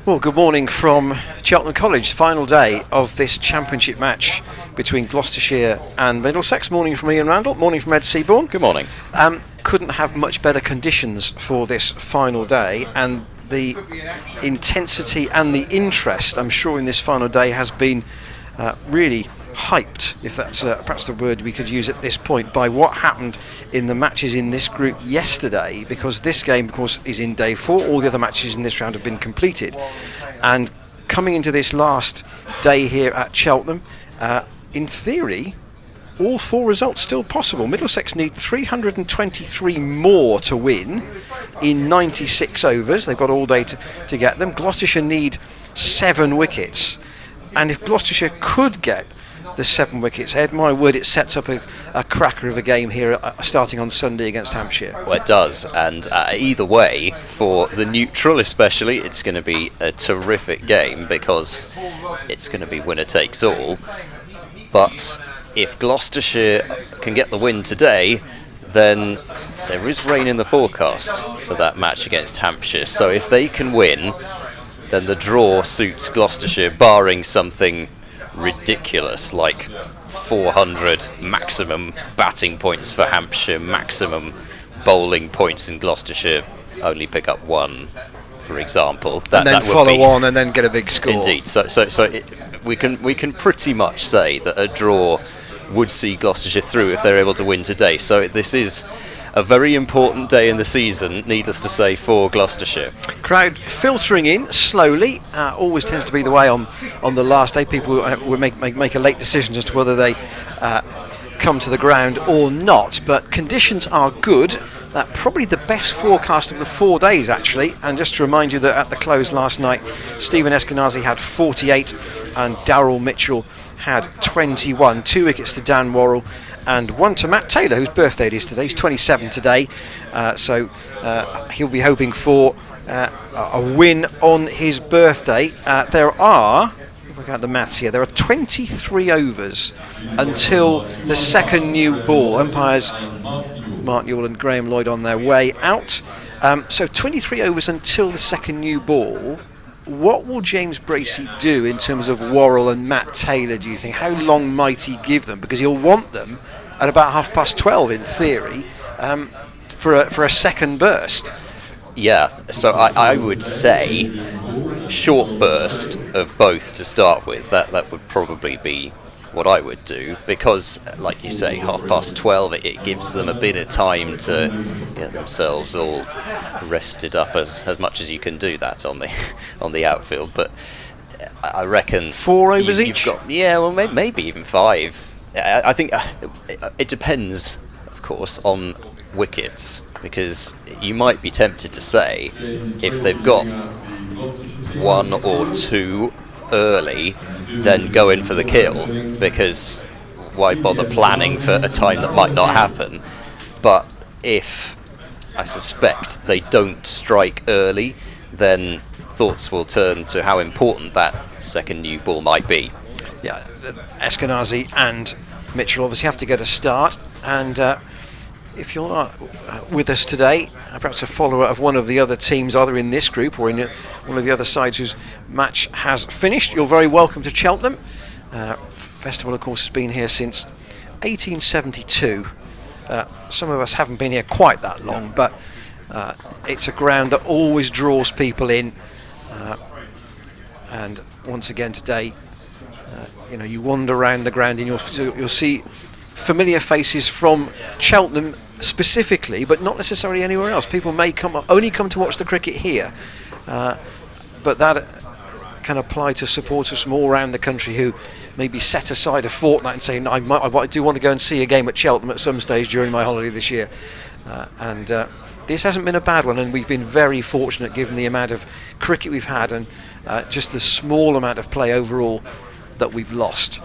Well, good morning from Cheltenham College, final day of this championship match between Gloucestershire and Middlesex. Morning from Ian Randall, morning from Ed Seaborn. Good morning. Couldn't have much better conditions for this final day, and the intensity and the interest, I'm sure, in this final day has been really hyped, if that's perhaps the word we could use at this point, by what happened in the matches in this group yesterday, because this game, of course, is in day 4. All the other matches in this round have been completed, and coming into this last day here at Cheltenham, in theory, all 4 results still possible. Middlesex need 323 more to win in 96 overs. They've got all day to get them. Gloucestershire need 7 wickets, and if Gloucestershire could get the 7 wickets, Ed, my word, it sets up a cracker of a game here starting on Sunday against Hampshire. Well, it does, and either way, for the neutral especially, it's going to be a terrific game because it's going to be winner takes all. But if Gloucestershire can get the win today, then there is rain in the forecast for that match against Hampshire. So if they can win, then the draw suits Gloucestershire, barring something ridiculous like 400 maximum batting points for Hampshire, maximum bowling points in Gloucestershire only pick up 1, for example. And then follow on and then get a big score. Indeed. We can pretty much say that a draw would see Gloucestershire through if they're able to win today. So this is a very important day in the season, needless to say, for Gloucestershire. Crowd filtering in slowly, always tends to be the way on the last day. People will make a late decision as to whether they come to the ground or not, but conditions are good. Probably the best forecast of the 4 days, actually. And just to remind you that at the close last night, Stephen Eskenazi had 48 and Darryl Mitchell had 21. 2 wickets to Dan Worrell and 1 to Matt Taylor, whose birthday it is today. He's 27 today, so he'll be hoping for a win on his birthday. There are, look at the maths here, there are 23 overs until the second new ball. Umpires Mark Newell and Graham Lloyd on their way out. So 23 overs until the second new ball. What will James Bracey do in terms of Worrell and Matt Taylor, do you think? How long might he give them? Because he'll want them at about 12:30 in theory, for a second burst. Yeah, so I would say short burst of both to start with. That would probably be what I would do, because, like you say, 12:30, it gives them a bit of time to get themselves all rested up as much as you can do that on the outfield. But I reckon 4 overs each. Maybe even 5. I think it depends, of course, on wickets, because you might be tempted to say if they've got 1 or 2 early, then go in for the kill, because why bother planning for a time that might not happen? But if, I suspect, they don't strike early, then thoughts will turn to how important that second new ball might be. Yeah, Eskenazi and Mitchell obviously have to get a start, and if you're with us today, perhaps a follower of one of the other teams, either in this group or in one of the other sides whose match has finished, you're very welcome to Cheltenham. Festival, of course, has been here since 1872. Some of us haven't been here quite that long, but it's a ground that always draws people in. And once again today, you wander around the ground and you'll see familiar faces from Cheltenham specifically, but not necessarily anywhere else. People may only come to watch the cricket here, but that can apply to supporters from all around the country who maybe set aside a fortnight and say, I do want to go and see a game at Cheltenham at some stage during my holiday this year. And this hasn't been a bad one, and we've been very fortunate given the amount of cricket we've had and just the small amount of play overall that we've lost.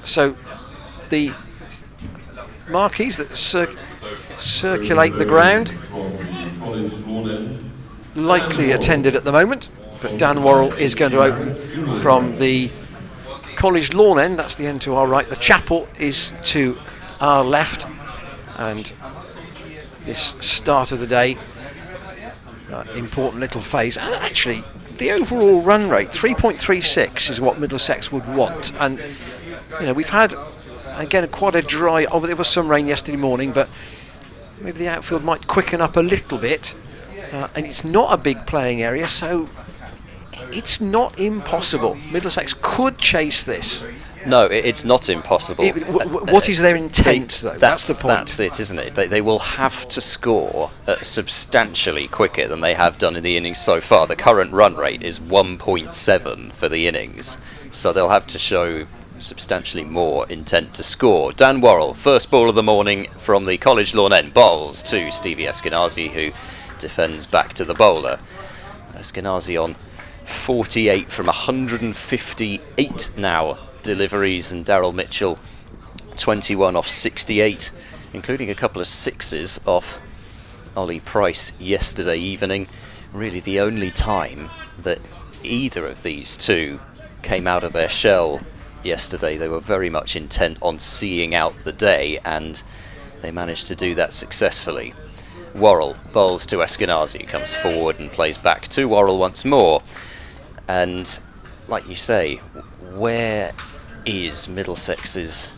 So the marquees that circulate the ground, lightly attended at the moment, but Dan Worrell is going to open from the college lawn end. That's the end to our right. The chapel is to our left, and this start of the day, important little phase. Actually, the overall run rate, 3.36 is what Middlesex would want. And, we've had, again, quite a dry... Oh, there was some rain yesterday morning, but maybe the outfield might quicken up a little bit. And it's not a big playing area, so it's not impossible. Middlesex could chase this. No, it's not impossible. What is their intent, though? That's the point. That's it, isn't it? They will have to score substantially quicker than they have done in the innings so far. The current run rate is 1.7 for the innings, so they'll have to show substantially more intent to score. Dan Worrell, first ball of the morning from the College lawn end, bowls to Stevie Eskenazi, who defends back to the bowler. Eskenazi on 48 from 158 now deliveries, and Daryl Mitchell 21 off 68, including a couple of sixes off Ollie Price yesterday evening. Really the only time that either of these two came out of their shell yesterday. They were very much intent on seeing out the day, and they managed to do that successfully. Worrell bowls to Eskenazi, comes forward and plays back to Worrell once more. And like you say, where is Middlesex's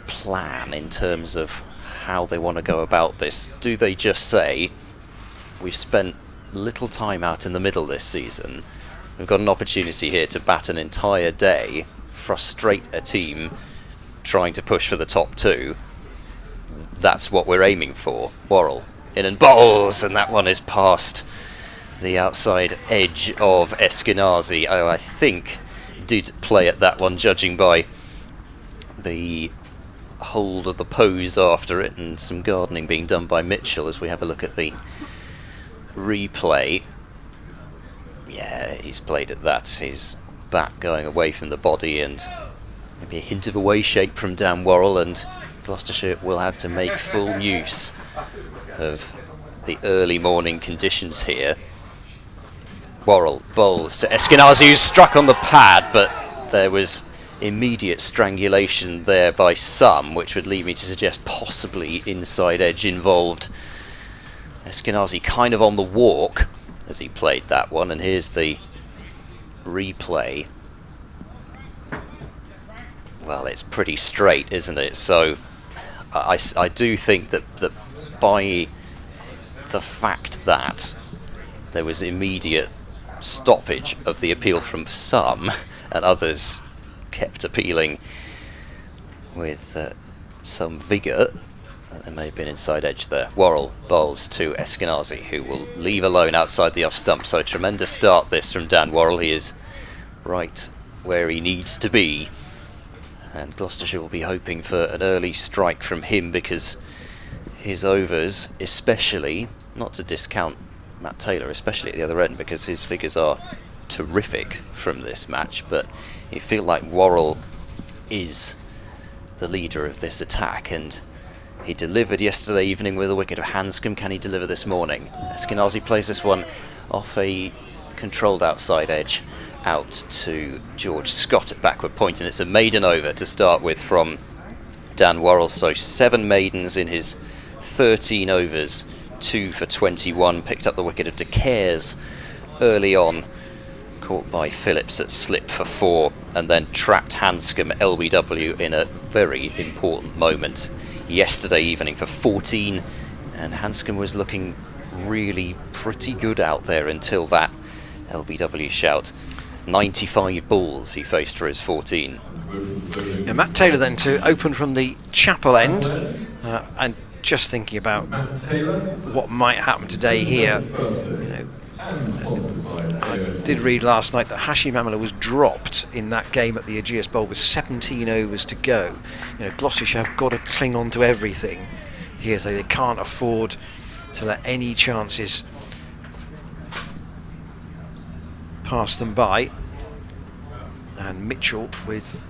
plan in terms of how they want to go about this? Do they just say, we've spent little time out in the middle this season, we've got an opportunity here to bat an entire day, frustrate a team trying to push for the top two, that's what we're aiming for? Worrell in and bowls, and that one is past the outside edge of Eskenazi. I think did play at that one, judging by the hold of the pose after it and some gardening being done by Mitchell as we have a look at the replay. Yeah, he's played at that. His bat going away from the body and maybe a hint of away shape from Dan Worrell, and Gloucestershire will have to make full use of the early morning conditions here. Worrell bowls to Eskenazi, who's struck on the pad, but there was immediate strangulation there by some, which would lead me to suggest possibly inside edge involved. Eskenazi kind of on the walk as he played that one, and here's the replay. Well, it's pretty straight, isn't it? So I do think that by the fact that there was immediate stoppage of the appeal from some, and others kept appealing with some vigour, there may have been inside edge there. Worrell bowls to Eskenazi, who will leave alone outside the off stump. So a tremendous start this from Dan Worrell. He is right where he needs to be, and Gloucestershire will be hoping for an early strike from him, because his overs, especially, not to discount Matt Taylor, especially at the other end, because his figures are terrific from this match, but you feel like Worrell is the leader of this attack, and he delivered yesterday evening with a wicket of Hanscom. Can he deliver this morning? Eskenazi plays this one off a controlled outside edge out to George Scott at backward point, and it's a maiden over to start with from Dan Worrell. So 7 maidens in his 13 overs, 2 for 21. Picked up the wicket of De Caires early on, caught by Phillips at slip for 4, and then trapped Hanscom LBW in a very important moment yesterday evening for 14, and Hanscom was looking really pretty good out there until that LBW shout. 95 balls he faced for his 14. Yeah, Matt Taylor then to open from the chapel end, and just thinking about what might happen today here. I did read last night that Hashim Amla was dropped in that game at the Ageas Bowl with 17 overs to go. Gloucestershire have got to cling on to everything here, so they can't afford to let any chances pass them by. And Mitchell, with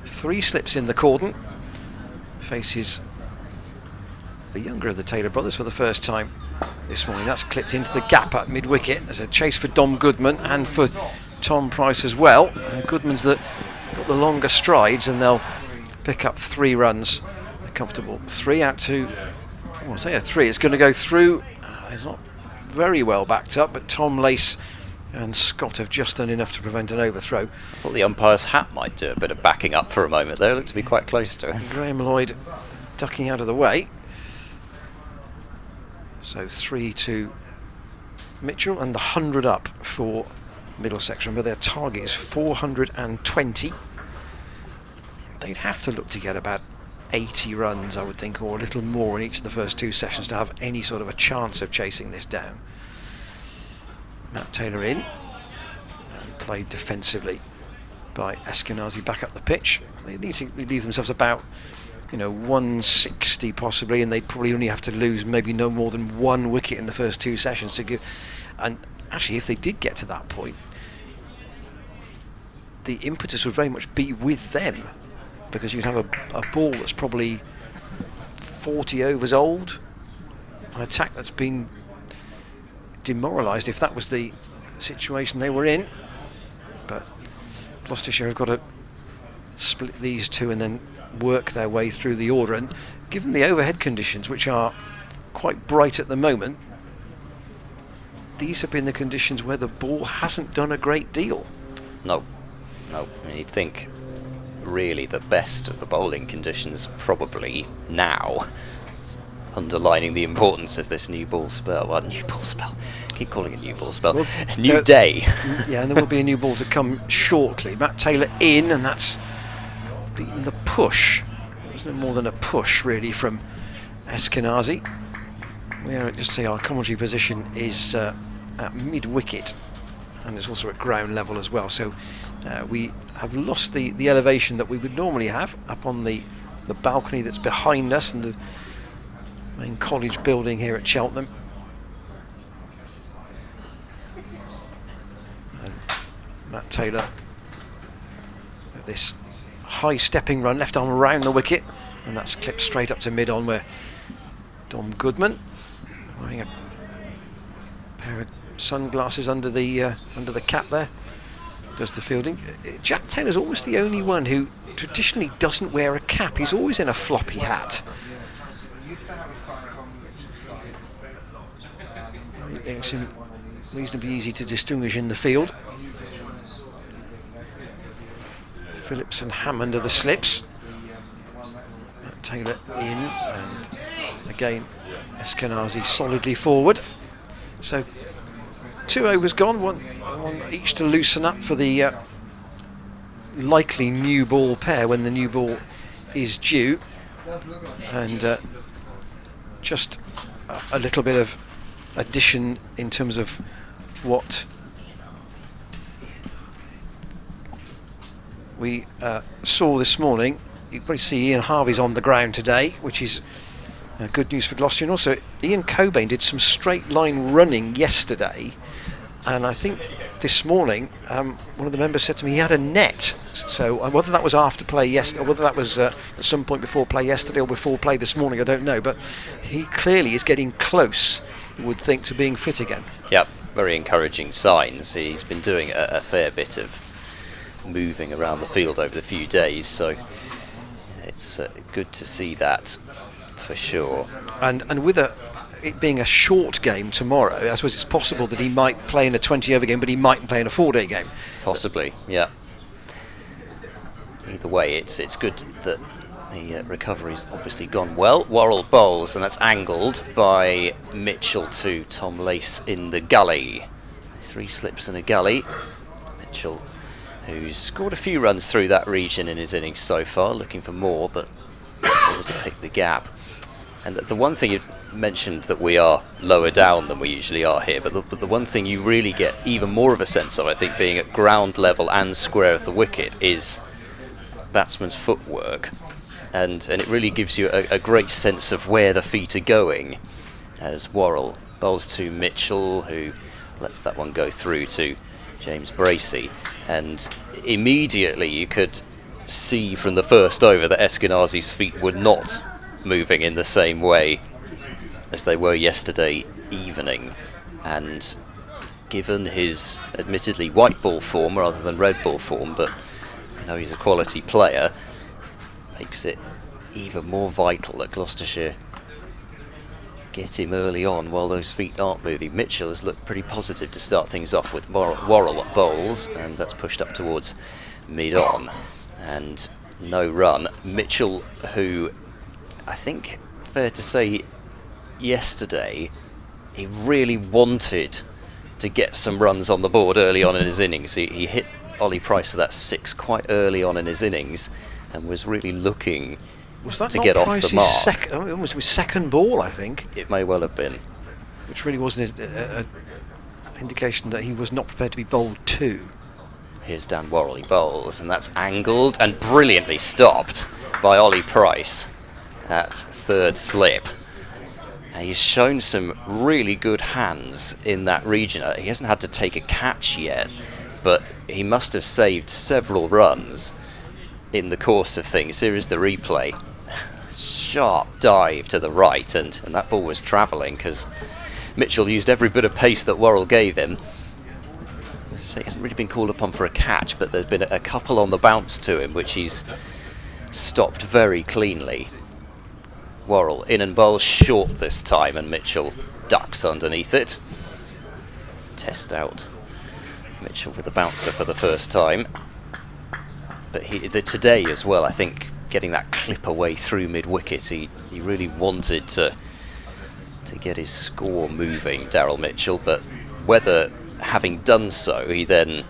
3 slips in the cordon, faces the younger of the Taylor brothers for the first time this morning. That's clipped into the gap at mid-wicket. There's a chase for Dom Goodman and for Tom Price as well. Goodman's got the longer strides, and they'll pick up 3 runs. A comfortable 3 out to, I'll say a 3. It's going to go through. It's not very well backed up, but Tom Lace and Scott have just done enough to prevent an overthrow. I thought the umpire's hat might do a bit of backing up for a moment there. It looked to be quite close to it. Graham Lloyd ducking out of the way. So 3 to Mitchell, and the 100 up for Middlesex. Remember, their target is 420. They'd have to look to get about 80 runs, I would think, or a little more in each of the first 2 sessions to have any sort of a chance of chasing this down. Matt Taylor in, and played defensively by Eskenazi back up the pitch. They need to leave themselves about 160 possibly, and they'd probably only have to lose maybe no more than 1 wicket in the first 2 sessions to give. And actually, if they did get to that point, the impetus would very much be with them, because you'd have a ball that's probably 40 overs old, an attack that's been demoralised if that was the situation they were in. But Gloucestershire have got to split these 2 and then work their way through the order, and given the overhead conditions, which are quite bright at the moment, these have been the conditions where the ball hasn't done a great deal. No, and you'd think really the best of the bowling conditions probably now, underlining the importance of this new ball spell. Well, new ball spell, keep calling it new ball spell. Well, new day. Yeah, and there will be a new ball to come shortly. Matt Taylor in, and that's beaten the push. It was no more than a push really from Eskenazi. Where, just say, our commentary position is at mid-wicket, and it's also at ground level as well, so we have lost the elevation that we would normally have up on the balcony that's behind us and the main college building here at Cheltenham. And Matt Taylor with this high stepping run, left arm around the wicket, and that's clipped straight up to mid-on, where Dom Goodman, wearing a pair of sunglasses under the cap there, does the fielding. Jack Taylor's almost the only one who traditionally doesn't wear a cap. He's always in a floppy hat. It makes him reasonably easy to distinguish in the field. Phillips and Hammond are the slips. Taylor in, and again Eskenazi solidly forward. So 2 overs gone, one each to loosen up for the likely new ball pair when the new ball is due, and just a little bit of addition in terms of what we saw this morning. You probably see Ian Harvey's on the ground today, which is good news for Gloucester. And also Ian Cobain did some straight line running yesterday, and I think this morning one of the members said to me he had a net. So whether that was after play yesterday, or whether that was at some point before play yesterday or before play this morning, I don't know, but he clearly is getting close, you would think, to being fit again. Yep, very encouraging signs. He's been doing a fair bit of moving around the field over the few days, so it's good to see that for sure. And with it being a short game tomorrow, I suppose it's possible that he might play in a 20-over game, but he might play in a 4-day game. Possibly, yeah. Either way, it's good that the recovery's obviously gone well. Worrell bowls, and that's angled by Mitchell to Tom Lace in the gully. 3 slips in a gully. Mitchell, who's scored a few runs through that region in his innings so far, looking for more, but able to pick the gap. And the one thing you mentioned, that we are lower down than we usually are here, but the one thing you really get even more of a sense of, I think, being at ground level and square of the wicket, is batsman's footwork, and it really gives you a great sense of where the feet are going, as Worrell bowls to Mitchell, who lets that one go through to James Bracey, and immediately you could see from the first over that Eskenazi's feet were not moving in the same way as they were yesterday evening, and given his admittedly white ball form rather than red ball form, but I know he's a quality player, makes it even more vital that Gloucestershire get him early on while those feet aren't moving. Mitchell has looked pretty positive to start things off with Worrell at bowls, and that's pushed up towards mid-on. And no run. Mitchell, who I think, fair to say, yesterday, he really wanted to get some runs on the board early on in his innings. He hit Ollie Price for that 6 quite early on in his innings and was really looking to get off the mark. It was his second ball, I think. It may well have been. Which really wasn't an indication that he was not prepared to be bowled to. Here's Dan Worrell, he bowls, and that's angled and brilliantly stopped by Ollie Price at third slip. He's shown some really good hands in that region. He hasn't had to take a catch yet, but he must have saved several runs in the course of things. Here is the replay. Sharp dive to the right, and that ball was travelling because Mitchell used every bit of pace that Worrell gave him. He hasn't really been called upon for a catch, but there's been a couple on the bounce to him, which he's stopped very cleanly. Worrell in and bowls short this time, and Mitchell ducks underneath it. Test out Mitchell with the bouncer for the first time. But today as well, I think, getting that clip away through mid-wicket, he really wanted to get his score moving, Daryl Mitchell, but whether, having done so, he then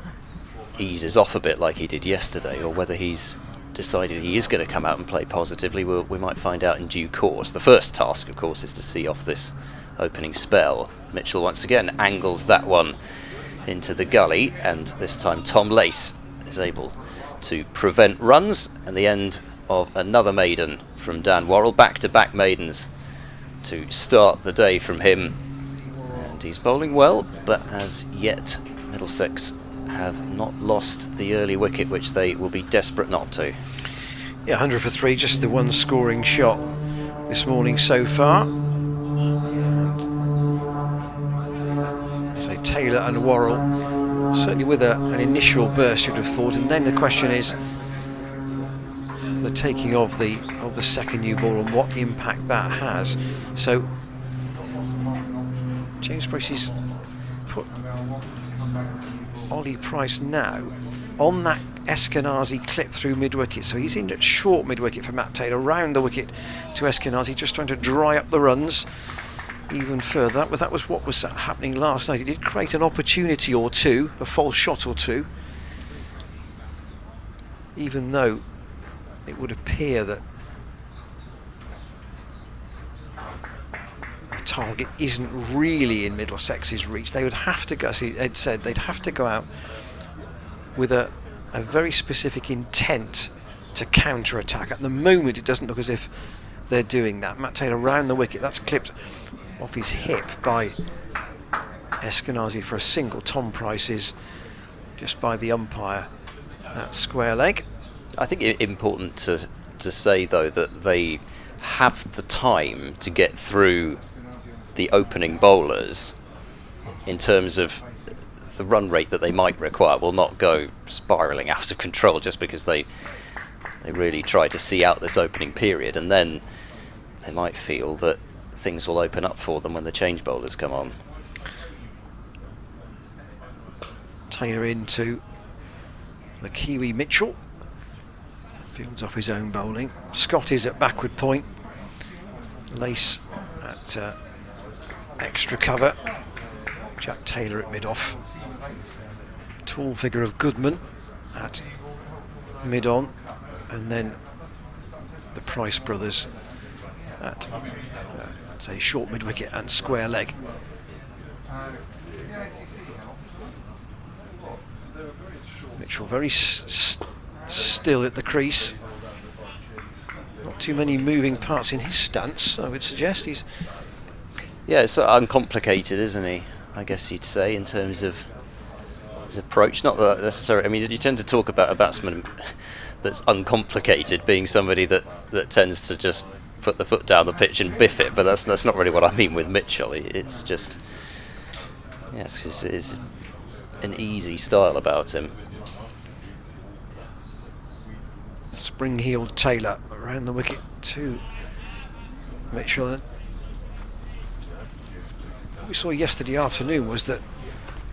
eases off a bit like he did yesterday, or whether he's decided he is going to come out and play positively, we might find out in due course. The first task, of course, is to see off this opening spell. Mitchell once again angles that one into the gully, and this time Tom Lace is able to prevent runs, and the end of another maiden from Dan Worrell. Back-to-back maidens to start the day from him, and he's bowling well, but as yet Middlesex have not lost the early wicket, which they will be desperate not to. Yeah, 100 for 3, just the one scoring shot this morning so far. And I say Taylor and Worrell, certainly with an initial burst, you'd have thought, and then the question is the taking of the second new ball and what impact that has. So James Bracey's put Ollie Price now on that Eskenazi clip through mid-wicket, so he's in at short mid-wicket for Matt Taylor, round the wicket to Eskenazi, just trying to dry up the runs even further. But that was what was happening last night. It did create an opportunity or two, a false shot or two, even though it would appear that a target isn't really in Middlesex's reach. They would have to go, see, Ed said they'd have to go out with a very specific intent to counter-attack. At the moment it doesn't look as if they're doing that. Matt Taylor round the wicket, that's clipped off his hip by Eskenazi for a single. Tom Price is just by the umpire at square leg. I think it's important to say, though, that they have the time to get through the opening bowlers in terms of the run rate that they might require will not go spiralling out of control just because they really try to see out this opening period, and then they might feel that things will open up for them when the change bowlers come on. Taylor into the Kiwi Mitchell. Fields off his own bowling. Scott is at backward point. Lace at extra cover. Jack Taylor at mid-off. Tall figure of Goodman at mid-on. And then the Price brothers at, say, short mid-wicket and square leg. Mitchell very still at the crease. Not too many moving parts in his stance, I would suggest. He's it's uncomplicated, isn't he? I guess you'd say, in terms of his approach. Not that necessarily. I mean, you tend to talk about a batsman that's uncomplicated being somebody that tends to just put the foot down the pitch and biff it, but that's not really what I mean with Mitchell. It's just, yes, it's an easy style about him. Spring-heeled Taylor around the wicket to Mitchell. we saw yesterday afternoon was that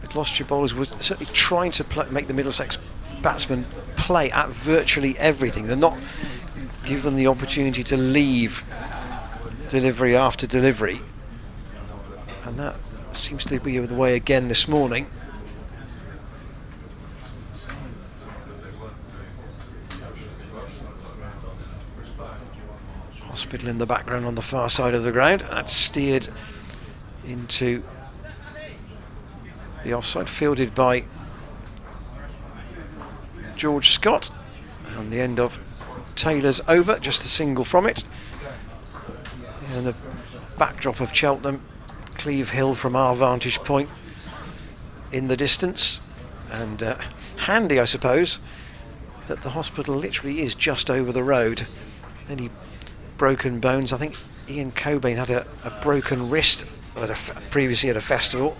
the Gloucestershire bowlers were certainly trying to make the Middlesex batsmen play at virtually everything. They're not give them the opportunity to leave delivery after delivery, and that seems to be the way again this morning. Hospital in the background on the far side of the ground. That's steered into the offside, fielded by George Scott, and the end of Taylor's over, just a single from it. And the backdrop of Cheltenham, Cleve Hill from our vantage point in the distance, and handy, I suppose, that the hospital literally is just over the road. Any broken bones? I think Ian Cobain had a broken wrist previously at a festival.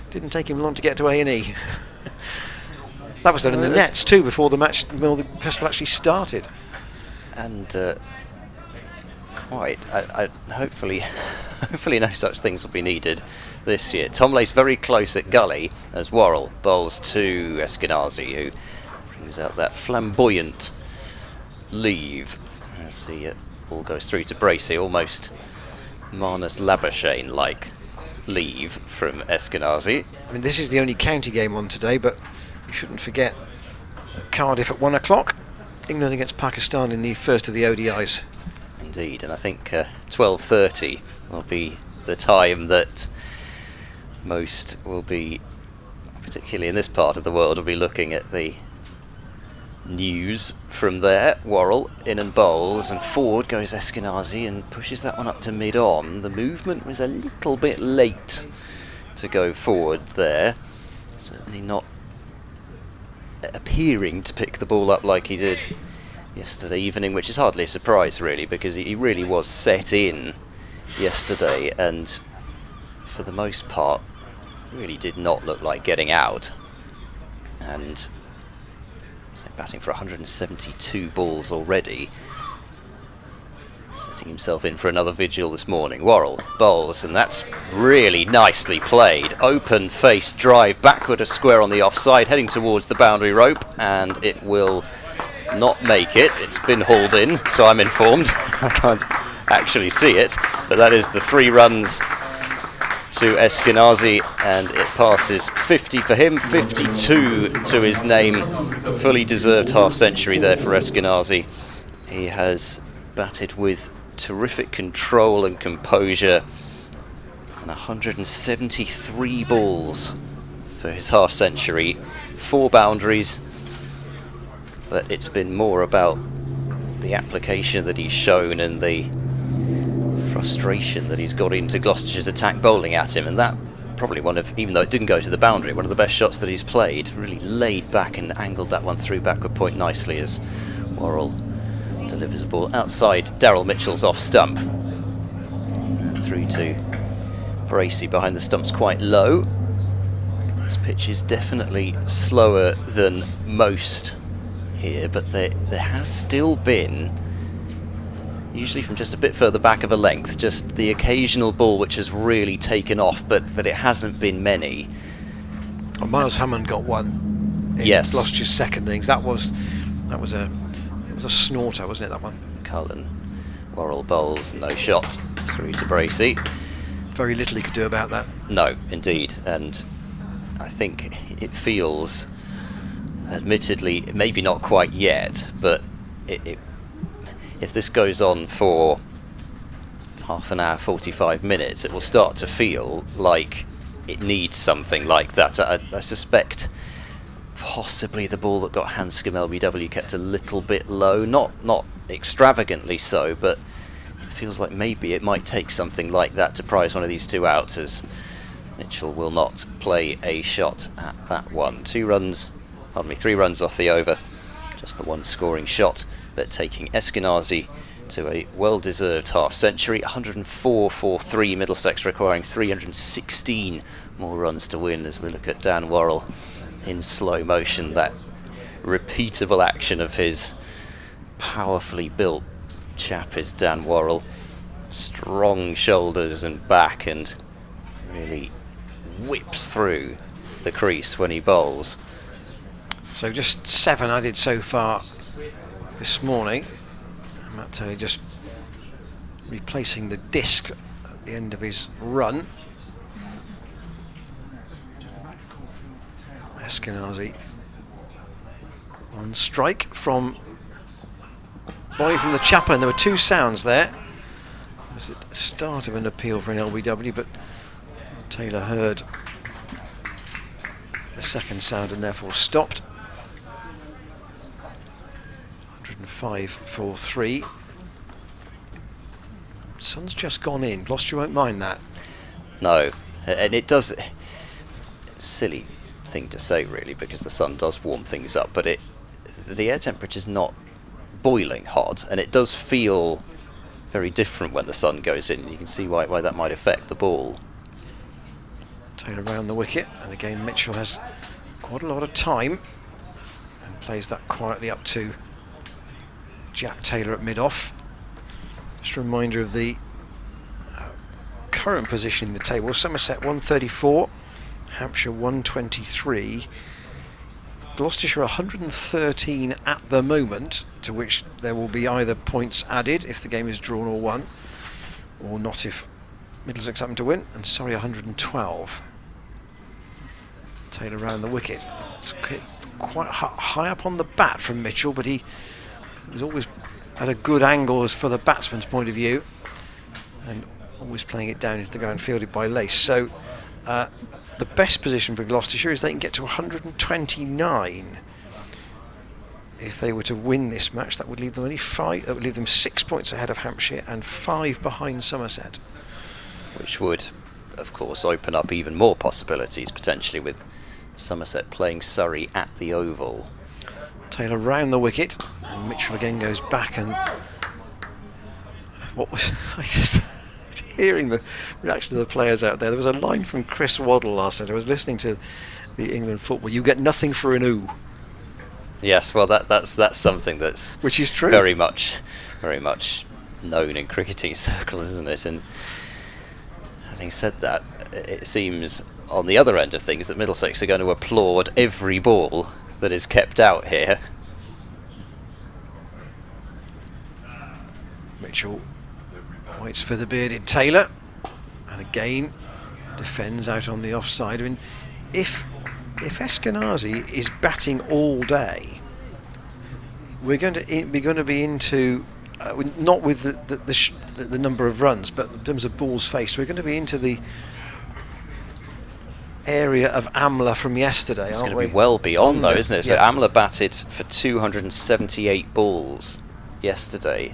Didn't take him long to get to A&E. That was done in the nets too before the festival actually started. And hopefully no such things will be needed this year. Tomley's very close at gully as Worrell bowls to Eskenazi, who brings out that flamboyant leave as the ball goes through to Bracey, almost Marnus Labuschagne like leave from Eskenazi. I mean, this is the only county game on today, but you shouldn't forget Cardiff at 1 o'clock. England against Pakistan in the first of the ODIs. Indeed, and I think 12:30 will be the time that most will be, particularly in this part of the world, will be looking at the news from there. Worrell in and bowls, and forward goes Eskenazi and pushes that one up to mid-on. The movement was a little bit late to go forward there. Certainly not appearing to pick the ball up like he did yesterday evening, which is hardly a surprise really, because he really was set in yesterday and for the most part really did not look like getting out. And so batting for 172 balls already, setting himself in for another vigil this morning. Worrell bowls, and that's really nicely played. Open face drive backward, a square on the offside, heading towards the boundary rope, and it will not make it. It's been hauled in, so I'm informed. I can't actually see it, but that is the 3 runs to Eskenazi, and it passes 50 for him, 52 to his name. Fully deserved half century there for Eskenazi. He has batted with terrific control and composure, and 173 balls for his half century, 4 boundaries, but it's been more about the application that he's shown and the frustration that he's got into Gloucestershire's attack bowling at him, and that probably one of, even though it didn't go to the boundary, one of the best shots that he's played. Really laid back and angled that one through backward point nicely as Worrell delivers a ball outside Daryl Mitchell's off stump. And through to Bracey behind the stumps quite low. This pitch is definitely slower than most here, but there has still been, usually from just a bit further back of a length, just the occasional ball which has really taken off, but it hasn't been many. Well, Miles Hammond got one in Gloucestershire's second innings. That was a snorter, wasn't it, that one? Cullen. Worrell bowls, no shot through to Bracey. Very little he could do about that. No, indeed, and I think it feels, admittedly, maybe not quite yet, but if this goes on for half an hour, 45 minutes, it will start to feel like it needs something like that. I suspect possibly the ball that got Hanscom LBW kept a little bit low, not extravagantly so, but it feels like maybe it might take something like that to prize one of these 2 out, as Mitchell will not play a shot at that one. 3 runs off the over, just the 1 scoring shot, but taking Eskenazi to a well-deserved half century. 104 for 3, Middlesex requiring 316 more runs to win, as we look at Dan Worrell in slow motion, that repeatable action of his. Powerfully built chap is Dan Worrell, strong shoulders and back, and really whips through the crease when he bowls. So just 7 added so far this morning. Matt Taylor just replacing the disc at the end of his run. Eskenazi on strike from Boy from the Chaplain. There were 2 sounds there. It was the start of an appeal for an LBW, but Taylor heard the second sound and therefore stopped. 105 for 3. Sun's just gone in. Gloucester won't mind that. No, and it does. Silly thing to say, really, because the sun does warm things up, but the air temperature is not boiling hot, and it does feel very different when the sun goes in. You can see why that might affect the ball. Taylor round the wicket, and again Mitchell has quite a lot of time and plays that quietly up to Jack Taylor at mid-off. Just a reminder of the current position in the table. Somerset 134, Hampshire 123, Gloucestershire 113 at the moment, to which there will be either points added if the game is drawn or won, or not if Middlesex happen to win, and Surrey 112. Taylor round the wicket. It's quite high up on the bat from Mitchell, but he was always at a good angle as for the batsman's point of view, and always playing it down into the ground, fielded by Lace. So the best position for Gloucestershire is they can get to 129. If they were to win this match, that would leave them only 5. That would leave them 6 points ahead of Hampshire and 5 behind Somerset, which would, of course, open up even more possibilities potentially with Somerset playing Surrey at the Oval. Taylor round the wicket, and Mitchell again goes back. And what was I just hearing the reaction of the players out there? There was a line from Chris Waddle last night. I was listening to the England football. You get nothing for an ooh. Yes, well, that's something that's which is true. Very much known in cricketing circles, isn't it? And having said that, it seems on the other end of things that Middlesex are going to applaud every ball that is kept out here. Mitchell waits for the bearded Taylor, and again defends out on the offside. I mean, if Eskenazi is batting all day, we're going to be into not with the number of runs, but in terms of balls faced, we're going to be into the area of Amla from yesterday. It's going to be well beyond, though, isn't it? So yeah. Amla batted for 278 balls yesterday.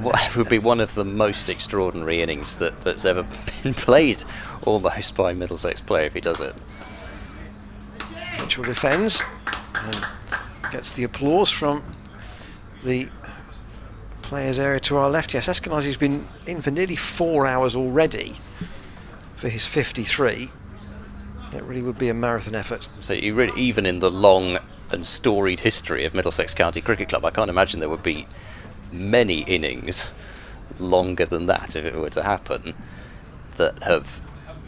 What would be one of the most extraordinary innings that's ever been played, almost, by a Middlesex player if he does it. Mitchell defends and gets the applause from the players' area to our left. Yes, Eskenazi's been in for nearly 4 hours already for his 53. It really would be a marathon effort. So you really, even in the long and storied history of Middlesex County Cricket Club, I can't imagine there would be many innings longer than that, if it were to happen, that have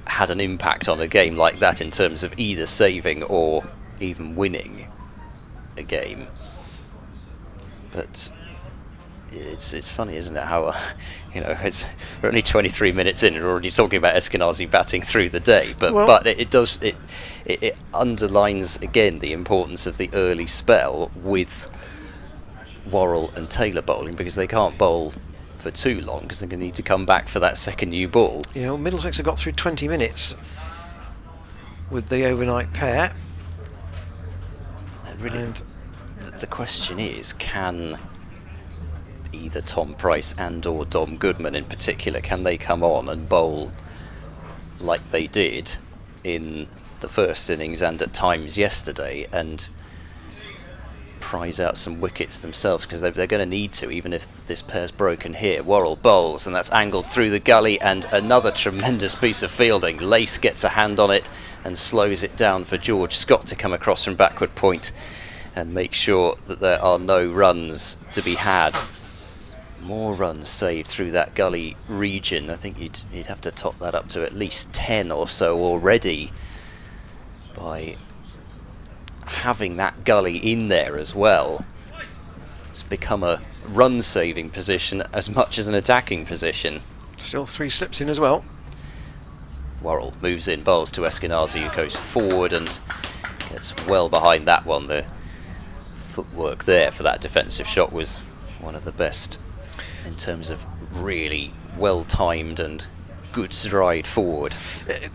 had an impact on a game like that in terms of either saving or even winning a game. But it's funny, isn't it, how we're only 23 minutes in and we're already talking about Eskenazi batting through the day, but it underlines again the importance of the early spell with Worrell and Taylor bowling, because they can't bowl for too long because they're going to need to come back for that second new ball. Yeah, well, Middlesex have got through 20 minutes with the overnight pair. And the question is, can either Tom Price and or Dom Goodman in particular, can they come on and bowl like they did in the first innings and at times yesterday and prize out some wickets themselves, because they're going to need to, even if this pair's broken here. Worrell bowls, and that's angled through the gully, and another tremendous piece of fielding. Lace gets a hand on it and slows it down for George Scott to come across from backward point and make sure that there are no runs to be had More runs saved through that gully region. I think you'd have to top that up to at least 10 or so already by having that gully in there as well. It's become a run-saving position as much as an attacking position. Still 3 slips in as well. Worrell moves in, bowls to Eskenazi, who goes forward and gets well behind that one. The footwork there for that defensive shot was one of the best in terms of really well-timed and good stride forward.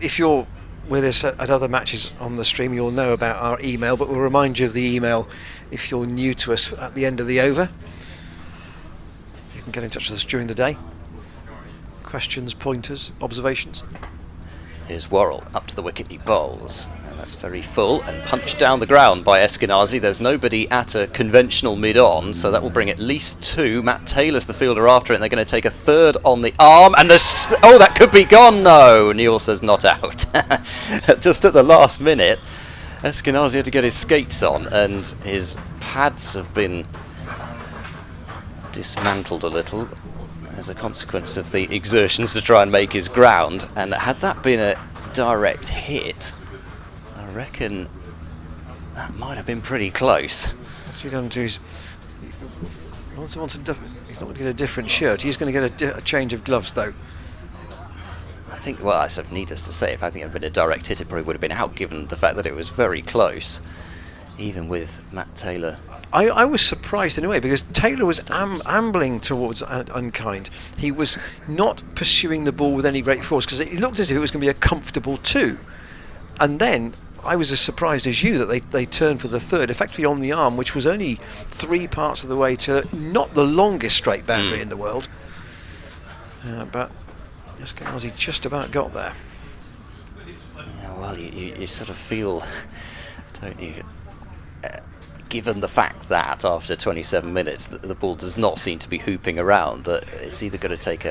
If you're with us at other matches on the stream, you'll know about our email, but we'll remind you of the email if you're new to us at the end of the over. You can get in touch with us during the day. Questions, pointers, observations. Here's Worrell up to the wicket, he bowls, and that's very full and punched down the ground by Eskenazi. There's nobody at a conventional mid-on, so that will bring at least 2. Matt Taylor's the fielder after it, and they're going to take a third on the arm, and oh, that could be gone. No, Neil says not out. Just at the last minute, Eskenazi had to get his skates on, and his pads have been dismantled a little as a consequence of the exertions to try and make his ground. And had that been a direct hit, I reckon that might have been pretty close. What's he done to his... He's not going to get a different shirt. He's going to get a change of gloves, though. I think, well, I sort of needless to say, if I think it had been a direct hit, it probably would have been out, given the fact that it was very close, even with Matt Taylor. I was surprised in a way, because Taylor was ambling towards Unkind. He was not pursuing the ball with any great force, because it looked as if it was going to be a comfortable 2. And then I was as surprised as you that they turned for the third, effectively on the arm, which was only 3 parts of the way to not the longest straight boundary in the world. But Eskenazi just about got there. Yeah, well, you sort of feel, don't you, given the fact that after 27 minutes the ball does not seem to be hooping around, that it's either going to take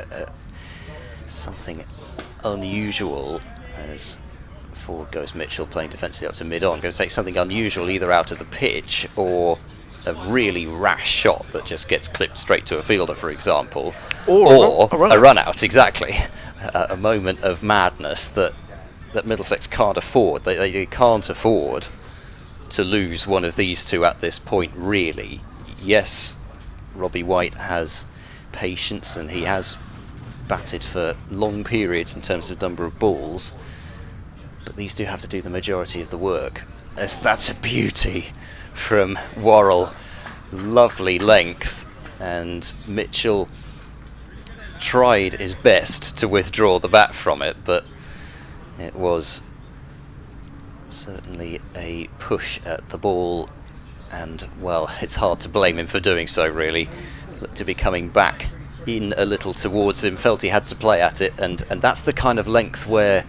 something unusual, as forward goes Mitchell playing defensively up to mid-on, going to take something unusual either out of the pitch or a really rash shot that just gets clipped straight to a fielder, for example, or a run out, exactly. A moment of madness that Middlesex can't afford. They can't afford to lose one of these 2 at this point, really. Yes, Robbie White has patience and he has batted for long periods in terms of number of balls, but these do have to do the majority of the work. That's a beauty from Worrell. Lovely length, and Mitchell tried his best to withdraw the bat from it, but it was certainly a push at the ball, and, well, it's hard to blame him for doing so, really. Looked to be coming back in a little towards him, felt he had to play at it, and that's the kind of length where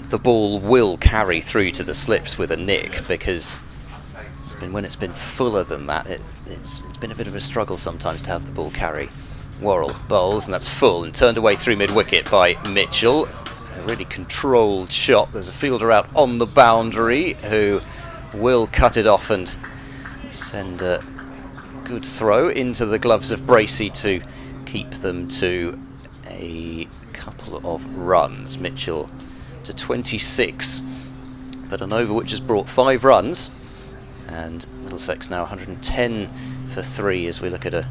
the ball will carry through to the slips with a nick, because when it's been fuller than that, it's been a bit of a struggle sometimes to have the ball carry. Worrell bowls, and that's full and turned away through mid-wicket by Mitchell. A really controlled shot. There's a fielder out on the boundary who will cut it off and send a good throw into the gloves of Bracey to keep them to a couple of runs. Mitchell to 26, but an over which has brought 5 runs, and Middlesex now 110 for 3 as we look at a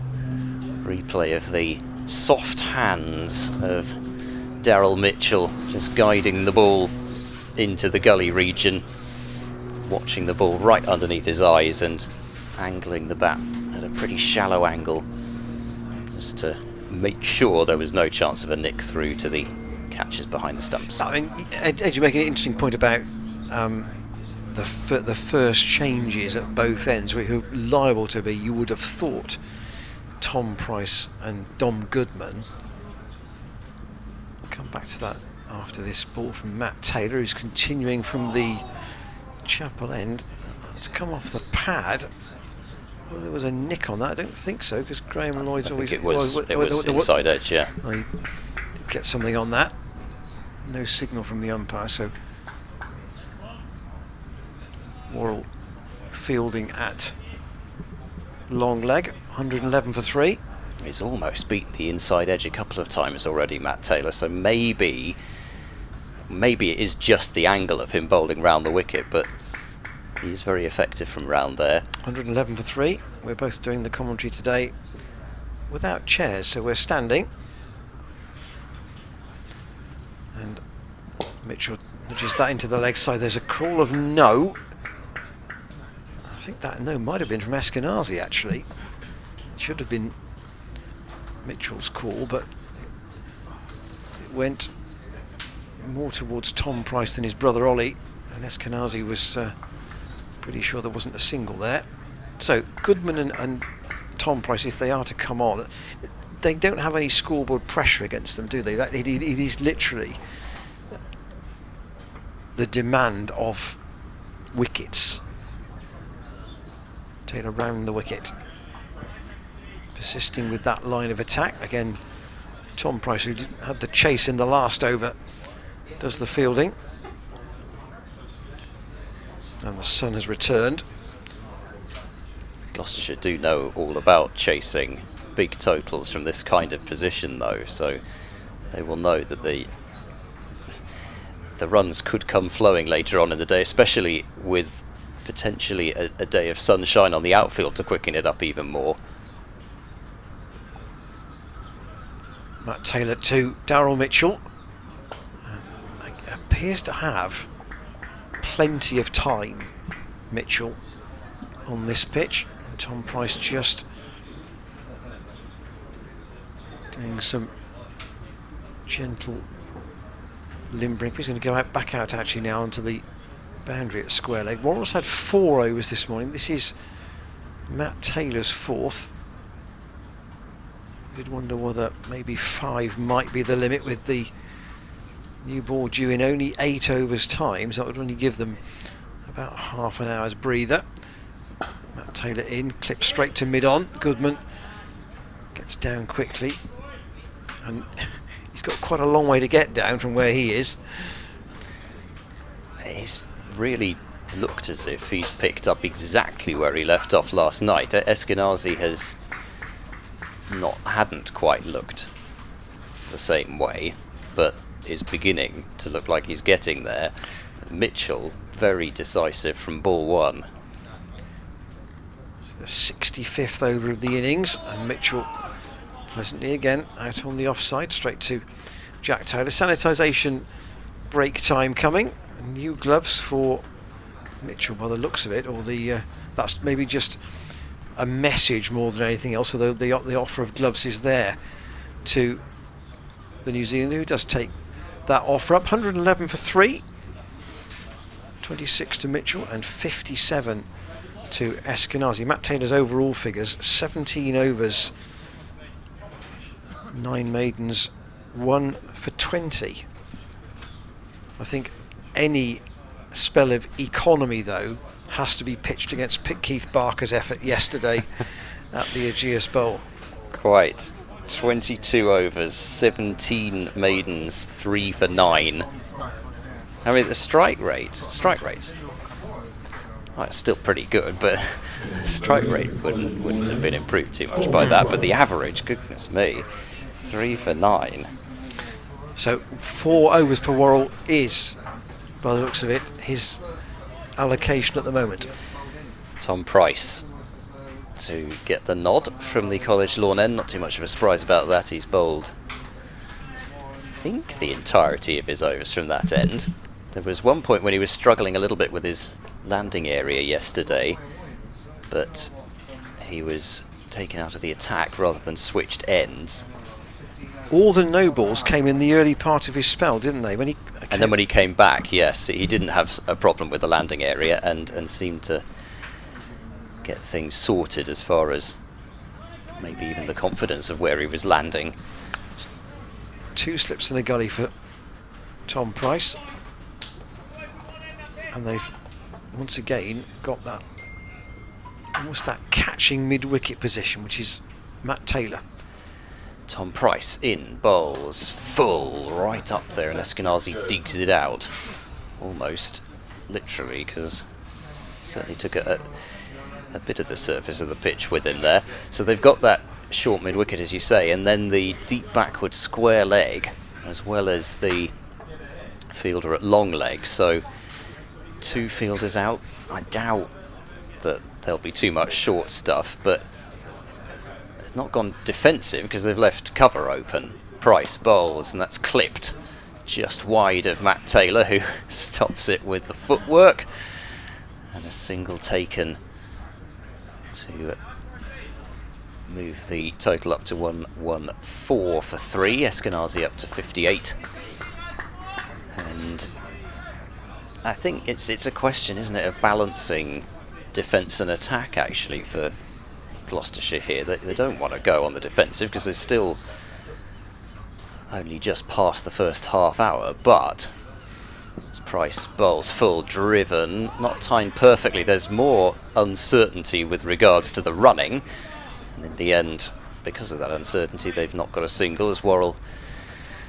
replay of the soft hands of Daryl Mitchell just guiding the ball into the gully region, watching the ball right underneath his eyes and angling the bat at a pretty shallow angle just to make sure there was no chance of a nick through to the catchers behind the stumps. I mean, Ed, you make an interesting point about the first changes at both ends, who are liable to be, you would have thought, Tom Price and Dom Goodman. Come back to that after this ball from Matt Taylor, who's continuing from the chapel end. It's come off the pad. Well, there was a nick on that. I don't think so, because Graham Lloyd's always... it was inside edge, yeah. I did get something on that. No signal from the umpire, so Worrell fielding at long leg, 111 for 3. He's almost beaten the inside edge a couple of times already, Matt Taylor, so maybe it is just the angle of him bowling round the wicket, but he's very effective from round there. 111 for 3. We're both doing the commentary today without chairs, so we're standing. And Mitchell nudges that into the leg side. There's a crawl of no. I think that no might have been from Eskenazi, actually. It should have been Mitchell's call, but it went more towards Tom Price than his brother Ollie, and Eskenazi was pretty sure there wasn't a single there. So Goodman and Tom Price, if they are to come on, they don't have any scoreboard pressure against them, do they? It is literally the demand of wickets. Taylor round the wicket, persisting with that line of attack. Again, Tom Price, who had the chase in the last over, does the fielding. And the sun has returned. Gloucestershire do know all about chasing big totals from this kind of position, though, so they will know that the runs could come flowing later on in the day, especially with potentially a day of sunshine on the outfield to quicken it up even more. Matt Taylor to Daryl Mitchell. Appears to have plenty of time, Mitchell, on this pitch. And Tom Price just doing some gentle limbering. He's going to go back out actually now onto the boundary at square leg. Warrell's had 4 overs this morning. This is Matt Taylor's 4th. You'd wonder whether maybe 5 might be the limit with the new ball due in only 8 overs time, so that would only give them about half an hour's breather. Matt Taylor in, clips straight to mid-on. Goodman gets down quickly, and he's got quite a long way to get down from where he is. He's really looked as if he's picked up exactly where he left off last night. Eskenazi hadn't quite looked the same way, but is beginning to look like he's getting there. Mitchell, very decisive from ball 1. The 65th over of the innings, and Mitchell pleasantly again out on the offside, straight to Jack Taylor. Sanitisation break time coming. New gloves for Mitchell by the looks of it, or that's maybe just a message more than anything else, although the offer of gloves is there to the New Zealander, who does take that offer up. 111 for 3, 26 to Mitchell and 57 to Eskenazi. Matt Taylor's overall figures: 17 overs, 9 maidens, 1 for 20. I think any spell of economy, though, has to be pitched against Keith Barker's effort yesterday at the Ageas Bowl. Quite. 22 overs, 17 maidens, 3 for 9. I mean, the strike rates, well, it's still pretty good, but the strike rate wouldn't have been improved too much by that. But the average, goodness me, 3 for 9. So 4 overs for Worrell is, by the looks of it, his allocation at the moment. Tom Price to get the nod from the College lawn end. Not too much of a surprise about that. He's bowled, I think, the entirety of his overs from that end. There was one point when he was struggling a little bit with his landing area yesterday, but he was taken out of the attack rather than switched ends. All the no balls came in the early part of his spell, didn't they? And then when he came back, yes, he didn't have a problem with the landing area and seemed to get things sorted as far as maybe even the confidence of where he was landing. 2 slips in a gully for Tom Price, and they've once again got that almost that catching mid-wicket position, which is Matt Taylor. Tom Price in, bowls full right up there, and Eskenazi digs it out, almost literally, because certainly took a bit of the surface of the pitch with him there. So they've got that short mid-wicket, as you say, and then the deep backward square leg, as well as the fielder at long leg. So 2 fielders out. I doubt that there'll be too much short stuff, but they've not gone defensive because they've left cover open. Price bowls, and that's clipped just wide of Matt Taylor, who stops it with the footwork, and a single taken to move the total up to 114 for 3. Eskenazi up to 58, and I think it's a question, isn't it, of balancing defence and attack actually for Gloucestershire here. They don't want to go on the defensive because they're still only just past the first half hour, but as Price bowls full driven, not timed perfectly. There's more uncertainty with regards to the running, and in the end, because of that uncertainty, they've not got a single as Worrell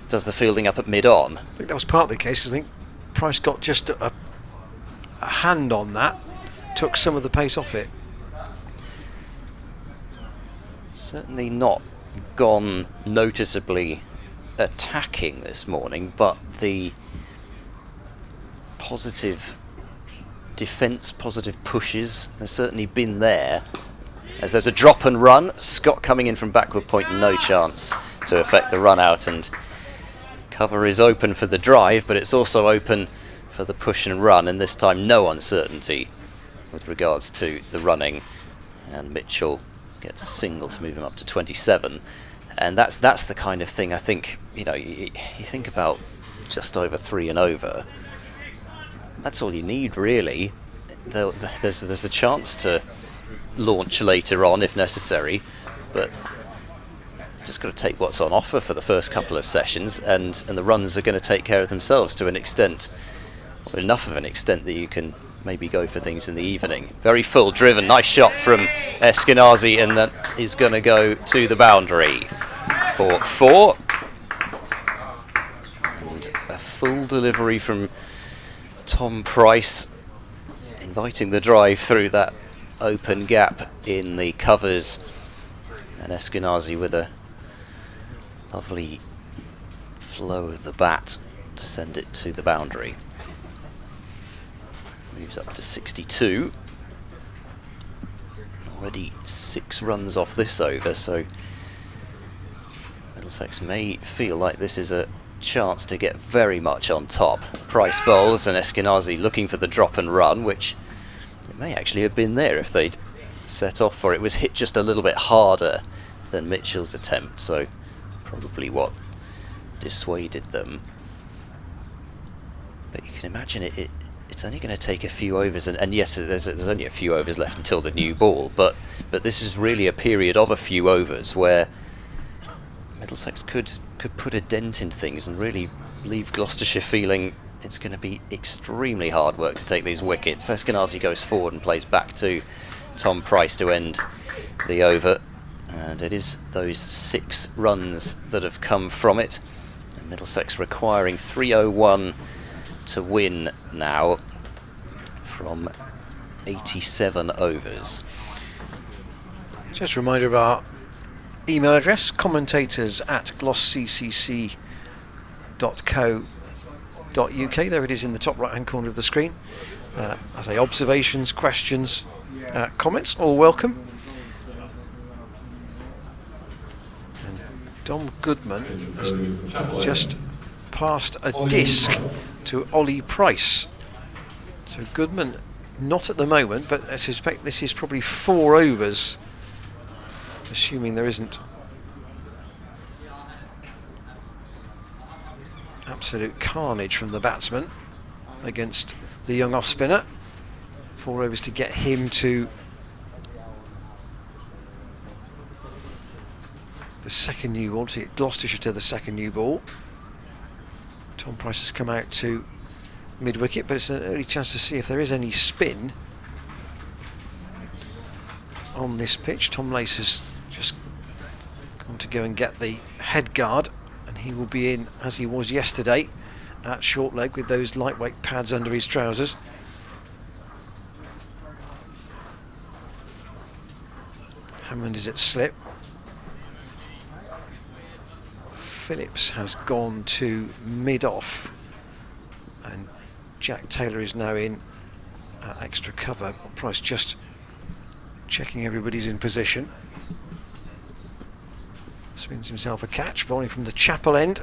does the fielding up at mid-on. I think that was partly the case because I think Price got just a hand on that, took some of the pace off it. Certainly not gone noticeably attacking this morning, but the positive defence, positive pushes, there's certainly been there. As there's a drop and run, Scott coming in from backward point, no chance to affect the run out, and cover is open for the drive, but it's also open for the push and run, and this time no uncertainty with regards to the running, and Mitchell gets a single to move him up to 27. And that's the kind of thing I think, you know, you think about just over 3 and over. That's all you need, really. There's a chance to launch later on if necessary, but you've just got to take what's on offer for the first couple of sessions, and the runs are going to take care of themselves to an extent, or enough of an extent that you can maybe go for things in the evening. Very full driven, nice shot from Eskenazi, and that is going to go to the boundary for 4. And a full delivery from Tom Price, inviting the drive through that open gap in the covers, and Eskenazi with a lovely flow of the bat to send it to the boundary. Moves up to 62. Already 6 runs off this over, so Middlesex may feel like this is a chance to get very much on top. Price bowls, and Eskenazi looking for the drop and run, which it may actually have been there if they'd set off for it. It was hit just a little bit harder than Mitchell's attempt, so probably what dissuaded them. But you can imagine it's only going to take a few overs, and yes, there's only a few overs left until the new ball, but this is really a period of a few overs where Middlesex could put a dent in things and really leave Gloucestershire feeling it's going to be extremely hard work to take these wickets. Eskenazi goes forward and plays back to Tom Price to end the over, and it is those 6 runs that have come from it, and Middlesex requiring 301 to win now from 87 overs. Just a reminder of our email address, commentators@glosscc.co.uk. There it is in the top right hand corner of the screen. I say observations, questions, comments, all welcome. And Dom Goodman has just passed a disc to Ollie Price. So Goodman not at the moment, but I suspect this is probably 4 overs, assuming there isn't absolute carnage from the batsman against the young off spinner. 4 overs to get him to the second new ball, to get Gloucestershire to the second new ball. Tom Price has come out to mid-wicket, but it's an early chance to see if there is any spin on this pitch. Tom Lace has just gone to go and get the head guard, and he will be in as he was yesterday at short leg with those lightweight pads under his trousers. Hammond is at slip. Phillips has gone to mid-off, and Jack Taylor is now in extra cover. Price just checking everybody's in position. Spins himself a catch, bowling from the Chapel end.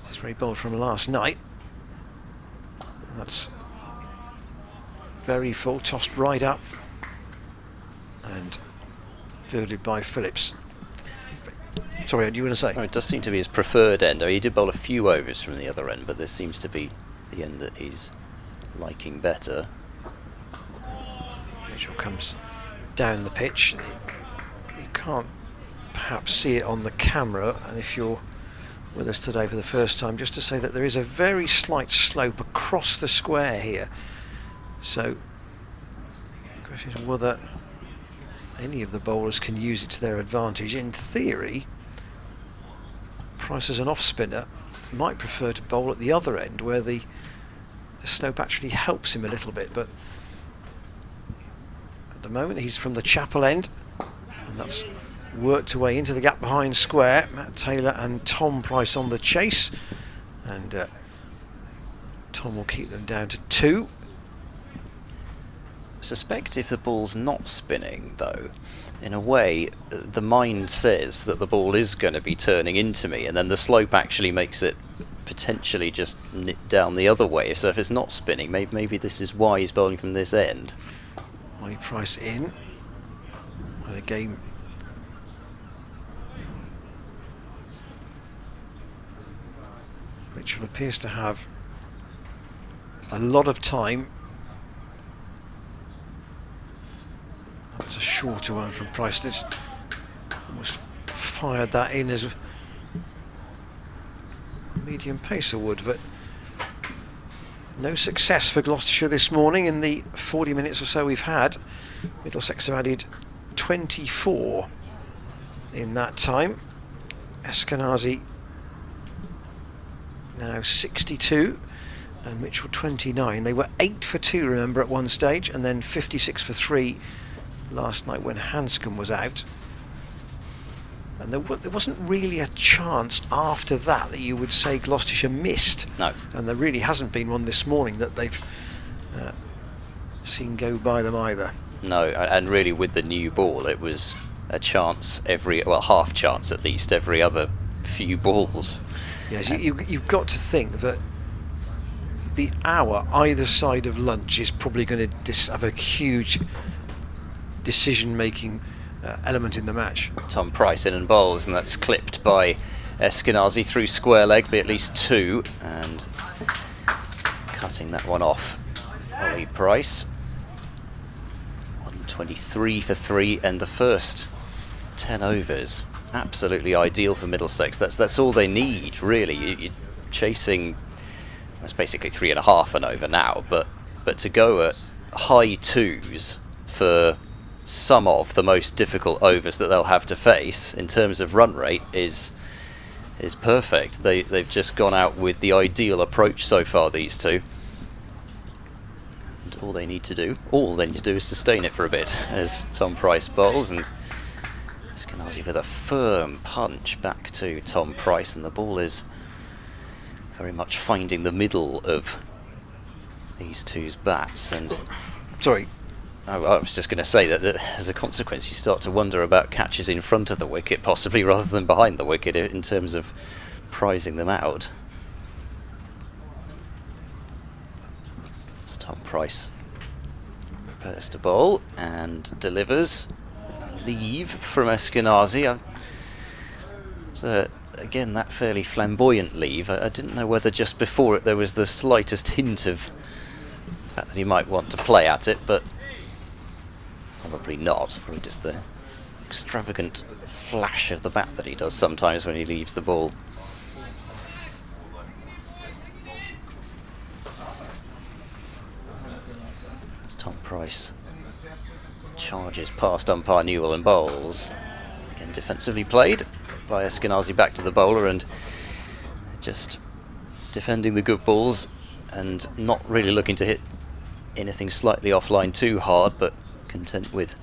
This is very bowled from last night. And that's very full, tossed right up and fielded by Phillips. Sorry, do you want to say? Oh, it does seem to be his preferred end. He did bowl a few overs from the other end, but this seems to be the end that he's liking better. Mitchell comes down the pitch. You can't perhaps see it on the camera, and if you're with us today for the first time, just to say that there is a very slight slope across the square here. So the question is whether any of the bowlers can use it to their advantage. In theory, Price as an off spinner might prefer to bowl at the other end where the slope actually helps him a little bit, but at the moment he's from the Chapel end, and that's worked away into the gap behind square. Matt Taylor and Tom Price on the chase, and Tom will keep them down to 2. I suspect if the ball's not spinning, though, in a way, the mind says that the ball is going to be turning into me, and then the slope actually makes it potentially just nip down the other way. So if it's not spinning, maybe this is why he's bowling from this end. Ollie Price in, and again Mitchell appears to have a lot of time. That's a shorter one from Price. This almost fired that in as a medium pacer would, but no success for Gloucestershire this morning in the 40 minutes or so we've had. Middlesex have added 24 in that time. Eskenazi now 62 and Mitchell 29. They were 8 for 2, remember, at one stage, and then 56 for 3 last night when Hanscom was out. And there wasn't really a chance after that you would say Gloucestershire missed. No. And there really hasn't been one this morning that they've seen go by them either. No, and really with the new ball, it was a chance half chance at least, every other few balls. Yes, you've got to think that the hour either side of lunch is probably going to have a huge decision-making element in the match. Tom Price in and bowls, and that's clipped by Eskenazi through square leg, be at least 2, and cutting that one off. Ollie Price 123 for 3, and the first 10 overs absolutely ideal for Middlesex. That's all they need, really. You're chasing, that's basically 3.5 an over now, but to go at high 2s for some of the most difficult overs that they'll have to face in terms of run rate is perfect. They've just gone out with the ideal approach so far, these two. And all they need to do is sustain it for a bit as Tom Price bowls, and Eskenazi with a firm punch back to Tom Price, and the ball is very much finding the middle of these two's bats. And sorry. I was just going to say that as a consequence you start to wonder about catches in front of the wicket possibly rather than behind the wicket in terms of prizing them out. As Tom Price prepares to bowl and delivers. Leave from Eskenazi. So again, that fairly flamboyant leave. I didn't know whether just before it there was the slightest hint of the fact that he might want to play at it, but probably not. Probably just the extravagant flash of the bat that he does sometimes when he leaves the ball. As Tom Price charges past umpire Newell and bowls. Again, defensively played by Eskenazi back to the bowler, and just defending the good balls and not really looking to hit anything slightly offline too hard, but content with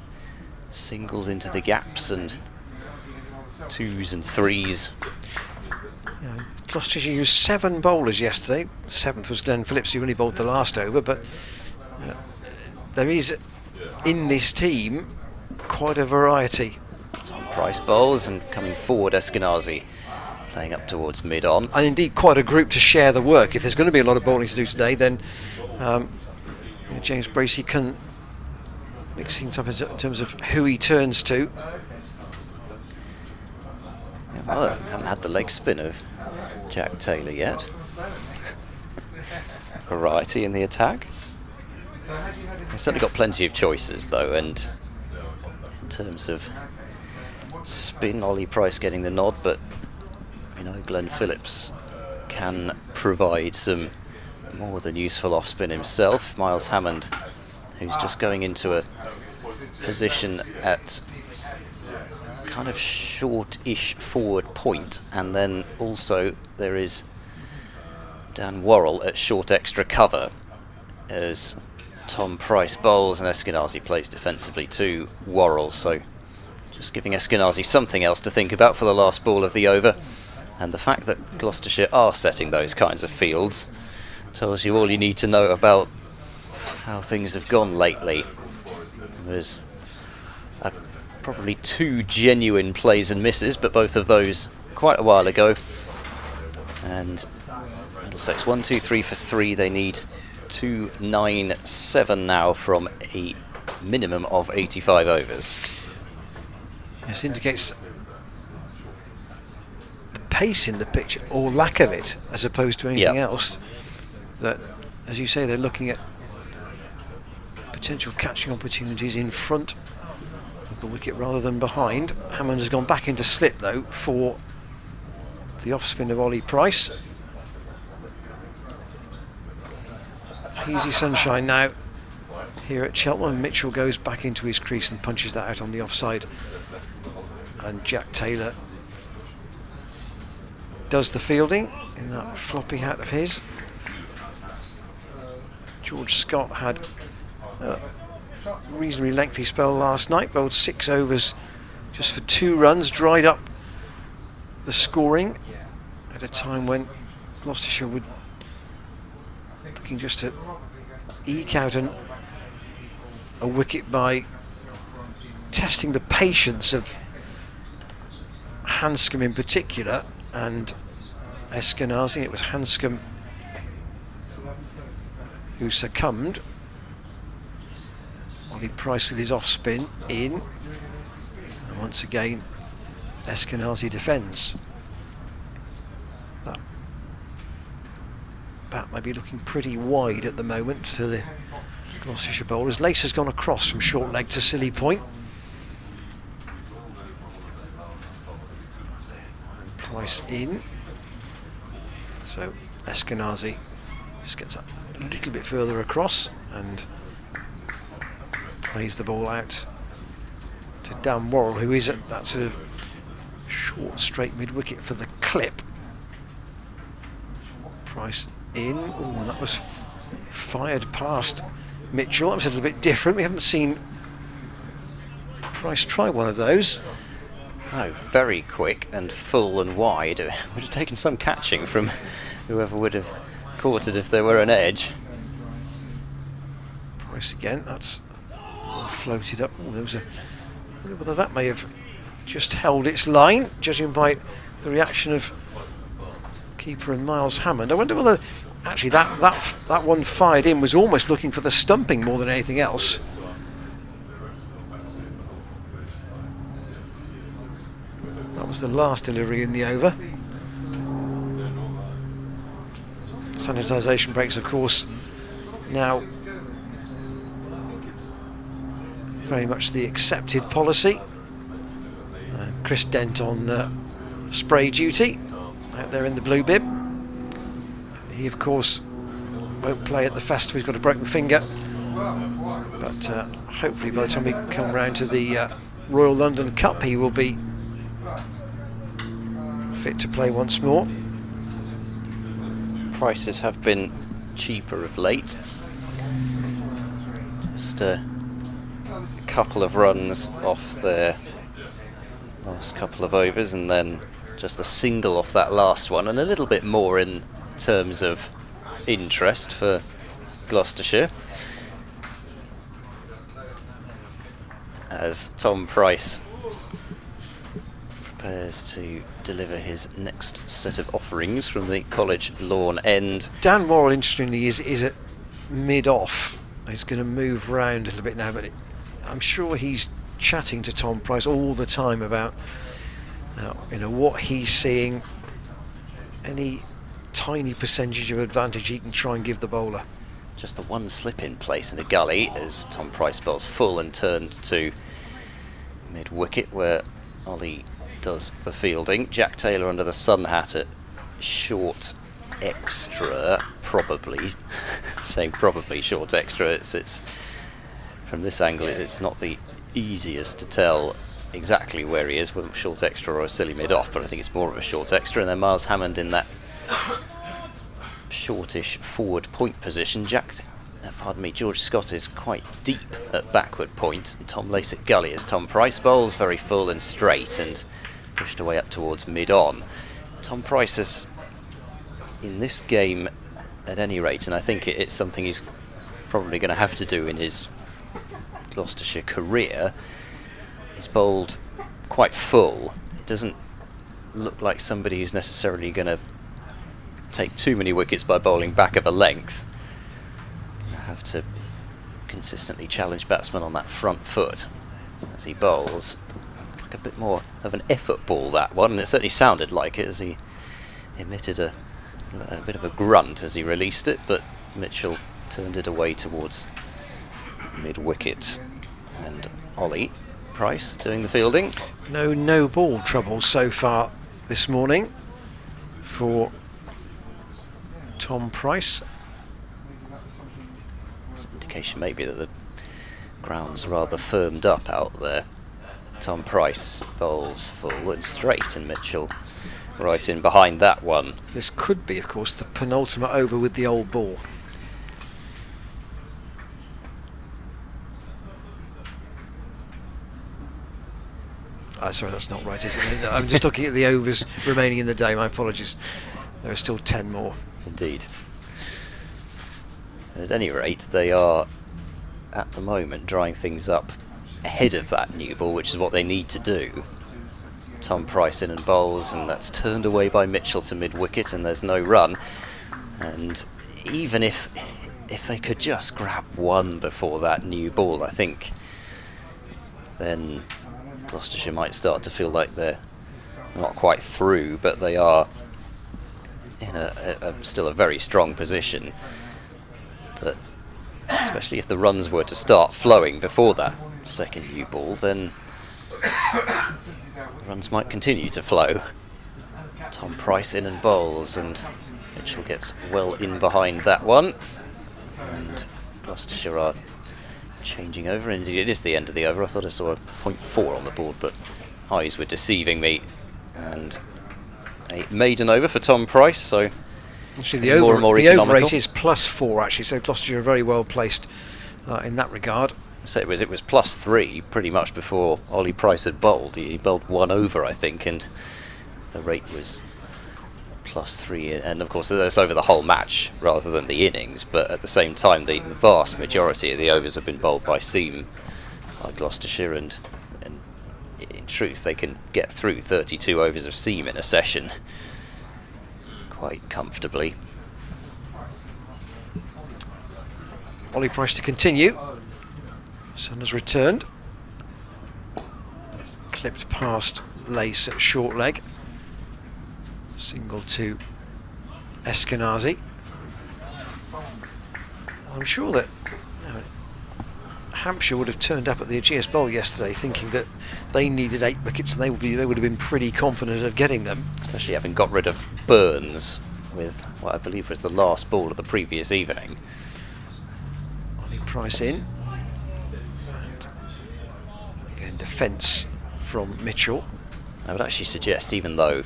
singles into the gaps and twos and threes. Yeah, Gloucestershire used 7 bowlers yesterday. 7th was Glenn Phillips, who only bowled the last over, but there is in this team quite a variety. Tom Price bowls, and coming forward Eskenazi playing up towards mid-on. And indeed quite a group to share the work. If there's going to be a lot of bowling to do today, then James Bracey can mix things up in terms of who he turns to. Yeah, well, I haven't had the leg spin of Jack Taylor yet. Variety in the attack. We've certainly got plenty of choices though, and in terms of spin, Ollie Price getting the nod, but you know, Glenn Phillips can provide some more than useful off spin himself. Miles Hammond, who's just going into a position at kind of short-ish forward point, and then also there is Dan Worrell at short extra cover as Tom Price bowls and Eskenazi plays defensively to Worrell, so just giving Eskenazi something else to think about for the last ball of the over. And the fact that Gloucestershire are setting those kinds of fields tells you all you need to know about how things have gone lately. There's probably 2 genuine plays and misses, but both of those quite a while ago. And Middlesex 1, 2, 3 for 3. They need 2, 9, 7 now from a minimum of 85 overs. This indicates the pace in the pitch, or lack of it, as opposed to anything else. That, as you say, they're looking at potential catching opportunities in front of the wicket rather than behind. Hammond has gone back into slip though for the off spin of Ollie Price. Easy sunshine now here at Cheltenham. Mitchell goes back into his crease and punches that out on the offside, and Jack Taylor does the fielding in that floppy hat of his. George Scott had a reasonably lengthy spell last night, bowled 6 overs just for 2 runs, dried up the scoring at a time when Gloucestershire were looking just to eke out a wicket by testing the patience of Hanscom in particular and Eskenazi. It was Hanscom who succumbed. Ollie Price with his off spin in, and once again Eskenazi defends. That bat may be looking pretty wide at the moment to the Gloucestershire bowlers. Lace has gone across from short leg to silly point. And Price in. So Eskenazi just gets that a little bit further across and plays the ball out to Dan Worrell, who is at that sort of short straight mid wicket for the clip. Price in. Oh, and that was fired past Mitchell. That was a little bit different. We haven't seen Price try one of those. No, very quick and full and wide. It would have taken some catching from whoever would have caught it if there were an edge. Price again. That's floated up. Oh, there was a. I wonder whether that may have just held its line, judging by the reaction of keeper and Miles Hammond. I wonder whether actually that one fired in was almost looking for the stumping more than anything else. That was the last delivery in the over. Sanitisation breaks, of course, now very much the accepted policy. Chris Dent on spray duty out there in the blue bib. He of course won't play at the festival, he's got a broken finger, but hopefully by the time we come round to the Royal London Cup he will be fit to play once more. Prices have been cheaper of late. Just a couple of runs off their last couple of overs, and then just a single off that last one, and a little bit more in terms of interest for Gloucestershire, as Tom Price prepares to deliver his next set of offerings from the college lawn end. Dan Worrell, interestingly, is at mid-off. He's going to move round a little bit now, but I'm sure he's chatting to Tom Price all the time about what he's seeing, any tiny percentage of advantage he can try and give the bowler. Just the one slip in place in a gully as Tom Price bowls full and turned to mid-wicket, where Ollie does the fielding. Jack Taylor under the sun hat at short extra, probably. Saying probably short extra, it's from this angle it's not the easiest to tell exactly where he is, whether short extra or a silly mid-off, but I think it's more of a short extra. And then Miles Hammond in that shortish forward point position. George Scott is quite deep at backward point, and Tom Lace at gully as Tom Price bowls very full and straight and pushed away up towards mid-on. Tom Price has, in this game at any rate, and I think it's something he's probably going to have to do in his Gloucestershire career, he's bowled quite full. It doesn't look like somebody who's necessarily going to take too many wickets by bowling back of a length. Have to consistently challenge batsmen on that front foot as he bowls. Like a bit more of an effort ball, that one, and it certainly sounded like it as he emitted a bit of a grunt as he released it, but Mitchell turned it away towards mid-wicket. And Ollie Price doing the fielding. No ball trouble so far this morning for Tom Price. It's an indication maybe that the ground's rather firmed up out there. Tom Price bowls full and straight, and Mitchell right in behind that one. This could be, of course, the penultimate over with the old ball. Sorry, that's not right, is it? I'm just looking at the overs remaining in the day. My apologies. There are still 10 more. Indeed. At any rate, they are at the moment drying things up ahead of that new ball, which is what they need to do. Tom Price in and bowls, and that's turned away by Mitchell to mid-wicket, and there's no run. And even if they could just grab one before that new ball, I think then Gloucestershire might start to feel like they're not quite through, but they are in still a very strong position. But especially if the runs were to start flowing before that second new ball, then runs might continue to flow. Tom Price in and bowls, and Mitchell gets well in behind that one. And Gloucestershire are changing over. Indeed, it is the end of the over. I thought I saw a 0.4 on the board, but eyes were deceiving me. And a maiden over for Tom Price, so actually the over rate is +4 actually, so Gloucestershire are very well placed in that regard. So it was +3 pretty much before Ollie Price had bowled. He bowled one over, I think, and the rate was +3, and of course that's over the whole match rather than the innings, but at the same time the vast majority of the overs have been bowled by seam by Gloucestershire, and in truth they can get through 32 overs of seam in a session quite comfortably. Ollie Price to continue. Sun has returned. It's clipped past Lace at short leg. Single to Eskenazi. I'm sure that Hampshire would have turned up at the Ageas Bowl yesterday thinking that they needed 8 wickets, and they would have been pretty confident of getting them. Especially having got rid of Burns with what I believe was the last ball of the previous evening. Ollie Price in. And again, defence from Mitchell. I would actually suggest, even though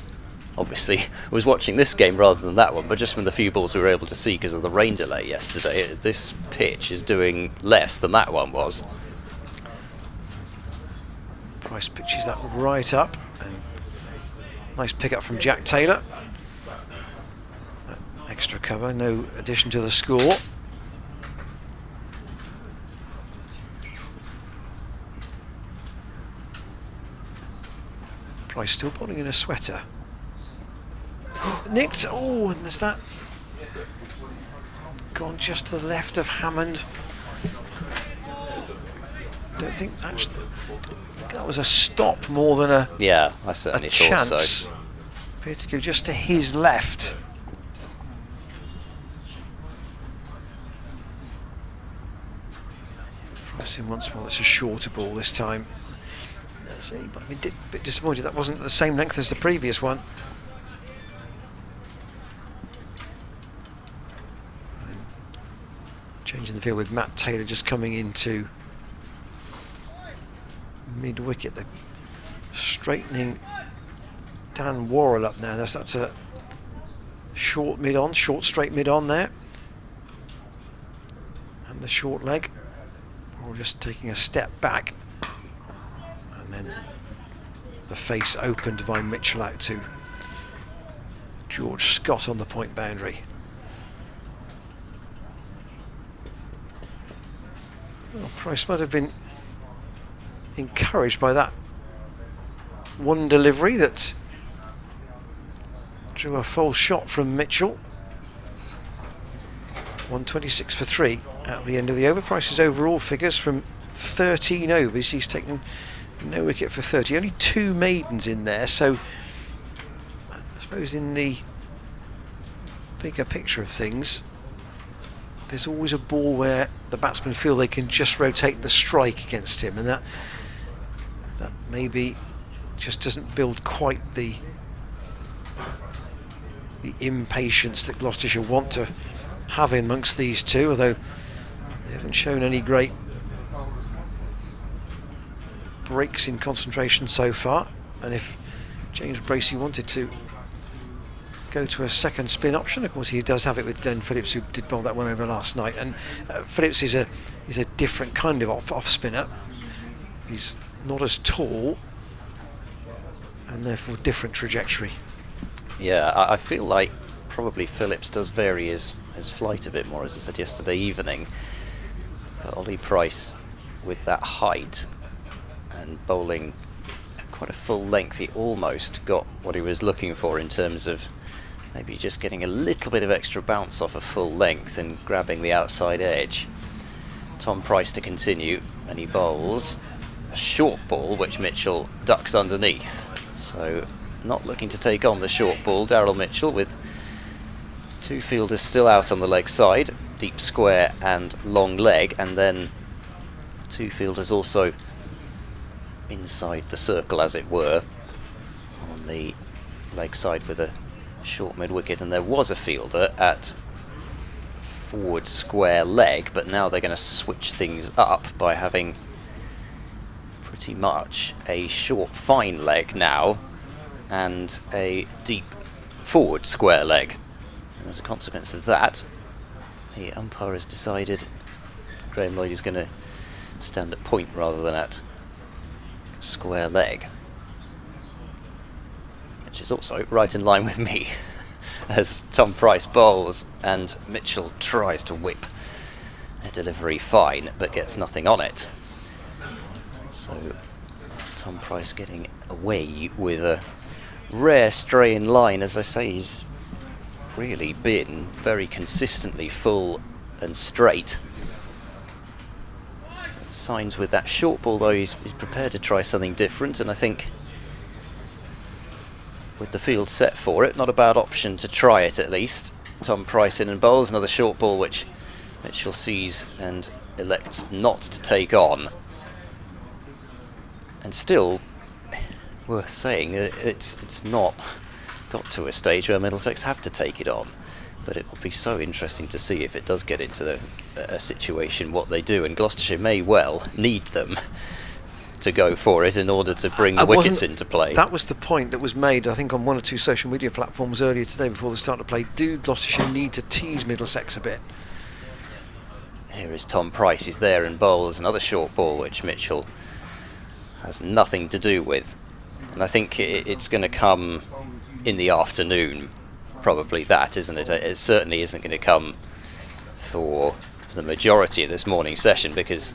obviously was watching this game rather than that one, but just from the few balls we were able to see because of the rain delay yesterday, this pitch is doing less than that one was. Price pitches that right up. And nice pick up from Jack Taylor. That extra cover, no addition to the score. Price still bowling in a sweater. Nicked. Oh, and there's that. Gone just to the left of Hammond. Don't think actually that was a stop more than a I certainly thought chance. so. Appeared to go just to his left. Pricing once more. It's a shorter ball this time. But I'm a bit disappointed that wasn't the same length as the previous one. And changing the field with Matt Taylor just coming into mid-wicket. They're straightening Dan Worrell up now. That's a short mid-on, short straight mid-on there. And the short leg. Worrell just taking a step back. And then the face opened by Mitchell out to George Scott on the point boundary. Well, Price might have been encouraged by that one delivery that drew a false shot from Mitchell. 126 for 3 at the end of the over. Price's overall figures from 13 overs. He's taken no wicket for 30. Only 2 maidens in there, so I suppose in the bigger picture of things, there's always a ball where the batsmen feel they can just rotate the strike against him, and that maybe just doesn't build quite the impatience that Gloucestershire want to have in amongst these two, although they haven't shown any great breaks in concentration so far. And if James Bracey wanted to go to a second spin option, of course he does have it with Glenn Phillips, who did bowl that one over last night. And Phillips is a different kind of off spinner. He's not as tall and therefore different trajectory. Yeah, I feel like probably Phillips does vary his flight a bit more, as I said yesterday evening. But Ollie Price, with that height and bowling at quite a full length, he almost got what he was looking for in terms of maybe just getting a little bit of extra bounce off a full length and grabbing the outside edge. Tom Price to continue, and he bowls a short ball which Mitchell ducks underneath. So not looking to take on the short ball, Daryl Mitchell, with 2 fielders still out on the leg side, deep square and long leg, and then 2 fielders also inside the circle, as it were, on the leg side with a short mid-wicket. And there was a fielder at forward square leg, but now they're going to switch things up by having pretty much a short fine leg now and a deep forward square leg. And as a consequence of that, the umpire has decided Graham Lloyd is going to stand at point rather than at square leg, which is also right in line with me as Tom Price bowls and Mitchell tries to whip a delivery fine but gets nothing on it. So Tom Price getting away with a rare stray in line. As I say, he's really been very consistently full and straight. Signs with that short ball though, he's prepared to try something different, and I think with the field set for it, not a bad option to try it at least. Tom Price in and bowls another short ball which Mitchell sees and elects not to take on. And still worth saying, it's not got to a stage where Middlesex have to take it on, but it will be so interesting to see if it does get into a situation what they do, and Gloucestershire may well need them to go for it in order to bring the wickets into play. That was the point that was made, I think, on 1 or 2 social media platforms earlier today before the start of play. Do Gloucestershire need to tease Middlesex a bit? Here is Tom Price, he's there and bowls another short ball which Mitchell has nothing to do with. And I think it's going to come in the afternoon, probably that, isn't it? It certainly isn't going to come for the majority of this morning session, because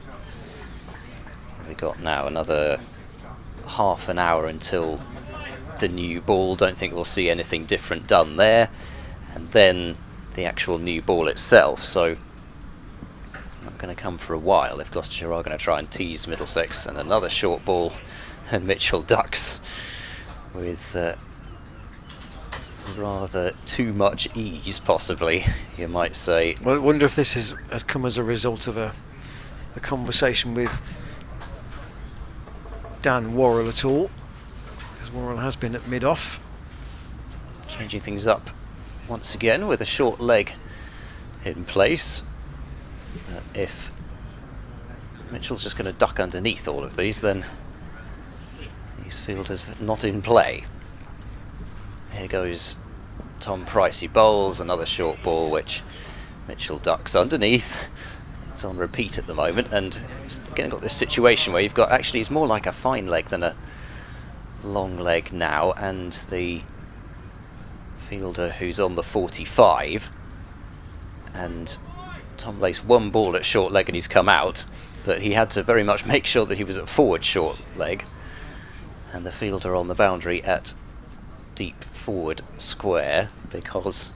we've got now another half an hour until the new ball. Don't think we'll see anything different done there, and then the actual new ball itself. So not going to come for a while if Gloucestershire are going to try and tease Middlesex. And another short ball, and Mitchell ducks with rather too much ease, possibly, you might say. Well, I wonder if this has come as a result of a conversation with Dan Worrell at all, because Worrell has been at mid-off. Changing things up once again with a short leg in place. If Mitchell's just going to duck underneath all of these, then these fielders not in play. Here goes Tom Price. He bowls another short ball, which Mitchell ducks underneath. It's on repeat at the moment, and he's again got this situation where you've got, actually, it's more like a fine leg than a long leg now, and the fielder who's on the 45, and Tom laced one ball at short leg and he's come out, but he had to very much make sure that he was at forward short leg, and the fielder on the boundary at deep forward square, because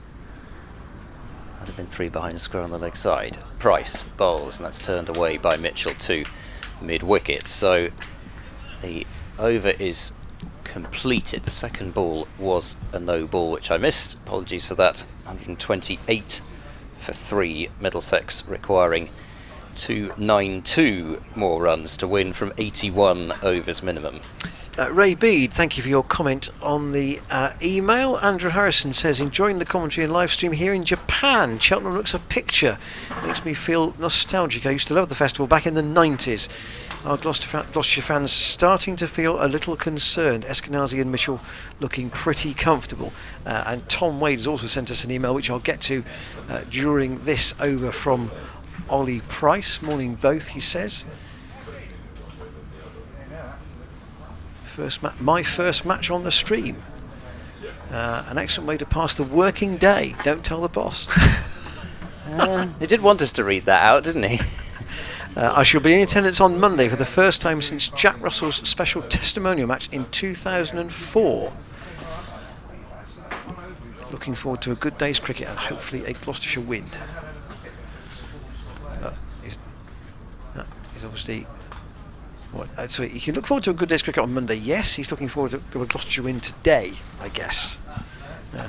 would have been 3 behind square on the leg side. Price bowls, and that's turned away by Mitchell to mid-wicket. So the over is completed. The second ball was a no ball, which I missed. Apologies for that. 128 for 3. Middlesex requiring 292 more runs to win from 81 overs minimum. Ray Bede, thank you for your comment on the email. Andrew Harrison says, enjoying the commentary and live stream here in Japan. Cheltenham looks a picture. Makes me feel nostalgic. I used to love the festival back in the 90s. Our Gloucestershire fans starting to feel a little concerned. Eskenazi and Mitchell looking pretty comfortable. And Tom Wade has also sent us an email, which I'll get to during this over, from Ollie Price. Morning both, he says. My first match on the stream. An excellent way to pass the working day. Don't tell the boss. He did want us to read that out, didn't he? I shall be in attendance on Monday for the first time since Jack Russell's special testimonial match in 2004. Looking forward to a good day's cricket and hopefully a Gloucestershire win. He's obviously... so you can look forward to a good day's cricket on Monday. Yes, he's looking forward to a Gloucestershire win today, I guess.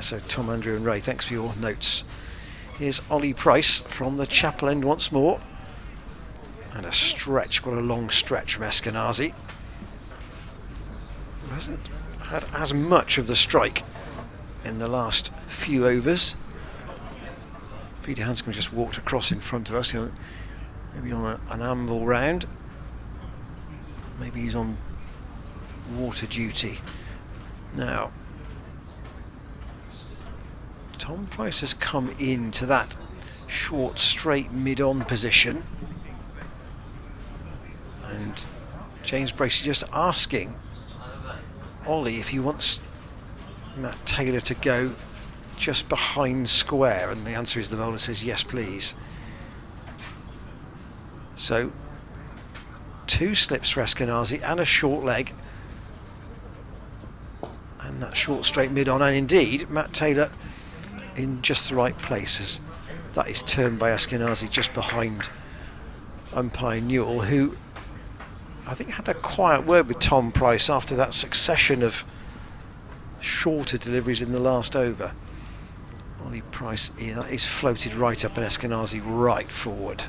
So Tom, Andrew and Ray, thanks for your notes. Here's Ollie Price from the chapel end once more. And a stretch, quite a long stretch from Eskenazi. Who hasn't had as much of the strike in the last few overs. Peter Hanscom just walked across in front of us, maybe on an amble round. Maybe he's on water duty. Now, Tom Price has come into that short, straight, mid-on position. And James Bracey just asking Ollie if he wants Matt Taylor to go just behind square. And the answer is, the bowler says, yes, please. So, 2 slips for Eskenazi and a short leg, and that short straight mid on, and indeed Matt Taylor in just the right places. That is turned by Eskenazi just behind umpire Newell, who I think had a quiet word with Tom Price after that succession of shorter deliveries in the last over. Ollie Price is floated right up and Eskenazi right forward.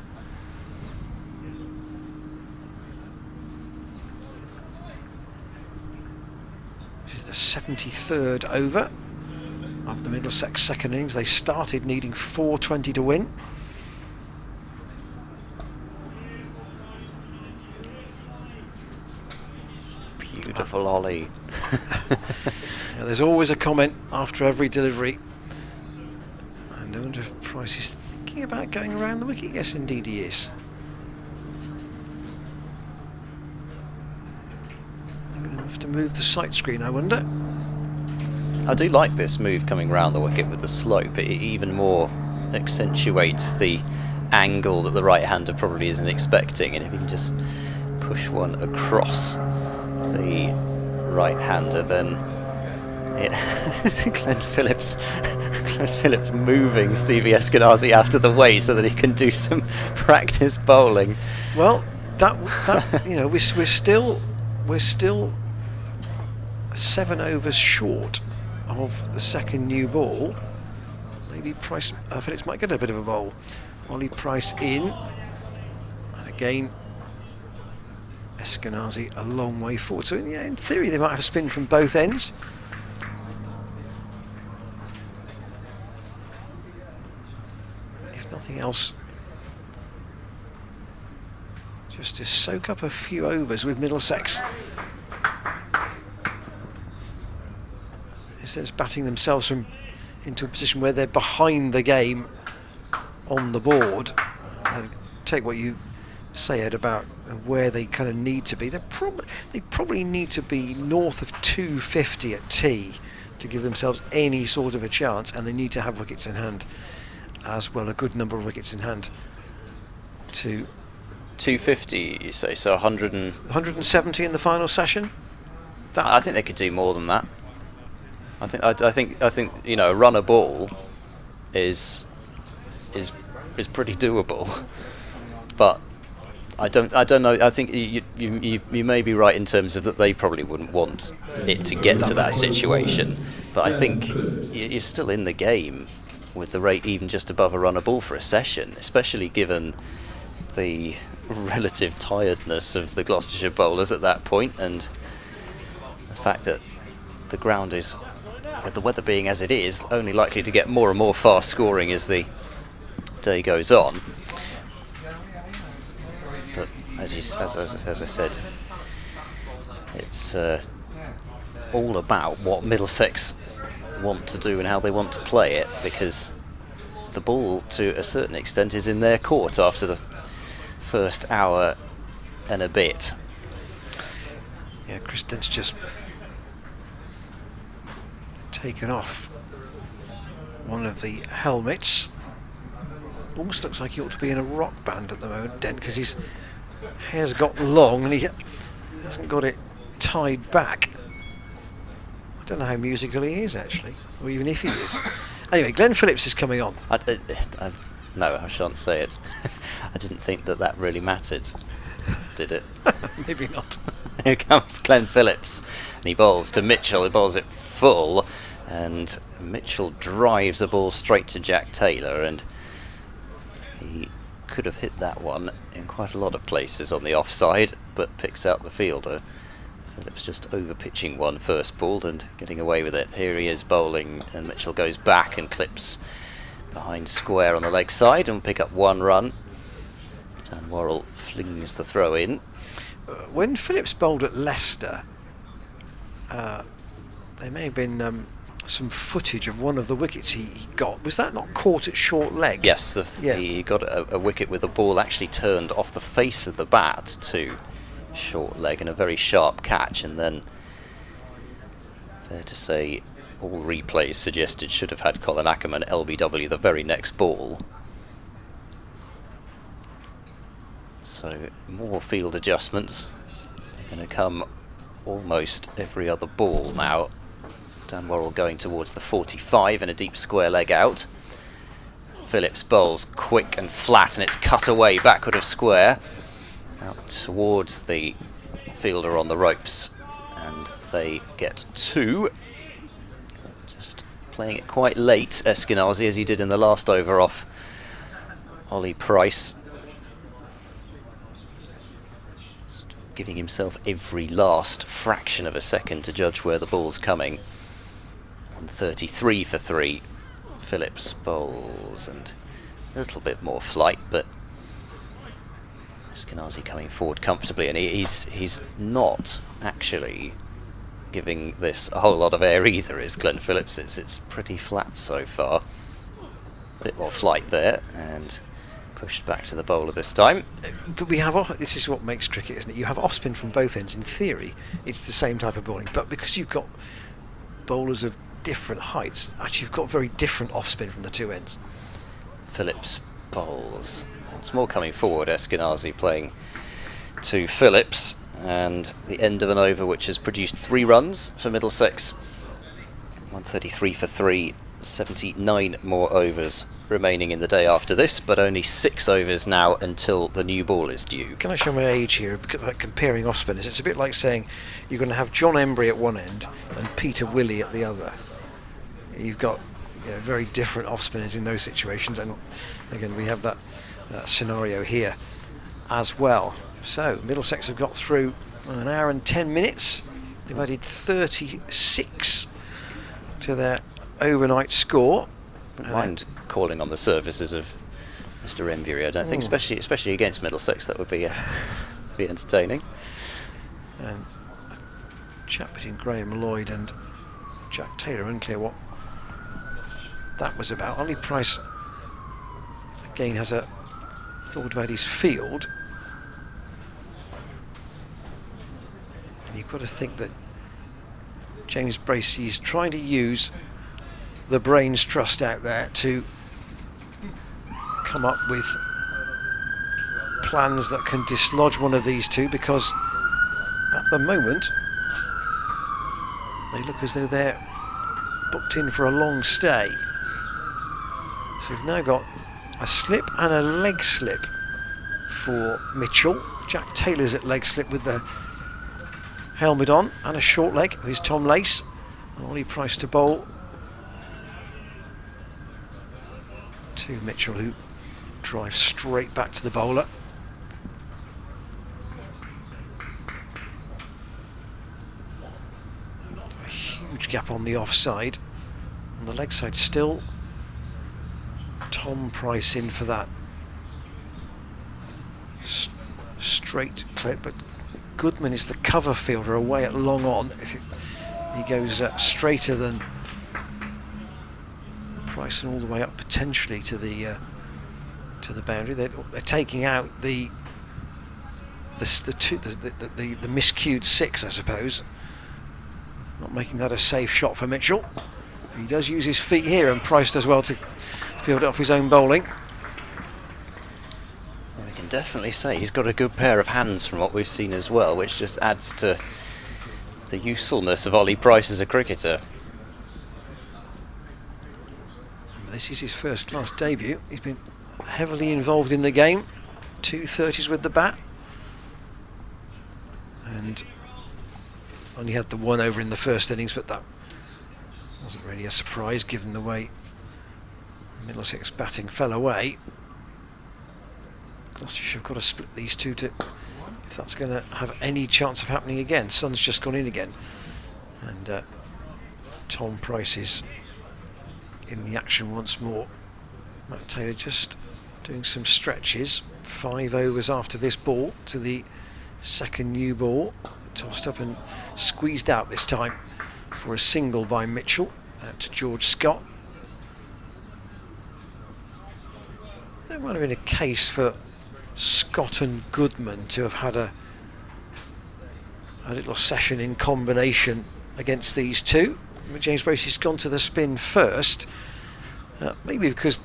The 73rd over of the Middlesex second innings. They started needing 420 to win. Beautiful Ollie. There's always a comment after every delivery. And I wonder if Price is thinking about going around the wicket. Yes, indeed he is. They're going to have to move the sight screen, I wonder. I do like this move coming round the wicket with the slope. It even more accentuates the angle that the right-hander probably isn't expecting, and if you can just push one across the right-hander, then Glenn Phillips moving Stevie Eskenazi out of the way so that he can do some practice bowling. Well, that you know, we're still 7 overs short of the second new ball. Maybe Phillips might get a bit of a bowl. Ollie Price in, and again Eskenazi a long way forward. So yeah, in theory they might have a spin from both ends. If nothing else, just to soak up a few overs with Middlesex. Instead of batting themselves into a position where they're behind the game on the board. Take what you say, Ed, about where they kind of need to be. They probably need to be north of 250 at tea to give themselves any sort of a chance, and they need to have wickets in hand as well, a good number of wickets in hand. To 250, you say, so 170 in the final session. I think they could do more than that. I think you know, a runner ball is pretty doable, but I don't know. I think you may be right in terms of that they probably wouldn't want it to get to that situation, but I think you're still in the game with the rate even just above a runner ball for a session, especially given the relative tiredness of the Gloucestershire bowlers at that point, and the fact that the ground is, with the weather being as it is, only likely to get more and more fast scoring as the day goes on. But as I said, it's all about what Middlesex want to do and how they want to play it, because the ball to a certain extent is in their court after the first hour and a bit. Yeah, Chris Dent's just taken off one of the helmets. Almost looks like he ought to be in a rock band at the moment, Dent, because his hair's got long and he hasn't got it tied back. I don't know how musical he is, actually, or even if he is. Anyway, Glenn Phillips is coming on. No, I shan't say it. I didn't think that really mattered, did it? Maybe not. Here comes Glenn Phillips, and he bowls to Mitchell. He bowls it full, and Mitchell drives a ball straight to Jack Taylor, and he could have hit that one in quite a lot of places on the offside, but picks out the fielder. Phillips just over-pitching one first ball and getting away with it. Here he is bowling, and Mitchell goes back and clips behind square on the leg side and pick up one run. Dan Worrell flings the throw in. When Phillips bowled at Leicester, there may have been some footage of one of the wickets he got. Was that not caught at short leg? Yes, he got a wicket with the ball actually turned off the face of the bat to short leg, and a very sharp catch, and then, fair to say, all replays suggested should have had Colin Ackerman LBW the very next ball. So more field adjustments are going to come almost every other ball now. Dan Worrell going towards the 45 and a deep square leg out. Phillips bowls quick and flat, and it's cut away backward of square out towards the fielder on the ropes, and they get two. Just playing it quite late, Eskenazi, as he did in the last over off Ollie Price. Just giving himself every last fraction of a second to judge where the ball's coming. 133 for 3. Phillips bowls, and a little bit more flight, but Eskenazi coming forward comfortably, and he's not actually giving this a whole lot of air either, is Glenn Phillips. It's pretty flat so far. A bit more flight there, and Pushed back to the bowler this time. But we have, this is what makes cricket, isn't it? You have off-spin from both ends. In theory, it's the same type of bowling, but because you've got bowlers of different heights, actually you've got very different off-spin from the two ends. Phillips bowls. It's more coming forward. Eskenazi playing to Phillips, and the end of an over which has produced 3 runs for Middlesex. 133 for 3. 79 more overs remaining in the day after this, but only 6 overs now until the new ball is due. Can I show my age here? Because, like, comparing off spinners, it's a bit like saying you're going to have John Embry at one end and Peter Willey at the other. You've got, you know, very different off spinners in those situations, and again we have that scenario here as well. So Middlesex have got through an hour and 10 minutes. They've added 36 to their overnight score. Wouldn't mind calling on the services of Mr. Embury, I don't think, especially against Middlesex, that would be entertaining. And a chat between Graham Lloyd and Jack Taylor, unclear what that was about. Ollie Price again has a thought about his field, and you've got to think that James Bracey is trying to use the brains trust out there to come up with plans that can dislodge one of these two, because at the moment they look as though they're booked in for a long stay. So we've now got a slip and a leg slip for Mitchell. Jack Taylor's at leg slip with the helmet on, and a short leg with Tom Lace, and Ollie Price to bowl to Mitchell, who drives straight back to the bowler. A huge gap on the offside. On the leg side still Tom Price in for that straight clip, but Goodman is the cover fielder away at long on. He goes straighter than Price and all the way up potentially to the boundary. They're taking out the miscued 6, I suppose. Not making that a safe shot for Mitchell. He does use his feet here, and Price does well to field it off his own bowling. Well, we can definitely say he's got a good pair of hands from what we've seen as well, which just adds to the usefulness of Ollie Price as a cricketer. This is his first class debut. He's been heavily involved in the game. 2 30s with the bat, and only had the 1 over in the first innings, but that wasn't really a surprise given the way Middlesex batting fell away. Gloucestershire have got to split these two to, if that's going to have any chance of happening again. Sun's just gone in again, and Tom Price is in the action once more. Matt Taylor just doing some stretches. 5 overs after this ball to the second new ball, tossed up and squeezed out this time for a single by Mitchell out to George Scott. There might have been a case for Scott and Goodman to have had a little session in combination against these two. James Bracey's gone to the spin first, maybe because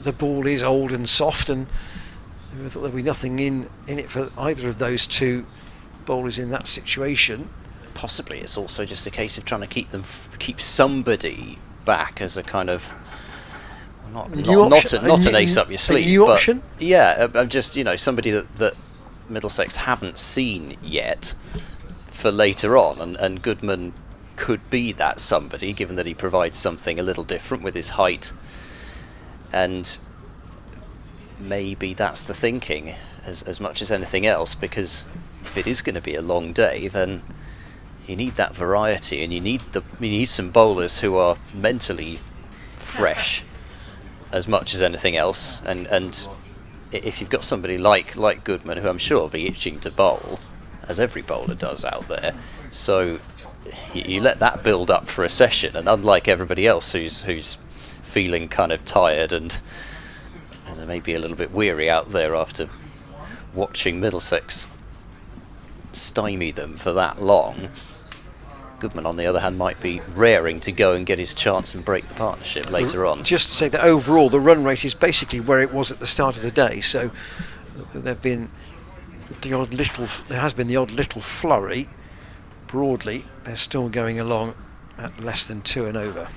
the ball is old and soft, and I thought there'd be nothing in it for either of those two bowlers in that situation. Possibly it's also just a case of trying to keep somebody back as a kind of not an ace up your sleeve, but option? Yeah, just, you know, somebody that Middlesex haven't seen yet for later on, and Goodman could be that somebody, given that he provides something a little different with his height, and maybe that's the thinking as much as anything else, because if it is going to be a long day, then you need that variety, and you need some bowlers who are mentally fresh as much as anything else, and if you've got somebody like Goodman, who I'm sure will be itching to bowl, as every bowler does out there, so you let that build up for a session, and unlike everybody else who's feeling kind of tired and They may be a little bit weary out there after watching Middlesex stymie them for that long. Goodman, on the other hand, might be raring to go and get his chance and break the partnership later on. Just to say that overall the run rate is basically where it was at the start of the day, so there has been the odd little flurry. Broadly, they're still going along at less than 2 and over.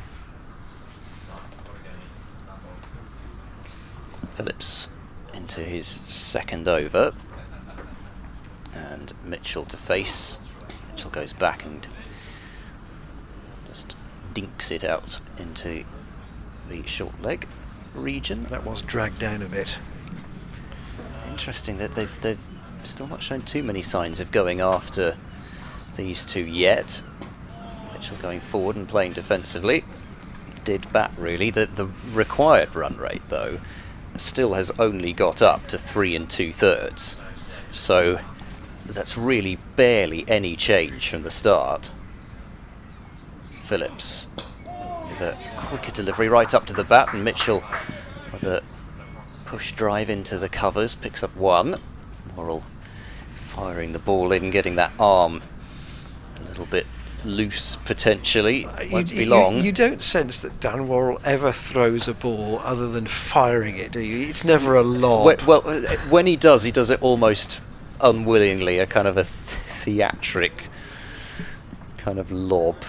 Phillips into his second over, and Mitchell to face. Mitchell goes back and just dinks it out into the short leg region. That was dragged down a bit. Interesting that they've still not shown too many signs of going after these two yet. Mitchell going forward and playing defensively. Did bat really. The required run rate though still has only got up to 3 2/3. So that's really barely any change from the start. Phillips with a quicker delivery right up to the bat, and Mitchell with a push drive into the covers, picks up 1. Worrell firing the ball in, getting that arm a little bit loose potentially. Won't be long. You don't sense that Dan Worrell ever throws a ball other than firing it, do you? It's never a lob. Well, when he does it almost unwillingly, a kind of a theatric kind of lob.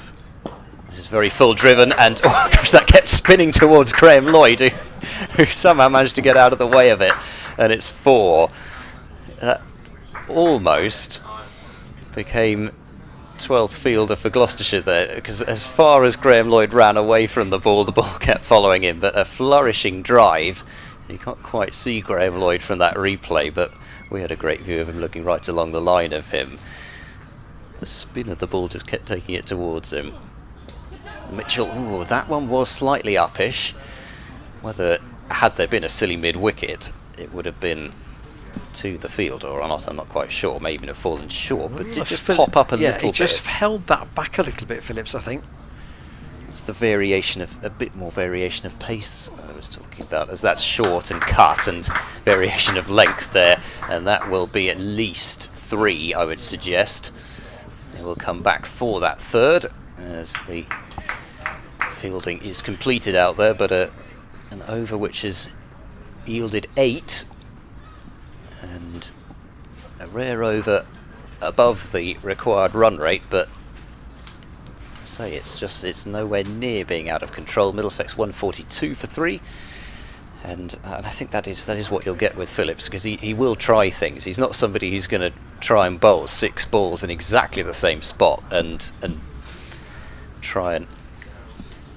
This is very full driven, and oh gosh, that kept spinning towards Graham Lloyd, who somehow managed to get out of the way of it, and it's 4. That almost became 12th fielder for Gloucestershire there, because as far as Graham Lloyd ran away from the ball kept following him, but a flourishing drive. You can't quite see Graham Lloyd from that replay, but we had a great view of him looking right along the line of him. The spin of the ball just kept taking it towards him. Mitchell, ooh, that one was slightly uppish. Whether, had there been a silly mid-wicket, it would have been to the field or not, I'm not quite sure. May even have fallen short, but did just pop up a little bit. Yeah, he just held that back a little bit, Phillips, I think. It's the variation of, a bit more variation of pace I was talking about, as that's short and cut and variation of length there, and that will be at least 3, I would suggest. They will come back for that third as the fielding is completed out there, but an over which has yielded 8, and a rare over above the required run rate, but say it's nowhere near being out of control. Middlesex 142 for 3, and I think that is what you'll get with Phillips, because he will try things. He's not somebody who's going to try and bowl 6 balls in exactly the same spot and try and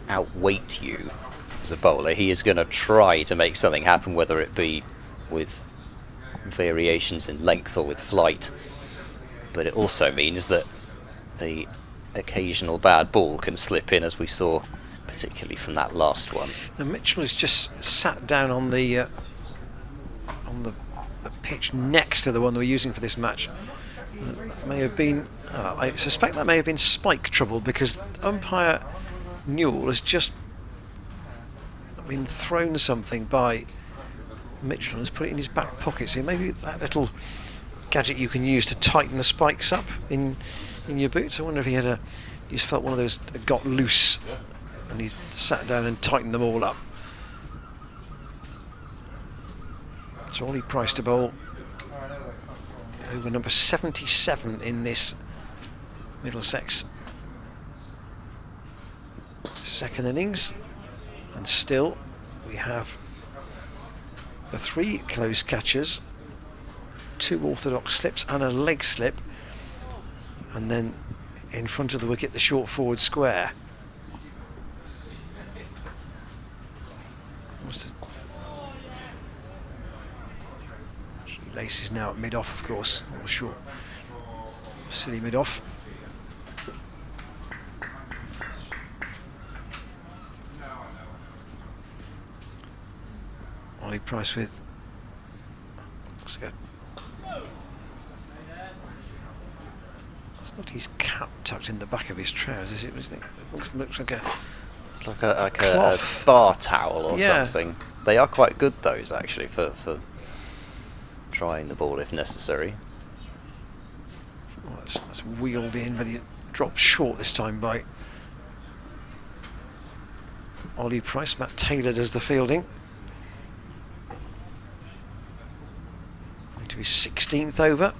outweight you as a bowler. He is going to try to make something happen, whether it be with variations in length or with flight, but it also means that the occasional bad ball can slip in, as we saw particularly from that last one. Now Mitchell has just sat down on the pitch next to the one they were using for this match. That may have been, I suspect that may have been spike trouble, because umpire Newell has just been thrown something by Mitchell and has put it in his back pocket. So maybe that little gadget you can use to tighten the spikes up in your boots. I wonder if he just felt one of those got loose and he sat down and tightened them all up. So Ollie Price to bowl over number 77 in this Middlesex second innings, and still we have the 3 close catchers, 2 orthodox slips and a leg slip, and then in front of the wicket the short forward square. Lace is now at mid-off, of course, or short, silly mid-off. Ollie Price with it's not his cap tucked in the back of his trousers, is it? It looks like a like a bar towel or something. They are quite good, those, actually, for trying the ball if necessary. Well, that's wheeled in, but he dropped short this time by Ollie Price. Matt Taylor does the fielding. Into his 16th over.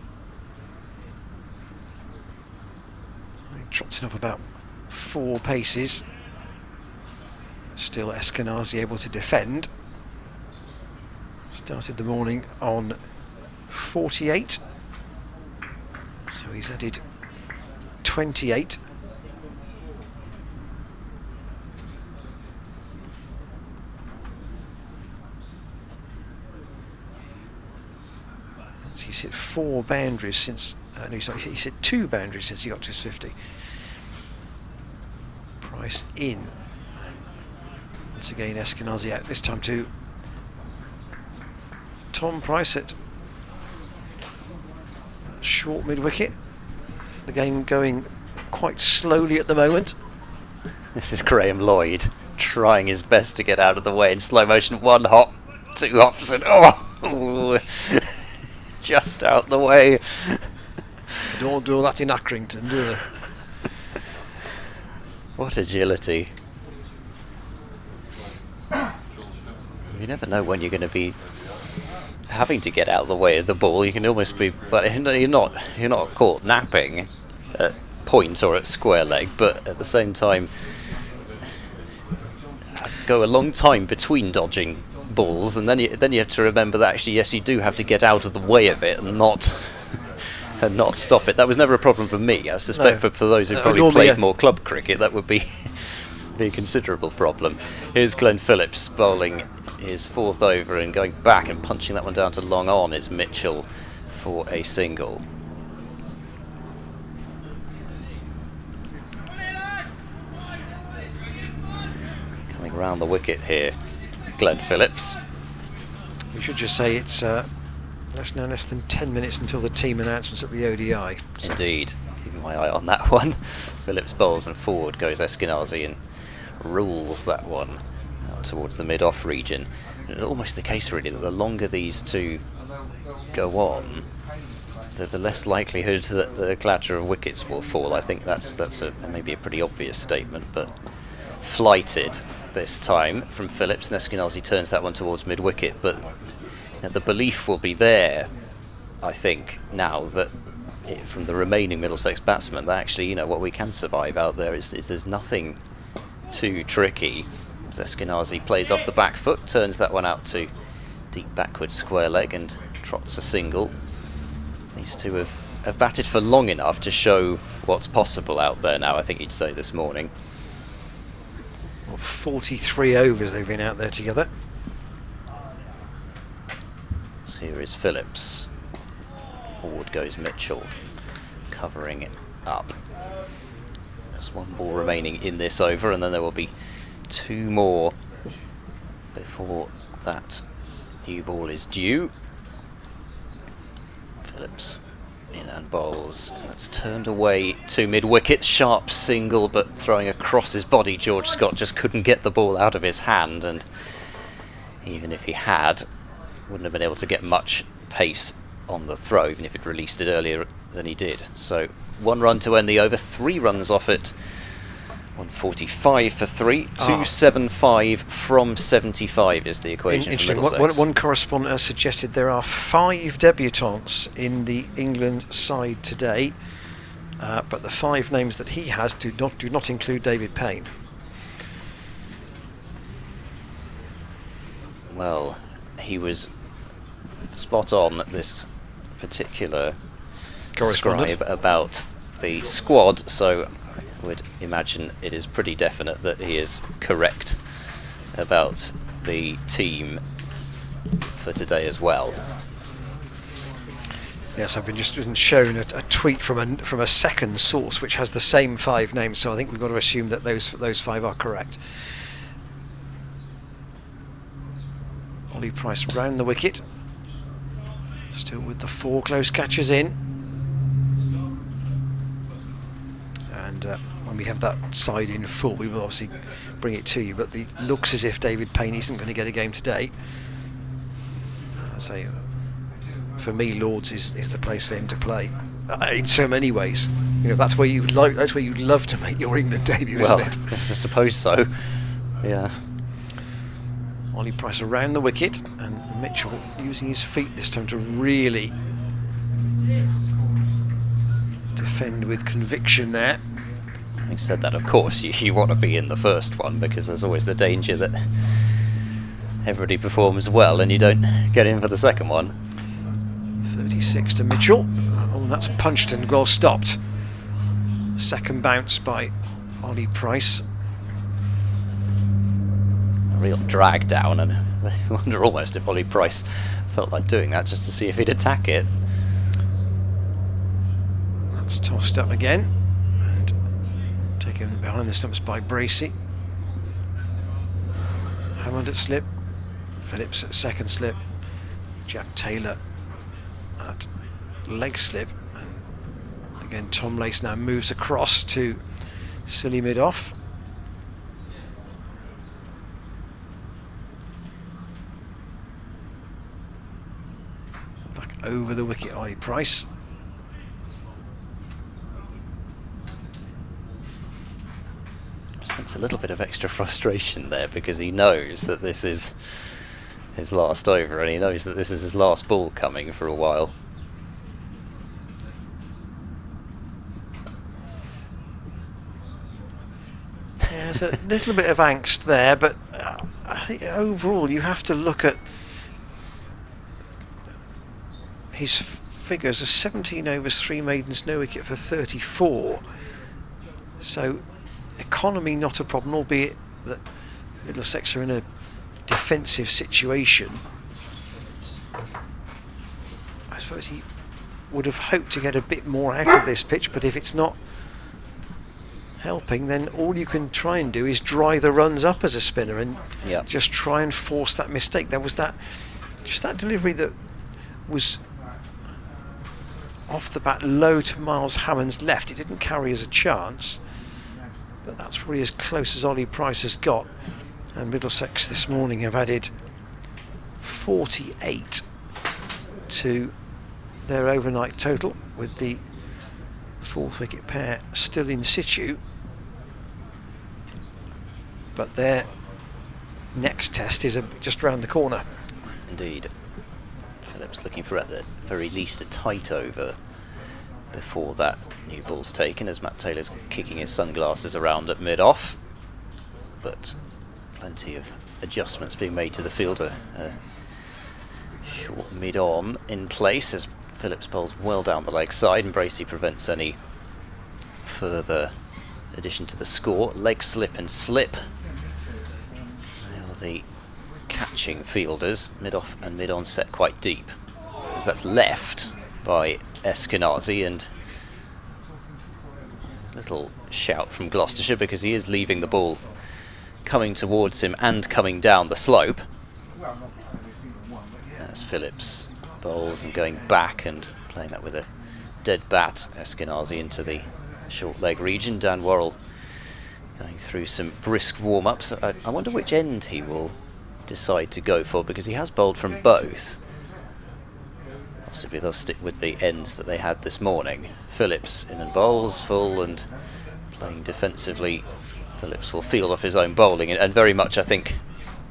He trots in off about 4 paces. Still Eskenazi able to defend. Started the morning on 48. So he's added 28. He's hit 4 boundaries since, no, sorry, he's hit 2 boundaries since he got to his 50. Price in. And once again, Eskenazi out, this time to Tom Price at short mid-wicket. The game going quite slowly at the moment. This is Graham Lloyd trying his best to get out of the way in slow motion. 1 hop, 2 hops, and oh, just out the way. They don't do that in Accrington, do they? What agility. You never know when you're going to be having to get out of the way of the ball. You can almost be, but you're not caught napping at point or at square leg, but at the same time go a long time between dodging balls, and then you have to remember that actually, yes, you do have to get out of the way of it and not stop it. That was never a problem for me. I suspect for those who probably played more club cricket, that would be a considerable problem. Here's Glenn Phillips bowling his 4th over and going back and punching that one down to long on is Mitchell for a single. Coming round the wicket here, Glenn Phillips. We should just say it's less than 10 minutes until the team announcements at the ODI. So. Indeed, keeping my eye on that one. Phillips bowls and forward goes Eskenazi and rules that one out towards the mid-off region. And almost the case really that the longer these two go on, the less likelihood that the clatter of wickets will fall. I think that's maybe a pretty obvious statement, but flighted this time from Phillips. Eskenazi turns that one towards mid-wicket, but the belief will be there, I think, now that from the remaining Middlesex batsmen that actually, what we can survive out there is there's nothing too tricky. Eskenazi plays off the back foot, turns that one out to deep backward square leg and trots a single. These two have batted for long enough to show what's possible out there now, I think you'd say, this morning. Well, 43 overs they've been out there together. So here is Phillips. Forward goes Mitchell, covering it up. There's 1 ball remaining in this over, and then there will be 2 more before that new ball is due. Phillips in and bowls. That's turned away to mid-wicket. Sharp single, but throwing across his body. George Scott just couldn't get the ball out of his hand, and even if he had, wouldn't have been able to get much pace on the throw, even if he'd released it earlier than he did. So 1 run to end the over, 3 runs off it. 145 for 3, 275 from 75 is the equation for Middlesex. One correspondent has suggested there are 5 debutants in the England side today, but the 5 names that he has do not include David Payne. Well, he was spot on at this particular scribe about the squad, so I would imagine it is pretty definite that he is correct about the team for today as well. Yes, I've been shown a tweet from a second source which has the same 5 names, so I think we've got to assume that those 5 are correct. Ollie Price round the wicket, still with the 4 close catches in, and when we have that side in full, we will obviously bring it to you. But it looks as if David Payne isn't going to get a game today. So for me, Lords is the place for him to play in so many ways. That's where you'd love to make your England debut, isn't it? I suppose so. Yeah. Ollie Price around the wicket, and Mitchell using his feet this time to really defend with conviction there. Having said that, of course, you want to be in the first one, because there's always the danger that everybody performs well and you don't get in for the second one. 36 to Mitchell. Oh, that's punched and well stopped. Second bounce by Ollie Price. A real drag down, and I wonder almost if Ollie Price felt like doing that just to see if he'd attack it. That's tossed up again and taken behind the stumps by Bracey. Hammond at slip, Phillips at second slip, Jack Taylor at leg slip, and again Tom Lace now moves across to silly mid-off. Back over the wicket, Ollie Price. It's a little bit of extra frustration there, because he knows that this is his last over, and he knows that this is his last ball coming for a while. Yeah, there's a little bit of angst there, but I think overall you have to look at his figures. 17 overs, 3 maidens, no wicket for 34. So economy not a problem, albeit that Middlesex are in a defensive situation. I suppose he would have hoped to get a bit more out of this pitch, but if it's not helping, then all you can try and do is dry the runs up as a spinner and just try and force that mistake. There was that delivery that was off the bat low to Miles Hammond's left. It didn't carry as a chance, but that's probably as close as Ollie Price has got. And Middlesex this morning have added 48 to their overnight total, with the fourth wicket pair still in situ. But their next test is just round the corner. Indeed. Phillips looking for, at the very least, a tight over before that new ball's taken, as Matt Taylor's kicking his sunglasses around at mid-off. But plenty of adjustments being made to the fielder. Short mid-on in place as Phillips bowls well down the leg side, and Bracey prevents any further addition to the score. Leg slip and slip. Now the catching fielders, mid-off and mid-on, set quite deep, as that's left by Eskenazi, and a little shout from Gloucestershire, because he is leaving the ball coming towards him and coming down the slope. As Phillips bowls and going back and playing that with a dead bat, Eskenazi into the short leg region. Dan Worrell going through some brisk warm-ups. I wonder which end he will decide to go for, because he has bowled from both. Possibly they'll stick with the ends that they had this morning. Phillips in and bowls full and playing defensively. Phillips will field off his own bowling, and very much, I think,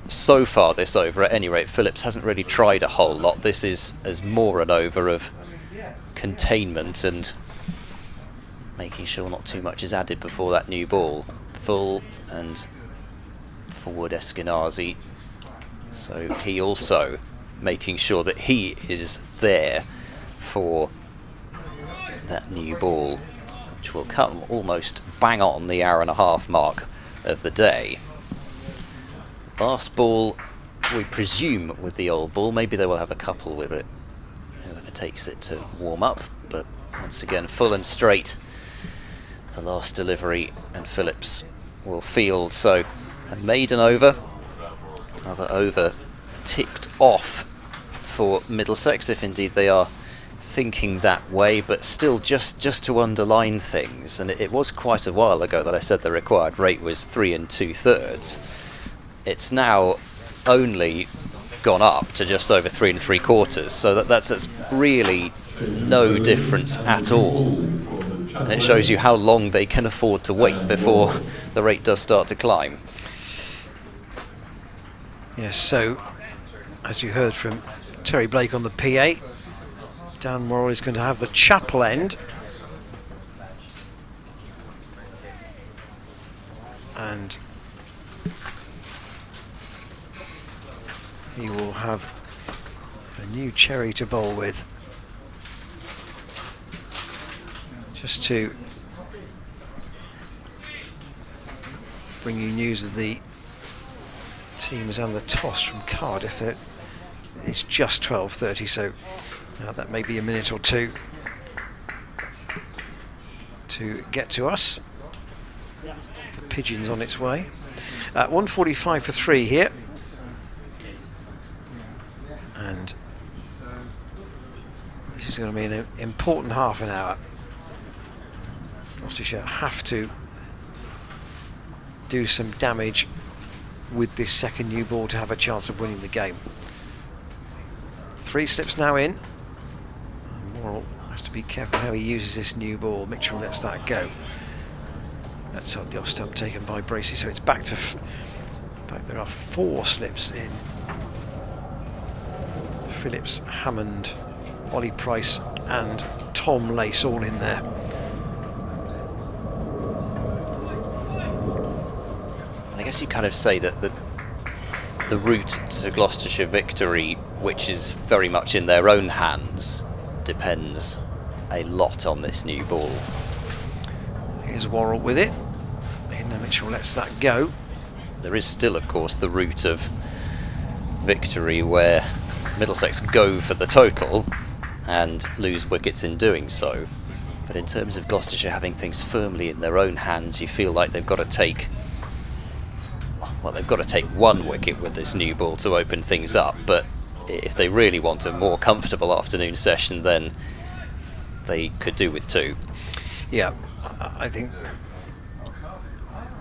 so far this over, at any rate, Phillips hasn't really tried a whole lot. This is as more an over of containment and making sure not too much is added before that new ball. Full and forward Eskenazi. So he also making sure that he is there for that new ball, which will come almost bang on the hour-and-a-half mark of the day. The last ball, we presume, with the old ball. Maybe they will have a couple with it, whoever takes it to warm up. But once again, full and straight, the last delivery, and Phillips will field. So a maiden over, another over ticked off for Middlesex, if indeed they are thinking that way, but still just to underline things. And it was quite a while ago that I said the required rate was 3 2/3. It's now only gone up to just over 3 3/4, so that's really no difference at all. And it shows you how long they can afford to wait before the rate does start to climb. Yes, so as you heard from Terry Blake on the PA, Dan Worrell is going to have the chapel end, and he will have a new cherry to bowl with. Just to bring you news of the teams and the toss from Cardiff. It's just 12:30, so that may be a minute or two to get to us. The pigeon's on its way. 1:45 for 3 here. And this is going to be an important half an hour. Gloucestershire have to do some damage with this second new ball to have a chance of winning the game. 3 slips now in. And Worrell has to be careful how he uses this new ball. Mitchell lets that go. That's the off stump taken by Bracey, so it's back to back. There are 4 slips in. Phillips, Hammond, Ollie Price and Tom Lace all in there. I guess you kind of say that the route to Gloucestershire victory, which is very much in their own hands, depends a lot on this new ball. Here's Worrell with it. And Mitchell lets that go. There is still, of course, the route of victory where Middlesex go for the total and lose wickets in doing so. But in terms of Gloucestershire having things firmly in their own hands, you feel like they've got to take one wicket with this new ball to open things up, but if they really want a more comfortable afternoon session, then they could do with 2. Yeah, I think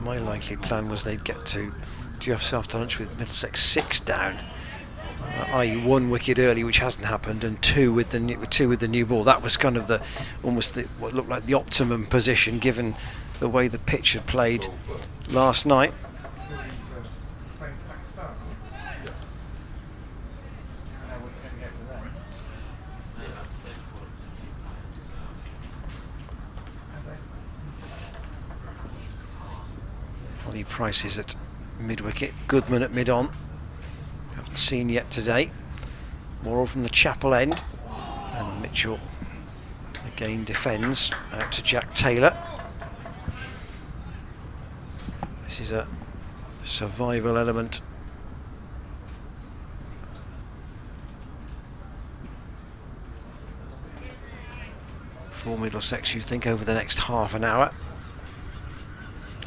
my likely plan was they'd get to just after lunch with Middlesex 6 down, i.e. 1 wicket early, which hasn't happened, and 2 with the new ball. That was kind of what looked like the optimum position given the way the pitch had played last night. Ollie Price is at mid-wicket, Goodman at mid-on. Haven't seen yet today. Worrell from the chapel end, and Mitchell again defends out to Jack Taylor. This is a survival element. For Middlesex, you think, over the next half an hour.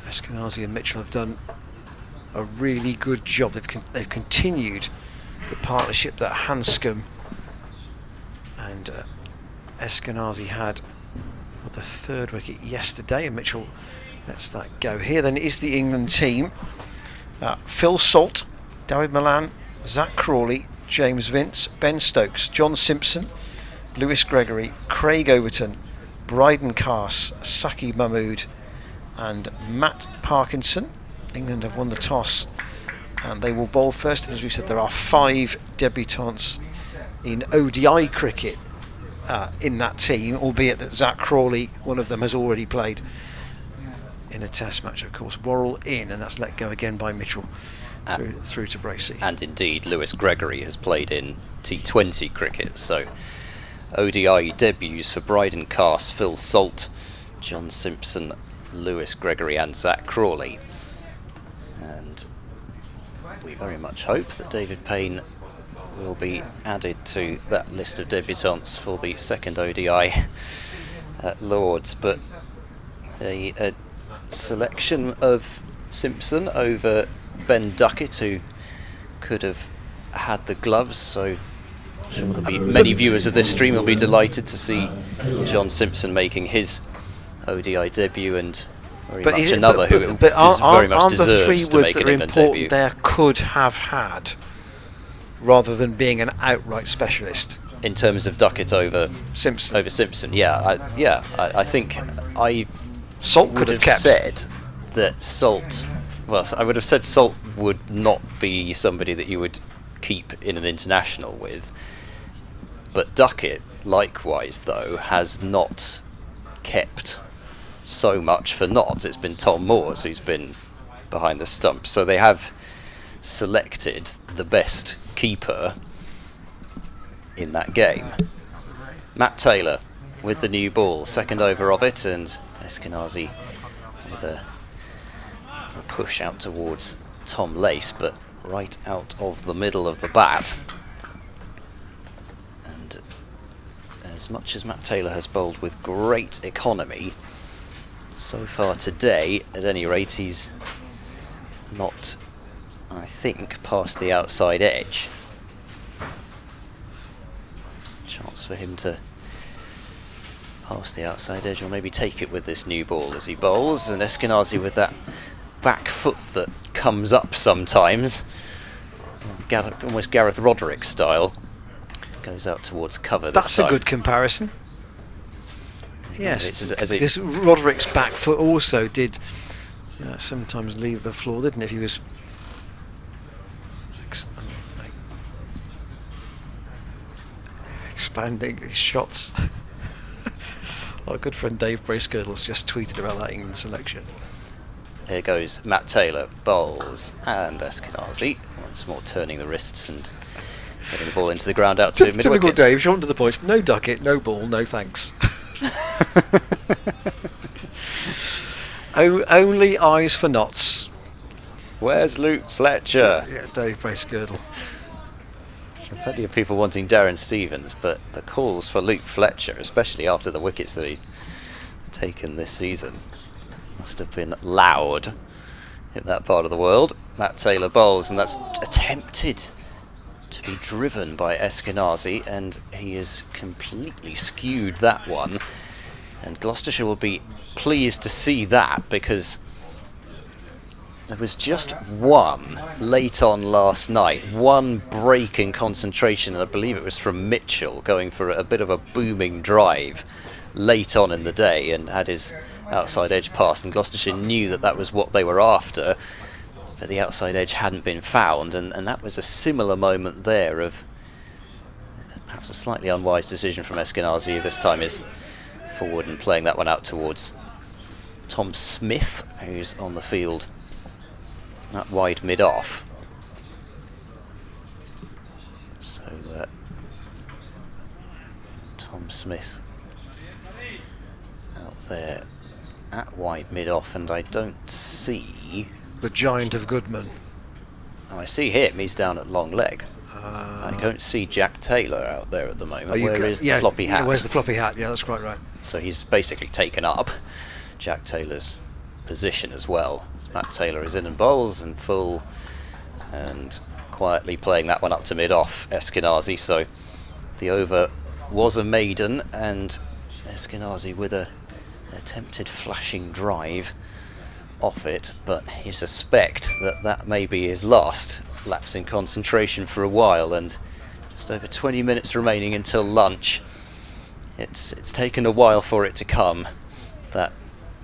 Eskenazi and Mitchell have done a really good job. They've continued the partnership that Hanscom and Eskenazi had for the 3rd wicket yesterday, and Mitchell lets that go. Here then is the England team. Phil Salt, David Malan, Zach Crawley, James Vince, Ben Stokes, John Simpson, Lewis Gregory, Craig Overton, Bryden Carse, Saqib Mahmood and Matt Parkinson. England have won the toss and they will bowl first, and as we said, there are 5 debutants in ODI cricket in that team, albeit that Zach Crawley, one of them, has already played in a test match. Of course, Worrell in, and that's let go again by Mitchell through to Bracey. And indeed, Lewis Gregory has played in T20 cricket, so ODI debuts for Bryden Carse, Phil Salt, John Simpson, Lewis Gregory and Zach Crawley. And we very much hope that David Payne will be added to that list of debutants for the 2nd ODI at Lords. But a selection of Simpson over Ben Duckett, who could have had the gloves, so sure there'll be many viewers of this stream will be delighted to see John Simpson making his ODI debut, and very much another who very much deserves to make an England debut. There could have had, rather than being an outright specialist. In terms of Duckett over Simpson. I think Salt could have kept. said that Salt. Well, I would have said Salt would not be somebody that you would keep in an international with. But Duckett, likewise, though, has not kept so much for nods. It's been Tom Moores who's been behind the stumps. So they have selected the best keeper in that game. Matt Taylor with the new ball, second over of it, and Eskenazi with a push out towards Tom Lace, but right out of the middle of the bat. And as much as Matt Taylor has bowled with great economy so far today, at any rate, he's not, I think, past the outside edge. Chance for him to pass the outside edge, or maybe take it with this new ball as he bowls, and Eskenazi with that back foot that comes up sometimes, almost Gareth Roderick style, goes out towards cover. That's a good comparison. Yes, because Roderick's back foot also did sometimes leave the floor, didn't it? If he was expanding his shots. Our good friend Dave Bracegirdle's just tweeted about that England selection. Here goes Matt Taylor, bowls, and Eskenazi once more turning the wrists and getting the ball into the ground out to mid-wicket. Typical Dave, short to the point. No Duckett, no ball, no thanks. Only eyes for knots. Where's Luke Fletcher? Yeah, Dave Bracegirdle. Plenty of people wanting Darren Stevens, but the calls for Luke Fletcher, especially after the wickets that he'd taken this season, must have been loud in that part of the world. Matt Taylor bowls, and that's attempted to be driven by Eskenazi, and he has completely skewed that one. And Gloucestershire will be pleased to see that, because there was just one late on last night, one break in concentration, and I believe it was from Mitchell going for a bit of a booming drive late on in the day and had his outside edge passed, and Gloucestershire knew that that was what they were after, but the outside edge hadn't been found, and that was a similar moment there of perhaps a slightly unwise decision from Eskenazi, who this time is forward and playing that one out towards Tom Smith, who's on the field that wide mid-off. So Tom Smith out there at wide mid-off, and I don't see the giant of Goodman. Oh, I see him, he's down at long leg. I don't see Jack Taylor out there at the moment. Where is the floppy hat? Where's the floppy hat? Yeah, that's quite right. So he's basically taken up Jack Taylor's position as well. Matt Taylor is in and bowls and full, and quietly playing that one up to mid-off Eskenazi. So the over was a maiden, and Eskenazi with an attempted flashing drive off it, but you suspect that that may be his last lapse in concentration for a while, and just over 20 minutes remaining until lunch. It's taken a while for it to come, that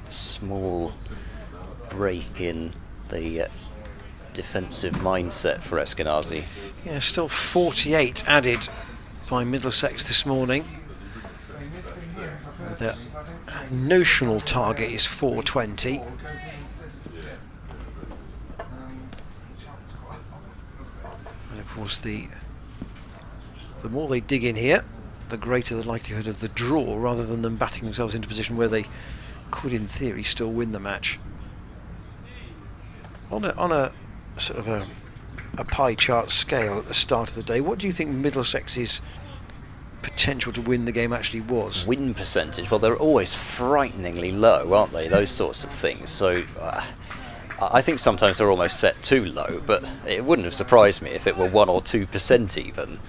small break in the defensive mindset for Eskenazi. Yeah, still 48 added by Middlesex this morning. The notional target is 420. And of course the more they dig in here, the greater the likelihood of the draw, rather than them batting themselves into a position where they could in theory still win the match. On a sort of a pie chart scale at the start of the day, what do you think Middlesex's potential to win the game actually was? Win percentage? Well, they're always frighteningly low, aren't they? Those sorts of things. So I think sometimes they're almost set too low, but it wouldn't have surprised me if it were 1 or 2% even.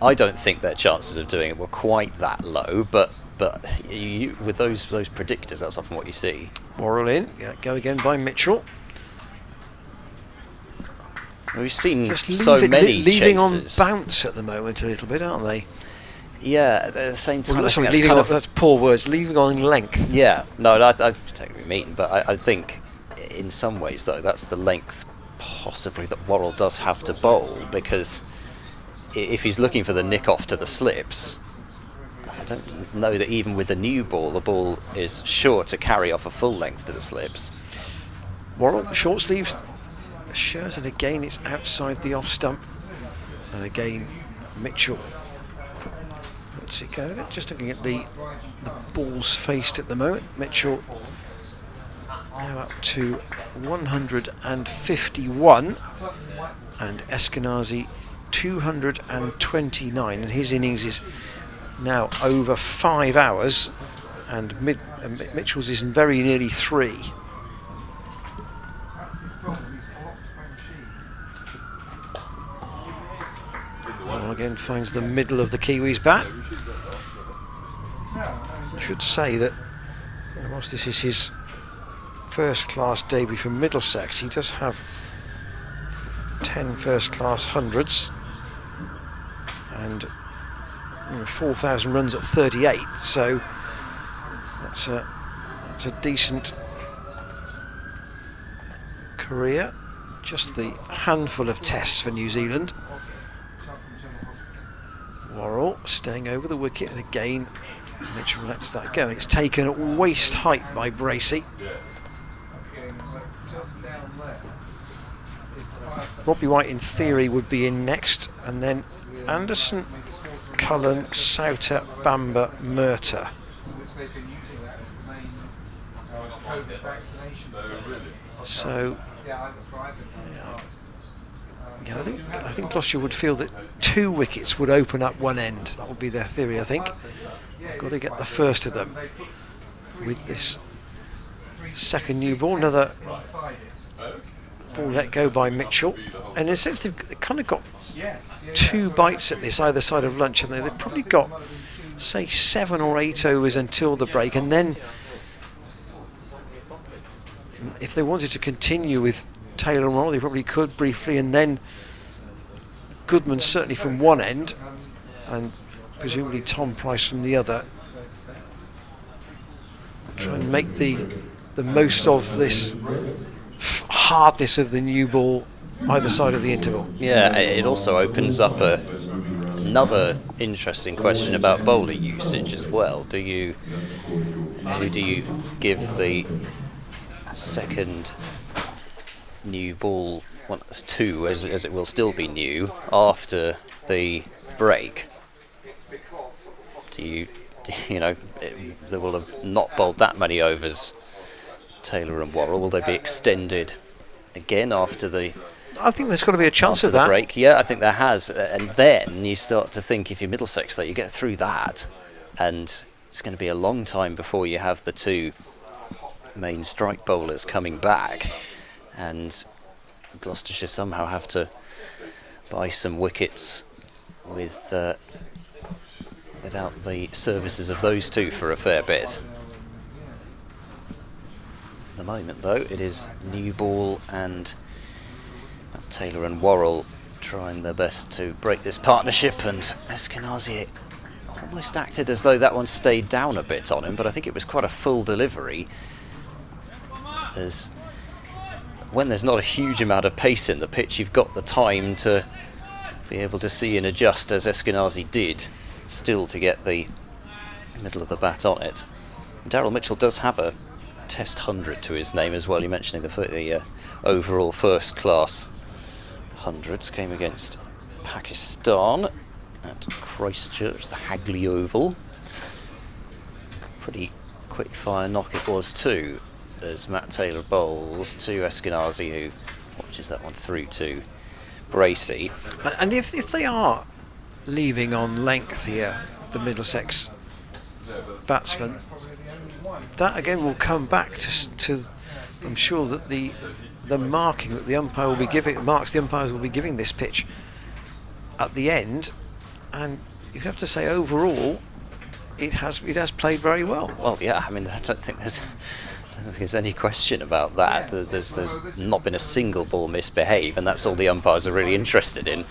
I don't think their chances of doing it were quite that low, but with those predictors, that's often what you see. Worrell in, yeah, go again by Mitchell. We've seen Just so many leaving chases. on bounce at the moment a little bit, aren't they? Yeah, at the same time. Well, sorry, leaving on, that's poor words. Leaving on length. Yeah, no, I take what you mean, but I think in some ways though that's the length possibly that Worrell does have to bowl, because if he's looking for the nick off to the slips, I don't know that even with a new ball, the ball is sure to carry off a full length to the slips. Worrell, short sleeves shirt, and again it's outside the off stump. And again, Mitchell. What's it go? Just looking at the balls faced at the moment. Mitchell now up to 151, and Eskenazi 229, and his innings is now over 5 hours, and Mitchell's is very nearly 3. Well, again finds the middle of the Kiwis bat. Should say that whilst this is his first class debut for Middlesex, he does have 10 first class hundreds and 4,000 runs at 38, so that's a decent career. Just the handful of tests for New Zealand. Worrell staying over the wicket, and again Mitchell lets that go, and it's taken at waist height by Bracey. Robbie White in theory would be in next, and then Anderson, Cullen, Sauter, Bamber, Murtagh. So yeah, I think Gloucestershire would feel that 2 wickets would open up one end. That would be their theory, I think. They've got to get the first of them with this second new ball. Another ball let go by Mitchell, and in a sense they've kind of got 2 bites at this either side of lunch, haven't they? They've probably got, say, 7 or 8 overs until the break, and then if they wanted to continue with Taylor and Worrell, they probably could briefly, and then Goodman certainly from one end and presumably Tom Price from the other. Try and make the most of this hardness of the new ball either side of the interval. Yeah, it also opens up another interesting question about bowler usage as well. Who do you give the second new ball, well, that's 2 as it will still be new after the break? They will have not bowled that many overs, Taylor and Worrell. Will they be extended again after the? I think there's got to be a chance of that. Break, yeah, I think there has, and then you start to think, if you're Middlesex, that you get through that, and it's going to be a long time before you have the 2 main strike bowlers coming back, and Gloucestershire somehow have to buy some wickets without the services of those 2 for a fair bit. At the moment, though, it is new ball and Taylor and Worrell trying their best to break this partnership, and Eskenazi almost acted as though that one stayed down a bit on him, but I think it was quite a full delivery. As when there's not a huge amount of pace in the pitch, you've got the time to be able to see and adjust, as Eskenazi did, still to get the middle of the bat on it. Daryl Mitchell does have a Test 100 to his name as well. You're mentioning the overall first class hundreds. Came against Pakistan at Christchurch, the Hagley Oval. Pretty quick fire knock it was too, as Matt Taylor bowls to Eskenazi, who watches that one through to Bracey. And if they are leaving on length here, the Middlesex batsman, that again will come back to I'm sure that the marking that the umpire will be giving, marks the umpires will be giving this pitch at the end, and you'd have to say overall it has played very well. Well, yeah, I mean, I don't think there's any question about that. There's not been a single ball misbehave, and that's all the umpires are really interested in.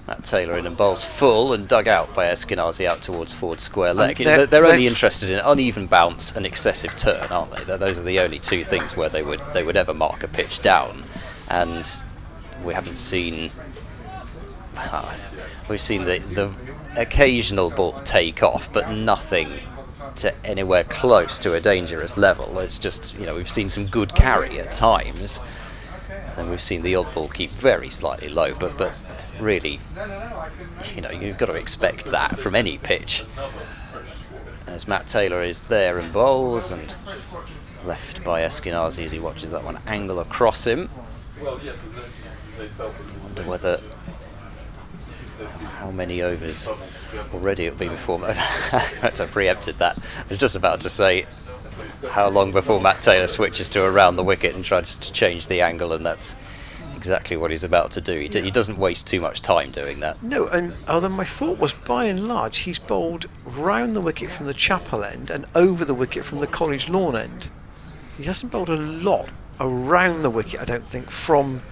Matt Taylor in and bowls full and dug out by Eskenazi out towards forward square leg. They're only interested in uneven bounce and excessive turn, aren't they? Those are the only two things where they would ever mark a pitch down, and we haven't seen. We've seen the occasional ball take off, but nothing to anywhere close to a dangerous level. It's just, we've seen some good carry at times, and we've seen the odd ball keep very slightly low, but really, you've got to expect that from any pitch. As Matt Taylor is there and bowls, and left by Eskenazi as he watches that one angle across him. Wonder whether how many overs already it'll be before. I preempted that. I was just about to say how long before Matt Taylor switches to around the wicket and tries to change the angle, and that's exactly what he's about to do. He doesn't waste too much time doing that. No, and although my thought was, by and large, he's bowled round the wicket from the chapel end and over the wicket from the college lawn end. He hasn't bowled a lot around the wicket, I don't think, from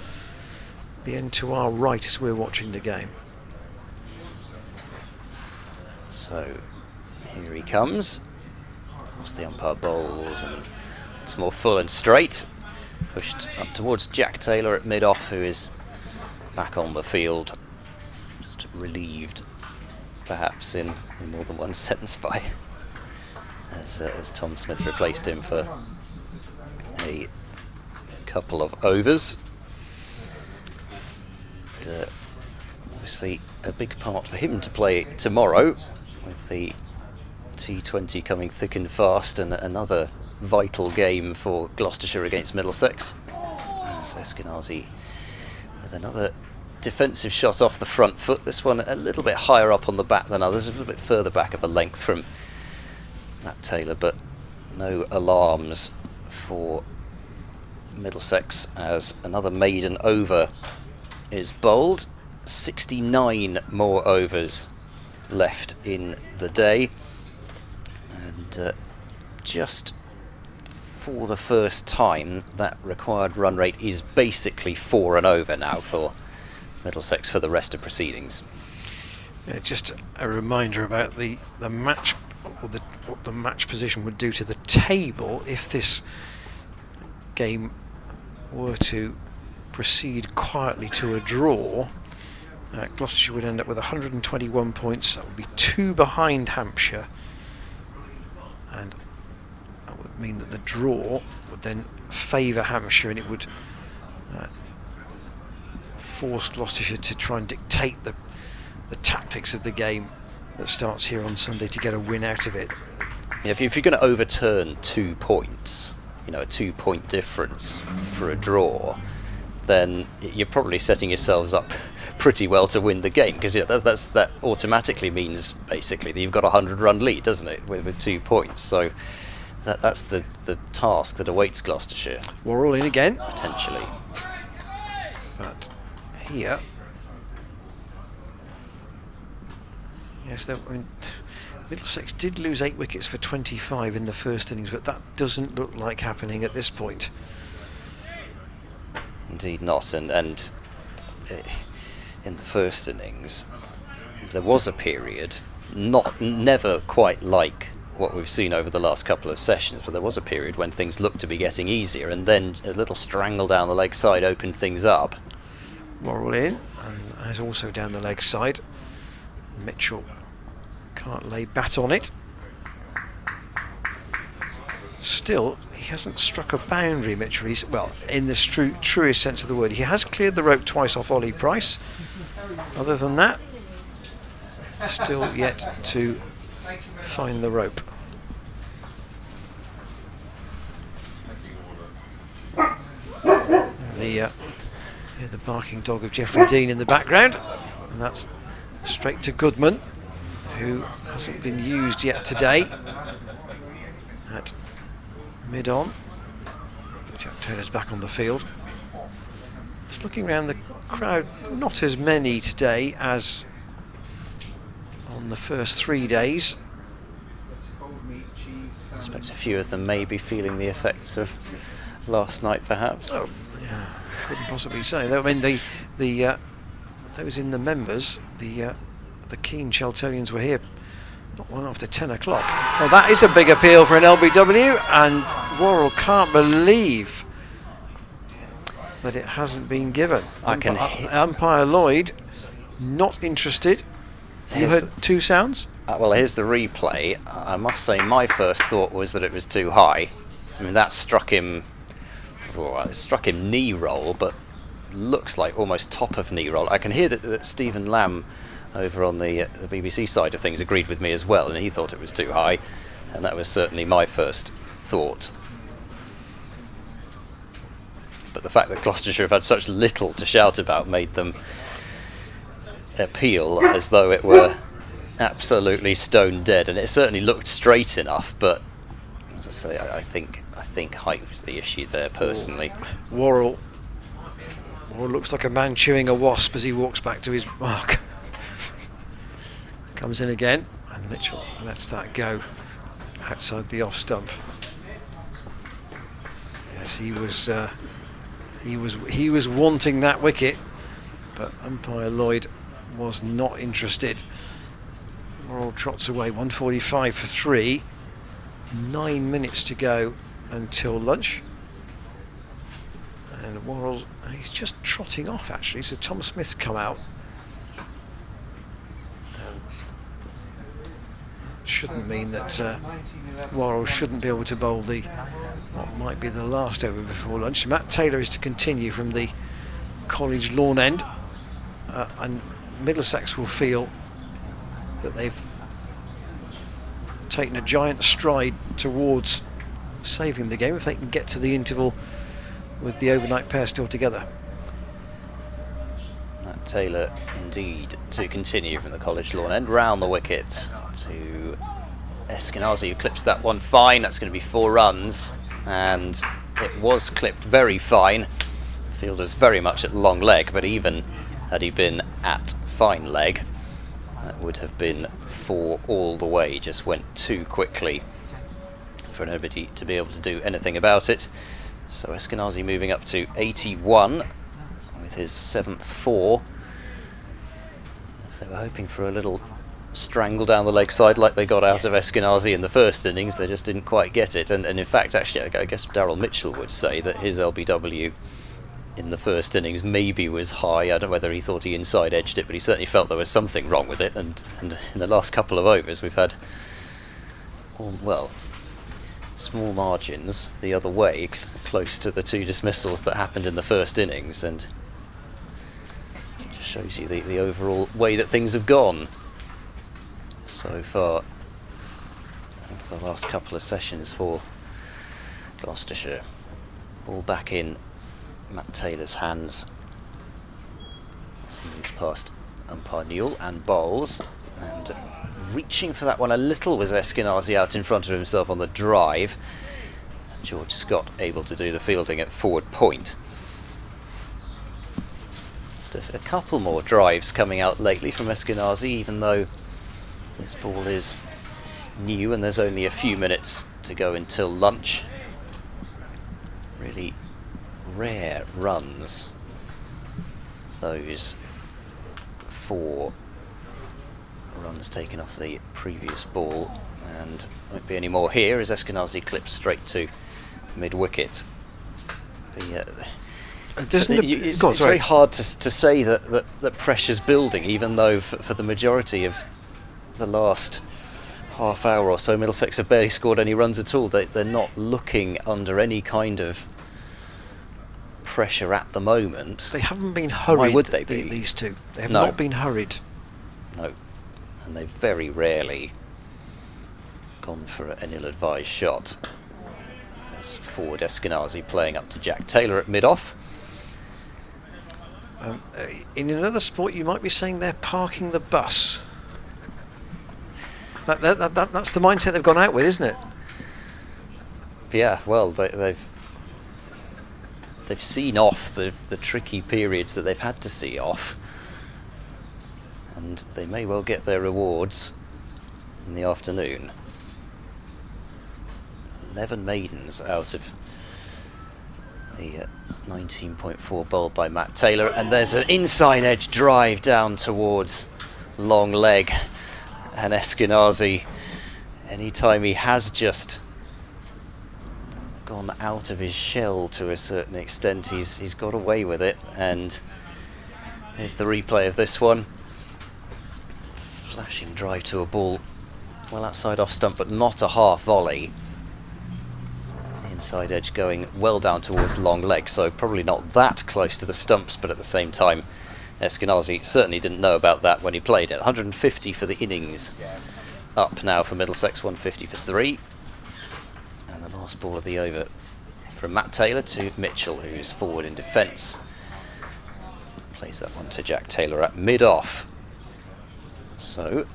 the end to our right as we're watching the game. So here he comes. As the umpire bowls, and it's more full and straight. Pushed up towards Jack Taylor at mid-off, who is back on the field. Just relieved, perhaps, in more than one sense by as Tom Smith replaced him for a couple of overs. And, obviously a big part for him to play tomorrow, with the T20 coming thick and fast, and another vital game for Gloucestershire against Middlesex. As Eskenazi with another defensive shot off the front foot. This one a little bit higher up on the bat than others, a little bit further back of a length from Matt Taylor, but no alarms for Middlesex as another maiden over is bowled. 69 more overs left in the day, and just for the first time that required run rate is basically 4 and over now for Middlesex for the rest of proceedings. Yeah, just a reminder about the match, or what the match position would do to the table if this game were to proceed quietly to a draw. Gloucestershire would end up with 121 points. That would be 2 behind Hampshire, and that would mean that the draw would then favour Hampshire, and it would force Gloucestershire to try and dictate the tactics of the game that starts here on Sunday to get a win out of it. Yeah, if you're going to overturn 2 points, a 2-point difference for a draw, then you're probably setting yourselves up pretty well to win the game, because that automatically means basically that you've got a 100-run lead, doesn't it, with 2 points? So that's the task that awaits Gloucestershire. We're all in again, potentially. But here, yes, Middlesex did lose 8 wickets for 25 in the first innings, but that doesn't look like happening at this point. Indeed not, and in the first innings there was a period, never quite like what we've seen over the last couple of sessions, but there was a period when things looked to be getting easier, and then a little strangle down the leg side opened things up. Worrell in, and as also down the leg side. Mitchell can't lay bat on it. Still, he hasn't struck a boundary, Mitchell. He's, well, in the truest sense of the word. He has cleared the rope twice off Ollie Price. Other than that, still yet to find the rope. The barking dog of Geoffrey Dean in the background, and that's straight to Goodman, who hasn't been used yet today at mid-on. Jack Taylor's back on the field. Just looking around the crowd, not as many today as on the first 3 days. I suspect a few of them may be feeling the effects of last night, perhaps. Oh, yeah, couldn't possibly say. I mean, those in the members, the keen Cheltenians were here not long after 10 o'clock. Well, that is a big appeal for an LBW, and Worrell can't believe that it hasn't been given. Umpire Lloyd, not interested. You heard two sounds? Well, here's the replay. I must say my first thought was that it was too high. I mean, that struck him knee roll, but looks like almost top of knee roll. I can hear that Stephen Lamb over on the BBC side of things agreed with me as well, and he thought it was too high, and that was certainly my first thought. But the fact that Gloucestershire have had such little to shout about made them appeal as though it were absolutely stone dead, and it certainly looked straight enough, but as I say, I think height was the issue there personally. Worrell looks like a man chewing a wasp as he walks back to his mark. Comes in again, and Mitchell lets that go outside the off stump. Yes, he was wanting that wicket, but umpire Lloyd was not interested. Worrell trots away, 1:45 for 3. 9 minutes to go until lunch. And Worrell, he's just trotting off actually, so Tom Smith's come out. Shouldn't mean that Worrell shouldn't be able to bowl what might be the last over before lunch. Matt Taylor is to continue from the College lawn end, and Middlesex will feel that they've taken a giant stride towards saving the game if they can get to the interval with the overnight pair still together. Matt Taylor indeed to continue from the College lawn end, round the wicket to Eskinazi, who clips that one fine. That's going to be 4 runs, and it was clipped very fine. Fielder's very much at long leg, but even had he been at fine leg, that would have been 4 all the way. Just went too quickly for nobody to be able to do anything about it. So Eskinazi moving up to 81 with his 7th 4. If they were hoping for a little strangle down the leg side like they got out of Eskinazi in the first innings, they just didn't quite get it. And in fact, actually, I guess Daryl Mitchell would say that his LBW in the first innings maybe was high. I don't know whether he thought he inside edged it, but he certainly felt there was something wrong with it. And in the last couple of overs, we've had, well, small margins the other way, close to the 2 dismissals that happened in the first innings, and it just shows you the overall way that things have gone so far over the last couple of sessions for Gloucestershire. Ball back in Matt Taylor's hands. He moves past umpire Newell and bowls, and reaching for that one a little was Eskinazi out in front of himself on the drive. George Scott able to do the fielding at forward point. Just a couple more drives coming out lately from Eskinazi, even though this ball is new and there's only a few minutes to go until lunch. Really rare runs, those 4 runs taken off the previous ball, and won't be any more here as Eskinazi clips straight to mid-wicket. It's very hard to say that pressure's building, even though for the majority of the last half hour or so, Middlesex have barely scored any runs at all. They're not looking under any kind of pressure at the moment. They haven't been hurried. Why would they be? These two? They have not been hurried. No, and they've very rarely gone for an ill-advised shot. As forward Eskinazi playing up to Jack Taylor at mid-off. In another sport, you might be saying they're parking the bus. That's the mindset they've gone out with, isn't it? Yeah, well, they've seen off the tricky periods that they've had to see off, and and they may well get their rewards in the afternoon. 11 maidens out of the 19.4 bowled by Matt Taylor, and there's an inside edge drive down towards long leg, and Eskenazi, anytime he has just gone out of his shell to a certain extent, he's got away with it. And here's the replay of this one. Flashing drive to a ball well outside off stump, but not a half volley. Inside edge going well down towards long leg, so probably not that close to the stumps, but at the same time Eskenazi certainly didn't know about that when he played it. 150 for the innings up now for Middlesex, 150 for 3. And the last ball of the over from Matt Taylor to Mitchell, who's forward in defence. Plays that one to Jack Taylor at mid-off. So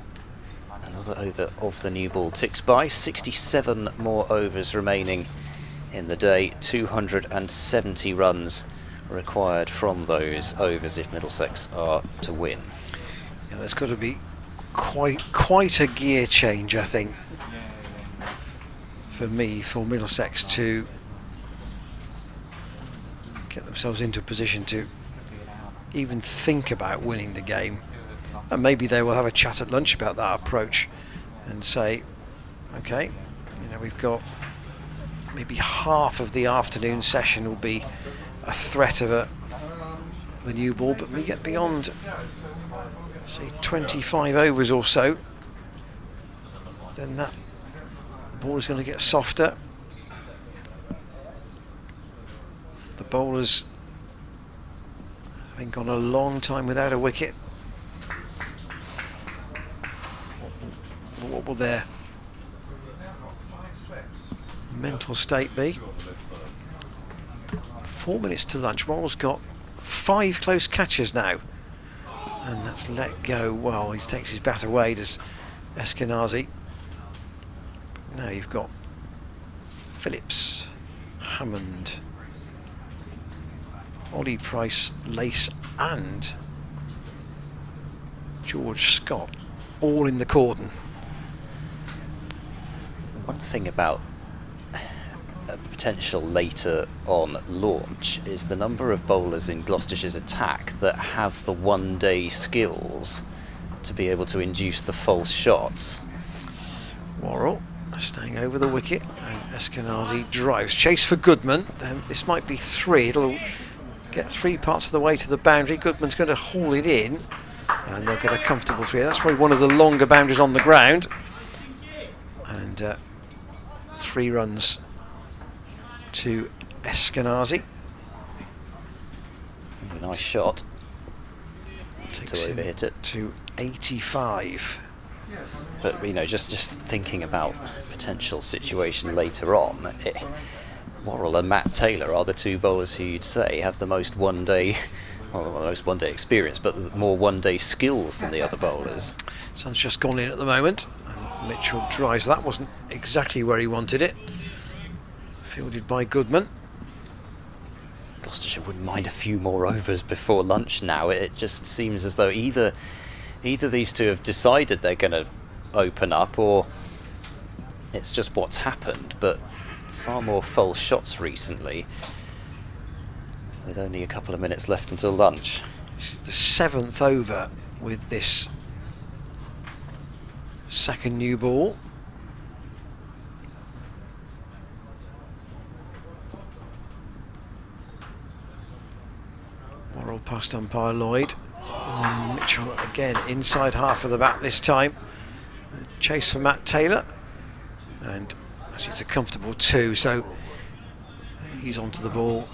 another over of the new ball ticks by. 67 more overs remaining in the day. 270 runs required from those overs if Middlesex are to win. Yeah, there's got to be quite a gear change, I think, for Middlesex to get themselves into a position to even think about winning the game. And maybe they will have a chat at lunch about that approach and say, okay, we've got maybe half of the afternoon session will be a threat of the new ball, but we get beyond, say, 25 overs or so, then the ball is going to get softer. The bowlers having gone a long time without a wicket. What will their mental state be? 4 minutes to lunch. Morrell's got 5 close catches now, and that's let go. Well, he takes his bat away, does Eskenazi. Now you've got Phillips, Hammond, Ollie Price, Lace and George Scott all in the cordon. One thing about a potential later on launch is the number of bowlers in Gloucestershire's attack that have the one-day skills to be able to induce the false shots. Worrell staying over the wicket, and Eskenazi drives. Chase for Goodman. This might be 3. It'll get 3 parts of the way to the boundary. Goodman's going to haul it in, and they'll get a comfortable 3. That's probably one of the longer boundaries on the ground. And 3 runs to Eskenazi. Nice shot. Takes to overhit it to 85. But just thinking about potential situation later on, Worrell and Matt Taylor are the 2 bowlers who you'd say have the most one-day, well, the most one-day experience, but more one-day skills than the other bowlers. Sun's just gone in at the moment, and Mitchell drives. That wasn't exactly where he wanted it. Fielded by Goodman. Gloucestershire wouldn't mind a few more overs before lunch now. It just seems as though either these 2 have decided they're going to open up, or it's just what's happened. But far more false shots recently, with only a couple of minutes left until lunch. This is the 7th over with this second new ball. Worrell past umpire Lloyd. Mitchell again inside half of the bat this time. Chase for Matt Taylor, and actually it's a comfortable 2, so he's onto the ball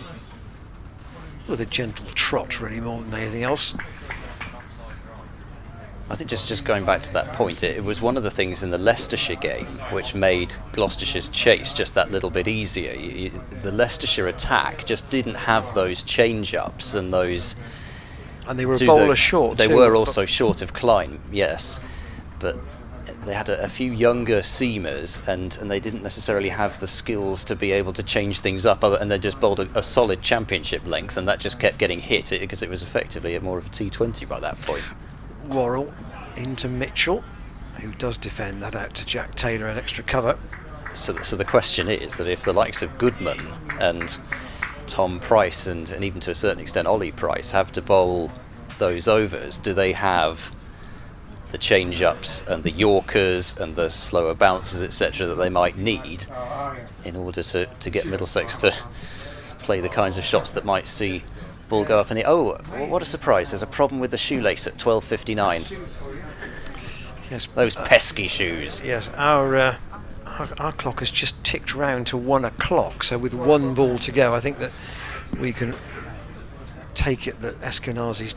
with a gentle trot, really, more than anything else. I think just going back to that point, it was one of the things in the Leicestershire game which made Gloucestershire's chase just that little bit easier. The Leicestershire attack just didn't have those change-ups and those... And they were a bowler short They too, were also short of Klein, yes. But they had a few younger seamers, and they didn't necessarily have the skills to be able to change things up, and they just bowled a solid championship length, and that just kept getting hit because it was effectively more of a T20 by that point. Worrell into Mitchell, who does defend that out to Jack Taylor and extra cover. So the question is that if the likes of Goodman and Tom Price and even to a certain extent Ollie Price have to bowl those overs, do they have the change-ups and the Yorkers and the slower bounces, etc., that they might need in order to get Middlesex to play the kinds of shots that might see the ball go up in the... Oh, what a surprise, there's a problem with the shoelace at 12:59. Yes, those pesky shoes. Yes, our clock has just ticked round to 1 o'clock, so with one ball to go, I think that we can take it that Eskenazi's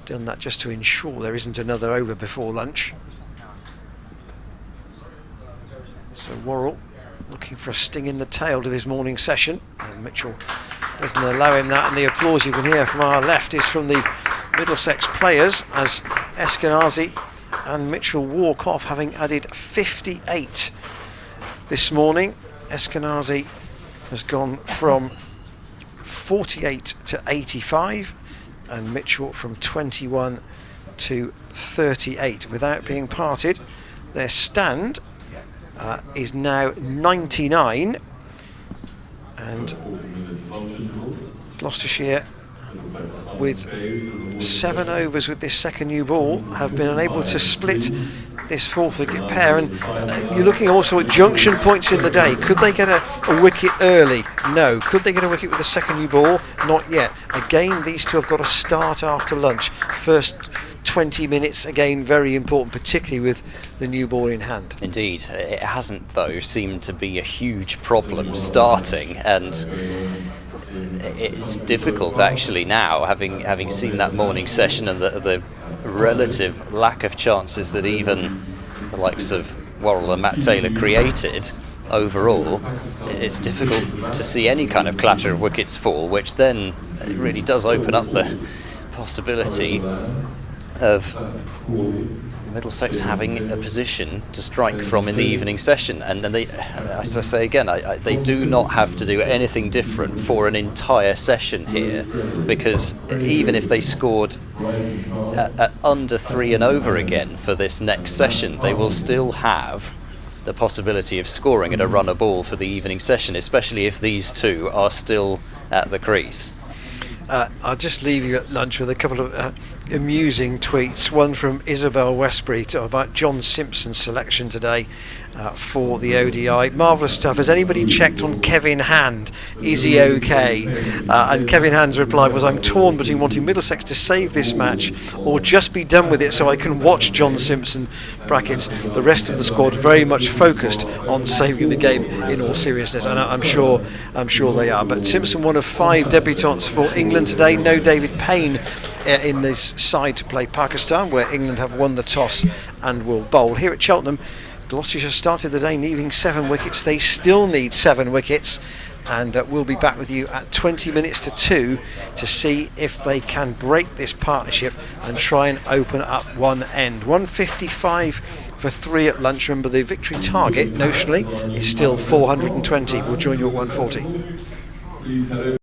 done that just to ensure there isn't another over before lunch. So Worrell looking for a sting in the tail to this morning session, and Mitchell doesn't allow him that, and the applause you can hear from our left is from the Middlesex players as Eskenazi and Mitchell walk off, having added 58 this morning. Eskenazi has gone from 48 to 85 and Mitchell from 21 to 38 without being parted. Their stand is now 99, and Gloucestershire, with 7 overs with this second new ball, have been unable to split this 4th wicket pair. And you're looking also at junction points in the day. Could they get a wicket early? No. Could they get a wicket with the second new ball? Not yet. Again, these two have got to start after lunch. First 20 minutes, again, very important, particularly with the new ball in hand. Indeed. It hasn't, though, seemed to be a huge problem starting, and it's difficult actually now, having seen that morning session and the relative lack of chances that even the likes of Worrell and Matt Taylor created overall. It's difficult to see any kind of clatter of wickets fall, which then really does open up the possibility of Middlesex having a position to strike from in the evening session, and they, as I say again, they do not have to do anything different for an entire session here, because even if they scored at under 3 and over again for this next session, they will still have the possibility of scoring at a run a ball for the evening session, especially if these two are still at the crease. I'll just leave you at lunch with a couple of amusing tweets. One from Isabel Westbury about John Simpson's selection today for the ODI. Marvellous stuff. Has anybody checked on Kevin Hand? Is he okay? And Kevin Hand's reply was, I'm torn between wanting Middlesex to save this match or just be done with it so I can watch John Simpson, brackets, the rest of the squad very much focused on saving the game in all seriousness. And I'm sure they are. But Simpson, one of 5 debutants for England today. No David Payne in this side to play Pakistan, where England have won the toss and will bowl. Here at Cheltenham, Gloucestershire started the day needing 7 wickets. They still need 7 wickets, and we'll be back with you at 20 minutes to 2 to see if they can break this partnership and try and open up one end. 155 for 3 at lunch. Remember, the victory target notionally is still 420. We'll join you at 140.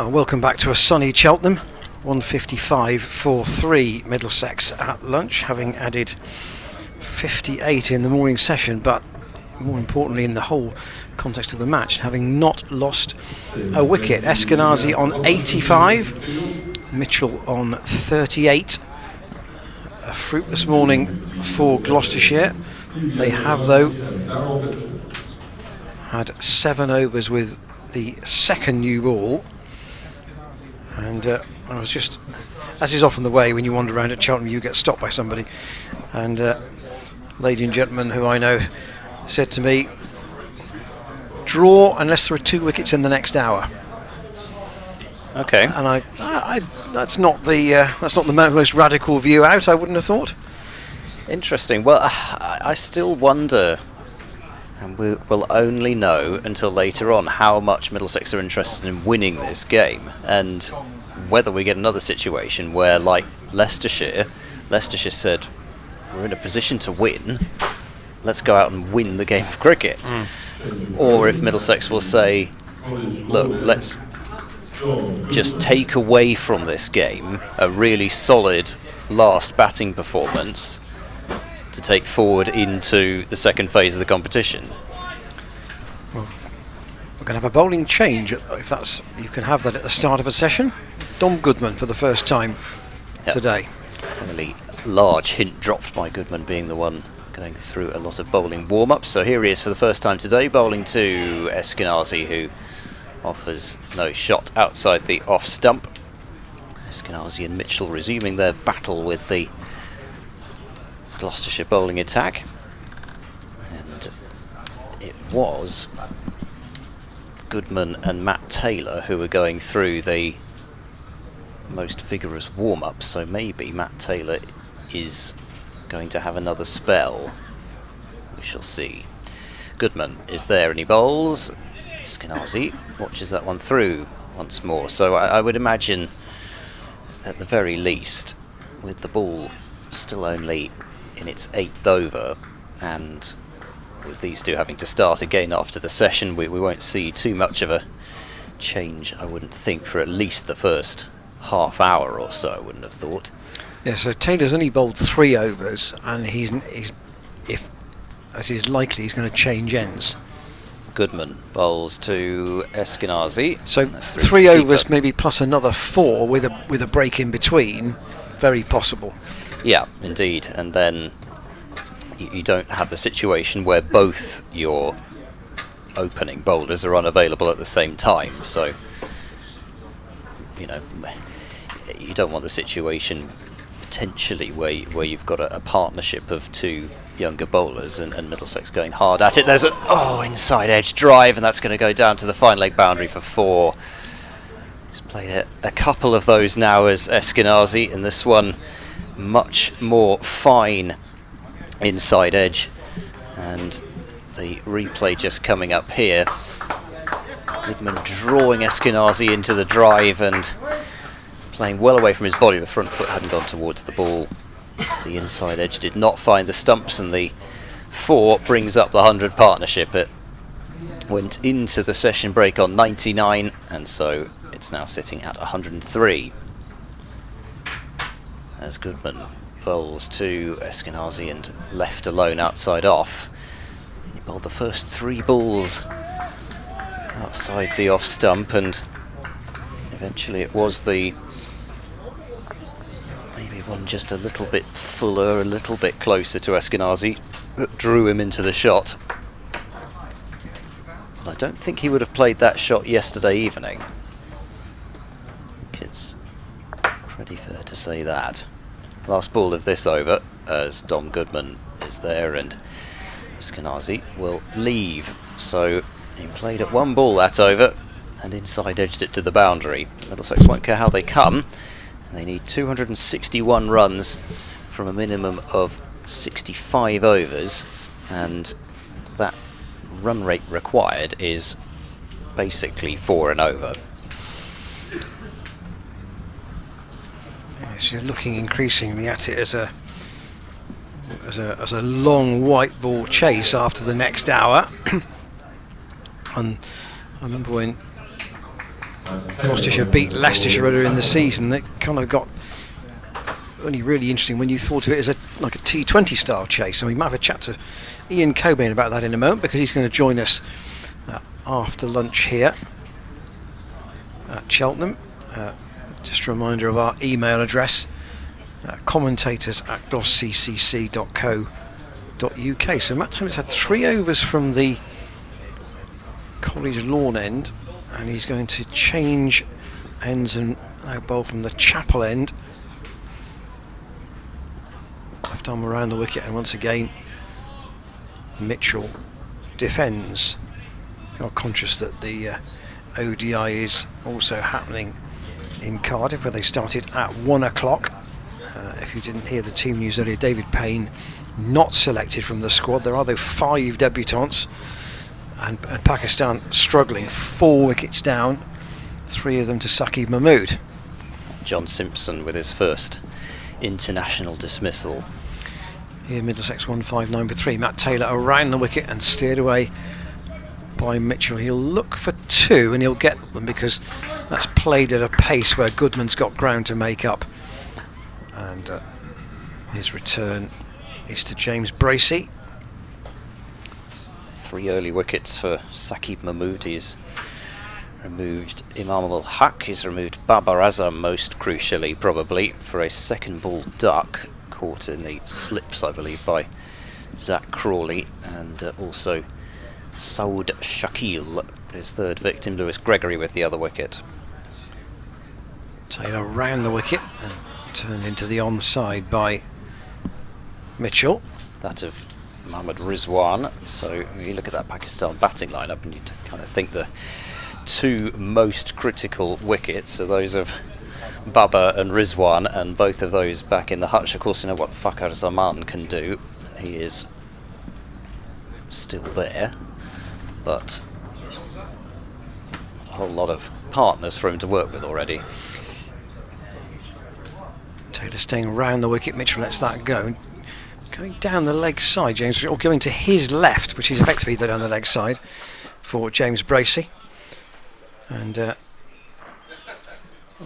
Welcome back to a sunny Cheltenham. 155.43 Middlesex at lunch, having added 58 in the morning session, but more importantly in the whole context of the match, having not lost a wicket. Eskenazi on 85, Mitchell on 38. A fruitless morning for Gloucestershire. They have, though, had 7 overs with the second new ball. And I was just, as is often the way when you wander around at Cheltenham, you get stopped by somebody. And lady and gentleman who I know said to me, draw unless there are 2 wickets in the next hour. Okay. And I that's not the most radical view out, I wouldn't have thought. Interesting. Well, I still wonder, and we'll only know until later on, how much Middlesex are interested in winning this game, and whether we get another situation where, like Leicestershire said, we're in a position to win, let's go out and win the game of cricket. Or if Middlesex will say, look, let's just take away from this game a really solid last batting performance to take forward into the second phase of the competition. Well, we're going to have a bowling change, if that's, you can have that at the start of a session. Dom Goodman for the first time today. Fairly large hint dropped by Goodman being the one going through a lot of bowling warm-ups. So here he is for the first time today, bowling to Eskenazi, who offers no shot outside the off stump. Eskenazi and Mitchell resuming their battle with the Gloucestershire bowling attack. And it was Goodman and Matt Taylor who were going through the most vigorous warm-up, so maybe Matt Taylor is going to have another spell. We shall see. Goodman is there and he bowls. Eskenazi watches that one through once more. So I would imagine, at the very least, with the ball still only in its 8th over, and with these two having to start again after the session, we won't see too much of a change, I wouldn't think, for at least the first half hour or so, I wouldn't have thought. Yeah, so Taylor's only bowled 3 overs, and he's if as is likely, he's going to change ends. Goodman bowls to Eskenazi. So 3 overs, maybe plus another 4 with a break in between. Very possible. Yeah, indeed. And then you don't have the situation where both your opening bowlers are unavailable at the same time. So, you know, you don't want the situation potentially where you've got a partnership of 2 younger bowlers and Middlesex going hard at it. There's an inside edge drive, and that's going to go down to the fine leg boundary for 4. He's played a couple of those now as Eskenazi, and this one much more fine inside edge. And the replay just coming up here. Goodman drawing Eskenazi into the drive and playing well away from his body. The front foot hadn't gone towards the ball. The inside edge did not find the stumps, and the 4 brings up the 100 partnership. It went into the session break on 99, and so it's now sitting at 103. As Goodman bowls to Eskenazi and left alone outside off. He bowled the first 3 balls outside the off stump, and eventually it was the one just a little bit fuller, a little bit closer to Eskenazi that drew him into the shot. But I don't think he would have played that shot yesterday evening. I think it's pretty fair to say that. Last ball of this over, as Dom Goodman is there and Eskenazi will leave. So he played at 1 ball that over and inside edged it to the boundary. Middlesex won't care how they come. They need 261 runs from a minimum of 65 overs, and that run rate required is basically 4 and over. Yes, you're looking increasingly at it as a long white ball chase after the next hour. And I remember when Gloucestershire beat Leicestershire earlier in the season. That kind of got only really interesting when you thought of it as like a T20 style chase. So we might have a chat to Ian Cobain about that in a moment, because he's going to join us after lunch here at Cheltenham. Just a reminder of our email address, commentators@glossccc.co.uk. So Matt Taylor's had 3 overs from the college lawn end, and he's going to change ends and now bowl from the chapel end. Left arm around the wicket, and once again Mitchell defends. You're conscious that the ODI is also happening in Cardiff, where they started at 1 o'clock. If you didn't hear the team news earlier, David Payne not selected from the squad. There are though 5 debutants, and Pakistan struggling, 4 wickets down, 3 of them to Saqib Mahmood. John Simpson with his first international dismissal. Here Middlesex 159 for 3. Matt Taylor around the wicket and steered away by Mitchell. He'll look for 2 and he'll get them, because that's played at a pace where Goodman's got ground to make up. And his return is to James Bracey. 3 early wickets for Saqib Mahmood. He's removed Imam ul Haq, he's removed Babar Azam, most crucially probably, for a second ball duck caught in the slips, I believe, by Zach Crawley, and also Saud Shakil, his 3rd victim. Lewis Gregory with the other wicket. Taylor round the wicket and turned into the onside by Mitchell. That of Mohammad Rizwan. So when you look at that Pakistan batting lineup, and you kind of think the 2 most critical wickets are those of Babar and Rizwan, and both of those back in the hutch. Of course, you know what Fakhar Zaman can do. He is still there, but a whole lot of partners for him to work with already. Taylor staying around the wicket. Mitchell lets that go. Going down the leg side, James, or going to his left, which is effectively down the leg side for James Bracey. And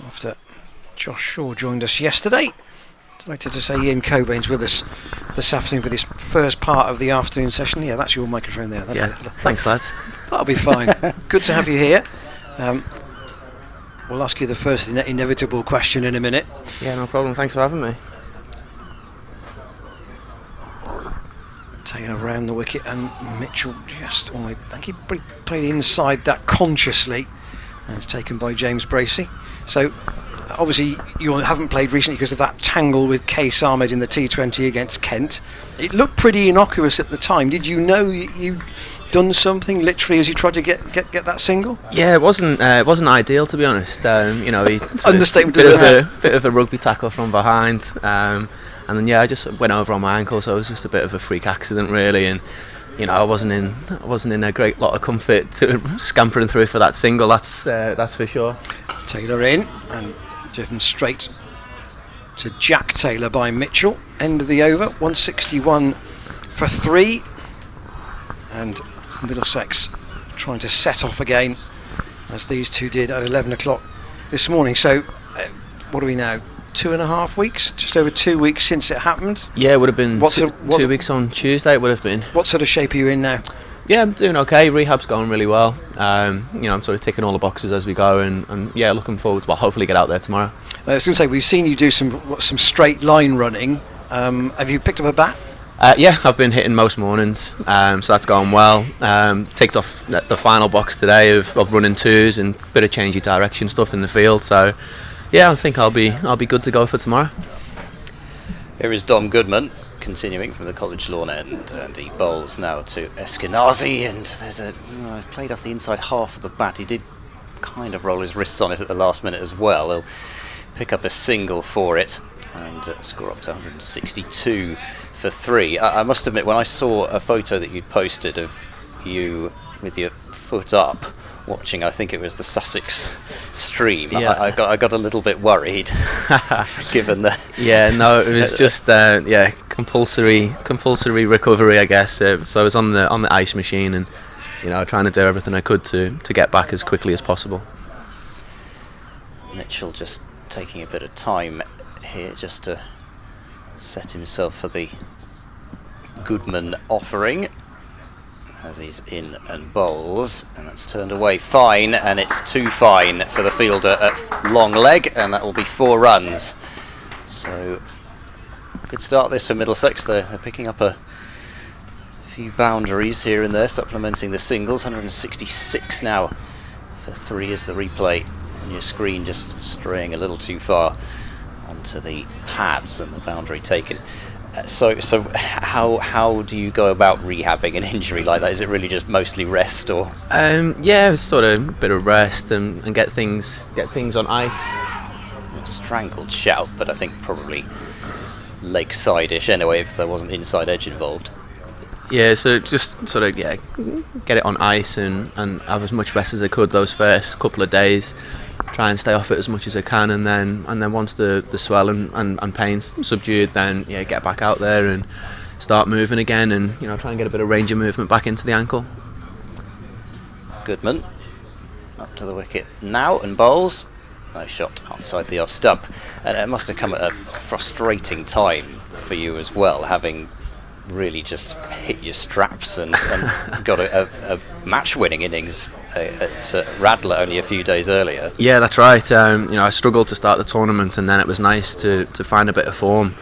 after Josh Shaw joined us yesterday, delighted to say Ian Cobain's with us this afternoon for this first part of the afternoon session. Yeah, that's your microphone there. Thanks, lads. That'll be fine. Good to have you here. We'll ask you the first inevitable question in a minute. Yeah, no problem. Thanks for having me. Taylor around the wicket, and Mitchell just, I think he played inside that consciously, and it's taken by James Bracey. So obviously you haven't played recently because of that tangle with Case Ahmed in the T20 against Kent. It looked pretty innocuous at the time. Did you know you'd done something literally as you tried to get that single? Yeah, it wasn't ideal, to be honest. You know, he understatement. Bit of a rugby tackle from behind, and then I just went over on my ankle, so it was just a bit of a freak accident really, and you know I wasn't in a great lot of comfort to scampering through for that single. That's for sure. Taylor in and driven straight to Jack Taylor by Mitchell. End of the over, 161 for 3, and Middlesex trying to set off again, as these two did at 11 o'clock this morning. So what are we now, 2.5 weeks, just over 2 weeks since it happened? Yeah, it would have been 2 weeks on Tuesday. It would have been. What sort of shape are you in now? Yeah, I'm doing okay. Rehab's going really well. You know, I'm sort of ticking all the boxes as we go, and yeah, looking forward to hopefully get out there tomorrow. I was going to say, we've seen you do some straight line running. Have you picked up a bat? Yeah, I've been hitting most mornings, so that's going well. Ticked off the final box today of running 2s and a bit of changey direction stuff in the field. So yeah, I think I'll be good to go for tomorrow. Here is Dom Goodman, continuing from the college lawn end, and he bowls now to Eskenazi, and there's played off the inside half of the bat. He did kind of roll his wrists on it at the last minute as well. He'll pick up a single for it and score up to 162 for 3. I must admit, when I saw a photo that you'd posted of you with your foot up watching, I think it was the Sussex stream, yeah. I got a little bit worried given the it was just compulsory recovery, I guess. So I was on the ice machine, and you know, trying to do everything I could to get back as quickly as possible. Mitchell just taking a bit of time here just to set himself for the Goodman offering as he's in and bowls, and that's turned away fine, and it's too fine for the fielder at long leg, and that will be 4 runs. So good start this for Middlesex. They're picking up a few boundaries here and there, supplementing the singles. 166 now for 3 as the replay on your screen just straying a little too far onto the pads and the boundary taken. So how do you go about rehabbing an injury like that? Is it really just mostly rest, or? Yeah, it was sort of a bit of rest and get things on ice. A strangled shout, but I think probably leg side-ish anyway, if there wasn't inside edge involved. Yeah, so just sort of get it on ice and have as much rest as I could those first couple of days. Try and stay off it as much as I can, and then once the swell and pain's subdued, then get back out there and start moving again, and try and get a bit of range of movement back into the ankle. Goodman up to the wicket now and bowls. No shot outside the off stump, and it must have come at a frustrating time for you as well, having really just hit your straps and got a match-winning innings at Radler only a few days earlier. Yeah, that's right. I struggled to start the tournament, and then it was nice to find a bit of form,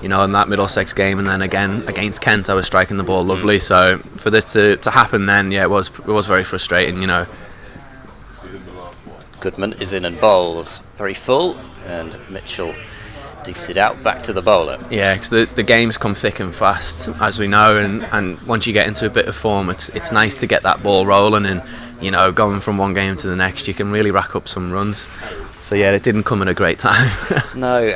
in that Middlesex game, and then again against Kent I was striking the ball lovely. So for this to happen then, it was very frustrating. Goodman is in and bowls very full, and Mitchell digs it out back to the bowler. Yeah, because the games come thick and fast, as we know, and once you get into a bit of form, it's nice to get that ball rolling, and going from one game to the next, you can really rack up some runs. So yeah, it didn't come at a great time. No,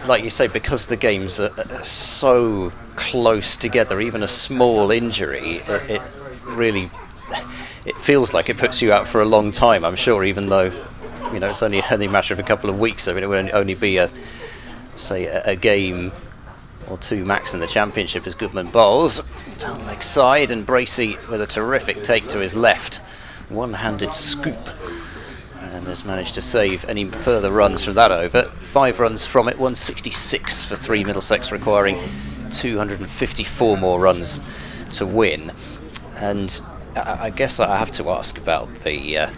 like you say, because the games are so close together, even a small injury, it really feels like it puts you out for a long time, I'm sure, even though it's only a matter of a couple of weeks. I mean, it would only be a game or 2 max in the championship as Goodman bowls down leg side, and Bracey with a terrific take to his left, one-handed scoop, and has managed to save any further runs from that over. 5 runs from it, 166 for 3 Middlesex, requiring 254 more runs to win. And I guess I have to ask about the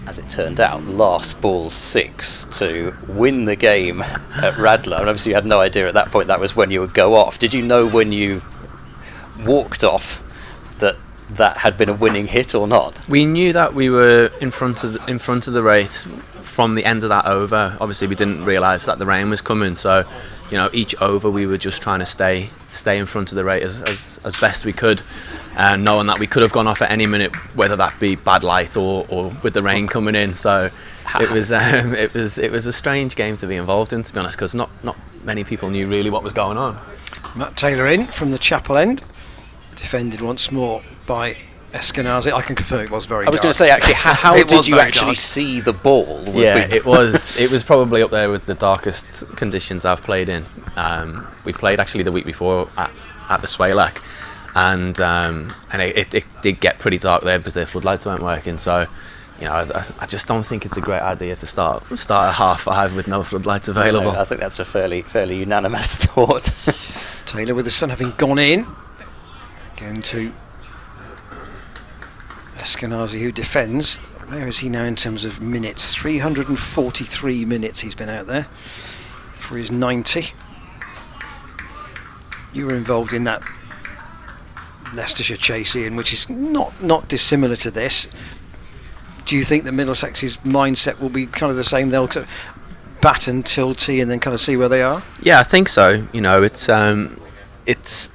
as it turned out, last ball 6 to win the game at Radler. And obviously you had no idea at that point that was when you would go off. Did you know when you walked off that had been a winning hit or not? We knew that we were in front of the rate from the end of that over. Obviously we didn't realise that the rain was coming, so each over we were just trying to stay in front of the rate as best we could, and knowing that we could have gone off at any minute, whether that be bad light or with the rain coming in. So it was a strange game to be involved in, to be honest, because not many people knew really what was going on. Matt Taylor in from the chapel end, defended once more by Eskenazi. I can confirm it was very dark. I was going to say, actually, how did you actually dark. See the ball? It was probably up there with the darkest conditions I've played in. We played actually the week before at the Swalek, and it did get pretty dark there because their floodlights weren't working. So I just don't think it's a great idea to start at 5:30 with no floodlights available. No, I think that's a fairly unanimous thought. Taylor with the sun having gone in, again to Eskenazi, who defends. Where is he now in terms of minutes? 343 minutes he's been out there for his 90. You were involved in that Leicestershire chase, Ian, which is not dissimilar to this. Do you think that Middlesex's mindset will be kind of the same? They'll bat until tea and then kind of see where they are? Yeah, I think so. It's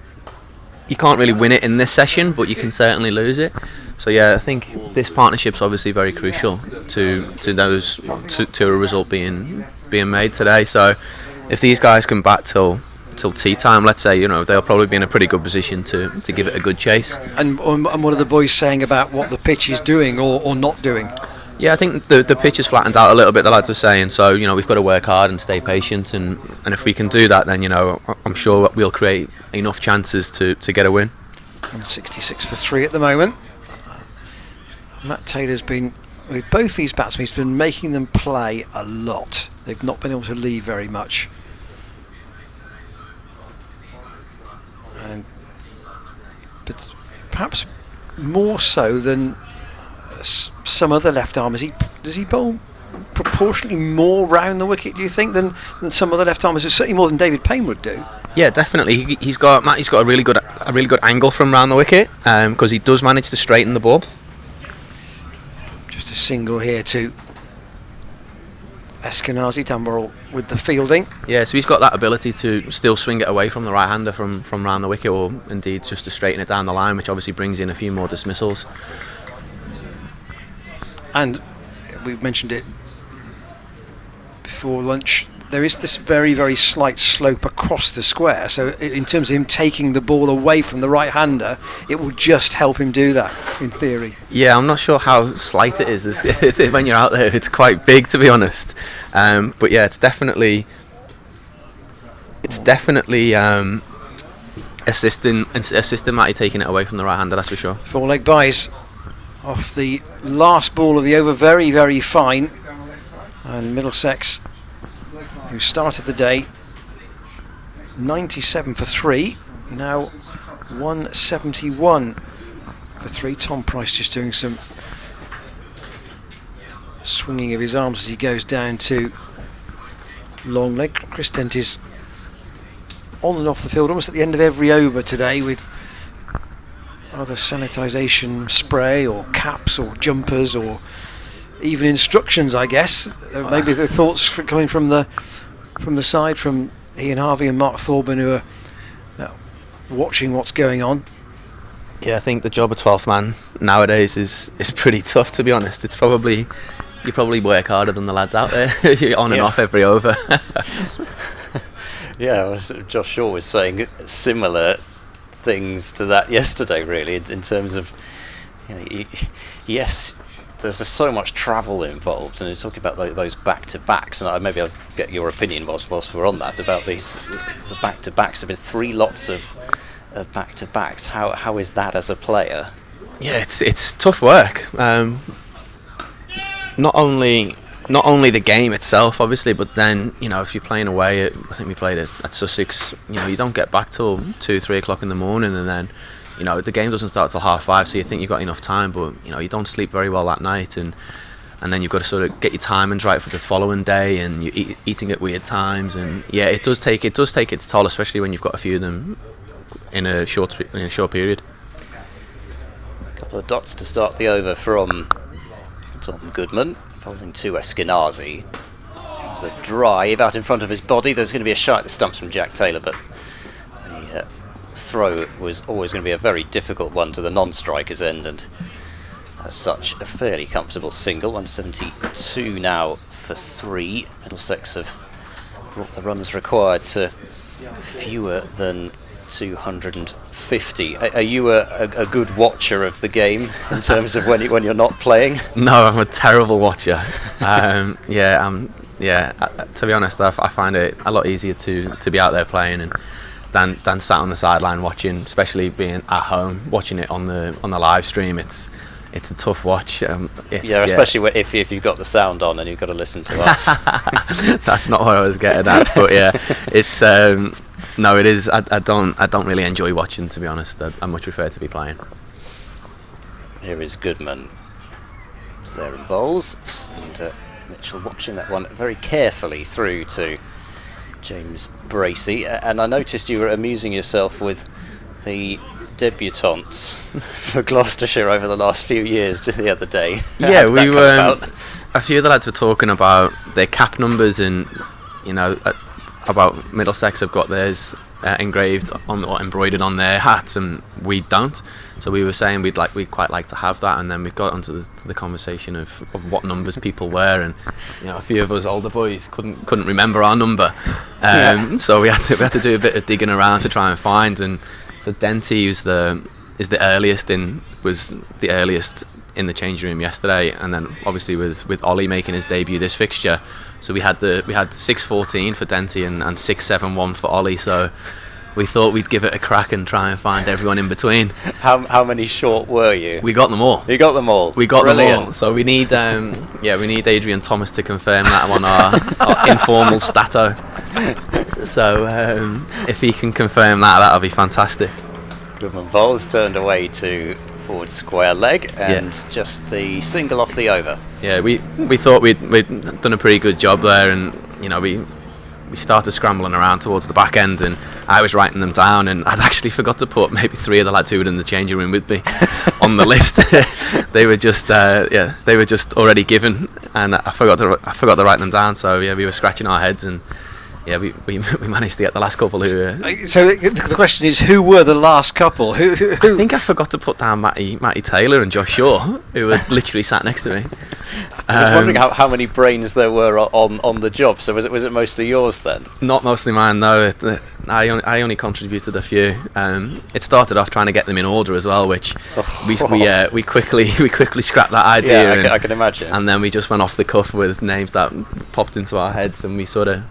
you can't really win it in this session, but you can certainly lose it. So yeah, I think this partnership's obviously very crucial to a result being made today. So if these guys can bat till tea time, let's say, they'll probably be in a pretty good position to give it a good chase. And what are the boys saying about what the pitch is doing or not doing? Yeah, I think the pitch has flattened out a little bit, the lads were saying, so we've got to work hard and stay patient, and if we can do that, then I'm sure we'll create enough chances to get a win. 66 for 3 at the moment. Matt Taylor's been with both these batsmen, he's been making them play a lot. They've not been able to leave very much. But perhaps more so than some other left armers. Does he bowl proportionally more round the wicket, do you think, than some other left armers? Certainly more than David Payne would do. Yeah, definitely. He's got a really good angle from round the wicket, because he does manage to straighten the ball. Just a single here to Eskenazi, Tamborel with the fielding. Yeah, so he's got that ability to still swing it away from the right-hander from round the wicket, or indeed just to straighten it down the line, which obviously brings in a few more dismissals. And we've mentioned it before lunch, there is this very, very slight slope across the square, so in terms of him taking the ball away from the right-hander, it will just help him do that, in theory. Yeah, I'm not sure how slight it is. When you're out there, it's quite big, to be honest. But yeah, it's definitely assisting Matty taking it away from the right-hander, that's for sure. 4-leg byes off the last ball of the over, very, very fine. And Middlesex, who started the day 97 for 3, now 171 for 3. Tom Price just doing some swinging of his arms as he goes down to long leg. Chris Dent is on and off the field almost at the end of every over today with either sanitisation spray or caps or jumpers or even instructions, I guess. Maybe the thoughts coming from the side from Ian Harvey and Mark Thorburn, who are watching what's going on. Yeah, I think the job of 12th man nowadays is pretty tough, to be honest. You probably work harder than the lads out there. You're on and off every over. Yeah, Josh Shaw was saying similar things to that yesterday, really, in terms of, yes, there's so much travel involved, and you're talking about those back-to-backs, and maybe I'll get your opinion whilst we're on that, about the back-to-backs. There have been 3 lots of back-to-backs. How is that as a player? Yeah, it's tough work. Not only the game itself, obviously, but then, if you're playing away, I think we played at Sussex, you don't get back till 2-3 o'clock in the morning, and then the game doesn't start till 5:30, so you think you've got enough time, but you don't sleep very well that night, and then you've got to sort of get your timings right for the following day, and you're eating at weird times, and yeah, it does take its toll, especially when you've got a few of them in a short period. A couple of dots to start the over from Tom Goodman, bowling to Eskenazi. There's a drive out in front of his body. There's going to be a shot at the stumps from Jack Taylor, but the throw was always going to be a very difficult one to the non-striker's end, and as such a fairly comfortable single. 172 now for 3. Middlesex have brought the runs required to fewer than 250. Are you a good watcher of the game in terms of when you're not playing? No, I'm a terrible watcher. To be honest, I find it a lot easier to be out there playing and than sat on the sideline watching, especially being at home watching it on the live stream. It's a tough watch. Especially if you've got the sound on and you've got to listen to us. That's not what I was getting at, but yeah, it's no, it is. I don't really enjoy watching, to be honest. I much prefer to be playing. Here is Goodman. He's there in bowls, and Mitchell watching that one very carefully through to James Bracey. And I noticed you were amusing yourself with the debutantes for Gloucestershire over the last few years just the other day. Yeah, we were. A few of the lads were talking about their cap numbers, and about Middlesex have got theirs engraved on or embroidered on their hats, and we don't. So we were saying we'd quite like to have that, and then we got onto the conversation of what numbers people wear, and a few of us older boys couldn't remember our number, so we had to do a bit of digging around to try and find. And so Denty was the earliest in the change room yesterday, and then obviously with Ollie making his debut this fixture, so we had 614 for Denty and 671 for Ollie. So we thought we'd give it a crack and try and find everyone in between. How many short were you? We got them all. You got them all. We got Brilliant. them all. So we need we need Adrian Thomas to confirm that on our informal stato. So if he can confirm that, that'll be fantastic. Goodman Bowles turned away to forward square leg and just the single off the over. Yeah, we thought we'd done a pretty good job there, and we started scrambling around towards the back end, and I was writing them down, and I'd actually forgot to put maybe 3 of the lads who were in the changing room with me on the list. They were just already given, and I forgot to write them down. So we were scratching our heads, and we managed to get the last couple who. So the question is, who were the last couple? Who? I think I forgot to put down Matty Taylor and Josh Shaw, who were literally sat next to me. I was wondering how many brains there were on the job. So was it mostly yours then? Not mostly mine, no. I only contributed a few. It started off trying to get them in order as well, which we quickly scrapped that idea. Yeah, I can imagine. And then we just went off the cuff with names that popped into our heads, and we sort of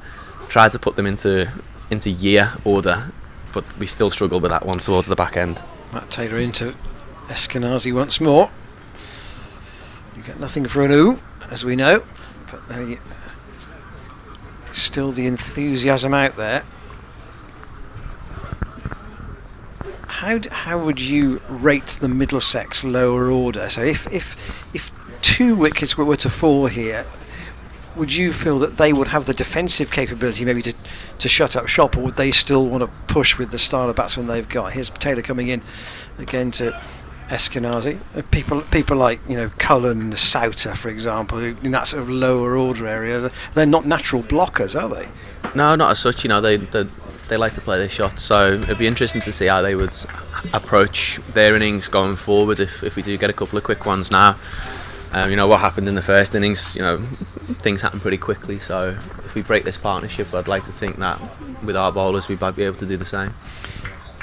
tried to put them into year order, but we still struggled with that one towards the back end. Matt Taylor into Eskenazi once more. You get nothing for an ooh, as we know, but still the enthusiasm out there. How would you rate the Middlesex lower order? So if 2 wickets were to fall here, would you feel that they would have the defensive capability maybe to shut up shop, or would they still want to push with the style of batsman they've got? Here's Taylor coming in again to Eskenazi. People like Cullen, Souter, for example, who, in that sort of lower order area, they're not natural blockers, are they? No, not as such. They like to play their shots, so it'd be interesting to see how they would approach their innings going forward if we do get a couple of quick ones now. What happened in the first innings, things happen pretty quickly, so if we break this partnership, I'd like to think that with our bowlers we might be able to do the same.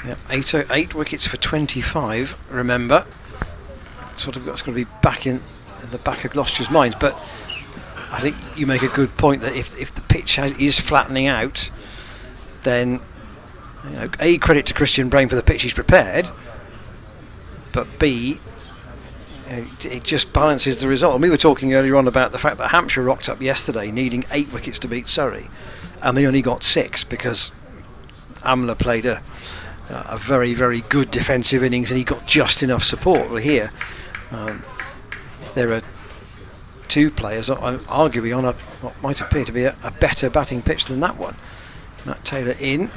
Yeah, 8 wickets for 25, remember. That's got to be back in the back of Gloucestershire's minds, but I think you make a good point that if the pitch is flattening out, then A, credit to Christian Brain for the pitch he's prepared, but B, it just balances the result. And we were talking earlier on about the fact that Hampshire rocked up yesterday needing 8 wickets to beat Surrey, and they only got 6 because Amla played a very, very good defensive innings and he got just enough support. Well, here there are 2 players arguably on what might appear to be a better batting pitch than that one. Matt Taylor in.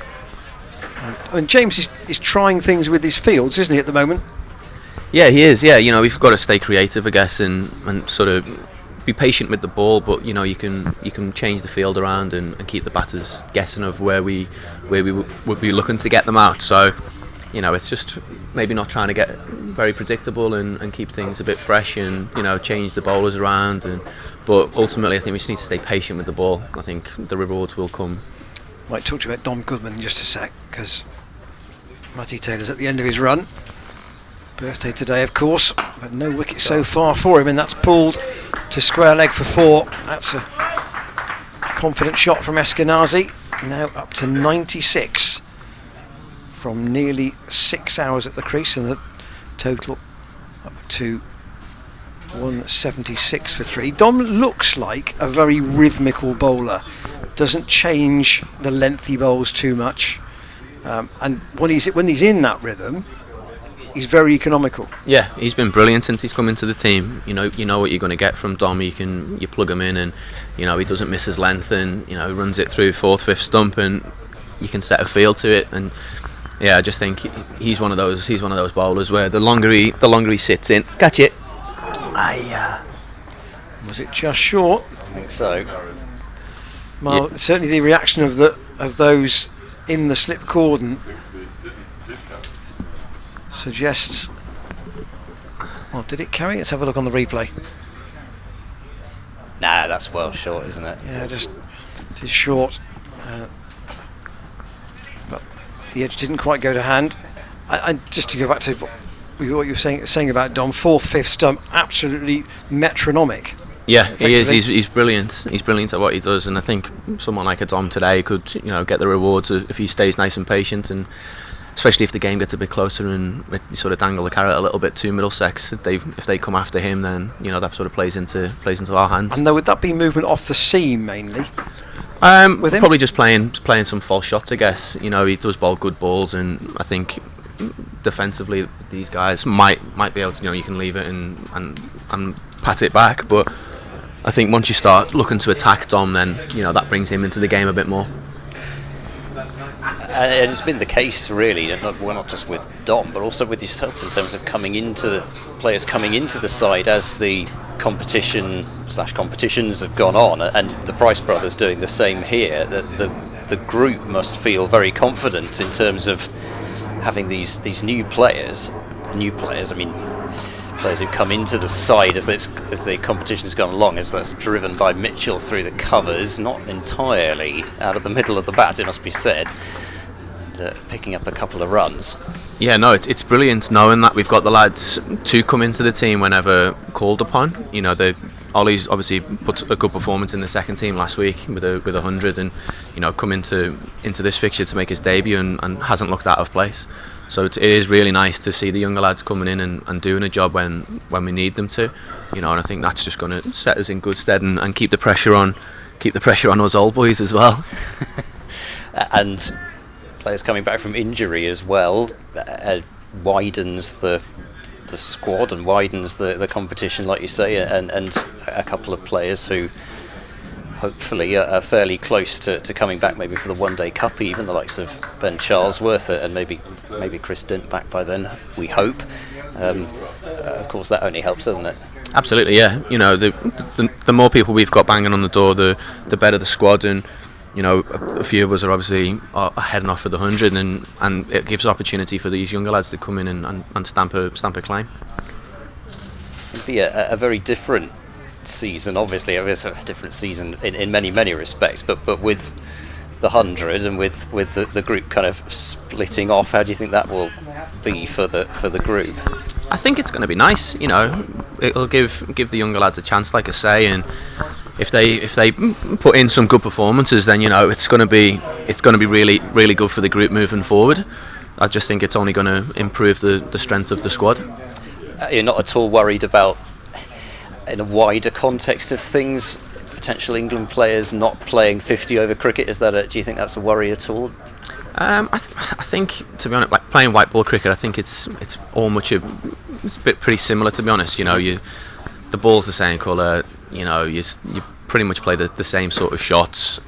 James is trying things with his fields, isn't he, at the moment? Yeah, he is. Yeah, we've got to stay creative, I guess, and sort of be patient with the ball. But you can change the field around and keep the batters guessing of where we would be looking to get them out. So, it's just maybe not trying to get very predictable and keep things a bit fresh and change the bowlers around. But ultimately, I think we just need to stay patient with the ball. I think the rewards will come. Might talk to you about Dom Goodman in just a sec, because Matty Taylor's at the end of his run. Birthday today, of course, but no wicket so far for him, and that's pulled to square leg for 4. That's a confident shot from Eskenazi. Now up to 96 from nearly 6 hours at the crease, and the total up to 176 for 3. Dom looks like a very rhythmical bowler. Doesn't change the lengthy bowls too much, and when he's in that rhythm, he's very economical. Yeah, he's been brilliant since he's come into the team. You know what you're going to get from Dom. You plug him in, and he doesn't miss his length, and runs it through 4th, 5th stump, and you can set a feel to it. And yeah, I just think he's one of those bowlers where the longer he sits in, catch it. Was it just short? I think so. Well, certainly the reaction of those in the slip cordon suggests. Well, did it carry? Let's have a look on the replay. Nah, that's well short, isn't it? Yeah, it is short. But the edge didn't quite go to hand. I just to go back to what you were saying about Dom, 4th, 5th stump, absolutely metronomic. Yeah, he is. He's brilliant. He's brilliant at what he does, and I think someone like a Dom today could, get the rewards if he stays nice and patient, and especially if the game gets a bit closer and you sort of dangle the carrot a little bit to Middlesex. If they come after him, then that sort of plays into our hands. And would that be movement off the seam mainly? With him? Probably just playing some false shots, I guess. He does bowl good balls, and I think defensively these guys might be able to, you can leave it and pat it back, but I think once you start looking to attack Dom, then that brings him into the game a bit more. And it's been the case really, not just with Dom, but also with yourself in terms of players coming into the side as the competitions have gone on, and the Price brothers doing the same here. That the group must feel very confident in terms of having these new players. I mean, players who've come into the side as the competition's gone along, as that's driven by Mitchell through the covers, not entirely out of the middle of the bat, it must be said, and picking up a couple of runs. Yeah, no, it's brilliant knowing that we've got the lads to come into the team whenever called upon. Ollie's obviously put a good performance in the second team last week with 100, and come into this fixture to make his debut and hasn't looked out of place. So it is really nice to see the younger lads coming in and doing a job when we need them to, and I think that's just going to set us in good stead and keep the pressure on us old boys as well. And players coming back from injury as well widens the squad and widens the competition, like you say, and a couple of players who hopefully are fairly close to coming back, maybe for the one-day cup, even the likes of Ben Charlesworth and maybe Chris Dent back by then, we hope. Of course, that only helps, doesn't it? Absolutely, yeah. The more people we've got banging on the door, the better the squad, and a few of us are obviously heading off for the 100, and it gives opportunity for these younger lads to come in and stamp a claim. It'd be a very different season, obviously. It is a different season in many respects, but with the 100 and with the group kind of splitting off, how do you think that will be for the group? I think it's going to be nice. It'll give the younger lads a chance, like I say, and if they put in some good performances, then it's going to be really really good for the group moving forward. I just think it's only going to improve the strength of the squad. You're not at all worried about, in a wider context of things, potential England players not playing 50-over cricket? Do you think that's a worry at all? I think, to be honest, like playing white ball cricket, I think it's pretty similar, to be honest. The ball's the same colour. You pretty much play the same sort of shots.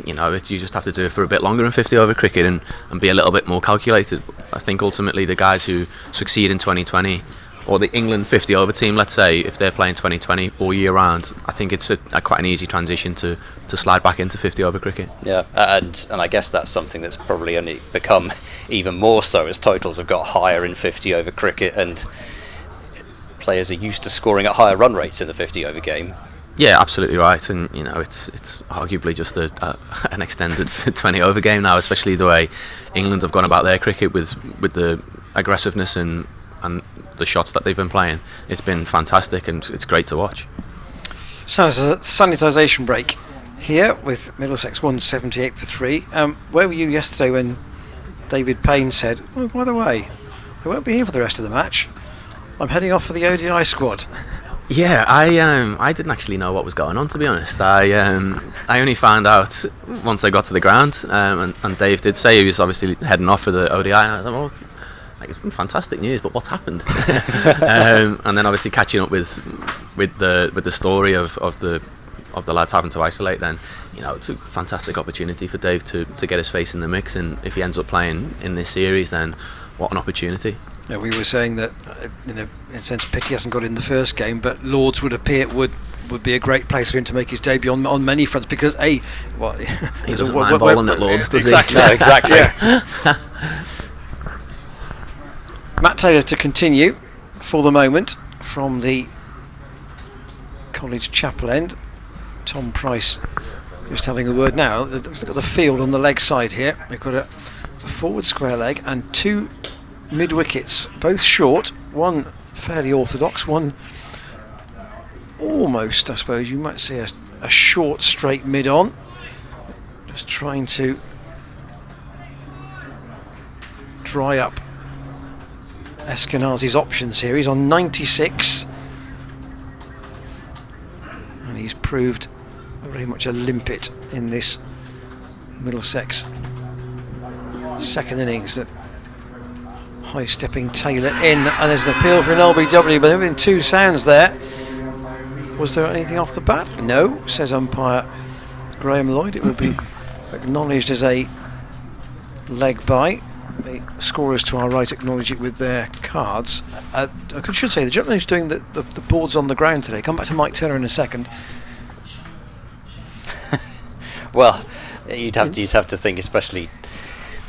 You just have to do it for a bit longer in 50-over cricket and be a little bit more calculated. I think ultimately the guys who succeed in 2020, or the England 50-over team, let's say, if they're playing 2020 all year round, I think it's quite an easy transition to slide back into 50-over cricket. Yeah, and I guess that's something that's probably only become even more so as totals have got higher in 50-over cricket, and players are used to scoring at higher run rates in the 50-over game. Yeah, absolutely right, and it's arguably just an extended 20-over game now, especially the way England have gone about their cricket with the aggressiveness and the shots that they've been playing. It's been fantastic, and it's great to watch. Sanitisation break here with Middlesex 178 for 3. Where were you yesterday when David Payne said, "Oh, by the way, I won't be here for the rest of the match. I'm heading off for the ODI squad"? Yeah, I didn't actually know what was going on, to be honest. I only found out once I got to the ground, and Dave did say he was obviously heading off for the ODI, and I was like, well, it's been fantastic news, but what's happened? And then obviously catching up with the story of the lads having to isolate, then it's a fantastic opportunity for Dave to get his face in the mix, and if he ends up playing in this series, then what an opportunity. Yeah, we were saying that in a sense pity he hasn't got in the first game, but Lords would be a great place for him to make his debut on many fronts, because he doesn't mind bowling at Lords, does exactly. he? No, exactly. Yeah. Matt Taylor to continue for the moment from the College Chapel end. Tom Price just having a word now. They've got the field on the leg side here. They've got a forward square leg and two mid wickets, both short, one fairly orthodox, one almost, I suppose, you might say a short straight mid-on. Just trying to dry up Eskenazi's options here. He's on 96. And he's proved very much a limpet in this Middlesex second innings. That high-stepping Taylor in, and there's an appeal for an LBW, but there have been two sounds there. Was there anything off the bat? No, says umpire Graham Lloyd. It will be acknowledged as a leg by. The scorers to our right acknowledge it with their cards. I should say the gentleman who's doing the boards on the ground today. Come back to Mike Turner in a second. Well, you'd have to think, especially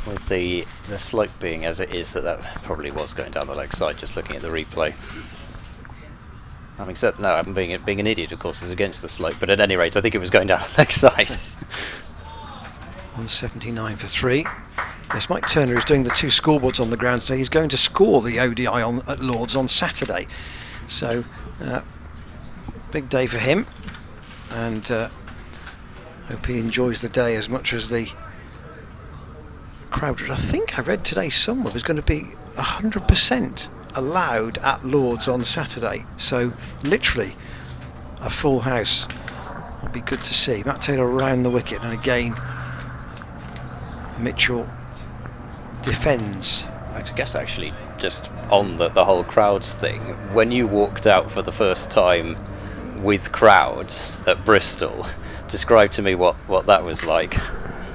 with the slope being as it is, that probably was going down the leg side. Just looking at the replay. Having said no, I'm being an idiot, of course, is against the slope. But at any rate, I think it was going down the leg side. 179 for 3. Yes, Mike Turner is doing the two scoreboards on the ground today. He's going to score the ODI at Lords on Saturday. So, big day for him. And hope he enjoys the day as much as the crowd. I think I read today somewhere was going to be 100% allowed at Lords on Saturday. So, literally, a full house. It'll be good to see. Matt Taylor around the wicket, and again, Mitchell defends. I guess actually, just on the whole crowds thing, when you walked out for the first time with crowds at Bristol, describe to me what that was like.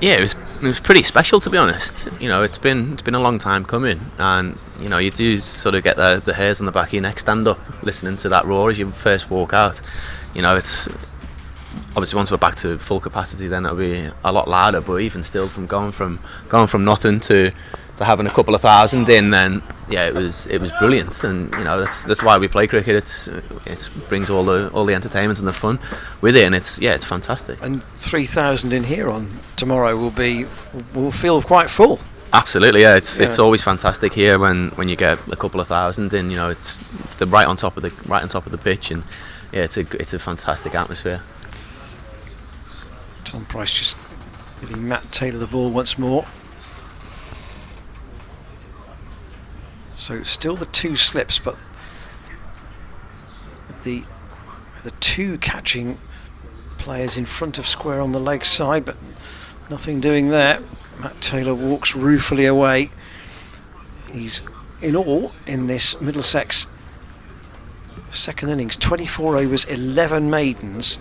Yeah, it was pretty special, to be honest. You know, it's been a long time coming, and you know, you do sort of get the hairs on the back of your neck stand up listening to that roar as you first walk out. You know, it's obviously once we're back to full capacity, then it'll be a lot louder. But even still, from going from nothing to having a couple of thousand in, then yeah, it was brilliant. And you know, that's why we play cricket. It brings all the entertainment and the fun with it, and it's fantastic. And 3,000 in here on tomorrow will feel quite full. Absolutely, yeah. It's always fantastic here when you get a couple of thousand in. You know, it's right on top of the pitch, and yeah, it's a fantastic atmosphere. Tom Price just giving Matt Taylor the ball once more. So still the two slips, but the two catching players in front of square on the leg side, but nothing doing there. Matt Taylor walks ruefully away. He's in all in this Middlesex second innings, 24 overs, 11 maidens,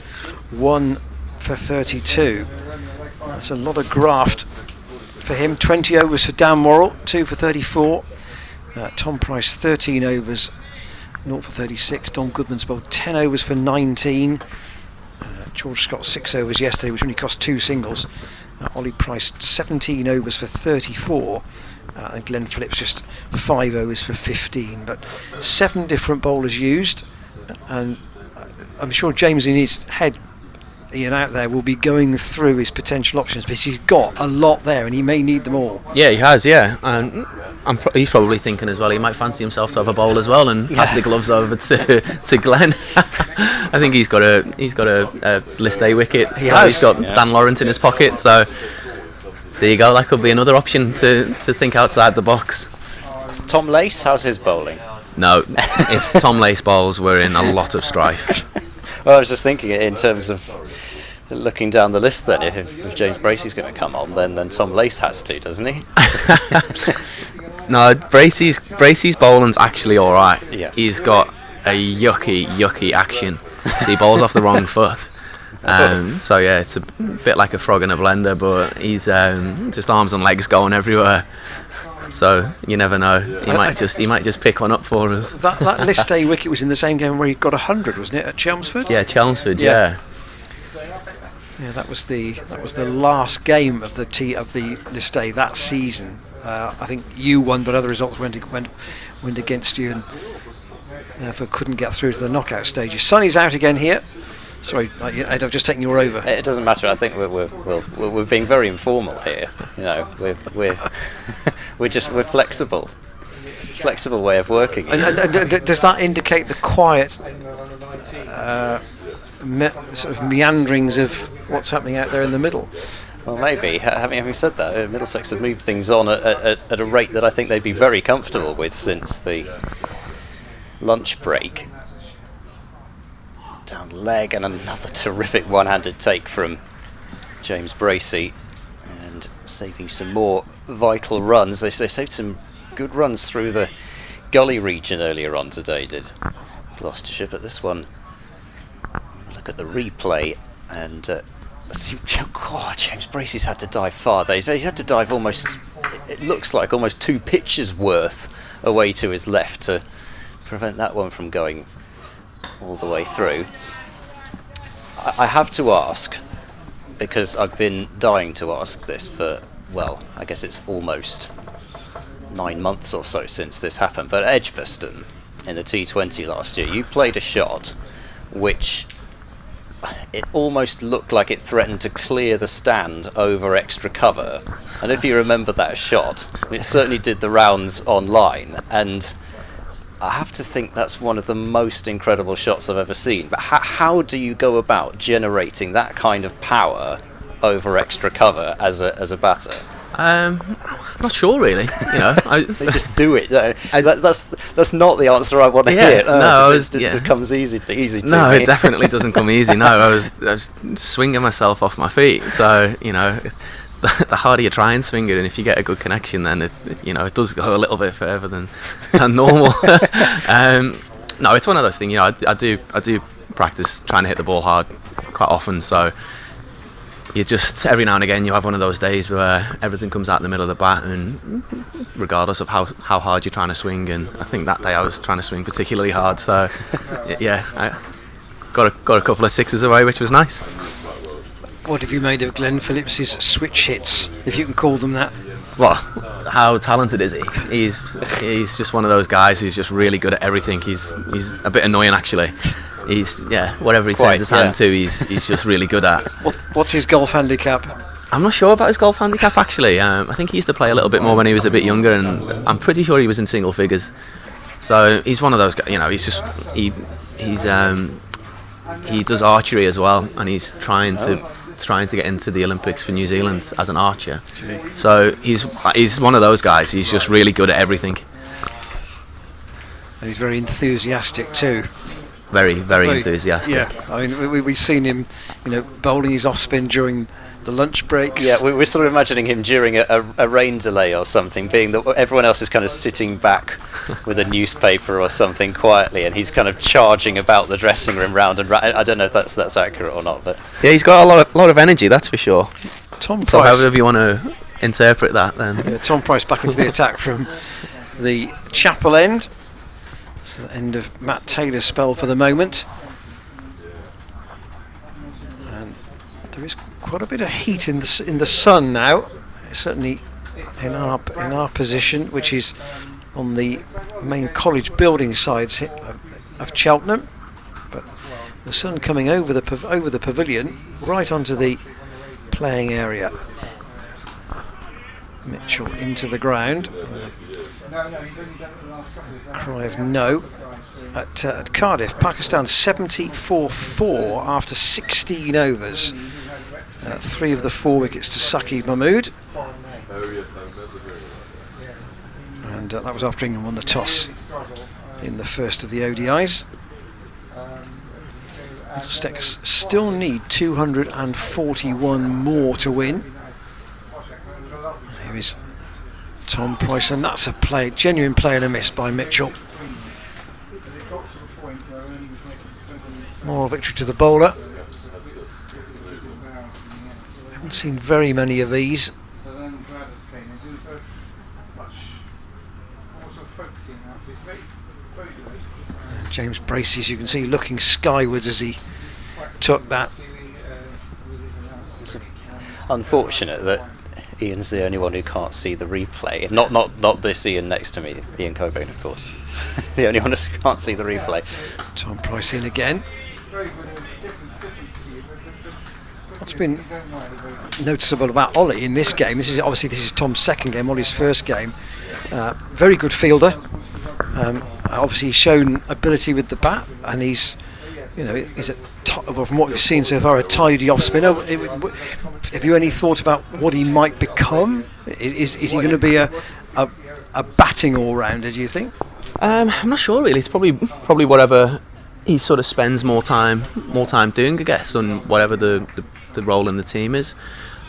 1 for 32. That's a lot of graft for him. 20 overs for Dan Worrell, 2 for 34. Tom Price 13 overs, 0 for 36. Don Goodman's bowled 10 overs for 19. George Scott 6 overs yesterday, which only cost 2 singles. Ollie Price 17 overs for 34. And Glenn Phillips just 5 overs for 15. But 7 different bowlers used, and I'm sure James in his head, Ian out there, will be going through his potential options, because he's got a lot there and he may need them all. Yeah, he has, yeah. And he's probably thinking as well, he might fancy himself to have a bowl as well and pass the gloves over to Glenn. I think he's got a list A wicket. He's got Dan Lawrence in his pocket, so there you go. That could be another option to think outside the box. Tom Lace, how's his bowling? No, if Tom Lace bowls, we're in a lot of strife. Well, I was just thinking in terms of looking down the list, then if James Bracey's going to come on, then Tom Lace has to, doesn't he? No, Bracey's bowling's actually all right. Yeah. He's got a yucky action. So he bowls off the wrong foot. So yeah, it's a bit like a frog in a blender, but he's just arms and legs going everywhere. So you never know. He might just pick one up for us. That list A wicket was in the same game where he got 100, wasn't it, at Chelmsford? Yeah, Chelmsford. Yeah. Yeah, that was the last game of the list A that season. I think you won, but other results went against you, and therefore couldn't get through to the knockout stages. Sonny's out again here. Sorry, I've just taken you over. It doesn't matter. I think we're being very informal here. You know, we're flexible. flexible way of working. And does that indicate the quiet sort of meanderings of what's happening out there in the middle? Well, maybe. Having said that, Middlesex have moved things on at a rate that I think they'd be very comfortable with since the lunch break. Down leg, and another terrific one-handed take from James Bracey, and saving some more vital runs. They saved some good runs through the gully region earlier on today, did Gloucestershire, but this one, look at the replay, and James Bracey's had to dive far. He's had to dive almost, it looks like almost 2 pitches worth away to his left to prevent that one from going all the way through. I have to ask, because I've been dying to ask this for, well, I guess it's almost 9 months or so since this happened, but at Edgbaston in the T20 last year, you played a shot which it almost looked like it threatened to clear the stand over extra cover. And if you remember that shot, it certainly did the rounds online, and I have to think that's one of the most incredible shots I've ever seen. But how do you go about generating that kind of power over extra cover as a batter? I'm not sure, really. They just do it. That's not the answer I want to hear. It just comes easy to me. No, it definitely doesn't come easy. No, I was swinging myself off my feet. So the harder you try and swing it, and if you get a good connection, then it does go a little bit further than normal. No, it's one of those things. I do practice trying to hit the ball hard quite often. So you just, every now and again, you have one of those days where everything comes out in the middle of the bat, and regardless of how hard you're trying to swing. And I think that day I was trying to swing particularly hard. So yeah, I got a couple of sixes away, which was nice. What have you made of Glenn Phillips's switch hits, if you can call them that? Well, how talented is he? He's just one of those guys who's just really good at everything. He's a bit annoying, actually. Whatever he turns his hand to, he's just really good at. What's his golf handicap? I'm not sure about his golf handicap, actually. I think he used to play a little bit more when he was a bit younger, and I'm pretty sure he was in single figures. So he's one of those guys. He does archery as well, and he's trying to get into the Olympics for New Zealand as an archer. So he's one of those guys. He's just really good at everything. And he's very enthusiastic too. Very, very enthusiastic. Yeah, I mean, we've seen him, bowling his off spin during the lunch breaks. Yeah, we're sort of imagining him during a rain delay or something, being that everyone else is kind of sitting back with a newspaper or something quietly, and he's kind of charging about the dressing room round and round. I don't know if that's accurate or not, but yeah, he's got a lot of energy, that's for sure. Tom Price. So however you want to interpret that, then. Yeah, Tom Price back into the attack from the chapel end. It's the end of Matt Taylor's spell for the moment. And there is quite a bit of heat in the sun now, certainly in our position, which is on the main college building sides of Cheltenham. But the sun coming over the pavilion right onto the playing area. Mitchell into the ground. Cry of no at Cardiff. Pakistan 74-4 after 16 overs. 3 of the 4 wickets to Saqib Mahmood. And that was after England won the toss in the first of the ODIs. Middlesex still need 241 more to win. Here is Tom Price, and that's a genuine play and a miss by Mitchell. Moral victory to the bowler. Haven't seen very many of these. And James Bracey, as you can see, looking skywards as he took that. It's unfortunate that Ian's the only one who can't see the replay. Not this Ian next to me, Ian Cobain, of course. The only one who can't see the replay. Tom Price in again. What's been noticeable about Ollie in this game? This is Tom's second game, Ollie's first game. Very good fielder. Obviously, he's shown ability with the bat, and he's well, from what we've seen so far, a tidy off spinner. Have you any thought about what he might become? Is he going to be a batting all-rounder, do you think? I'm not sure really. It's probably whatever he sort of spends more time doing, I guess, on whatever the role in the team is.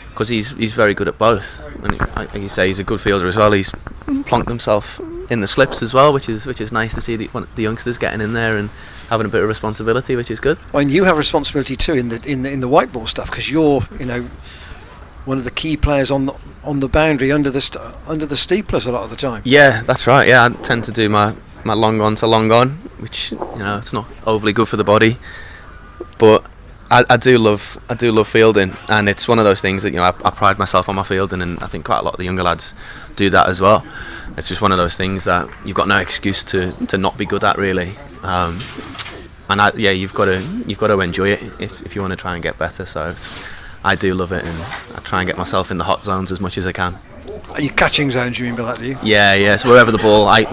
Because he's very good at both, and like you say, he's a good fielder as well. He's plonked himself in the slips as well, which is nice to see the youngsters getting in there and having a bit of responsibility, which is good. Well, and you have responsibility too in the white ball stuff, because you're one of the key players on the boundary under the steeplers a lot of the time. Yeah, that's right. Yeah, I tend to do my long on to long on, which it's not overly good for the body, but I do love fielding, and it's one of those things that I pride myself on my fielding, and I think quite a lot of the younger lads do that as well. It's just one of those things that you've got no excuse to not be good at, really. You've got to enjoy it if you want to try and get better. So I do love it, and I try and get myself in the hot zones as much as I can. Are you catching zones, you mean by that, do you? Yeah. So wherever I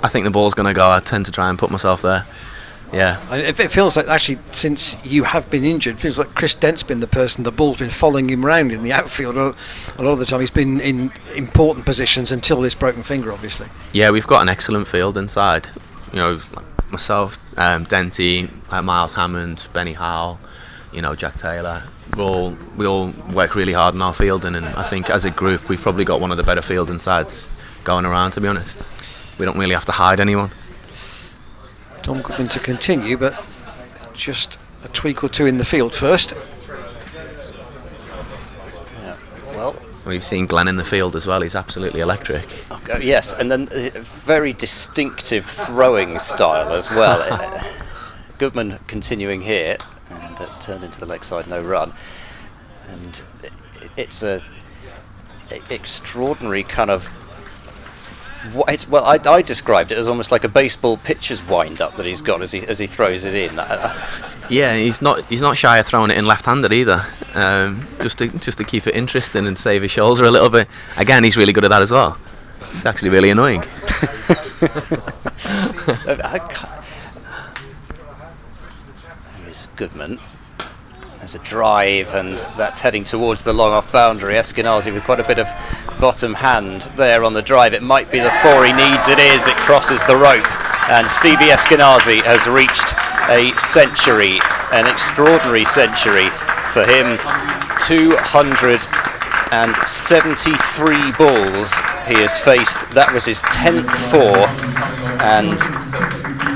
think the ball's going to go, I tend to try and put myself there. Yeah. It feels like, actually, since you have been injured, it feels like Chris Dent's been the person, the ball's been following him around in the outfield. A lot of the time he's been in important positions until this broken finger, obviously. Yeah, we've got an excellent field inside. Myself, Denty, Miles Hammond, Benny Howell, Jack Taylor. We all work really hard in our fielding, and I think as a group we've probably got one of the better fielding sides going around, to be honest. We don't really have to hide anyone. Tom Goodman to continue, but just a tweak or two in the field first. Yeah, well, we've seen Glenn in the field as well. He's absolutely electric. Okay, yes, and then a very distinctive throwing style as well. Goodman continuing here, and turned into the leg side, no run. And it's a extraordinary kind of. I described it as almost like a baseball pitcher's wind-up that he's got as he throws it in. Yeah, he's not shy of throwing it in left-handed either, just to keep it interesting and save his shoulder a little bit. Again, he's really good at that as well. It's actually really annoying. Here's Goodman. There's a drive, and that's heading towards the long off boundary. Eskenazi with quite a bit of bottom hand there on the drive. It might be the four he needs. It is. It crosses the rope, and Stevie Eskenazi has reached a century, an extraordinary century for him. 273 balls he has faced. That was his 10th four, and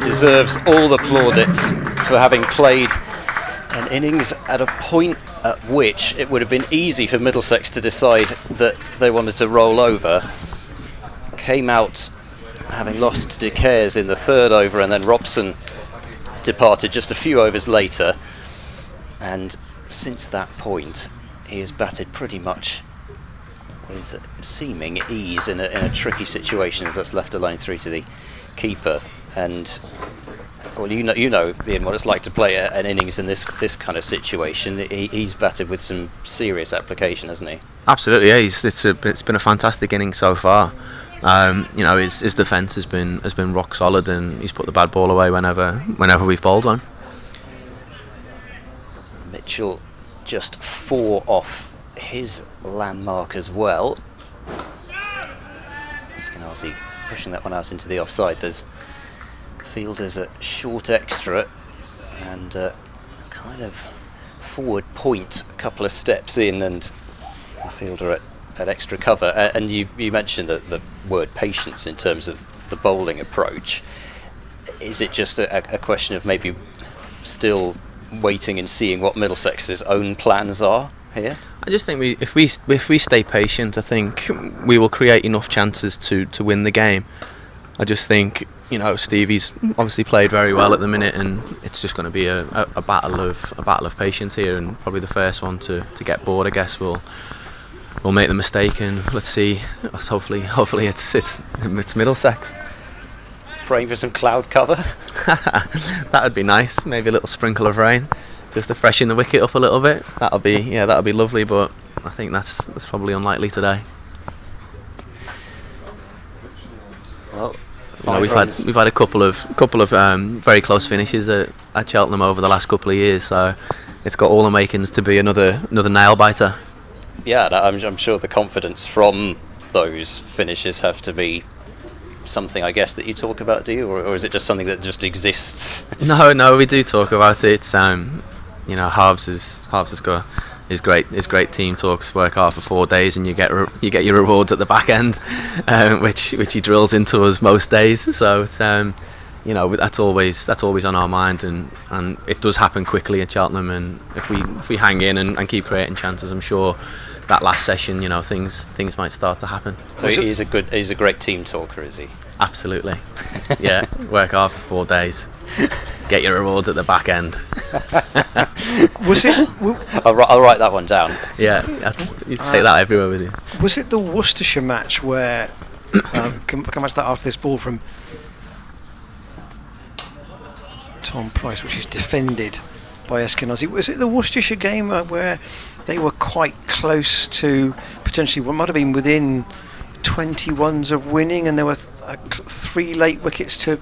deserves all the plaudits for having played an innings at a point at which it would have been easy for Middlesex to decide that they wanted to roll over. Came out having lost De Caires in the third over, and then Robson departed just a few overs later, and since that point he has batted pretty much with seeming ease in a tricky situation, as that's left alone through to the keeper. And well, you know, Ian, what it's like to play an innings in this kind of situation. He's batted with some serious application, hasn't he? Absolutely, yeah. It's been a fantastic innings so far. His defence has been rock solid, and he's put the bad ball away whenever we've bowled one. Mitchell just 4 off his landmark as well. Eskenazi pushing that one out into the offside. There's fielders at short extra, and kind of forward point a couple of steps in, and the fielder at extra cover. And you mentioned the word patience in terms of the bowling approach. Is it just a question of maybe still waiting and seeing what Middlesex's own plans are here? I just think if we stay patient, I think we will create enough chances to win the game. I just think, Stevie's obviously played very well at the minute, and it's just going to be a battle of patience here, and probably the first one to get bored, I guess, will make the mistake, and let's see. Hopefully it's Middlesex. Praying for some cloud cover. That would be nice. Maybe a little sprinkle of rain, just to freshen the wicket up a little bit. That'll be lovely, but I think that's probably unlikely today. Well, You know, we've had a couple of very close finishes at Cheltenham over the last couple of years, so it's got all the makings to be another nail biter. Yeah, I'm sure the confidence from those finishes have to be something, I guess, that you talk about, do you, or is it just something that just exists? No, we do talk about it. You know, Harves has got his great team talks. Work hard for 4 days, and you get your rewards at the back end, which he drills into us most days. So you know, that's always on our mind, and it does happen quickly at Cheltenham. And if we hang in and keep creating chances, I'm sure that last session, you know, things might start to happen. So he's a great team talker, is he? Absolutely. Yeah, work hard for 4 days, get your rewards at the back end. Was it? I'll write that one down. Yeah, you take that everywhere with you. Was it the Worcestershire match where? Come back to that after this ball from Tom Price, which is defended by Eskenazi. Was it the Worcestershire game where they were quite close to potentially what might have been within 21s of winning, and there were 3 late wickets to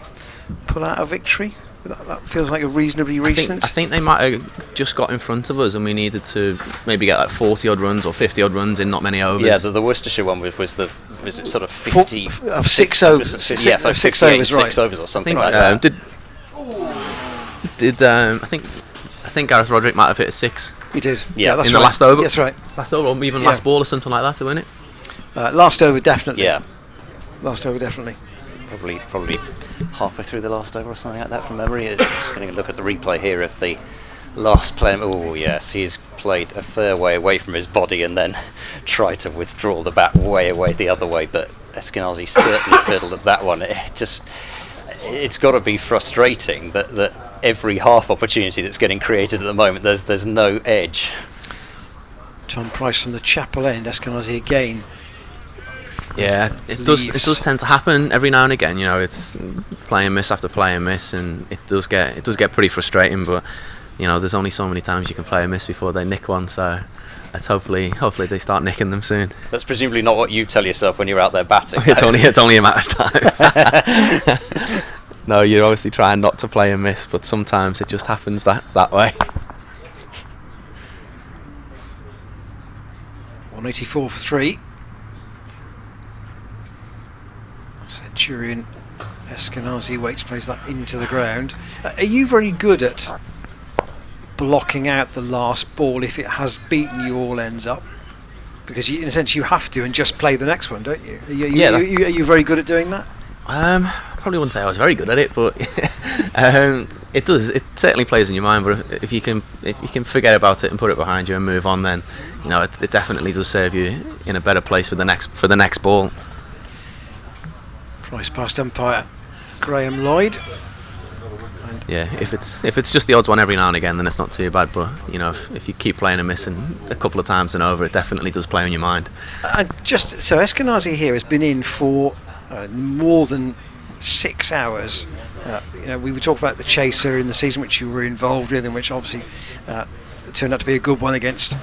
pull out a victory? That feels like a reasonably recent. I think they might have just got in front of us, and we needed to maybe get like 40 odd runs or 50 odd runs in not many overs. Yeah, the Worcestershire one was it sort of 50 of 6 overs? Yeah, 6 overs, right. 6 overs or something like that. I think Gareth Roderick might have hit a 6. He did. Yeah, that's in right. the last over. That's right. Last over, or even last ball or something like that to win it. Last over, definitely. Yeah. Last over, definitely. Probably halfway through the last over or something like that from memory. Just going to look at the replay here of the last play. Oh yes, he's played a fair way away from his body and then tried to withdraw the bat way away the other way. But Eskenazi certainly fiddled at that one. It's got to be frustrating that every half opportunity that's getting created at the moment, there's no edge. Tom Price from the Chapel End, Eskenazi again. Yeah, it does tend to happen every now and again. You know, it's play and miss after play and miss, and it does get pretty frustrating. But you know, there's only so many times you can play and miss before they nick one. So let's hopefully they start nicking them soon. That's presumably not what you tell yourself when you're out there batting. It's only a matter of time. No, you're obviously trying not to play and miss, but sometimes it just happens that way. 184 for 3. Centurion Eskenazi waits, plays that into the ground. Are you very good at blocking out the last ball if it has beaten you all ends up? Because in a sense you have to and just play the next one, don't you? Are you very good at doing that? Probably wouldn't say I was very good at it, but it certainly plays in your mind. But if you can forget about it and put it behind you and move on, then you know it definitely does serve you in a better place for the next ball. Price past umpire Graham Lloyd. Yeah, if it's just the odds one every now and again, then it's not too bad. But you know, if you keep playing and missing a couple of times and over, it definitely does play on your mind. Just so Eskenazi here has been in for more than 6 hours. You know, we would talk about the chaser in the season which you were involved with, and which obviously turned out to be a good one against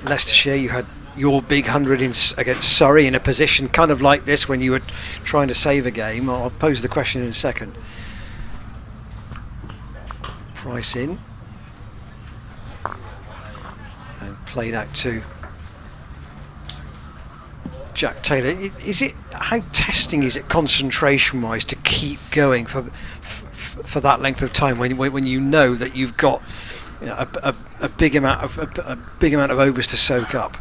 Leicestershire. You had your big 100 against Surrey in a position kind of like this when you were trying to save a game. I'll pose the question in a second. Price in and played out to Jack Taylor. How testing is it concentration wise to keep going for that length of time when you know that you've got, you know, a big amount of overs to soak up?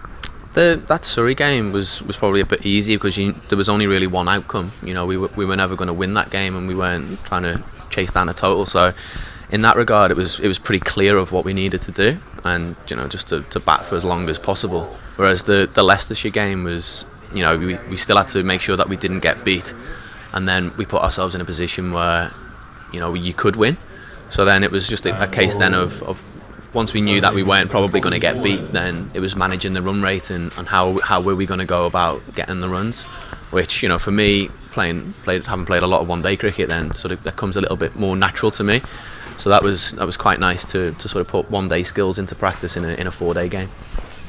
That Surrey game was probably a bit easier because there was only really one outcome. You know, we were never going to win that game, and we weren't trying to chase down a total. So in that regard, it was pretty clear of what we needed to do, and you know, just to bat for as long as possible. Whereas the Leicestershire game was, you know, we still had to make sure that we didn't get beat, and then we put ourselves in a position where, you know, you could win. So then it was just a case then of once we knew that we weren't probably going to get beat, then it was managing the run rate and how were we going to go about getting the runs, which, you know, for me, having played a lot of one-day cricket, then sort of that comes a little bit more natural to me. So that was quite nice to sort of put one-day skills into practice in a 4-day game.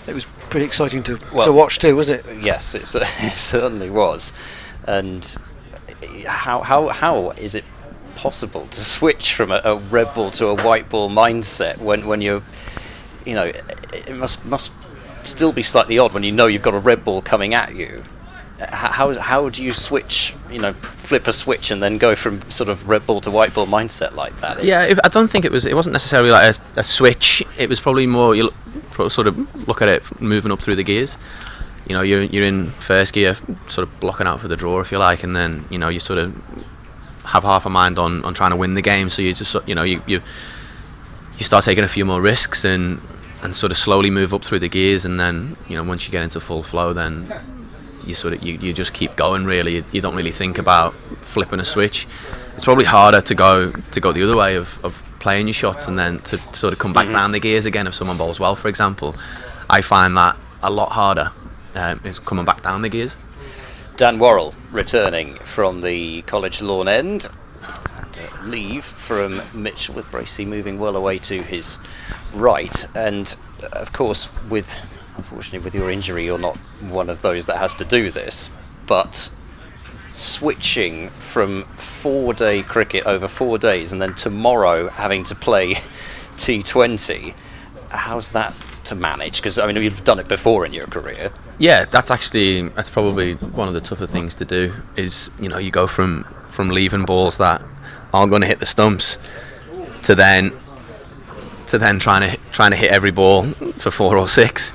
It was pretty exciting to watch too, wasn't it? Yes, it certainly was, and how is it possible to switch from a red ball to a white ball mindset when you're, it must still be slightly odd when you know you've got a red ball coming at you. How do you switch, flip a switch and then go from sort of red ball to white ball mindset like that? I don't think it wasn't necessarily like a switch. It was probably more, you sort of look at it moving up through the gears. You're in first gear, sort of blocking out for the draw, if you like, and then you sort of have half a mind on trying to win the game. So you just you start taking a few more risks and sort of slowly move up through the gears, and then once you get into full flow, then you just keep going. Really, you don't really think about flipping a switch. It's probably harder to go the other way of playing your shots and then to sort of come back down the gears again if someone bowls well, for example. I find that a lot harder. Is coming back down the gears. Dan Worrell returning from the college lawn end, and leave from Mitchell, with Bracey moving well away to his right. And of course, unfortunately with your injury, you're not one of those that has to do this, but switching from 4-day cricket over 4 days and then tomorrow having to play T20, how's that to manage? Because you've done it before in your career. Yeah, that's probably one of the tougher things to do. Is you go from leaving balls that aren't going to hit the stumps to then trying to hit every ball for 4 or 6.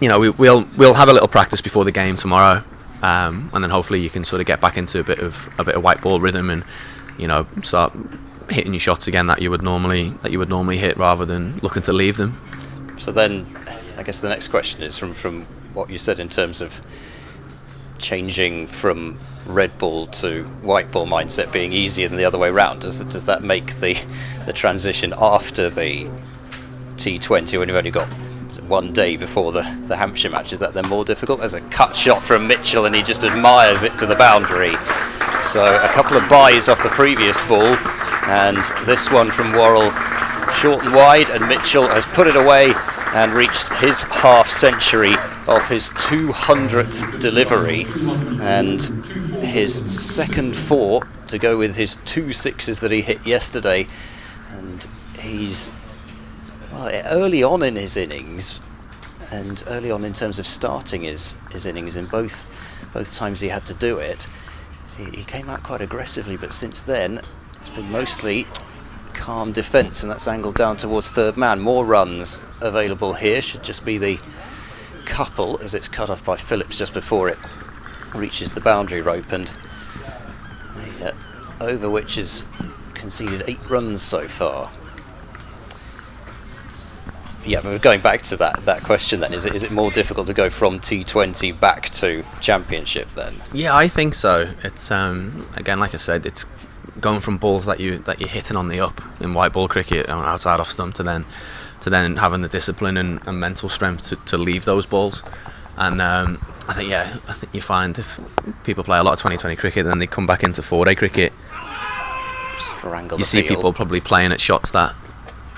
We'll have a little practice before the game tomorrow, and then hopefully you can sort of get back into a bit of white ball rhythm and start hitting your shots again that you would normally hit, rather than looking to leave them. So then I guess the next question is from what you said in terms of changing from red ball to white ball mindset being easier than the other way around. Does that make the transition after the T20, when you've only got 1 day before the Hampshire match, is that then more difficult? There's a cut shot from Mitchell and he just admires it to the boundary. So a couple of byes off the previous ball, and this one from Worrell short and wide, and Mitchell has put it away and reached his half century of his 200th delivery, and his second 4 to go with his 2 6s that he hit yesterday. And he's early on in his innings, and early on in terms of starting his innings in both times he had to do it, he came out quite aggressively, but since then it's been mostly calm defence, and that's angled down towards third man. More runs available here, should just be the couple as it's cut off by Phillips just before it reaches the boundary rope, and the over which has conceded 8 runs so far. Yeah, but going back to that question then, is it more difficult to go from T20 back to Championship then? Yeah, I think so. It's again, like I said, it's going from balls that you're hitting on the up in white ball cricket outside off stump to then having the discipline and mental strength to leave those balls. And I think you find if people play a lot of 2020 cricket, then they come back into 4-day cricket, strangle. You see people probably playing at shots that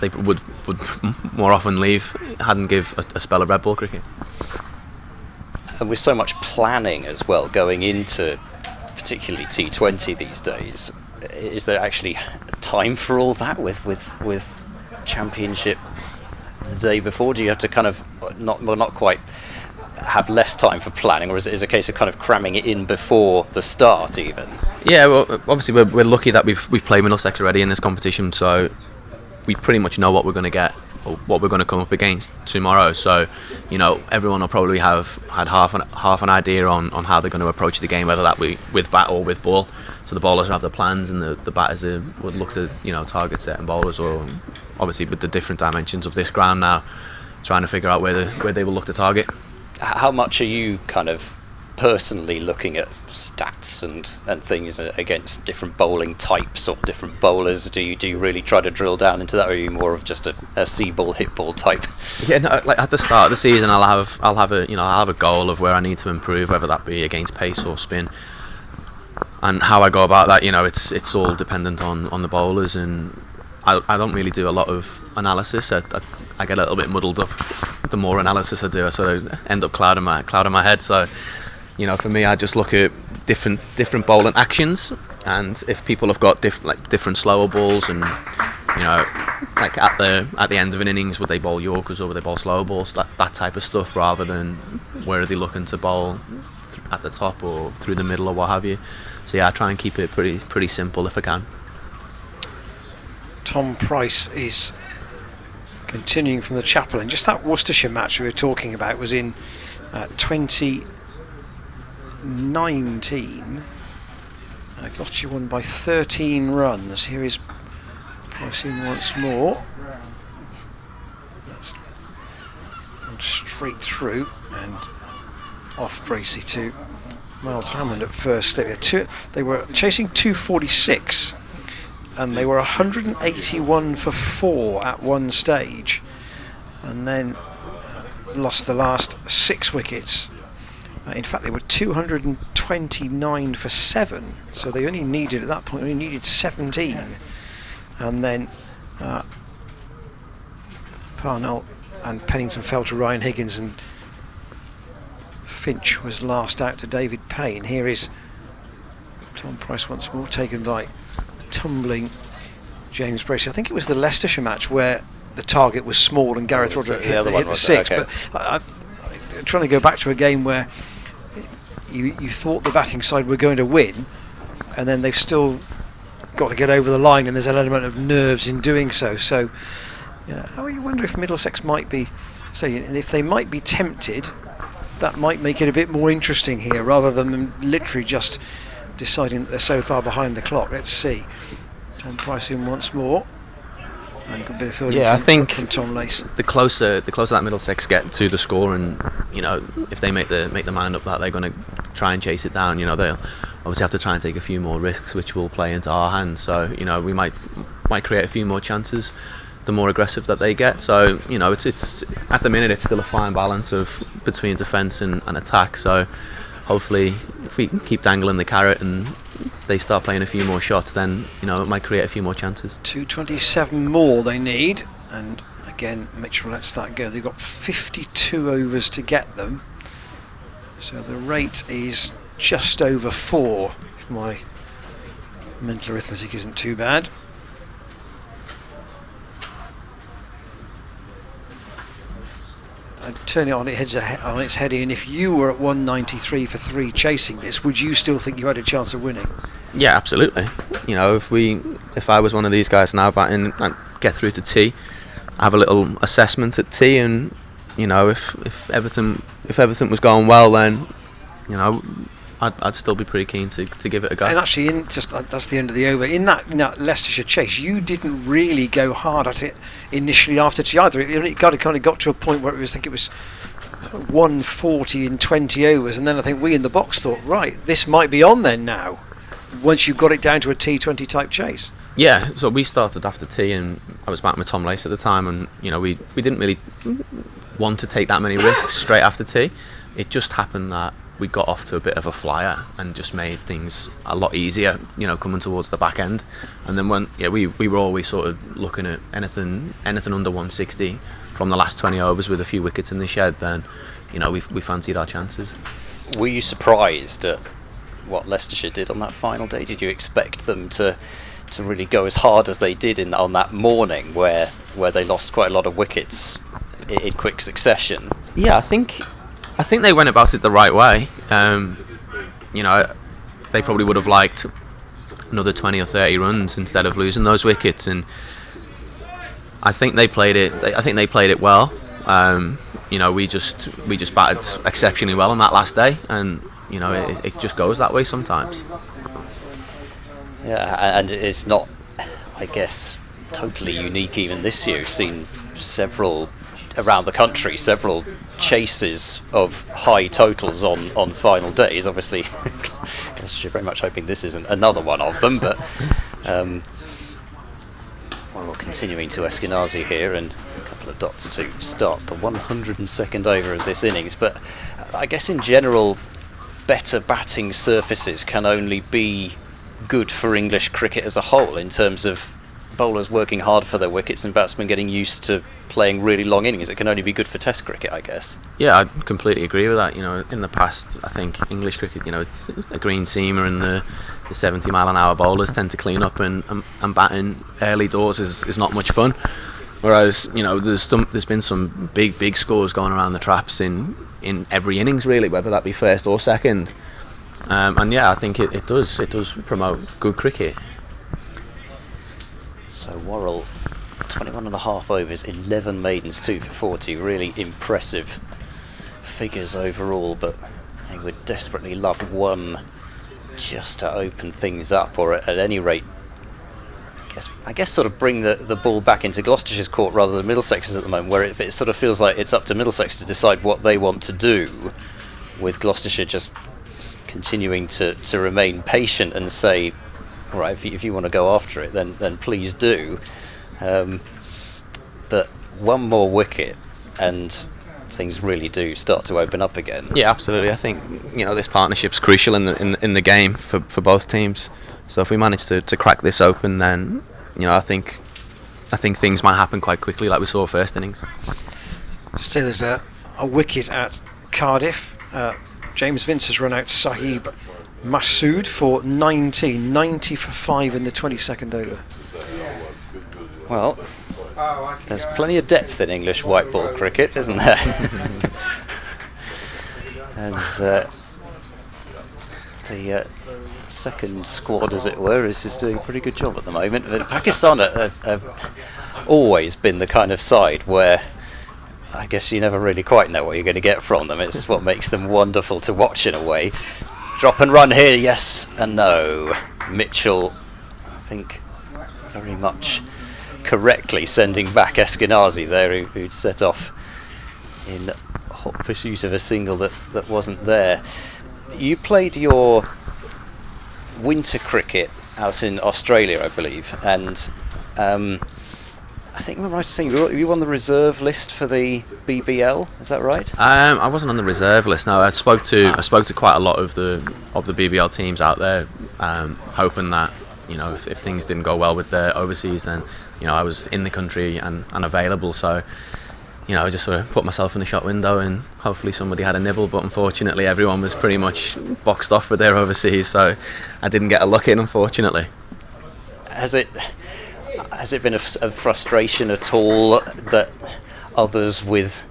they would more often leave, hadn't give a spell of red ball cricket. And with so much planning as well going into particularly T20 these days, is there actually time for all that with Championship the day before? Do you have to kind of not quite have less time for planning, or is it a case of kind of cramming it in before the start even? Yeah, well, obviously we're lucky that we've played Middlesex already in this competition, so we pretty much know what we're going to get, or what we're going to come up against tomorrow. So, everyone will probably have had half an idea on how they're going to approach the game, whether that be with bat or with ball. So the bowlers have the plans, and the batters would look to target certain bowlers, or obviously with the different dimensions of this ground now, trying to figure out where they will look to target. How much are you kind of personally looking at stats and things against different bowling types or different bowlers? Do you really try to drill down into that, or are you more of just a see ball hit ball type? Yeah, no, like at the start of the season, I'll have a goal of where I need to improve, whether that be against pace or spin. And how I go about that, it's all dependent on the bowlers, and I don't really do a lot of analysis. I get a little bit muddled up. The more analysis I do, I sort of end up clouding my head. So, for me, I just look at different bowling actions, and if people have got different slower balls, and like at the end of an innings, would they bowl Yorkers or would they bowl slower balls, that type of stuff, rather than where are they looking to bowl at the top or through the middle or what have you. So yeah, I try and keep it pretty simple if I can. Tom Price is continuing from the chapel, and just that Worcestershire match we were talking about was in 2019. Gloucestershire won by 13 runs. Here is Price in once more. That's straight through and off Bracey to Miles Hammond at first slip. They were chasing 246 and they were 181 for 4 at one stage, and then lost the last 6 wickets. In fact, they were 229 for 7, so they only needed, at that point, 17. And then Parnell and Pennington fell to Ryan Higgins, and Finch was last out to David Payne. Here is Tom Price once more, taken by the tumbling James Bracey. I think it was the Leicestershire match where the target was small and Gareth Roderick hit the 6. Okay. But I'm trying to go back to a game where you thought the batting side were going to win, and then they've still got to get over the line, and there's an element of nerves in doing so. So yeah, I wonder if Middlesex might be, if they might be tempted, that might make it a bit more interesting here, rather than them literally just deciding that they're so far behind the clock. Let's see. Tom Price in once more, and a bit of fielding from Tom Lace. The closer that Middlesex get to the score, and if they make the mind up that they're going to try and chase it down, they'll obviously have to try and take a few more risks, which will play into our hands. So we might create a few more chances the more aggressive that they get. So it's at the minute it's still a fine balance of between defence and attack. So hopefully, if we can keep dangling the carrot and they start playing a few more shots, then it might create a few more chances. 227 more they need, and again Mitchell lets that go. They've got 52 overs to get them, so the rate is just over 4, if my mental arithmetic isn't too bad. I'd turn it on its head, and if you were at 193 for 3 chasing this, would you still think you had a chance of winning? Yeah, absolutely. If I was one of these guys now batting and get through to tea, have a little assessment at tea, and if everything was going well, then I'd still be pretty keen to give it a go. And actually, that's the end of the over. In that Leicestershire chase, you didn't really go hard at it initially after tea either. It kind of got to a point where it was 140 in 20 overs, and then I think we in the box thought, right, this might be on then now, once you got it down to a T20 type chase. Yeah, so we started after tea, and I was back with Tom Lace at the time, and we didn't really want to take that many risks straight after tea. It just happened that we got off to a bit of a flyer and just made things a lot easier, coming towards the back end. And then we were always sort of looking at anything under 160 from the last 20 overs with a few wickets in the shed, then we fancied our chances. Were you surprised at what Leicestershire did on that final day? Did you expect them to really go as hard as they did on that morning where they lost quite a lot of wickets in quick succession? Yeah, I think they went about it the right way. They probably would have liked another 20 or 30 runs instead of losing those wickets, and I think they played it well. We just batted exceptionally well on that last day, and it just goes that way sometimes. Yeah, and it's not, I guess, totally unique even this year. We've seen several around the country, several chases of high totals on final days. Obviously, Gloucestershire very much hoping this isn't another one of them, but we're continuing to Eskenazi here, and a couple of dots to start the 102nd over of this innings. But I guess in general, better batting surfaces can only be good for English cricket as a whole in terms of bowlers working hard for their wickets and batsmen getting used to playing really long innings. It can only be good for Test cricket, I guess. Yeah, I completely agree with that. In the past, I think English cricket, it's a green seamer, and the 70-mile-an-hour bowlers tend to clean up, and batting early doors is not much fun. Whereas, there's been some big scores going around the traps in every innings, really, whether that be first or second. And yeah, I think it does promote good cricket. So Worrell, 21 and a half overs, 11 maidens, 2 for 40. Really impressive figures overall, but he would desperately love one just to open things up, or at any rate, I guess sort of bring the ball back into Gloucestershire's court rather than Middlesex's at the moment, where it sort of feels like it's up to Middlesex to decide what they want to do, with Gloucestershire just continuing to remain patient and say, all right, if you want to go after it, then please do. But one more wicket and things really do start to open up again. Yeah, absolutely. I think this partnership's crucial in the game for both teams. So if we manage to crack this open, then I think things might happen quite quickly, like we saw first innings. Just say there's a wicket at Cardiff. James Vince has run out Sahib Masood for 90 for 5 in the 22nd over. Well, there's plenty of depth in English white ball cricket, isn't there? And the second squad, as it were, is just doing a pretty good job at the moment. But Pakistan have always been the kind of side where I guess you never really quite know what you're going to get from them. It's what makes them wonderful to watch in a way. Drop and run here, yes and no. Mitchell, I think, very much correctly sending back Eskenazi there, who'd set off in hot pursuit of a single that wasn't there. You played your winter cricket out in Australia, I believe, and I think I'm right in saying you were on the reserve list for the BBL. Is that right? I wasn't on the reserve list. No, I spoke to quite a lot of the BBL teams out there, hoping that if things didn't go well with their overseas, then I was in the country and available. So I just sort of put myself in the shop window and hopefully somebody had a nibble. But unfortunately, everyone was pretty much boxed off with their overseas, so I didn't get a look in, unfortunately. Has it been a frustration at all that others with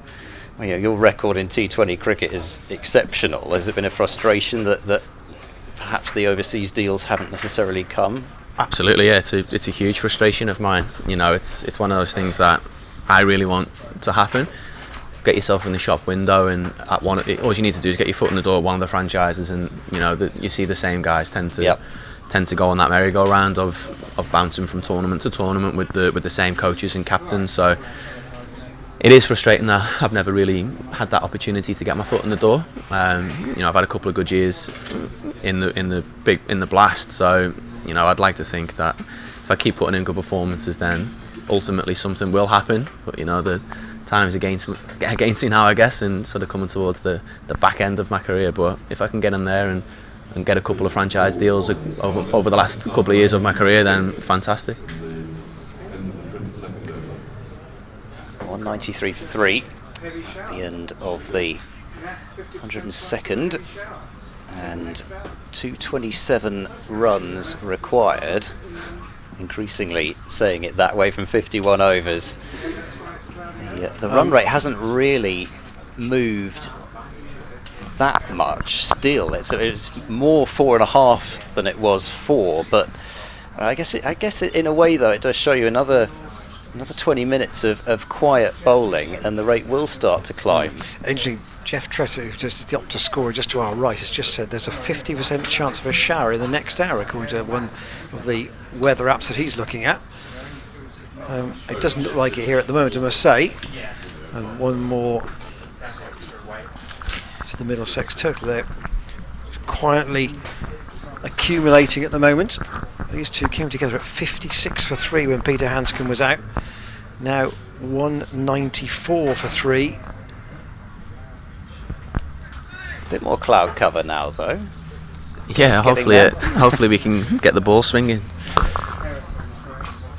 your record in T20 cricket is exceptional? Has it been a frustration that perhaps the overseas deals haven't necessarily come? Absolutely, yeah. It's a huge frustration of mine. It's one of those things that I really want to happen. Get yourself in the shop window, and all you need to do is get your foot in the door at one of the franchises, and you see the same guys tend to go on that merry-go-round of bouncing from tournament to tournament with the same coaches and captains. So it is frustrating that I've never really had that opportunity to get my foot in the door. I've had a couple of good years in the blast. So I'd like to think that if I keep putting in good performances, then ultimately something will happen. But the time's against me now, I guess, and sort of coming towards the back end of my career. But if I can get in there and get a couple of franchise deals over the last couple of years of my career, then fantastic. 193 for 3 at the end of the 102nd, and 227 runs required, increasingly saying it that way from 51 overs. The run rate hasn't really moved that much still. It's more 4.5 than it was 4, but I guess in a way though it does show you another 20 minutes of quiet bowling, and the rate will start to climb. Interesting, Jeff Tretter, who's just the Opta scorer just to our right, has just said there's a 50% chance of a shower in the next hour, according to one of the weather apps that he's looking at. It doesn't look like it here at the moment, I must say. And one more to the Middlesex total there. Quietly accumulating at the moment. These two came together at 56 for 3 when Peter Hanscom was out. Now 194 for 3. A bit more cloud cover now, though. Yeah, hopefully we can get the ball swinging.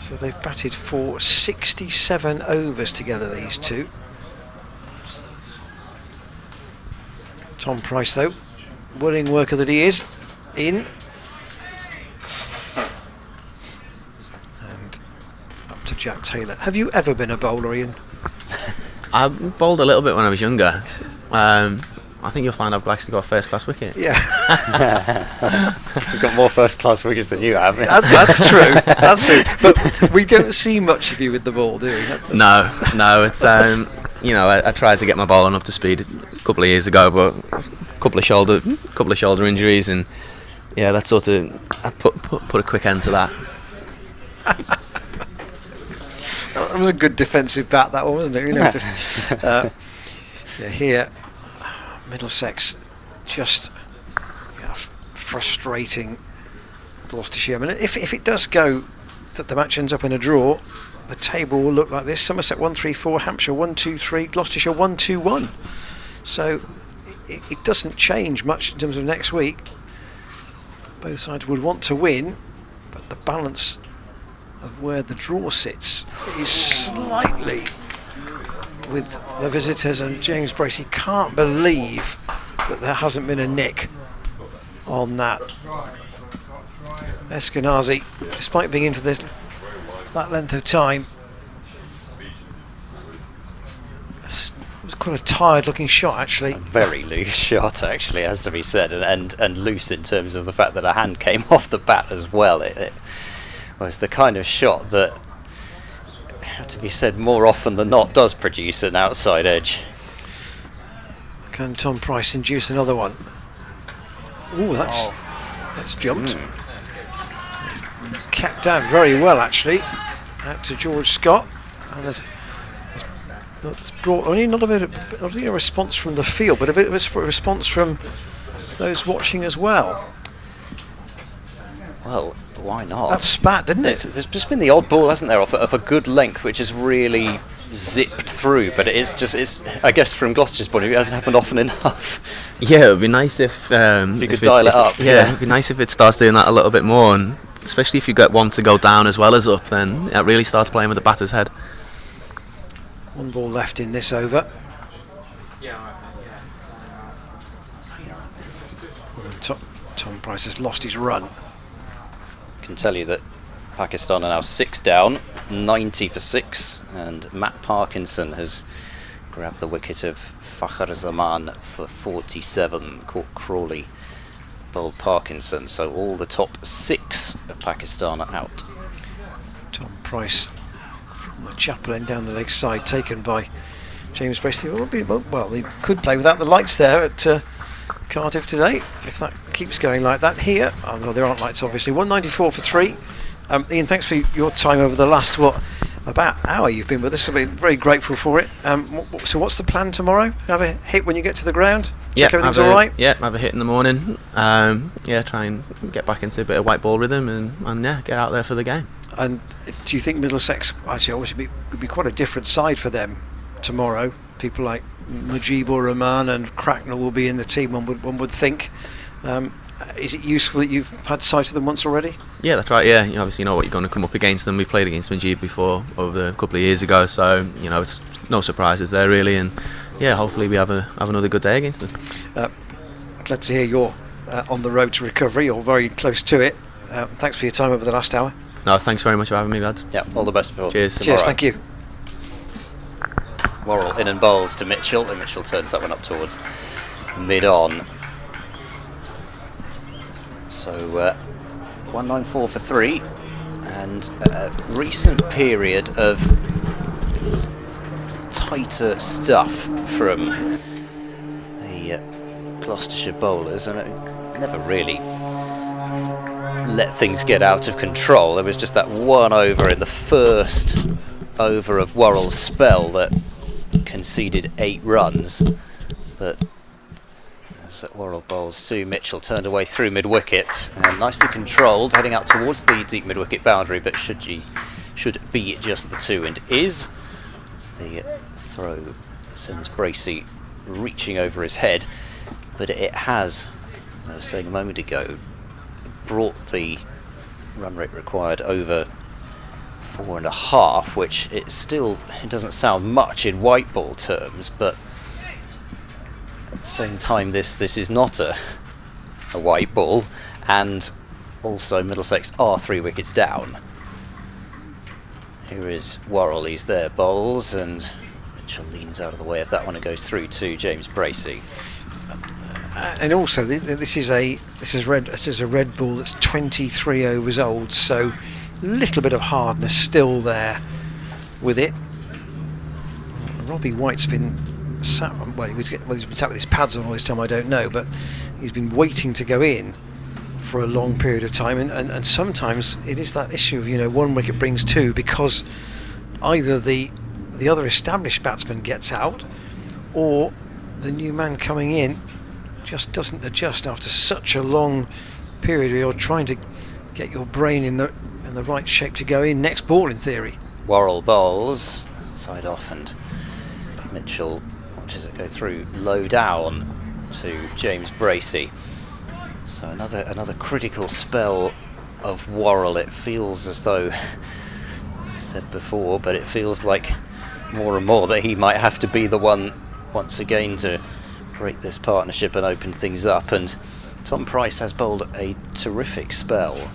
So they've batted for 67 overs together, these two. Tom Price, though, willing worker that he is, in. And up to Jack Taylor. Have you ever been a bowler, Ian? I bowled a little bit when I was younger. I think you'll find I've actually got a first class wicket. Yeah. You've got more first class wickets than you have. That's true. That's true. But we don't see much of you with the ball, do we? No. It's I tried to get my bowling up to speed a couple of years ago, but a couple of shoulder injuries, and yeah, that sort of I put a quick end to that. That was a good defensive bat, that one, wasn't it? Just here. Middlesex just frustrating Gloucestershire. I mean, if it does go that the match ends up in a draw, the table will look like this: Somerset 1-3-4, Hampshire 1-2-3, Gloucestershire 1-2-1. So it doesn't change much in terms of next week. Both sides would want to win, but the balance of where the draw sits is slightly with the visitors, and James Bracey can't believe that there hasn't been a nick on that. Eskenazi, despite being in for that length of time, it was quite a tired looking shot, actually. A very loose shot, actually, has to be said, and loose in terms of the fact that a hand came off the bat as well. It was the kind of shot that, to be said, more often than not does produce an outside edge. Can Tom Price induce another one? Ooh, that's jumped. Kept down very well, actually. Out to George Scott, and there's brought only not a response from the field, but a bit of a response from those watching as well. Well, why not? That spat, didn't it? There's just been the odd ball, hasn't there, of a good length, which has really zipped through. But it's I guess from Gloucestershire's point of view, it hasn't happened often enough. Yeah, it would be nice if you could dial it up. Yeah, it'd be nice if it starts doing that a little bit more, and especially if you get one to go down as well as up, then it really starts playing with the batter's head. One ball left in this over. Tom Price has lost his run. Can tell you that Pakistan are now 6 down, 90 for 6, and Matt Parkinson has grabbed the wicket of Fakhar Zaman for 47. Crawley bowled Parkinson, so all the top 6 of Pakistan are out. Tom Price from the chapel end down the leg side, taken by James Bracey. Well, they could play without the lights there at Cardiff today, if that keeps going like that. Here, although there aren't lights obviously, 194 for 3. Ian, thanks for your time over the last about hour you've been with us. I've been very grateful for it. So what's the plan tomorrow? Have a hit when you get to the ground? Check everything's alright? Yeah, have a hit in the morning. Try and get back into a bit of white ball rhythm, and get out there for the game. And do you think Middlesex obviously would be quite a different side for them tomorrow? People like Mujibur Rahman and Cracknell will be in the team, one would think. Is it useful that you've had sight of them once already? Yeah, that's right. Yeah, you obviously know what you're going to come up against them. We played against Mujib before, over a couple of years ago, so it's no surprises there really. And yeah, hopefully we have another good day against them. Glad to hear you're on the road to recovery, or very close to it. Thanks for your time over the last hour. No, thanks very much for having me, lads. Yeah, all the best for Cheers. Cheers, thank you. Worrell in and bowls to Mitchell, and Mitchell turns that one up towards mid-on. So 194 for 3, and a recent period of tighter stuff from the Gloucestershire bowlers, and it never really let things get out of control. There was just that one over in the first over of Worrell's spell that conceded 8 runs, but as Worrell bowls to Mitchell, turned away through mid-wicket and nicely controlled, heading out towards the deep mid-wicket boundary, but should be just the 2, and is, as the throw sends Bracey reaching over his head, but it has, as I was saying a moment ago, brought the run rate required over 4.5, which it doesn't sound much in white ball terms, but at the same time this is not a white ball, and also Middlesex are 3 wickets down. Here is Worrell, he's there, bowls, and Mitchell leans out of the way of that one and goes through to James Bracey. And also, this is a red ball that's 23 overs old, so a little bit of hardness still there with it. Robbie White's been sat. Well, he's been sat with his pads on all this time. I don't know, but he's been waiting to go in for a long period of time, and sometimes it is that issue of one wicket brings two, because either the other established batsman gets out, or the new man coming in just doesn't adjust after such a long period where you're trying to get your brain in the right shape to go in next ball in theory. Worrell bowls side off, and Mitchell watches it go through low down to James Bracey. So another critical spell of Worrell. It feels as though, said before, but it feels like more and more that he might have to be the one once again to break this partnership and open things up. And Tom Price has bowled a terrific spell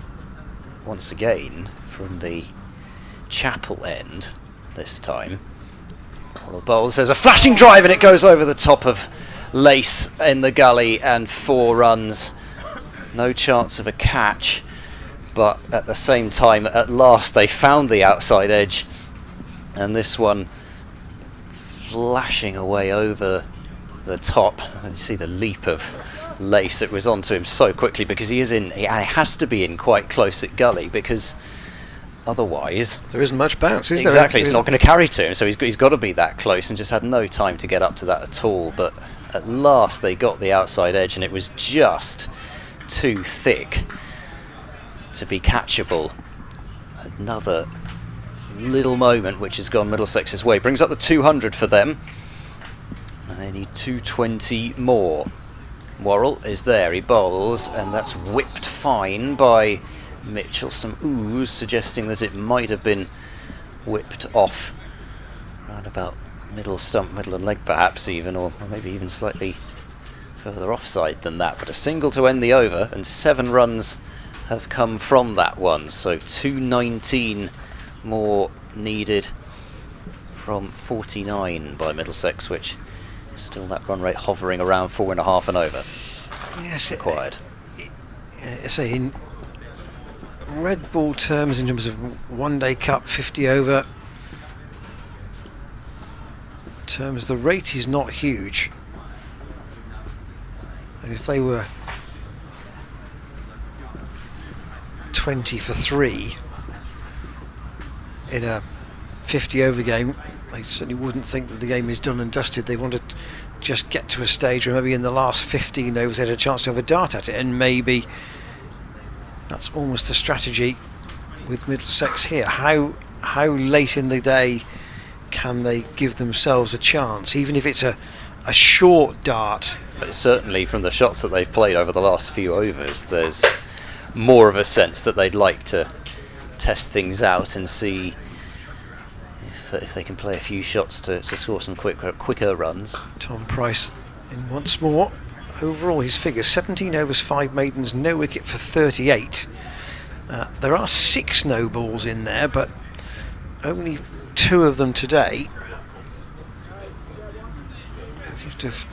once again from the Chapel end this time. Worrell bowls, there's a flashing drive and it goes over the top of Lace in the gully, and 4 runs. No chance of a catch, but at the same time, at last they found the outside edge, and this one flashing away over the top. You see the leap of Lace. It was onto him so quickly because he has to be in quite close at gully, because otherwise there isn't much bounce, is there? Exactly, it's not going to carry to him, so he's got to be that close, and just had no time to get up to that at all. But at last they got the outside edge, and it was just too thick to be catchable. Another little moment which has gone Middlesex's way. Brings up the 200 for them, and they need 220 more. Worrell is there, he bowls, and that's whipped fine by Mitchell. Some ooze suggesting that it might have been whipped off around about middle stump, middle and leg perhaps even, or maybe even slightly further offside than that. But a single to end the over, and 7 runs have come from that one, so 219 more needed from 49 by Middlesex, which is still that run rate hovering around 4.5 and over. Yes, required. Say in red ball terms, in terms of one day cup 50 over terms, the rate is not huge, and if they were 20 for 3 in a 50 over game, they certainly wouldn't think that the game is done and dusted. They want to just get to a stage where maybe in the last 15 overs they had a chance to have a dart at it, and maybe that's almost the strategy with Middlesex here. How late in the day can they give themselves a chance, even if it's a short dart? But certainly from the shots that they've played over the last few overs, there's more of a sense that they'd like to test things out and see if they can play a few shots to score some quicker runs. Tom Price in once more. Overall his figures: 17 overs, 5 maidens, no wicket for 38. There are 6 no balls in there, but only 2 of them today. Seems to have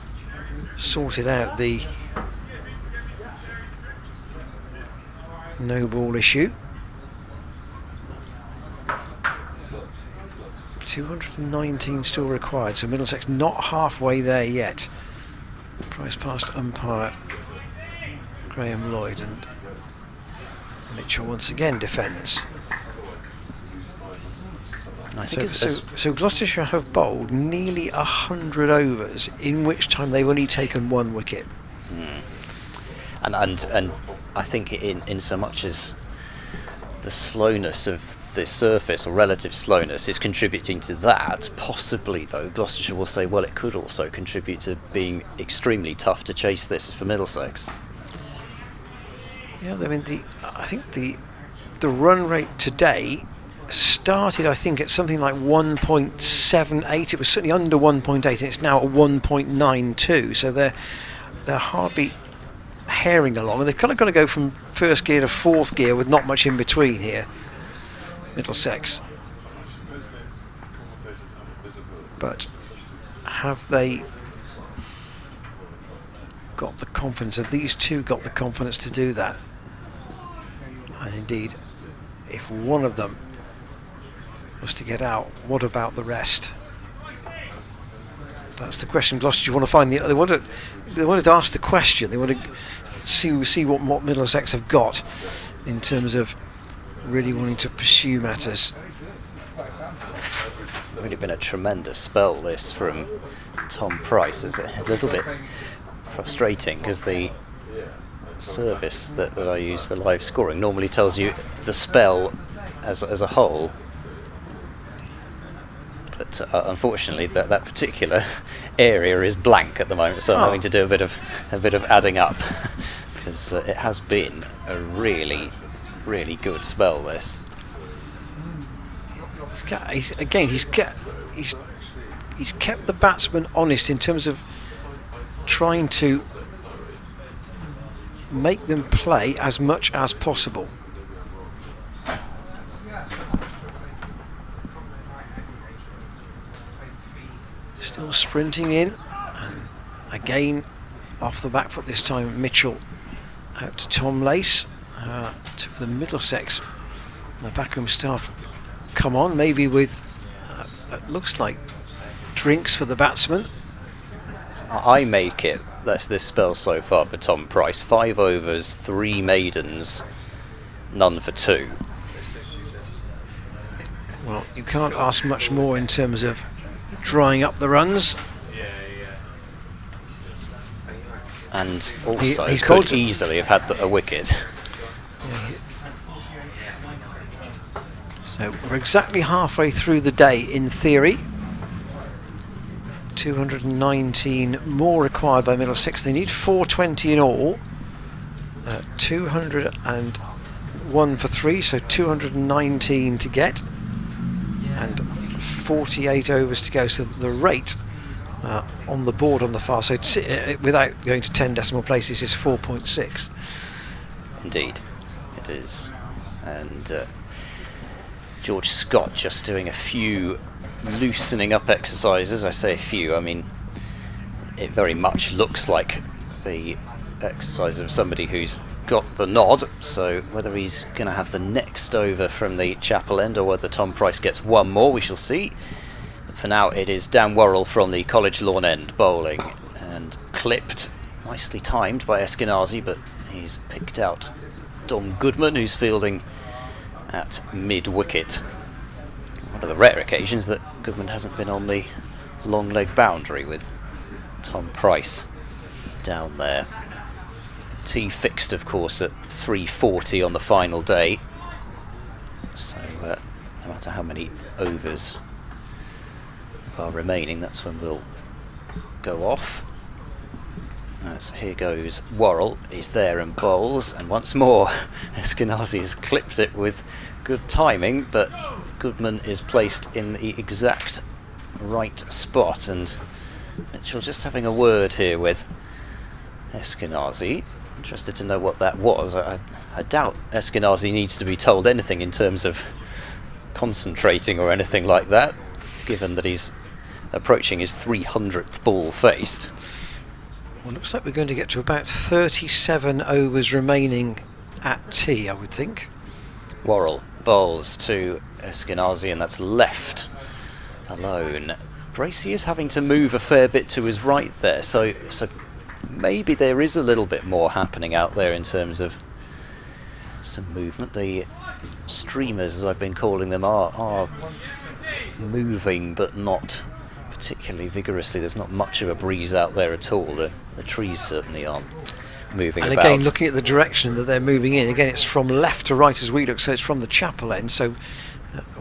sorted out the no ball issue. 219 still required, so Middlesex not halfway there yet. Price past umpire Graham Lloyd, and Mitchell once again defends. So Gloucestershire have bowled nearly 100 overs, in which time they've only taken 1 wicket. And I think in so much as the slowness of the surface, or relative slowness, is contributing to that, possibly though Gloucestershire will say, well, it could also contribute to being extremely tough to chase this for Middlesex. Yeah, I mean, I think the run rate today started, I think, at something like 1.78. It was certainly under 1.8, and it's now at 1.92. So they're hardly herring along, and they've kind of got to go from first gear to fourth gear with not much in between here, Middlesex. But have they got the confidence? Have these two got the confidence to do that? And indeed, if one of them was to get out, what about the rest? That's the question. Gloucester, do you want to find the? They wanted to ask the question. They want to see what Middlesex have got in terms of really wanting to pursue matters. Really been a tremendous spell this from Tom Price. It's a little bit frustrating because the service that I use for live scoring normally tells you the spell as a whole, but unfortunately that particular area is blank at the moment, so I'm having to do a bit of adding up because it has been a really good spell this. He's kept the batsman honest in terms of trying to make them play as much as possible. Still sprinting in, and again off the back foot this time. Mitchell out to Tom Lace, to the Middlesex. The backroom staff come on, maybe with it looks like drinks for the batsman. I make it. That's this spell so far for Tom Price. 5 overs, 3 maidens, none for 2. Well, you can't ask much more in terms of drying up the runs. And also he's could easily have had a wicket. So we're exactly halfway through the day in theory. 219 more required by Middlesex. They need 420 in all. 201 for 3, so 219 to get, and 48 overs to go. So the rate on the board on the far side, without going to 10 decimal places, is 4.6. Indeed, it is. And George Scott just doing a few loosening up exercises. I say a few, I mean it very much looks like the exercise of somebody who's got the nod, so whether he's going to have the next over from the chapel end or whether Tom Price gets one more, we shall see. But for now it is Dan Worrell from the College lawn end bowling, and clipped, nicely timed by Eskenazi, but he's picked out Dom Goodman, who's fielding at mid-wicket. One of the rare occasions that Goodman hasn't been on the long leg boundary with Tom Price down there. Tee fixed, of course, at 340 on the final day. So no matter how many overs are remaining, that's when we'll go off. So here goes Worrell. He's there and bowls, and once more Eskenazi has clipped it with good timing, but Goodman is placed in the exact right spot, and Mitchell just having a word here with Eskenazi. Interested to know what that was. I doubt Eskenazi needs to be told anything in terms of concentrating or anything like that, given that he's approaching his 300th ball faced. Well, looks like we're going to get to about 37 overs remaining at tea, I would think. Worrell bowls to Eskenazi, and that's left alone. Bracey is having to move a fair bit to his right there, so maybe there is a little bit more happening out there in terms of some movement. The streamers, as I've been calling them, are moving, but not particularly vigorously. There's not much of a breeze out there at all. The trees certainly aren't moving and about. Again, looking at the direction that they're moving in, again it's from left to right as we look, so it's from the chapel end, so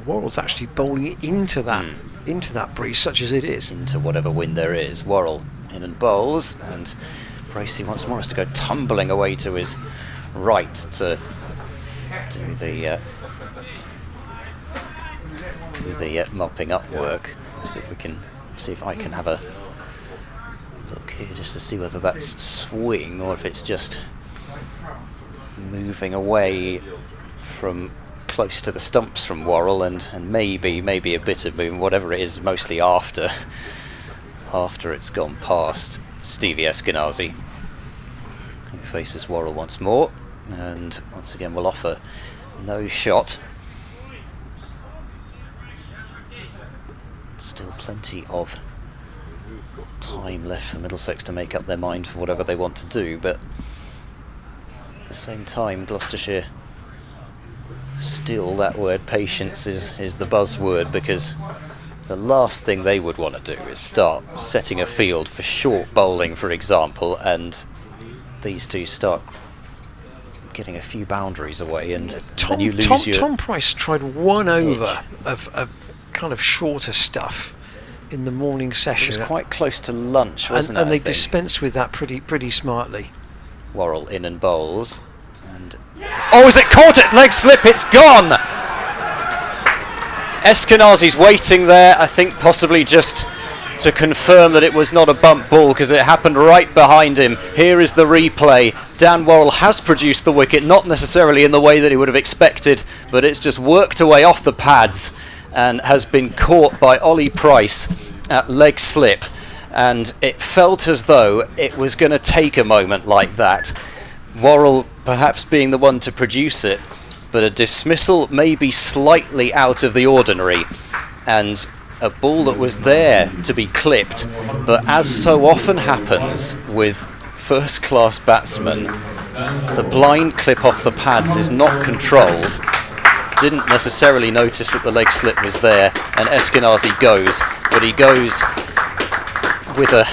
Worrell's actually bowling into that breeze, such as it is. Into whatever wind there is. Worrell in and bowls, and Bracey once more has to go tumbling away to his right to do the do the mopping up work. See if I can have a look here just to see whether that's swing or if it's just moving away from close to the stumps from Worrell, and maybe a bit of movement, whatever it is, mostly after it's gone past Stevie Eskenazi, who faces Worrell once more, and once again will offer no shot. Still plenty of time left for Middlesex to make up their mind for whatever they want to do, but at the same time, Gloucestershire, still that word patience is the buzzword, because the last thing they would want to do is start setting a field for short bowling, for example, and these two start getting a few boundaries away, and then you lose your... Tom Price tried one over of kind of shorter stuff in the morning session. It was quite close to lunch, wasn't it? And they dispensed with that pretty smartly. Worrell in and bowls, and oh, is it caught it? Leg slip, it's gone! Eskenazi's waiting there, I think possibly just to confirm that it was not a bump ball, because it happened right behind him. Here is the replay. Dan Worrell has produced the wicket, not necessarily in the way that he would have expected, but it's just worked away off the pads and has been caught by Ollie Price at leg slip. And it felt as though it was going to take a moment like that. Worrell perhaps being the one to produce it, but a dismissal maybe slightly out of the ordinary, and a ball that was there to be clipped, but as so often happens with first-class batsmen, the blind clip off the pads is not controlled. Didn't necessarily notice that the leg slip was there, and Eskenazi goes, but he goes with a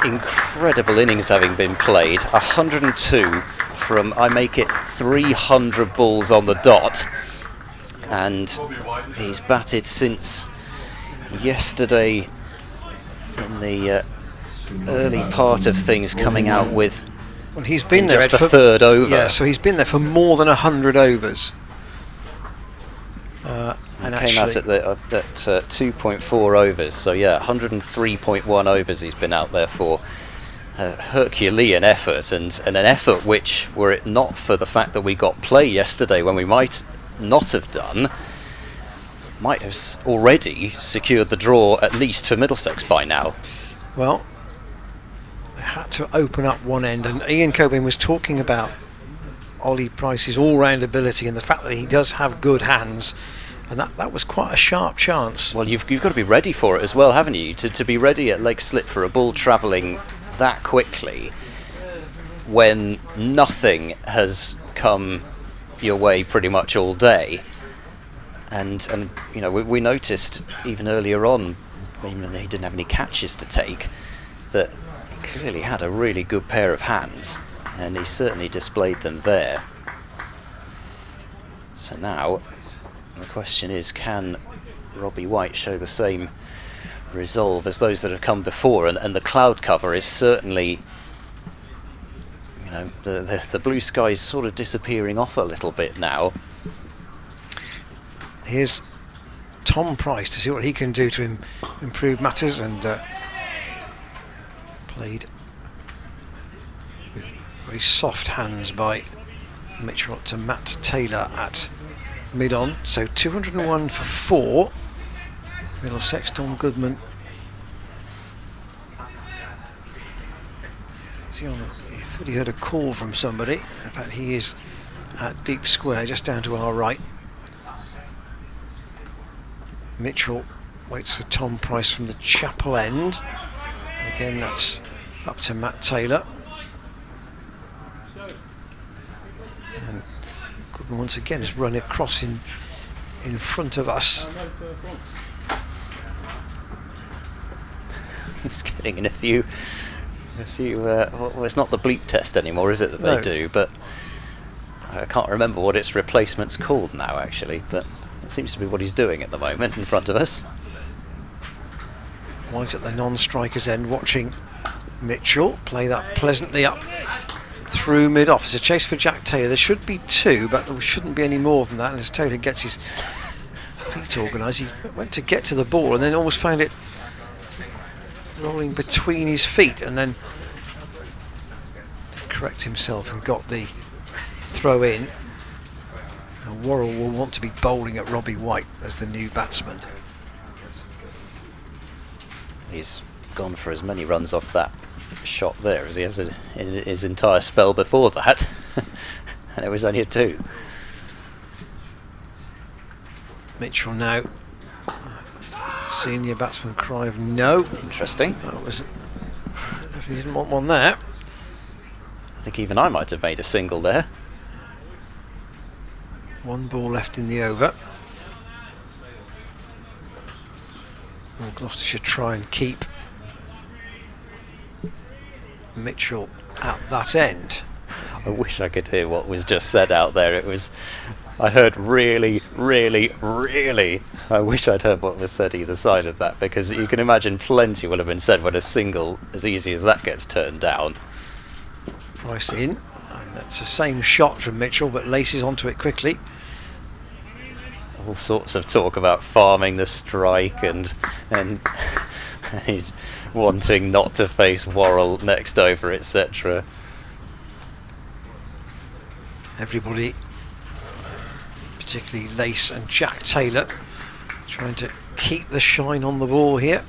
incredible innings having been played. 102 from, I make it 300 balls on the dot, and he's batted since yesterday in the early part of things, coming out with, well, he's been there just the third over. Yeah, so he's been there for more than 100 overs. And came out at 2.4 overs, so yeah, 103.1 overs he's been out there for. Herculean effort, and an effort which, were it not for the fact that we got play yesterday when we might not have done, might have already secured the draw, at least for Middlesex by now. Well, they had to open up one end, and Ian Cobain was talking about Ollie Price's all-round ability and the fact that he does have good hands, and that was quite a sharp chance. Well, you've got to be ready for it as well, haven't you? To be ready at leg slip for a ball travelling that quickly when nothing has come your way pretty much all day. And you know, we noticed even earlier on, when he didn't have any catches to take, that he clearly had a really good pair of hands, and he certainly displayed them there. So now the question is, can Robbie White show the same resolve as those that have come before? And the cloud cover is certainly, you know, the blue sky is sort of disappearing off a little bit now. Here's Tom Price to see what he can do to improve matters, and played with very soft hands by Mitchell to Matt Taylor at mid-on. So 201 for 4. Middlesex, Tom Goodman. He thought he heard a call from somebody. In fact, he is at deep square, just down to our right. Mitchell waits for Tom Price from the chapel end. And again, that's up to Matt Taylor. And Goodman once again has run across in front of us. He's getting in a few. Well, it's not the bleep test anymore, is it, that they do? But I can't remember what its replacement's called now, actually. But it seems to be what he's doing at the moment in front of us. White at the non-striker's end, watching Mitchell play that pleasantly up through mid-off. It's a chase for Jack Taylor. There should be 2, but there shouldn't be any more than that. And as Taylor gets his feet organised. He went to get to the ball and then almost found it rolling between his feet, and then did correct himself and got the throw in. And Worrell will want to be bowling at Robbie White as the new batsman. He's gone for as many runs off that shot there as he has in his entire spell before that. And it was only a 2. Mitchell now. Senior batsman cry of no. Interesting. That was. He didn't want one there. I think even I might have made a single there. 1 ball left in the over. Will Gloucestershire try and keep Mitchell at that end? I wish I could hear what was just said out there. It was, I heard really, really, really. I wish I'd heard what was said either side of that, because you can imagine plenty will have been said when a single as easy as that gets turned down. Price in, and that's the same shot from Mitchell, but laces onto it quickly. All sorts of talk about farming the strike and wanting not to face Worrell next over, etc. Everybody, particularly Lace and Jack Taylor, trying to keep the shine on the ball here.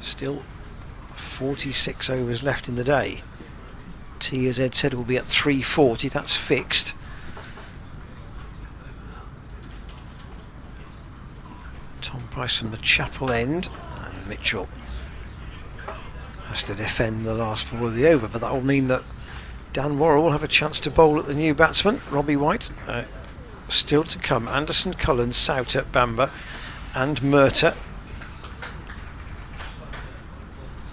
Still 46 overs left in the day. T, as Ed said, will be at 340. That's fixed. Tom Price from the Chapel end, and Mitchell has to defend the last ball of the over, but that will mean that Dan Worrell will have a chance to bowl at the new batsman, Robbie White. Still to come, Anderson, Cullen, Souter, Bamber and Murtagh.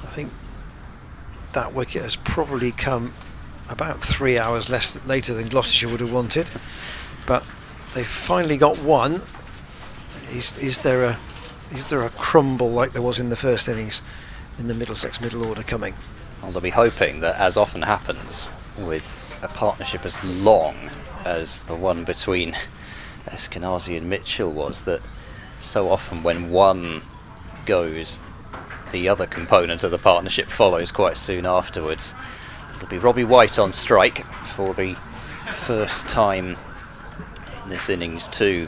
I think that wicket has probably come about 3 hours later than Gloucestershire would have wanted, but they've finally got one. Is there a crumble like there was in the first innings in the Middlesex middle order coming? Well, they'll be hoping that, as often happens with a partnership as long as the one between Eskenazi and Mitchell was, that so often when one goes, the other component of the partnership follows quite soon afterwards. It'll be Robbie White on strike for the first time in this innings to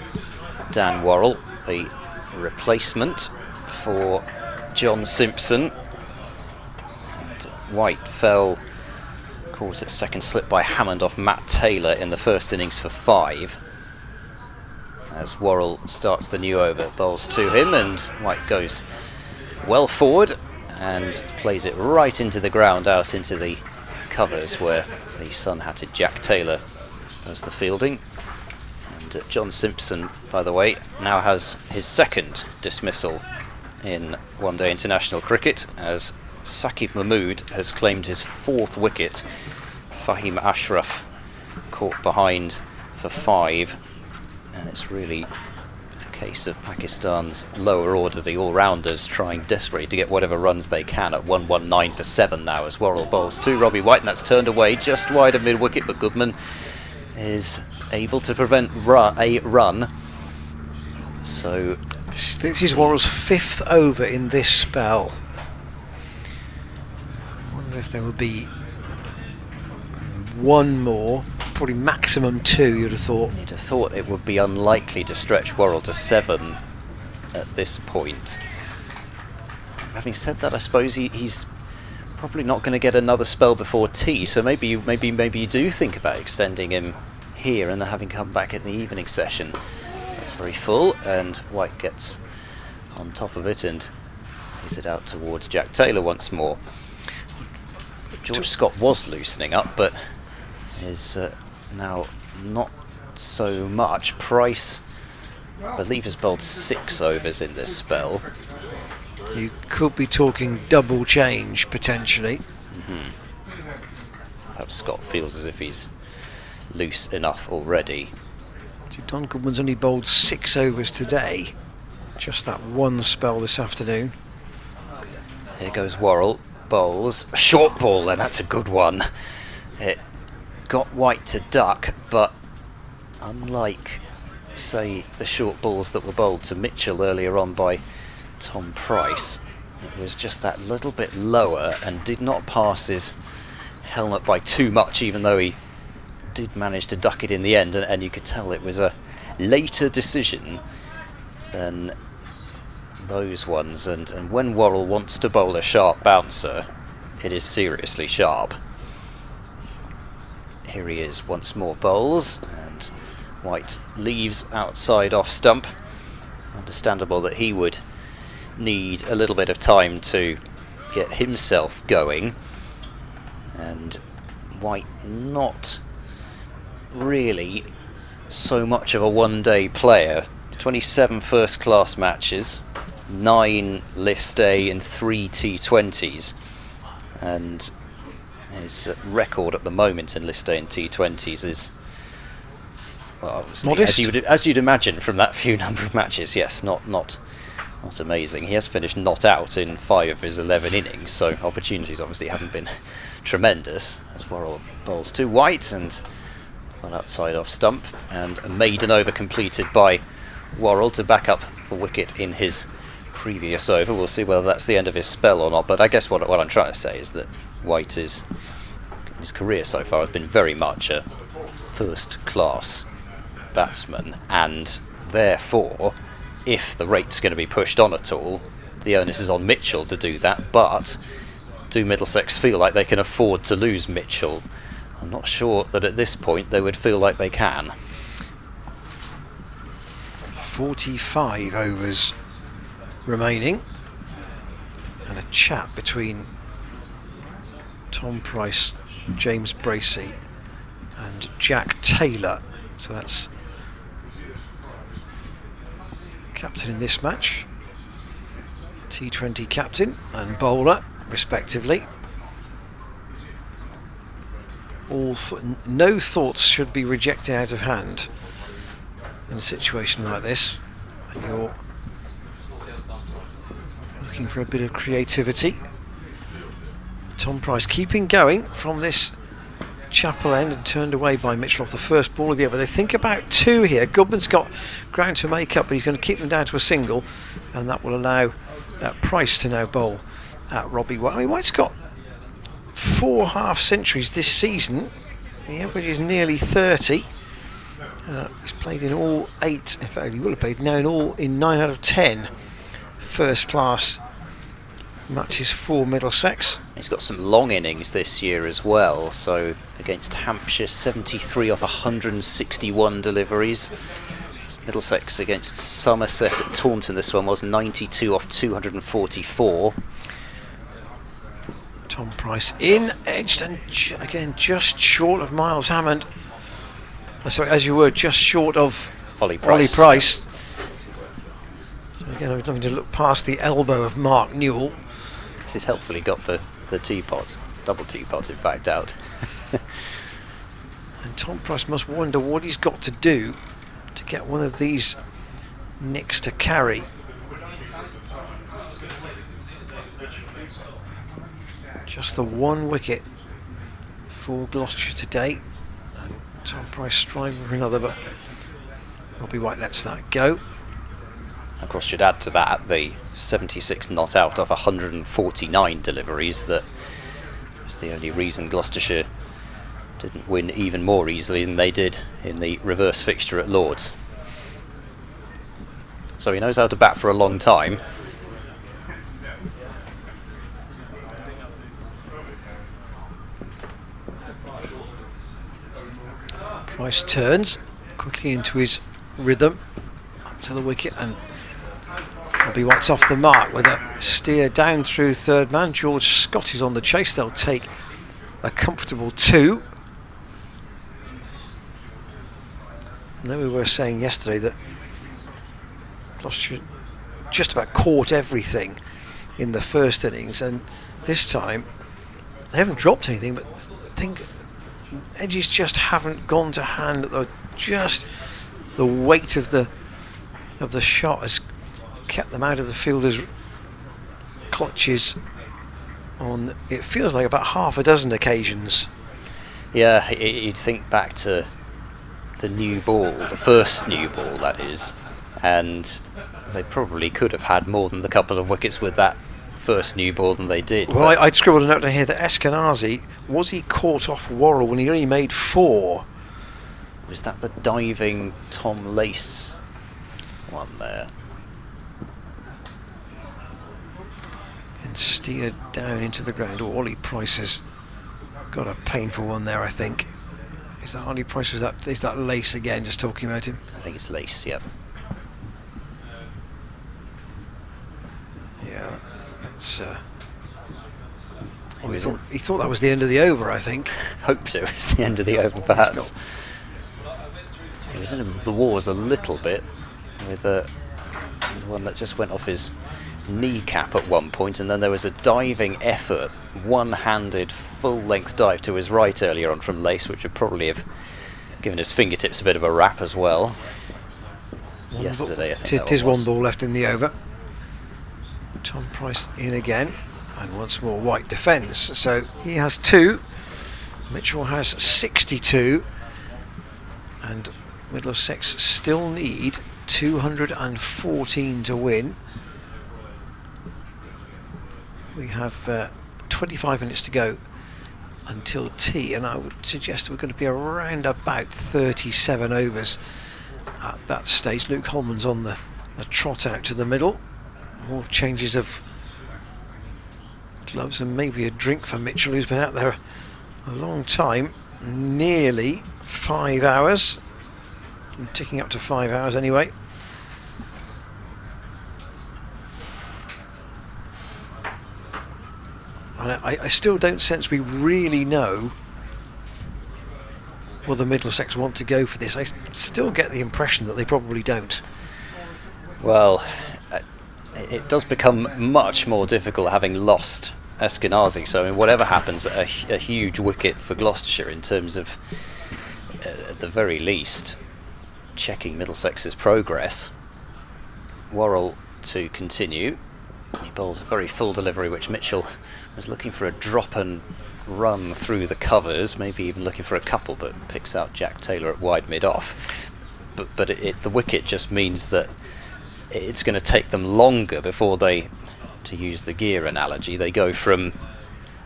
Dan Worrell, the replacement for John Simpson. And White fell, caught at second slip by Hammond off Matt Taylor in the first innings for 5. As Worrell starts the new over, bowls to him, and White goes well forward and plays it right into the ground, out into the covers where the Sun-hatted Jack Taylor does the fielding. And John Simpson, by the way, now has his second dismissal in one-day international cricket, as Saqib Mahmood has claimed his 4th wicket. Fahim Ashraf caught behind for 5, and it's really a case of Pakistan's lower order, the all-rounders, trying desperately to get whatever runs they can at 119 for 7 now, as Worrell bowls to Robbie White, and that's turned away just wide of mid-wicket, but Goodman is able to prevent a run. So this is Worrell's 5th over in this spell. I wonder if there will be one more, probably maximum 2, you'd have thought. You'd have thought it would be unlikely to stretch Worrell to 7 at this point. Having said that, I suppose he's probably not going to get another spell before tea, so maybe you do think about extending him here and having come back in the evening session. So that's very full, and White gets on top of it and plays it out towards Jack Taylor once more. George Scott was loosening up, but is now not so much. Price, I believe, has bowled 6 overs in this spell. You could be talking double change potentially. Perhaps Scott feels as if he's loose enough already. So Don Goodman's only bowled 6 overs today. Just that one spell this afternoon. Here goes Worrell, bowls short ball, and that's a good one. It got White to duck, but unlike say, the short balls that were bowled to Mitchell earlier on by Tom Price. It was just that little bit lower and did not pass his helmet by too much, even though he did manage to duck it in the end, and you could tell it was a later decision than those ones. And when Worrell wants to bowl a sharp bouncer, it is seriously sharp. Here he is once more, bowls, and White leaves outside off stump. Understandable that he would need a little bit of time to get himself going, and White not really so much of a one-day player. 27 first-class matches, 9 List A and 3 T20s, and his record at the moment in List A and T20s is, well, obviously, modest, as you'd imagine from that few number of matches. Yes, not amazing. He has finished not out in 5 of his 11 innings, so opportunities obviously haven't been tremendous. As Worrell bowls to White and one outside off stump, and a maiden over completed by Worrell to back up the wicket in his previous over. We'll see whether that's the end of his spell or not, but I guess what I'm trying to say is that White his career so far has been very much a first class batsman, and therefore, if the rate's going to be pushed on at all, the onus is on Mitchell to do that. But do Middlesex feel like they can afford to lose Mitchell? I'm not sure that at this point they would feel like they can. 45 overs remaining, and a chat between Tom Price, James Bracey and Jack Taylor. So that's captain in this match, T20 captain and bowler respectively. No thoughts should be rejected out of hand in a situation like this, and you're looking for a bit of creativity. Tom Price keeping going from this Chapel end and turned away by Mitchell off the first ball of the over. They think about 2 here. Goodman's got ground to make up, but he's going to keep them down to a single, and that will allow Price to now bowl at Robbie White. I mean, White's got 4 half centuries this season. The average is nearly 30. He's played in all 8, in fact he will have played now in 9 out of 10 first class matches for Middlesex. He's got some long innings this year as well, so against Hampshire 73 off 161 deliveries. Middlesex against Somerset at Taunton, this one was 92 off 244. Tom Price in, edged, and again just short of Miles Hammond. Sorry, as you were, just short of Ollie Price. So again, I was having to look past the elbow of Mark Newell. This has helpfully got the teapot, double teapot in fact, out. And Tom Price must wonder what he's got to do to get one of these nicks to carry. Just the 1 wicket for Gloucestershire today, and Tom Price striving for another, but Robbie White lets that go. Of course, should add to that the 76 not out of 149 deliveries. That was the only reason Gloucestershire didn't win even more easily than they did in the reverse fixture at Lord's. So he knows how to bat for a long time. Price turns quickly into his rhythm up to the wicket, and Robbie White's off the mark with a steer down through third man. George Scott is on the chase. They'll take a comfortable 2. And then we were saying yesterday that Gloucestershire just about caught everything in the first innings, and this time they haven't dropped anything, but I think edges just haven't gone to hand. Just the weight of the shot has kept them out of the fielders' clutches on, it feels like, about half a dozen occasions. Yeah, you'd think back to the new ball, the first new ball that is, and they probably could have had more than the couple of wickets with that first new ball than they did. Well, I'd scribbled a note down here that Eskenazi, was he caught off Worrell when he only made 4? Was that the diving Tom Lace one there? And steered down into the ground. Oh, Ollie Price has got a painful one there, I think. Is that Ollie Price? Is that Lace again, just talking about him? I think it's Lace, yep. Yeah, that's... he thought that was the end of the over, I think. Hoped it was the end of the over, perhaps. He was in the wars a little bit with one that just went off his kneecap at one point, and then there was a diving effort, one-handed full-length dive to his right earlier on from Lace, which would probably have given his fingertips a bit of a wrap as well. Yesterday, I think it is one ball left in the over. Tom Price in again, and once more White defends, so he has 2, Mitchell has 62, and Middlesex still need 214 to win. We have 25 minutes to go until tea, and I would suggest we're going to be around about 37 overs at that stage. Luke Holman's on the trot out to the middle. More changes of gloves and maybe a drink for Mitchell, who's been out there a long time, nearly 5 hours, and ticking up to 5 hours anyway. And I still don't sense we really know whether Middlesex want to go for this. I still get the impression that they probably don't. Well, it does become much more difficult having lost Eskenazi, so I mean, whatever happens, a huge wicket for Gloucestershire in terms of, at the very least, checking Middlesex's progress. Worrell to continue. He bowls a very full delivery, which Mitchell was looking for a drop and run through the covers, maybe even looking for a couple, but picks out Jack Taylor at wide mid-off. But the wicket just means that it's going to take them longer before they, to use the gear analogy, they go from,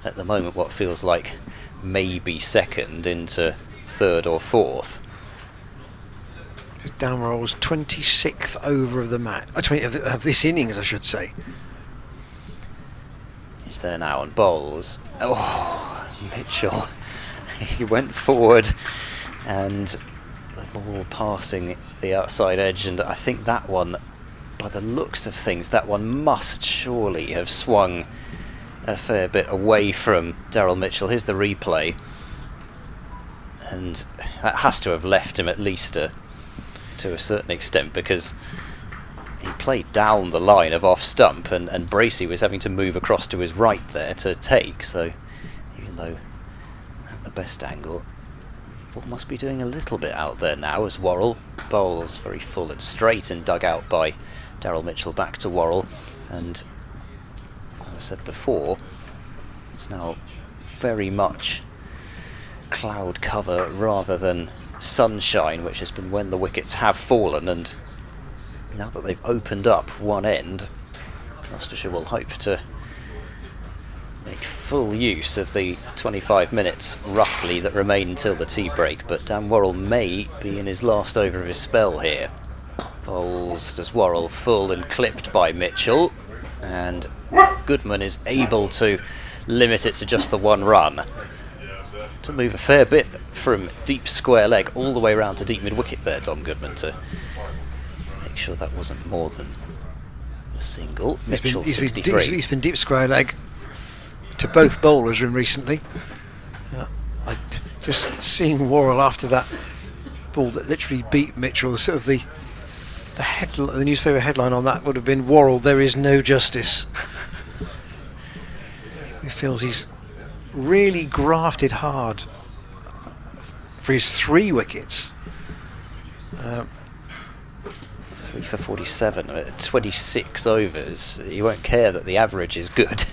at the moment, what feels like maybe second into third or fourth. Dan Worrell's 26th over of the match, of this innings, I should say. He's there now and bowls. Oh, Mitchell. He went forward and the ball passing the outside edge, and I think that one, by the looks of things, that one must surely have swung a fair bit away from Daryl Mitchell. Here's the replay, and that has to have left him at least to a certain extent, because he played down the line of off stump, and Bracey was having to move across to his right there to take, so even though at the best angle, ball must be doing a little bit out there now as Worrell bowls very full and straight and dug out by Daryl Mitchell back to Worrell. And as I said before, it's now very much cloud cover rather than sunshine, which has been when the wickets have fallen, and now that they've opened up one end, Gloucestershire will hope to make full use of the 25 minutes roughly that remain until the tea break. But Dan Worrell may be in his last over of his spell here. Bowls does Worrell full and clipped by Mitchell, and Goodman is able to limit it to just the 1 run. To move a fair bit from deep square leg all the way around to deep mid wicket there, Dom Goodman, to make sure that wasn't more than a single. Mitchell 63. He's been deep square leg to both bowlers recently. I just seeing Worrell after that ball that literally beat Mitchell, sort of the newspaper headline on that would have been, "Worrell, there is no justice." He feels he's really grafted hard for his 3 wickets. 3 for 47, 26 overs. You won't care that the average is good.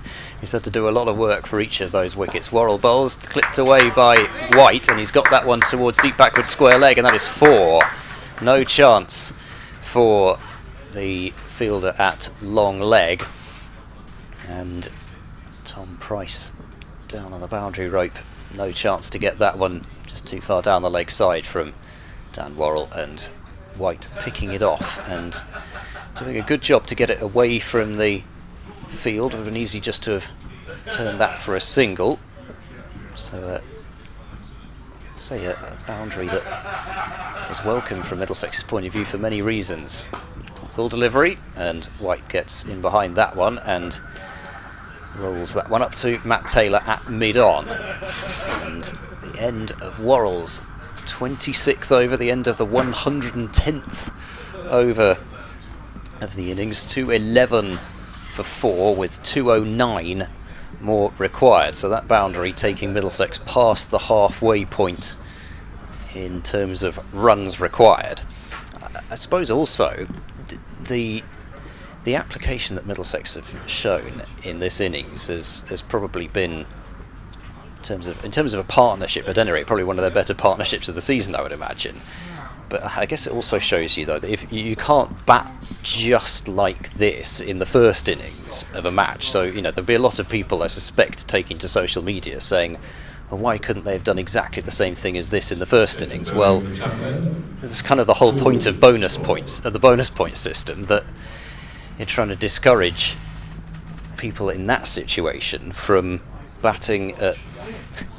He's had to do a lot of work for each of those wickets. Worrell bowls, clipped away by White, and he's got that one towards deep backward square leg, and that is 4. No chance for the fielder at long leg. And Tom Price down on the boundary rope. No chance to get that one, just too far down the leg side from Dan Worrell, and White picking it off and doing a good job to get it away from the field. It would have been easy just to have turned that for a single. So say a boundary that is welcome from Middlesex's point of view for many reasons. Full delivery, and White gets in behind that one and rolls that one up to Matt Taylor at mid-on. And the end of Worrell's 26th over, the end of the 110th over of the innings. 211 for 4 with 209 more required. So that boundary taking Middlesex past the halfway point in terms of runs required. I suppose also the application that Middlesex have shown in this innings has probably been, in terms of a partnership, at any rate, probably one of their better partnerships of the season, I would imagine. But I guess it also shows you, though, that if you can't bat just like this in the first innings of a match. So, there'll be a lot of people, I suspect, taking to social media saying, well, why couldn't they have done exactly the same thing as this in the first innings? Well, it's kind of the whole point of the bonus point system, that you're trying to discourage people in that situation from batting at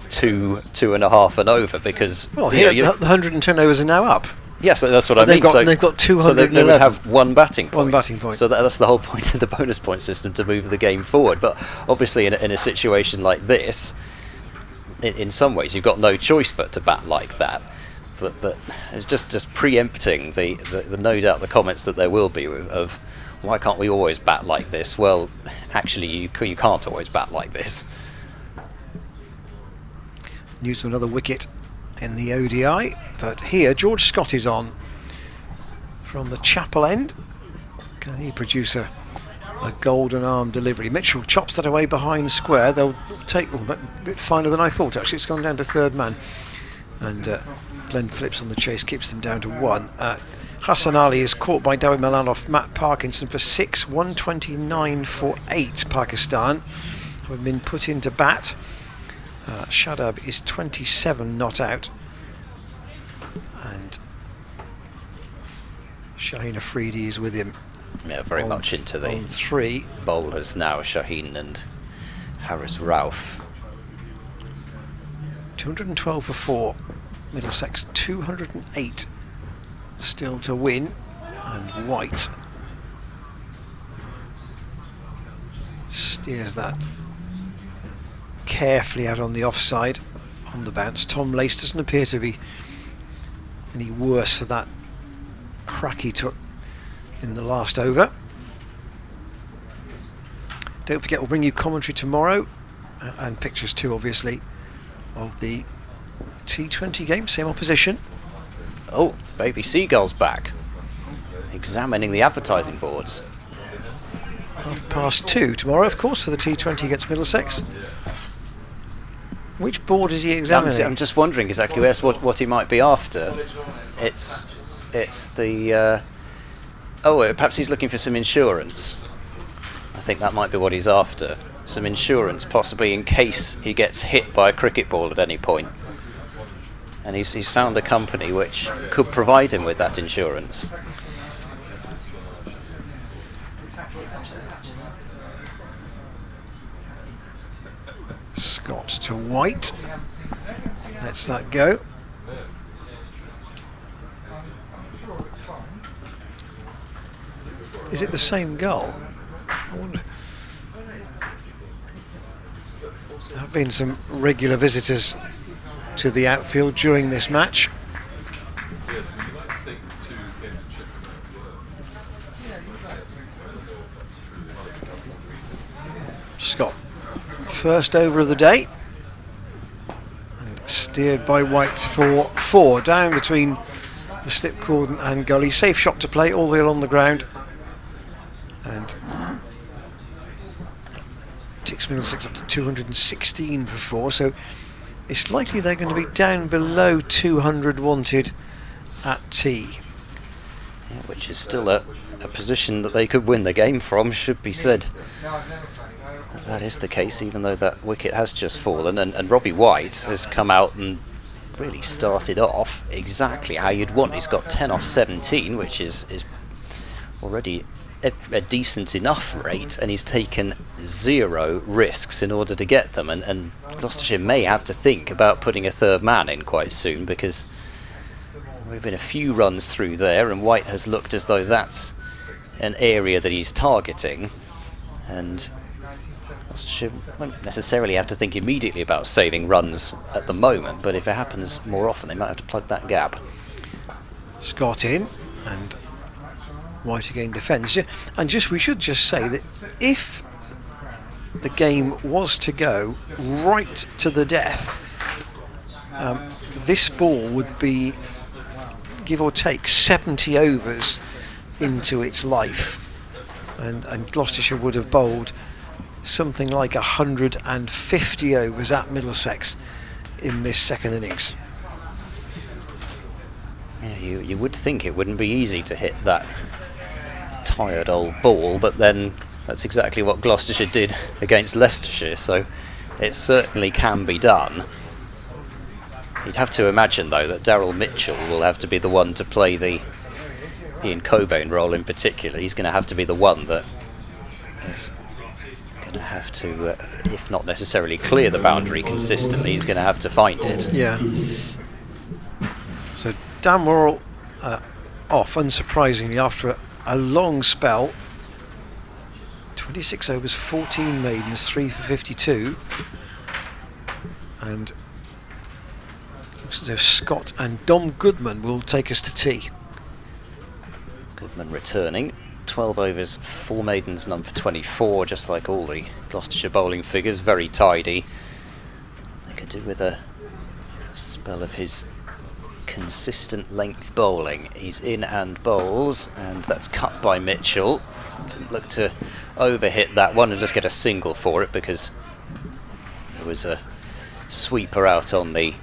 2.5 and over, because the 110 overs are now up. Yes, that's what I mean. They've got 211. So they would have one batting point. One batting point. So that's the whole point of the bonus point system, to move the game forward. But obviously, in a situation like this, in some ways, you've got no choice but to bat like that. But it's just preempting the no doubt the comments that there will be of why can't we always bat like this? Well, actually, you can't always bat like this. News to another wicket in the ODI, but here George Scott is on from the Chapel end. Can he produce a golden arm delivery? Mitchell chops that away behind square. They'll take a bit finer than I thought, actually. It's gone down to third man, and Glenn Phillips on the chase keeps them down to 1. Hassan Ali is caught by David Malan off Matt Parkinson for 6. 129 for 8. Pakistan have been put into bat. Shadab is 27 not out, and Shaheen Afridi is with him. Yeah, very much into the 3 bowlers now, Shaheen and Harris Rauf. 212 for 4. Middlesex 208 still to win, and White steers that carefully out on the offside on the bounce. Tom Lace doesn't appear to be any worse for that crack he took in the last over. Don't forget, we'll bring you commentary tomorrow and pictures too, obviously, of the T20 game, same opposition. Oh, the baby seagull's back, examining the advertising boards. 2:30 tomorrow, of course, for the T20 against Middlesex. Which board is he examining? I'm just wondering exactly what he might be after. It's the perhaps he's looking for some insurance. I think that might be what he's after. Some insurance, possibly in case he gets hit by a cricket ball at any point. And he's found a company which could provide him with that insurance. Scott to White. Lets that go. Is it the same goal? I wonder. There have been some regular visitors to the outfield during this match. Scott, first over of the day, and steered by White for 4, down between the slip cord and gully. Safe shot to play all the way along the ground, and takes Middlesex up to 216 for 4, so it's likely they're going to be down below 200 wanted at tee. Yeah, which is still a position that they could win the game from, should be said. That is the case, even though that wicket has just fallen, and Robbie White has come out and really started off exactly how you'd want. He's got 10 off 17, which is already a decent enough rate, and he's taken 0 risks in order to get them, and Gloucestershire may have to think about putting a third man in quite soon, because we've been a few runs through there and White has looked as though that's an area that he's targeting, and Gloucestershire won't necessarily have to think immediately about saving runs at the moment, but if it happens more often they might have to plug that gap. Scott in, and White again defends. And we should just say that if the game was to go right to the death, this ball would be, give or take, 70 overs into its life, and Gloucestershire would have bowled something like 150 overs at Middlesex in this second innings. Yeah, you would think it wouldn't be easy to hit that tired old ball, but then that's exactly what Gloucestershire did against Leicestershire, so it certainly can be done. You'd have to imagine though that Daryl Mitchell will have to be the one to play the Ian Cobain role in particular. He's going to have to be the one that is going to have to, if not necessarily clear the boundary consistently, he's going to have to find it. Yeah. So Dan Worrell off, unsurprisingly, after a long spell. 26 overs, 14 maidens, 3 for 52, and looks as though Scott and Dom Goodman will take us to tea. Goodman returning, 12 overs, 4 maidens, none for 24, just like all the Gloucestershire bowling figures, very tidy. They could do with a spell of his consistent length bowling. He's in and bowls, and that's cut by Mitchell. Didn't look to overhit that one and just get a single for it, because there was a sweeper out on the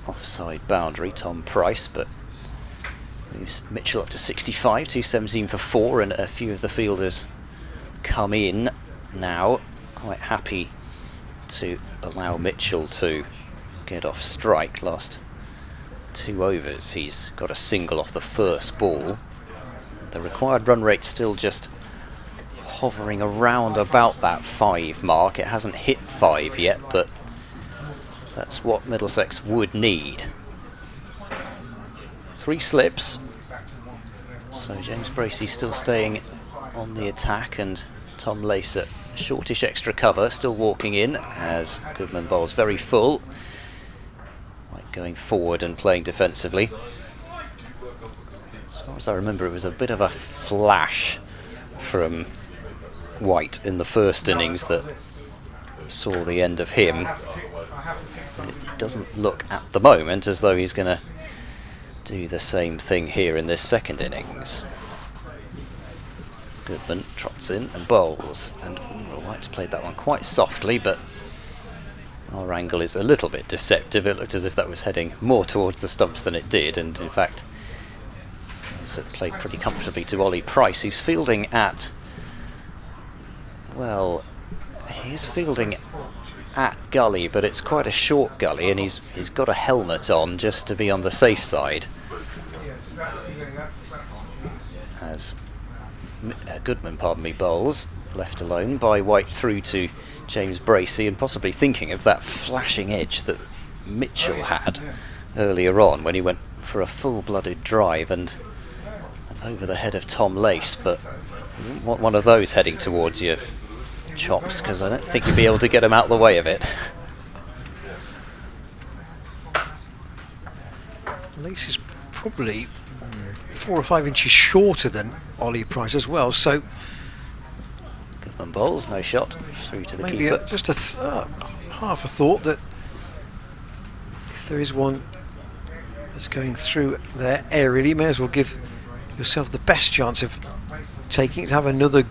offside boundary, Tom Price, but moves Mitchell up to 65, 217 for 4, and a few of the fielders come in now, quite happy to allow Mitchell to get off strike. Last 2 overs he's got a single off the first ball. The required run rate still just hovering around about that 5 mark. It hasn't hit 5 yet, but that's what Middlesex would need. 3 slips, so James Bracey still staying on the attack, and Tom Lace at shortish extra cover, still walking in as Goodman bowls very full, like going forward and playing defensively. As far as I remember, it was a bit of a flash from White in the first innings that saw the end of him. It doesn't look at the moment as though he's going to do the same thing here in this second innings. Goodman trots in and bowls, and White's played that one quite softly, but our angle is a little bit deceptive. It looked as if that was heading more towards the stumps than it did, and in fact it's played pretty comfortably to Ollie Price, who's fielding at, well, he's fielding at gully, but it's quite a short gully, and he's got a helmet on just to be on the safe side. As Goodman, bowls, left alone by White through to James Bracey, and possibly thinking of that flashing edge that Mitchell had earlier on when he went for a full-blooded drive and over the head of Tom Lace, but you don't want one of those heading towards your chops, because I don't think you'd be able to get him out of the way of it. Lace is probably 4 or 5 inches shorter than Ollie Price as well, so Goodman bowls, no shot, through to the maybe keeper. Just half a thought that if there is one that's going through there aerially. You may as well give yourself the best chance of taking it, to have another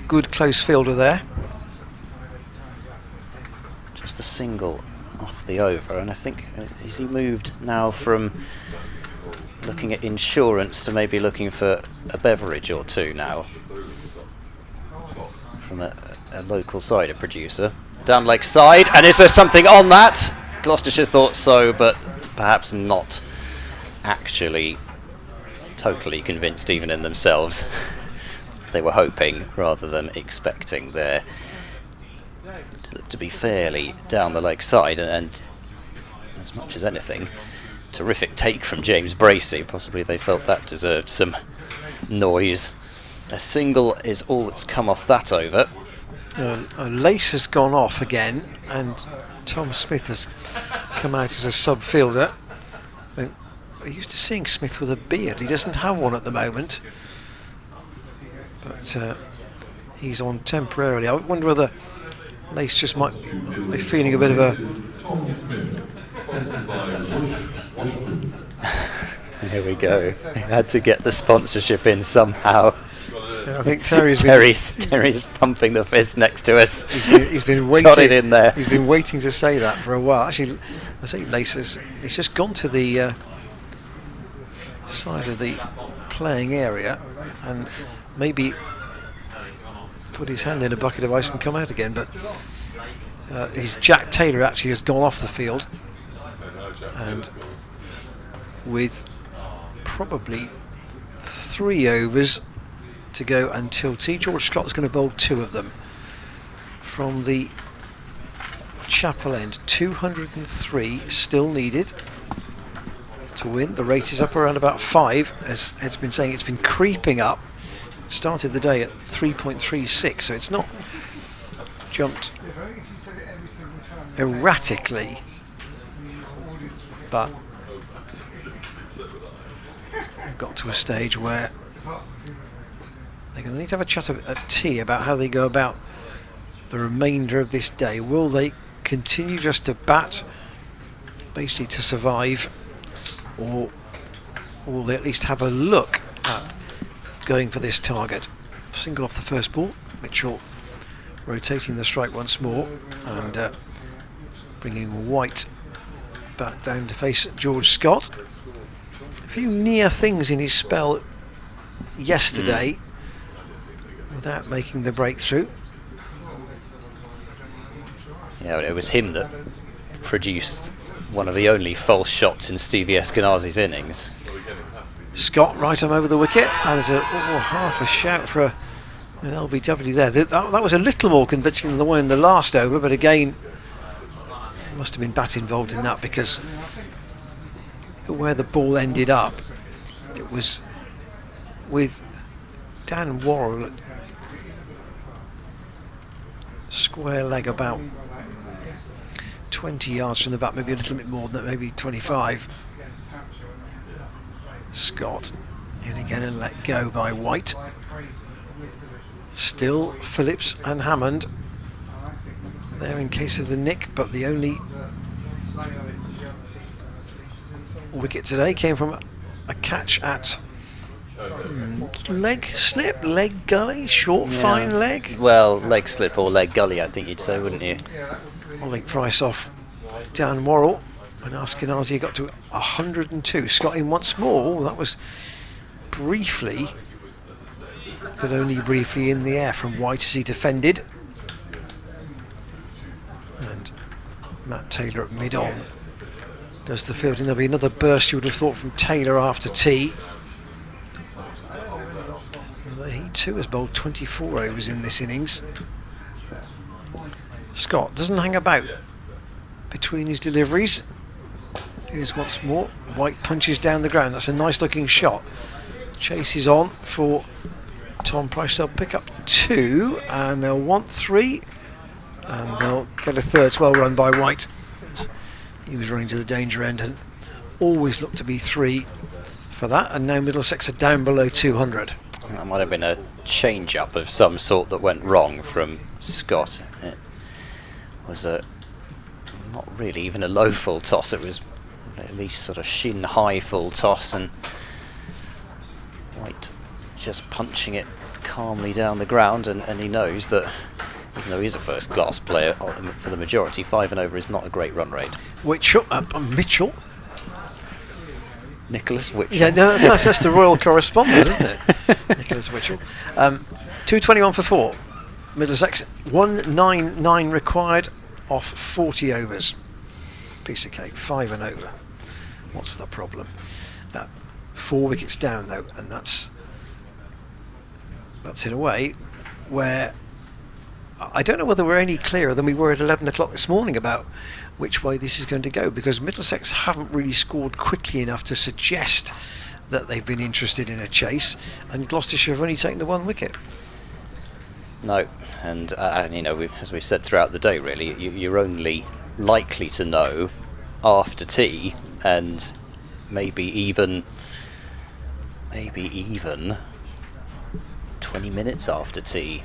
good close fielder there. Just the single off the over, and I think has he moved now from looking at insurance to maybe looking for a beverage or two now from a local cider producer down Lakeside. And is there something on that? Gloucestershire thought so, but perhaps not actually totally convinced even in themselves. They were hoping rather than expecting there to be fairly down the Lakeside, and as much as anything, terrific take from James Bracey. Possibly they felt that deserved some noise. A single is all that's come off that over. A lace has gone off again, and Tom Smith has come out as a sub fielder. I'm used to seeing Smith with a beard. He doesn't have one at the moment, but he's on temporarily. I wonder whether Lace just might be feeling a bit of a... Here we go. He had to get the sponsorship in somehow. Yeah, I think Terry's pumping the fist next to us. He's been waiting. Got it in there. He's been waiting to say that for a while. Actually, I say Lace he's just gone to the side of the playing area and maybe put his hand in a bucket of ice and come out again, but his Jack Taylor actually has gone off the field, and with probably 3 overs to go until tea, George Scott's going to bowl 2 of them from the Chapel end. 203 still needed to win. The rate is up around about 5, as Ed's been saying. It's been creeping up. Started the day at 3.36, so it's not jumped erratically, but got to a stage where they're going to need to have a chat at tea about how they go about the remainder of this day. Will they continue just to bat, basically to survive, or will they at least have a look at going for this target? Single off the first ball. Mitchell rotating the strike once more and bringing White back down to face George Scott. A few near things in his spell yesterday without making the breakthrough. Yeah, it was him that produced one of the only false shots in Stevie Eskenazi's innings. Scott right arm over the wicket, and there's half a shout for an LBW there. That was a little more convincing than the one in the last over, but again, must have been bat involved in that, because where the ball ended up, it was with Dan Worrell at square leg about 20 yards from the bat, maybe a little bit more than that, maybe 25. Scott in again and let go by White. Still Phillips and Hammond there in case of the nick, but the only wicket today came from a catch at leg slip, leg gully, short fine leg. Well, leg slip or leg gully, I think you'd say, wouldn't you? Ollie Price off Dan Worrell, and Eskenazi got to 102. Scott in once more. That was briefly, but only briefly, in the air from White as he defended. And Matt Taylor at mid-on does the fielding. There'll be another burst, you would have thought, from Taylor after tea. He too has bowled 24 overs in this innings. Scott doesn't hang about between his deliveries. Here's once more. White punches down the ground. That's a nice looking shot. Chase is on for Tom Price. They'll pick up 2 and they'll want 3 and they'll get a third. Well run by White. He was running to the danger end and always looked to be 3 for that, and now Middlesex are down below 200. That might have been a change up of some sort that went wrong from Scott. It was not really even a low full toss. It was at least sort of shin high full toss, and White just punching it calmly down the ground, and he knows that even though he's a first class player for the majority, 5 and over is not a great run rate. Mitchell. Nicholas Witchell. Yeah, no, that's the royal correspondent, isn't it? Nicholas Witchell. 221 for 4. Middlesex 199 required off 40 overs. Piece of cake. 5 and over. What's the problem? 4 wickets down though, and that's in a way where I don't know whether we're any clearer than we were at 11 o'clock this morning about which way this is going to go, because Middlesex haven't really scored quickly enough to suggest that they've been interested in a chase, and Gloucestershire have only taken the 1 wicket. No, and you know, as we've said throughout the day, really, you're only likely to know after tea, and maybe even 20 minutes after tea.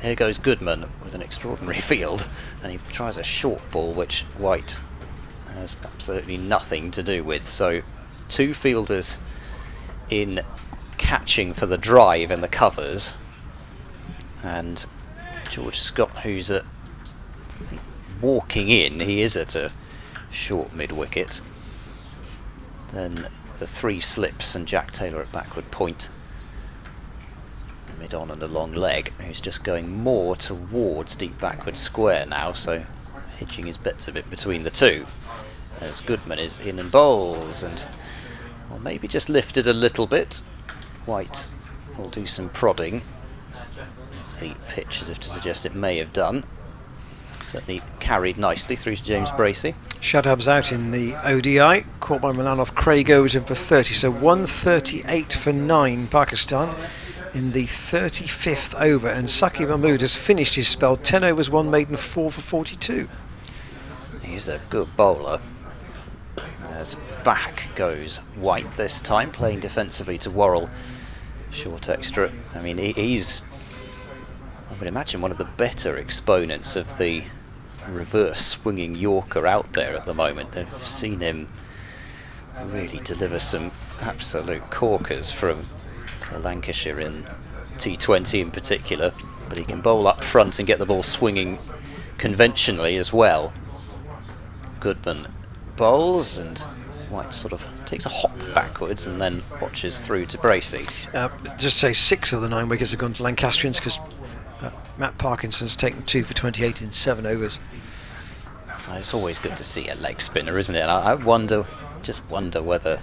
Here goes Goodman with an extraordinary field, and he tries a short ball which White has absolutely nothing to do with. So 2 fielders in catching for the drive in the covers, and George Scott, who's I think walking in, he is at a short mid-wicket. Then the 3 slips and Jack Taylor at backward point. Mid-on and a long leg, who's just going more towards deep backward square now, so hitching his bets a bit between the 2. As Goodman is in and bowls, and well, maybe just lifted a little bit. White will do some prodding of the pitch as if to suggest it may have done. Certainly carried nicely through to James Bracey. Shadab's out in the ODI, caught by Manan off Craig Overton for 30, so 138 for 9 Pakistan in the 35th over, and Saki Mahmood has finished his spell, 10 overs, 1 maiden, 4 for 42. He's a good bowler. As back goes White this time, playing defensively to Worrell. Short extra. I mean, he's, I would imagine, one of the better exponents of the reverse swinging Yorker out there at the moment. They've seen him really deliver some absolute corkers from Lancashire in T20 in particular, but he can bowl up front and get the ball swinging conventionally as well. Goodman bowls, and White sort of takes a hop backwards and then watches through to Bracey. Just say 6 of the 9 wickets have gone to Lancastrians, because Matt Parkinson's taken 2 for 28 in 7 overs. It's always good to see a leg spinner, isn't it? And I just wonder whether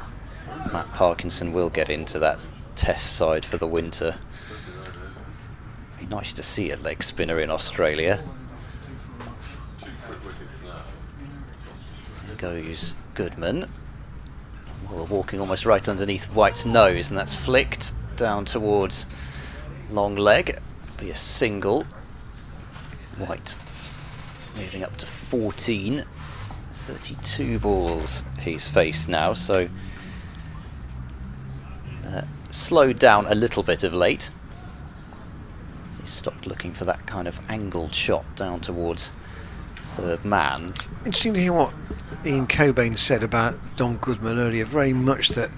Matt Parkinson will get into that Test side for the winter. Be nice to see a leg spinner in Australia. Here goes Goodman. We're walking almost right underneath White's nose, and that's flicked down towards long leg. Be a single. White moving up to 14. 32 balls he's faced now, so slowed down a little bit of late. He stopped looking for that kind of angled shot down towards 3rd man. Interesting to hear what Ian Cobain said about Don Goodman earlier. Very much that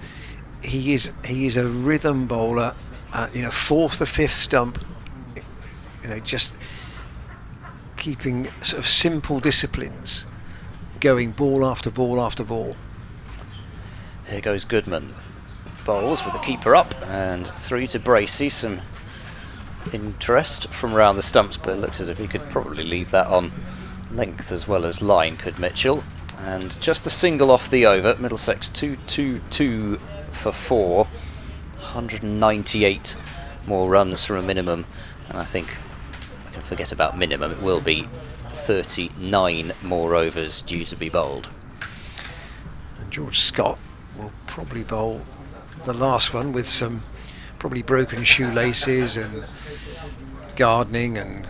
he is a rhythm bowler, 4th or 5th stump. Just keeping sort of simple disciplines going, ball after ball after ball. Here goes Goodman. Bowls with the keeper up and through to Bracey. Some interest from around the stumps, but it looks as if he could probably leave that on length as well as line, could Mitchell. And just the single off the over. Middlesex 222 for 4. 198 more runs from a minimum, and I think I can forget about minimum. It will be 39 more overs due to be bowled. And George Scott will probably bowl the last one with some probably broken shoelaces and gardening and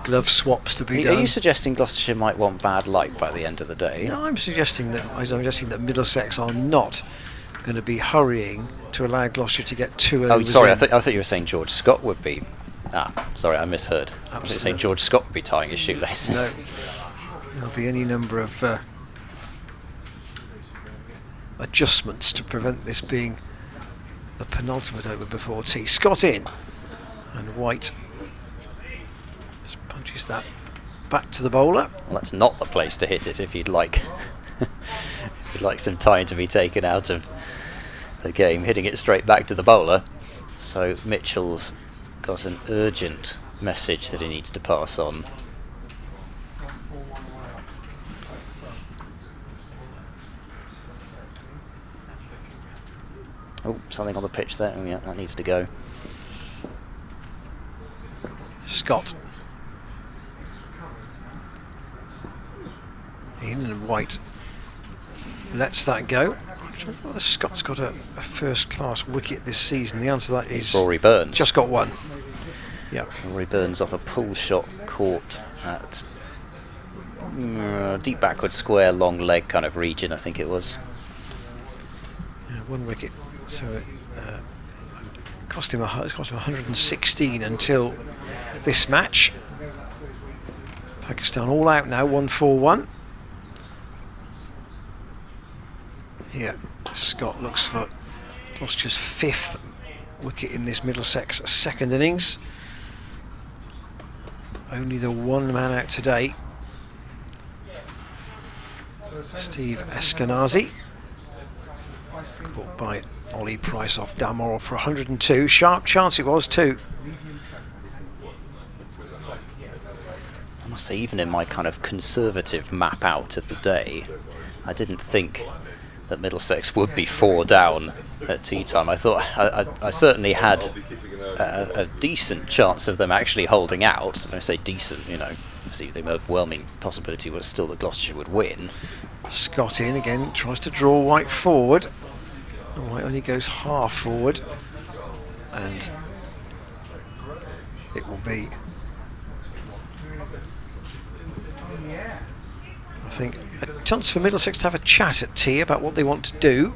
glove swaps to be done. Are you suggesting Gloucestershire might want bad light by the end of the day? No, I'm suggesting that Middlesex are not going to be hurrying to allow Gloucestershire to get 2 overs. Oh, sorry, I thought you were saying George Scott would be. Sorry, I misheard. I was saying George Scott would be tying his shoelaces. No, there'll be any number of adjustments to prevent this being the penultimate over before tea. Scott in, and White just punches that back to the bowler. Well, that's not the place to hit it if you'd like if you'd like some time to be taken out of the game, hitting it straight back to the bowler. So Mitchell's got an urgent message that he needs to pass on. Oh, something on the pitch there. Oh, yeah, that needs to go. Scott in, and White lets that go. I don't know whether Scott's got a first-class wicket this season. The answer to that is Rory Burns. Just got one. Yeah. Rory Burns off a pull shot caught at deep backward square, long leg kind of region, I think it was. Yeah, one wicket. So it cost him 116 until this match. Pakistan all out now, 1-4-1. Here, Scott looks for Gloucestershire's 5th wicket in this Middlesex second innings. Only the one man out today, Steve Eskenazi, caught by Ollie Price off Damore for 102. Sharp chance it was too. I must say, even in my kind of conservative map out of the day, I didn't think that Middlesex would be 4 down at tea time. I thought I certainly had a decent chance of them actually holding out. When I say decent, you know, obviously the overwhelming possibility was still that Gloucestershire would win. Scott in again, tries to draw White forward. And White only goes half forward, and it will be, I think, a chance for Middlesex to have a chat at tea about what they want to do.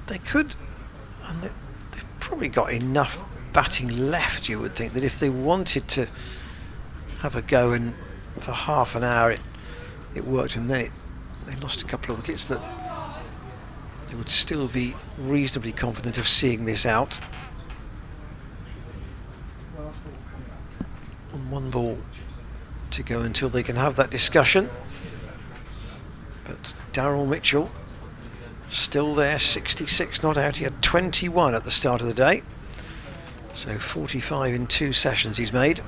They could, and they've probably got enough batting left, you would think, that if they wanted to have a go, and for half an hour it worked, and then they lost a couple of wickets, that they would still be reasonably confident of seeing this out. On 1 ball to go until they can have that discussion. But Daryl Mitchell still there, 66 not out. He had 21 at the start of the day, so 45 in 2 sessions he's made,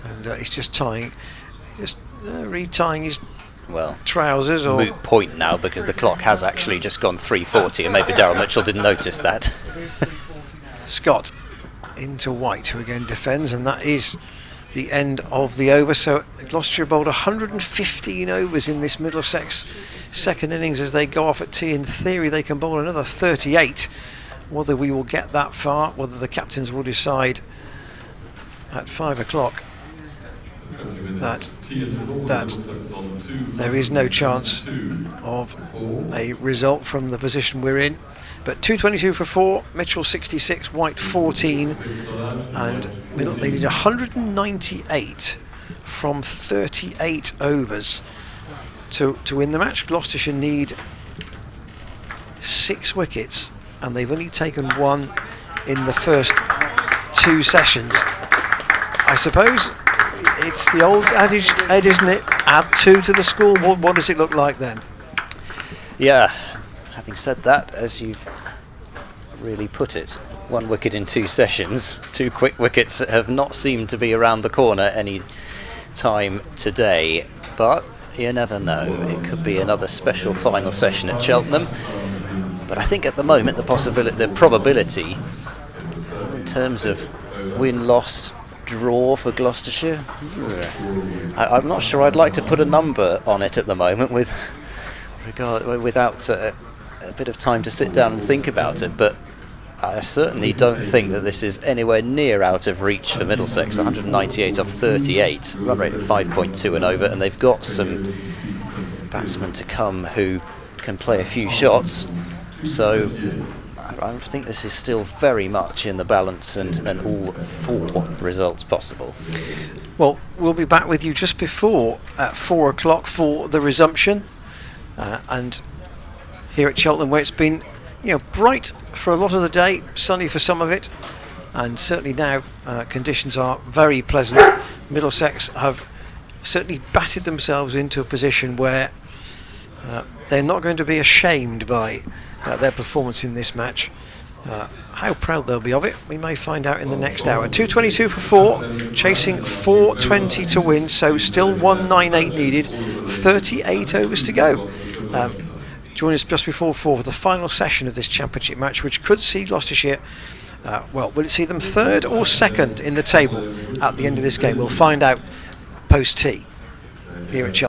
and he's just retying his trousers. Or moot point now, because the clock has actually just gone 3:40, and maybe Daryl Mitchell didn't notice that. Scott into White, who again defends, and that is the end of the over. So Gloucestershire bowled 115 overs in this Middlesex second innings as they go off at tea. In theory they can bowl another 38. Whether we will get that far, whether the captains will decide at 5 o'clock that there is no chance of a result from the position we're in. But 222 for 4, Mitchell 66, White 14, and they need 198 from 38 overs to win the match. Gloucestershire need 6 wickets, and they've only taken 1 in the first 2 sessions. I suppose it's the old adage, Ed, isn't it? Add 2 to the score. What does it look like then? Yeah, having said that, as you've really put it, 1 wicket in 2 sessions, 2 quick wickets have not seemed to be around the corner any time today, but you never know. It could be another special final session at Cheltenham. But I think at the moment the probability in terms of win-lost draw for Gloucestershire, I'm not sure I'd like to put a number on it at the moment without a bit of time to sit down and think about it, but I certainly don't think that this is anywhere near out of reach for Middlesex. 198 off 38, run rate of 5.2 and over, and they've got some batsmen to come who can play a few shots, so I think this is still very much in the balance, and all 4 results possible. Well, we'll be back with you just before at 4 o'clock for the resumption. and here at Cheltenham, where it's been bright for a lot of the day, sunny for some of it, and certainly now conditions are very pleasant. Middlesex have certainly batted themselves into a position where they're not going to be ashamed by their performance in this match. How proud they'll be of it, we may find out in the next hour. 2:22 for 4, chasing 4:20 to win, so still 198 needed, 38 overs to go. Join us just before 4 for the final session of this championship match, which could see Gloucestershire, will it see them third or second in the table at the end of this game? We'll find out post-tea here at Cheltenham.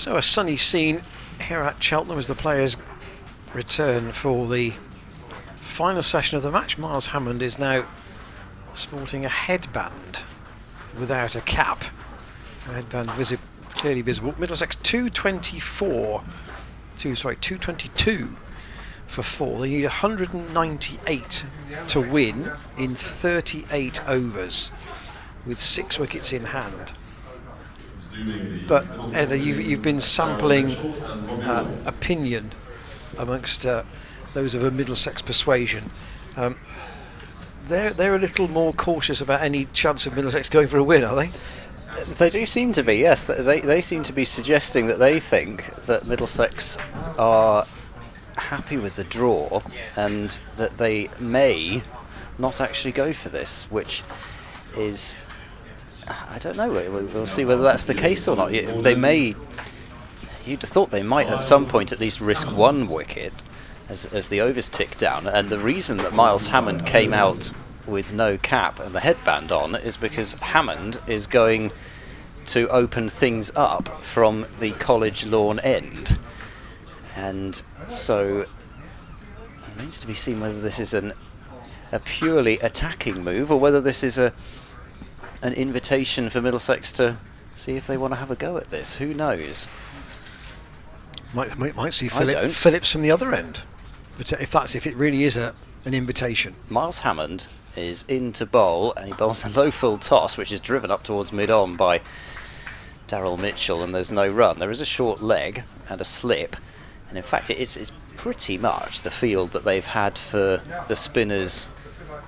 So a sunny scene here at Cheltenham as the players return for the final session of the match. Miles Hammond is now sporting a headband without a cap. A headband clearly visible. Middlesex 222 for 4. They need 198 to win in 38 overs with 6 wickets in hand. But Edda, you've been sampling opinion amongst those of a Middlesex persuasion. They're a little more cautious about any chance of Middlesex going for a win, are they? They do seem to be, yes. They seem to be suggesting that they think that Middlesex are happy with the draw and that they may not actually go for this, which is... I don't know. We'll see whether that's the case or not. They may. You'd have thought they might at some point at least risk 1 wicket as the overs tick down. And the reason that Miles Hammond came out with no cap and the headband on is because Hammond is going to open things up from the college lawn end, and so it remains to be seen whether this is a purely attacking move or whether this is an invitation for Middlesex to see if they want to have a go at this. Who knows? Might see Phillips from the other end, but if it really is an invitation. Miles Hammond is in to bowl, and he bowls a low full toss, which is driven up towards mid-on by Daryl Mitchell, and there's no run. There is a short leg and a slip, and in fact it's pretty much the field that they've had for the spinners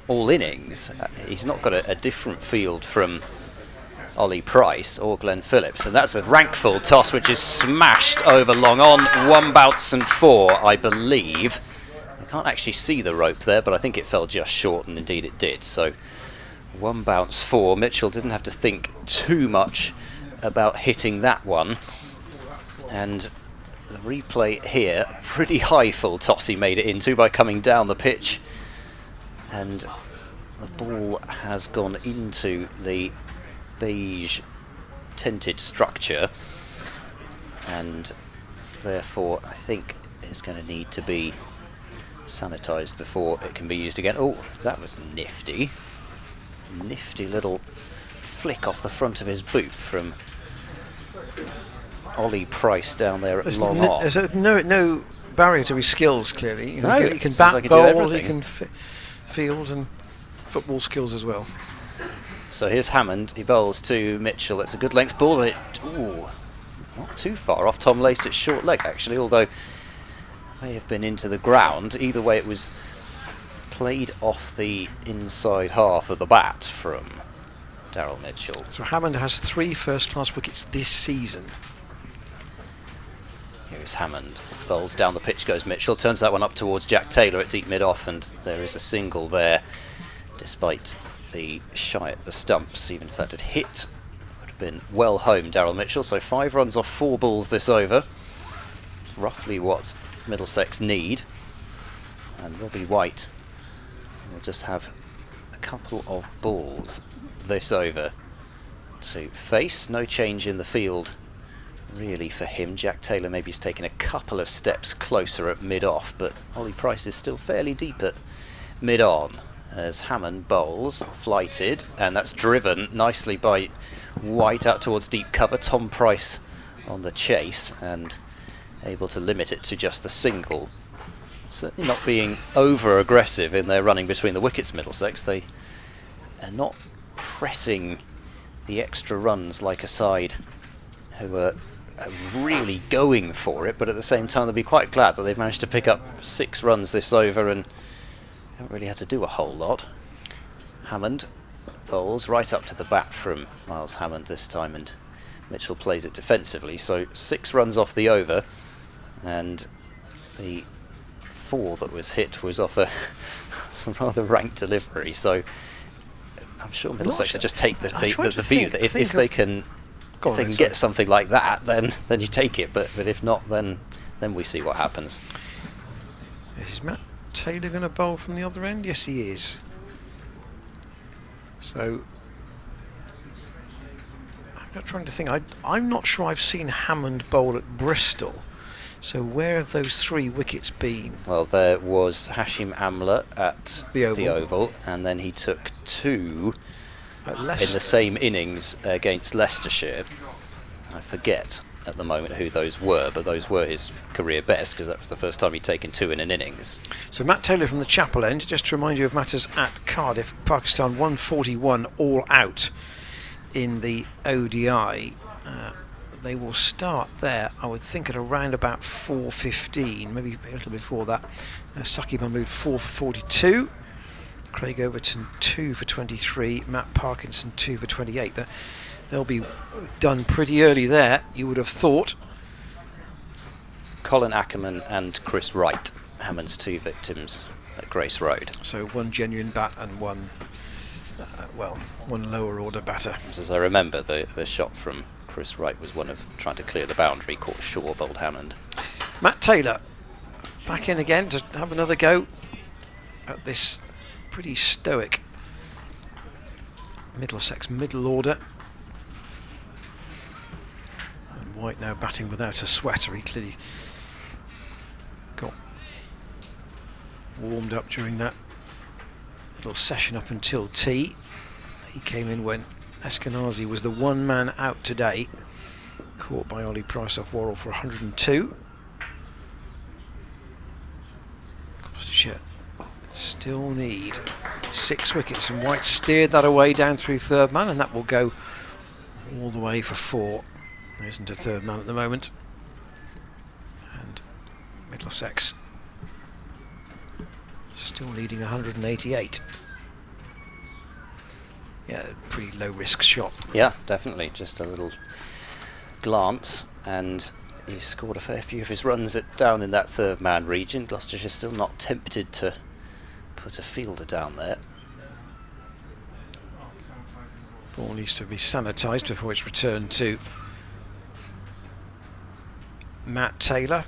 all innings. He's not got a different field from Ollie Price or Glenn Phillips, and that's a rank full toss which is smashed over long on. 1 bounce and 4, I believe. I can't actually see the rope there, but I think it fell just short, and indeed it did. So 1 bounce 4. Mitchell didn't have to think too much about hitting that one, and the replay here, pretty high full toss he made it into by coming down the pitch, and the ball has gone into the beige tinted structure, and therefore I think it's going to need to be sanitised before it can be used again. Oh, that was nifty. Nifty little flick off the front of his boot from Ollie Price down there at long on. There's no barrier to his skills, clearly. He can bat, like bowl, he can field, and football skills as well. So here's Hammond, he bowls to Mitchell. It's a good length ball, and not too far off Tom Lacett's short leg actually, although it may have been into the ground. Either way, it was played off the inside half of the bat from Daryl Mitchell. So Hammond has 3 first-class wickets this season. Here's Hammond. Bowls down the pitch goes Mitchell. Turns that one up towards Jack Taylor at deep mid-off, and there is a single there, despite the shy at the stumps. Even if that had hit, it would have been well home, Daryl Mitchell. So 5 runs off 4 balls this over. Roughly what Middlesex need. And Robbie White will just have a couple of balls this over to face. No change in the field really for him. Jack Taylor maybe has taken a couple of steps closer at mid-off, but Ollie Price is still fairly deep at mid-on as Hammond bowls, flighted, and that's driven nicely by White out towards deep cover. Tom Price on the chase and able to limit it to just the single. Certainly not being over-aggressive in their running between the wickets, Middlesex. They are not pressing the extra runs like a side who are really going for it, but at the same time they'll be quite glad that they've managed to pick up 6 runs this over and haven't really had to do a whole lot. Hammond bowls right up to the bat from Miles Hammond this time, and Mitchell plays it defensively. So 6 runs off the over, and the 4 that was hit was off a rather rank delivery. So I'm sure Middlesex will just take the view that if they can get something like that, then you take it. But if not, then we see what happens. Is Matt Taylor going to bowl from the other end? Yes, he is. So I'm I'm trying to think. I'm not sure I've seen Hammond bowl at Bristol. So where have those 3 wickets been? Well, there was Hashim Amla at The Oval. and then he took 2 At in Leicester. the same innings against Leicestershire. I forget at the moment who those were, but those were his career best because that was the first time he'd taken 2 in an innings. So Matt Taylor from the Chapel End, just to remind you of matters at Cardiff, Pakistan 141 all out in the ODI. They will start there, I would think, at around about 4:15, maybe a little before that. Saqib Mahmood 4 for 42, Craig Overton 2 for 23, Matt Parkinson 2 for 28. They'll be done pretty early there, you would have thought. Colin Ackerman and Chris Wright, Hammond's 2 victims at Grace Road. So one genuine bat and one lower order batter. As I remember, the shot from Chris Wright was one of trying to clear the boundary, caught short, bowled Hammond. Matt Taylor back in again to have another go at this pretty stoic Middlesex middle order. And White now batting without a sweater. He clearly got warmed up during that little session up until tea. He came in when Eskenazi was the one man out today, caught by Ollie Price off Worrell for 102. Gloucestershire still need 6 wickets, and White steered that away down through third man, and that will go all the way for 4. There isn't a third man at the moment, and Middlesex still leading 188. Yeah, pretty low risk shot. Yeah, definitely. Just a little glance, and he's scored a fair few of his runs down in that third man region. Gloucestershire still not tempted to put a fielder down there. Ball needs to be sanitised before it's returned to Matt Taylor.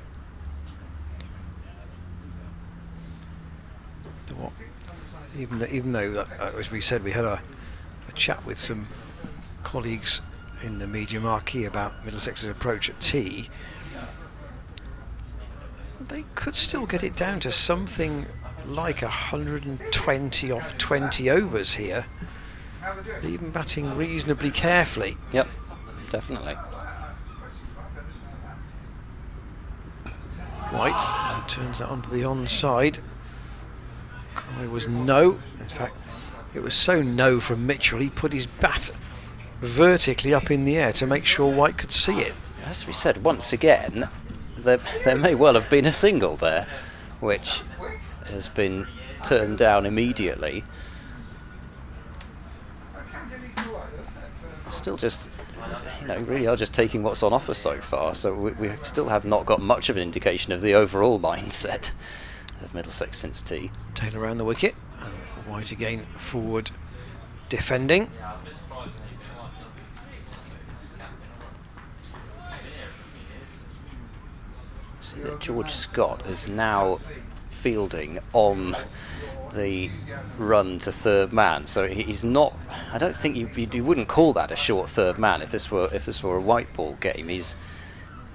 Even though, as we said, we had a chat with some colleagues in the media marquee about Middlesex's approach at tea, they could still get it down to something like 120 off 20 overs here, even batting reasonably carefully. Yep, definitely. White turns that onto the onside. It was no. In fact, it was so no from Mitchell, he put his bat vertically up in the air to make sure White could see it. As we said, once again, there may well have been a single there, which has been turned down immediately. Still just, really are just taking what's on offer so far, so we still have not got much of an indication of the overall mindset of Middlesex since tea. Taylor around the wicket, and White again forward defending. See that George Scott is now fielding on the run to third man, so he's not. I don't think you wouldn't call that a short third man if this were a white ball game. I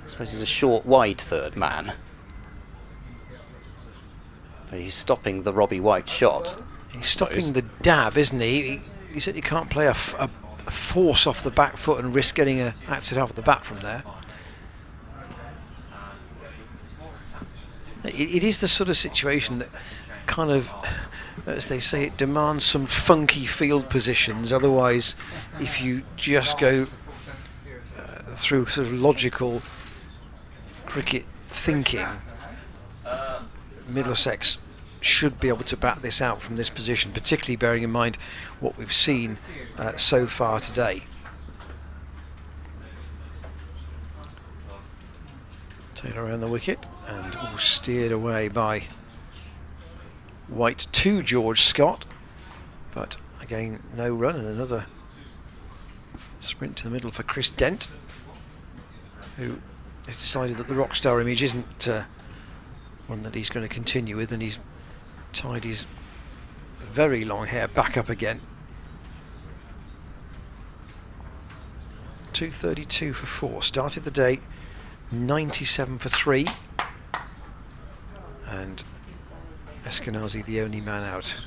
suppose he's a short wide third man, but he's stopping the Robbie White shot. He's stopping the dab, isn't he? He said he can't play a force off the back foot and risk getting a accident off the bat from there. It is the sort of situation that kind of, as they say, it demands some funky field positions. Otherwise, if you just go through sort of logical cricket thinking, Middlesex should be able to bat this out from this position, particularly bearing in mind what we've seen so far today. Taylor around the wicket, and all steered away by White to George Scott, but again no run, and another sprint to the middle for Chris Dent, who has decided that the rockstar image isn't one that he's going to continue with, and he's tied his very long hair back up again. 2:32 for 4. Started the day 97 for 3. And Eskenazi the only man out.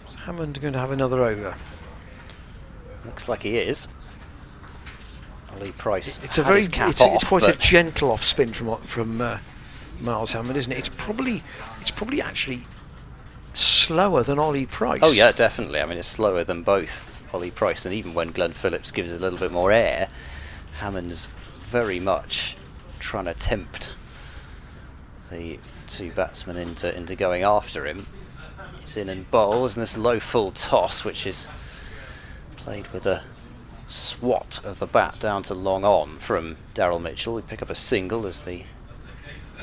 Is Hammond going to have another over? Looks like he is. Ollie Price. It's a had very, his cap it's off, quite a but gentle off spin from Miles Hammond, isn't it? It's probably actually slower than Ollie Price. oh yeah, definitely. I mean, it's slower than both Ollie Price, and even when Glenn Phillips gives a little bit more air, Hammond's very much trying to tempt the two batsmen into going after him. He's in and bowls, and this low full toss, which is played with a swat of the bat down to long on from Daryl Mitchell. We pick up a single as the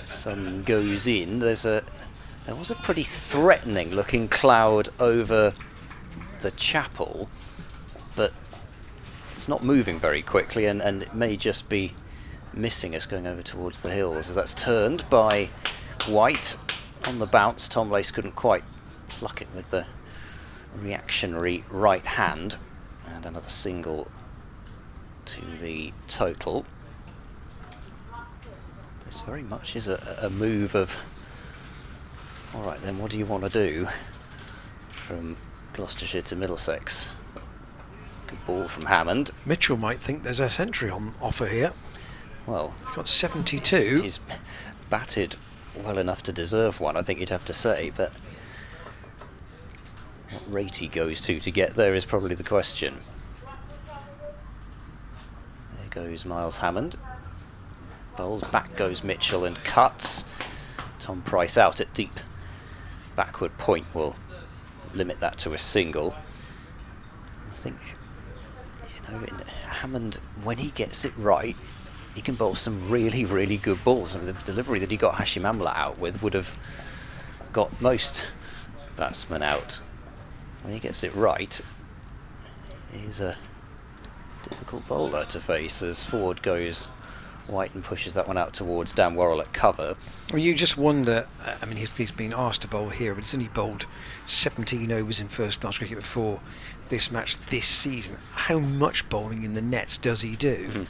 sun goes in. There was a pretty threatening looking cloud over the chapel, but it's not moving very quickly, and it may just be missing us going over towards the hills as that's turned by White on the bounce. Tom Lace couldn't quite pluck it with the reactionary right hand, and another single to the total. This very much is a move of, all right then, what do you want to do, from Gloucestershire to Middlesex. It's a good ball from Hammond. Mitchell might think there's a century on offer here. Well, He's got 72. he's batted well enough to deserve one, I think you'd have to say, but what rate he goes to get there is probably the question. There goes Miles Hammond. Bowls, back goes Mitchell and cuts. Tom Price out at deep backward point will limit that to a single. I think, Hammond, when he gets it right, he can bowl some really, really good balls. I mean, the delivery that he got Hashim Amla out with would have got most batsmen out. When he gets it right, he's a difficult bowler to face as forward goes White and pushes that one out towards Dan Worrell at cover. Well, you just wonder, I mean, he's been asked to bowl here, but he's only bowled 17 overs in first class cricket before this match this season. How much bowling in the nets does he do? Mm-hmm.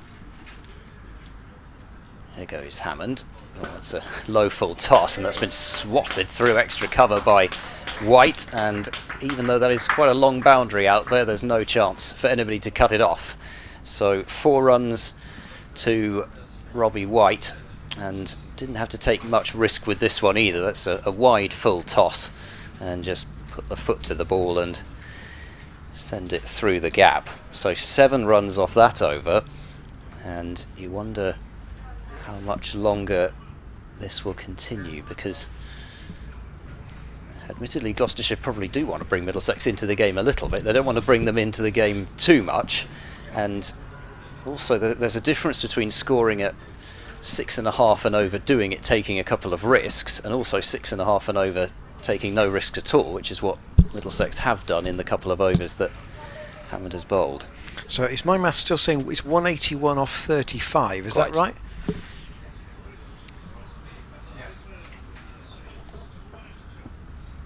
Here goes Hammond. Oh, that's a low full toss, and that's been swatted through extra cover by White, and even though that is quite a long boundary out there, there's no chance for anybody to cut it off. So 4 runs to Robbie White, and didn't have to take much risk with this one either. That's a wide full toss, and just put the foot to the ball and send it through the gap. So 7 runs off that over, and you wonder how much longer this will continue, because admittedly Gloucestershire probably do want to bring Middlesex into the game a little bit. They don't want to bring them into the game too much, and also there's a difference between scoring at 6.5 and over, doing it, taking a couple of risks, and also 6.5 and over, taking no risks at all, which is what Middlesex have done in the couple of overs that Hammond has bowled. So is my math still saying it's 181 off 35, is Quite. that right?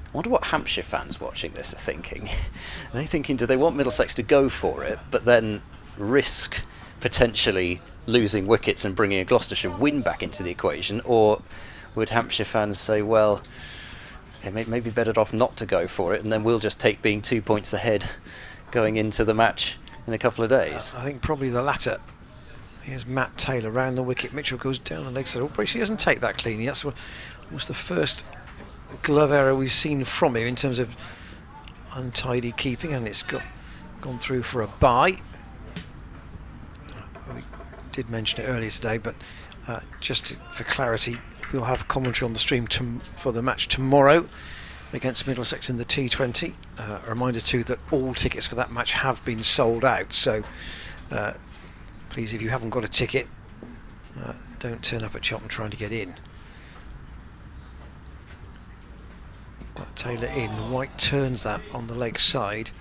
I wonder what Hampshire fans watching this are thinking. Are they thinking, do they want Middlesex to go for it, but then risk potentially losing wickets and bringing a Gloucestershire win back into the equation? Or would Hampshire fans say, well, okay, maybe better off not to go for it, and then we'll just take being 2 points ahead going into the match in a couple of days? I think probably the latter. Here's Matt Taylor round the wicket. Mitchell goes down the leg side. Oh, Bracey doesn't take that cleanly. That's almost the first glove error we've seen from him in terms of untidy keeping, and it's gone through for a bye. We did mention it earlier today, but just for clarity, we'll have commentary on the stream for the match tomorrow against Middlesex in the T20. A reminder too that all tickets for that match have been sold out, so please, if you haven't got a ticket, don't turn up at Cheltenham trying to get in. Taylor in, White turns that on the leg side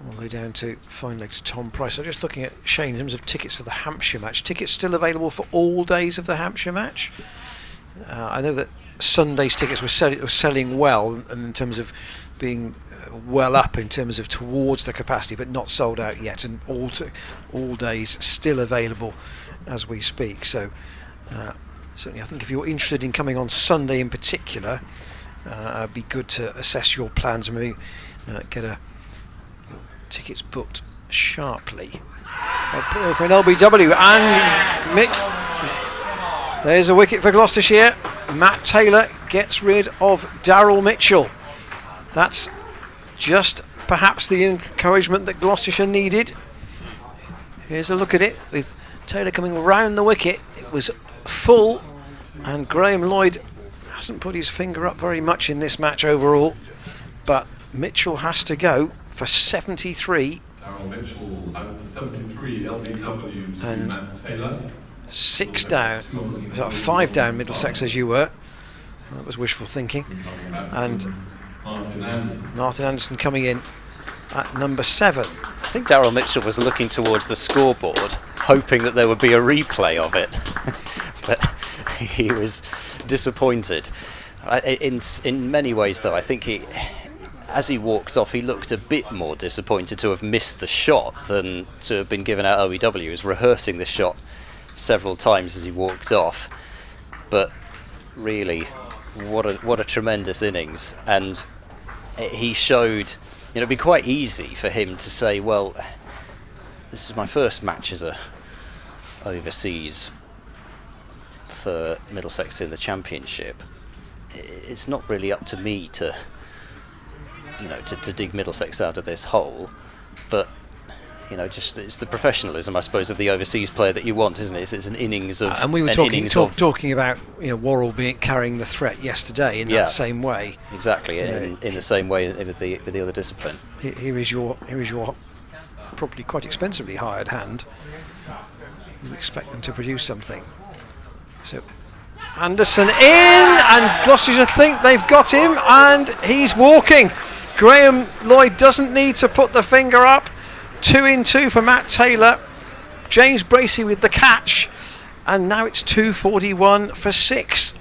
all the way down to fine leg to Tom Price. So just looking at Shane in terms of tickets for the Hampshire match. Tickets still available for all days of the Hampshire match. I know that Sunday's tickets were selling well, and in terms of being well up in terms of towards the capacity, but not sold out yet, and all days still available as we speak. So certainly I think if you're interested in coming on Sunday in particular, it'd be good to assess your plans and maybe get your tickets booked sharply. For an LBW, and there's a wicket for Gloucestershire. Matt Taylor gets rid of Daryl Mitchell. That's just perhaps the encouragement that Gloucestershire needed. Here's a look at it with Taylor coming round the wicket. It was full, and Graham Lloyd hasn't put his finger up very much in this match overall, but Mitchell has to go for 73. Mitchell out for 73, LBW and Matt Taylor. 6 down, 5 down Middlesex as you were. That was wishful thinking. And Martin Anderson coming in at number 7. I think Daryl Mitchell was looking towards the scoreboard, hoping that there would be a replay of it, but he was disappointed. In many ways, though, I think as he walked off, he looked a bit more disappointed to have missed the shot than to have been given out OEW. He was rehearsing the shot several times as he walked off, but really, what a tremendous innings. And he showed, it'd be quite easy for him to say, well, this is my first match as a overseas for Middlesex in the Championship. It's not really up to me to dig Middlesex out of this hole, but just it's the professionalism, I suppose, of the overseas player that you want, isn't it? It's an innings of, and we were talking about Worrell carrying the threat yesterday in that same way. Exactly, in the same way with the other discipline. Here is your probably quite expensively hired hand. You expect them to produce something. So Anderson in, and Gloucestershire think they've got him, and he's walking. Graham Lloyd doesn't need to put the finger up. 2 in 2 for Matt Taylor. James Bracey with the catch, and now it's 241 for 6.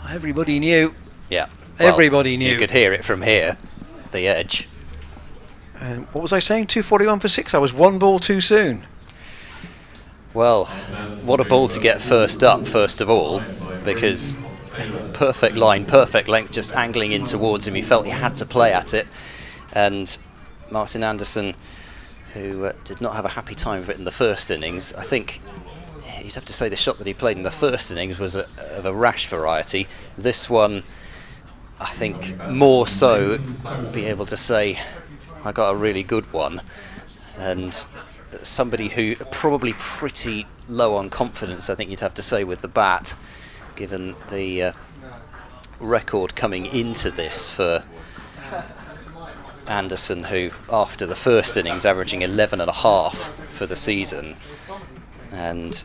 Everybody knew. Yeah. Everybody knew. You could hear it from here, the edge. And what was I saying? 241 for 6. I was 1 ball too soon. Well, what a ball to get first up, first of all, because perfect line, perfect length, just angling in towards him. He felt he had to play at it. And Martin Anderson, who did not have a happy time of it in the first innings, I think you'd have to say the shot that he played in the first innings was of a rash variety. This one, I think, more so be able to say, I got a really good one. And somebody who probably pretty low on confidence, I think you'd have to say, with the bat, given the record coming into this for Anderson, who after the first innings averaging 11.5 for the season, and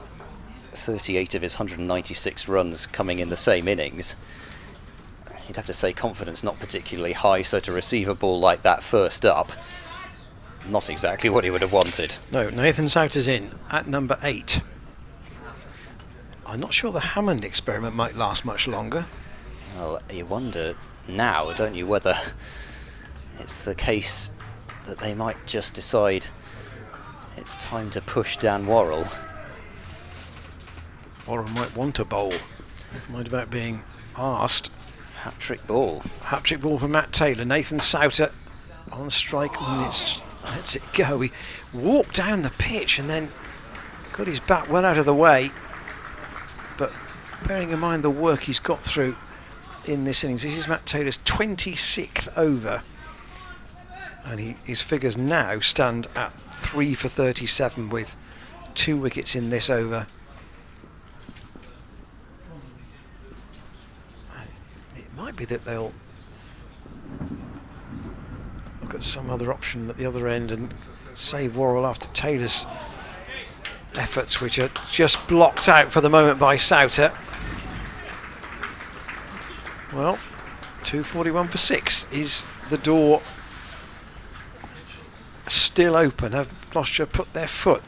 38 of his 196 runs coming in the same innings. You'd have to say confidence not particularly high, so to receive a ball like that first up, not exactly what he would have wanted. No, Nathan Souter's in at number 8. I'm not sure the Hammond experiment might last much longer. Well, you wonder now, don't you, whether it's the case that they might just decide it's time to push Dan Worrell. Worrell might want a bowl. Never mind about being asked. Hat-trick ball. Hat-trick ball for Matt Taylor. Nathan Souter on strike. Lets it go. He walked down the pitch and then got his bat well out of the way. But bearing in mind the work he's got through in this innings, this is Matt Taylor's 26th over. And his figures now stand at 3 for 37 with 2 wickets in this over. It might be that they'll look at some other option at the other end and save Worrell after Taylor's efforts, which are just blocked out for the moment by Souter. Well, 241 for 6 is the door still open. Have Gloucestershire put their foot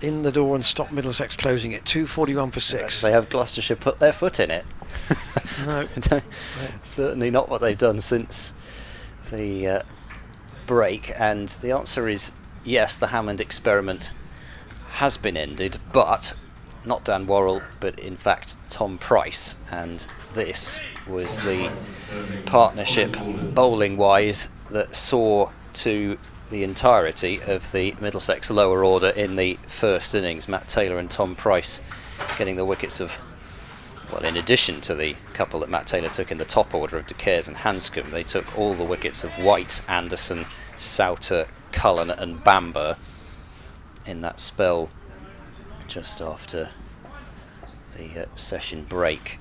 in the door and stopped Middlesex closing it? 241 for 6. They have Gloucestershire put their foot in it. No. Certainly not what they've done since the break. And the answer is yes, the Hammond experiment has been ended, but not Dan Worrell, but in fact Tom Price. And this was the partnership, bowling-wise, that saw to the entirety of the Middlesex lower order in the first innings. Matt Taylor and Tom Price getting the wickets of, well, in addition to the couple that Matt Taylor took in the top order of De Caires and Hanscom, they took all the wickets of White, Anderson, Souter, Cullen and Bamber in that spell just after the session break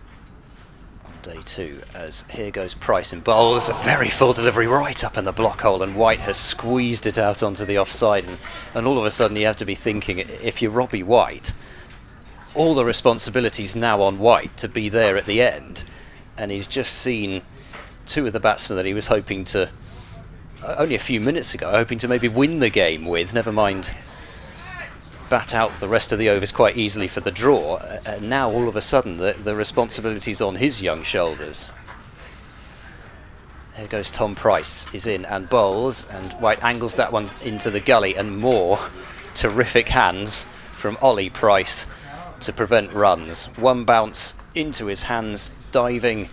on day 2. As here goes Price in bowls, a very full delivery right up in the block hole, and White has squeezed it out onto the offside, and all of a sudden you have to be thinking, if you're Robbie White, all the responsibility's now on White to be there at the end, and he's just seen 2 of the batsmen that he was hoping to, only a few minutes ago, hoping to maybe win the game with, never mind bat out the rest of the overs quite easily for the draw, and now all of a sudden the responsibility's on his young shoulders. Here goes Tom Price, is in and bowls, and White angles that one into the gully, and more terrific hands from Ollie Price to prevent runs. One bounce into his hands, diving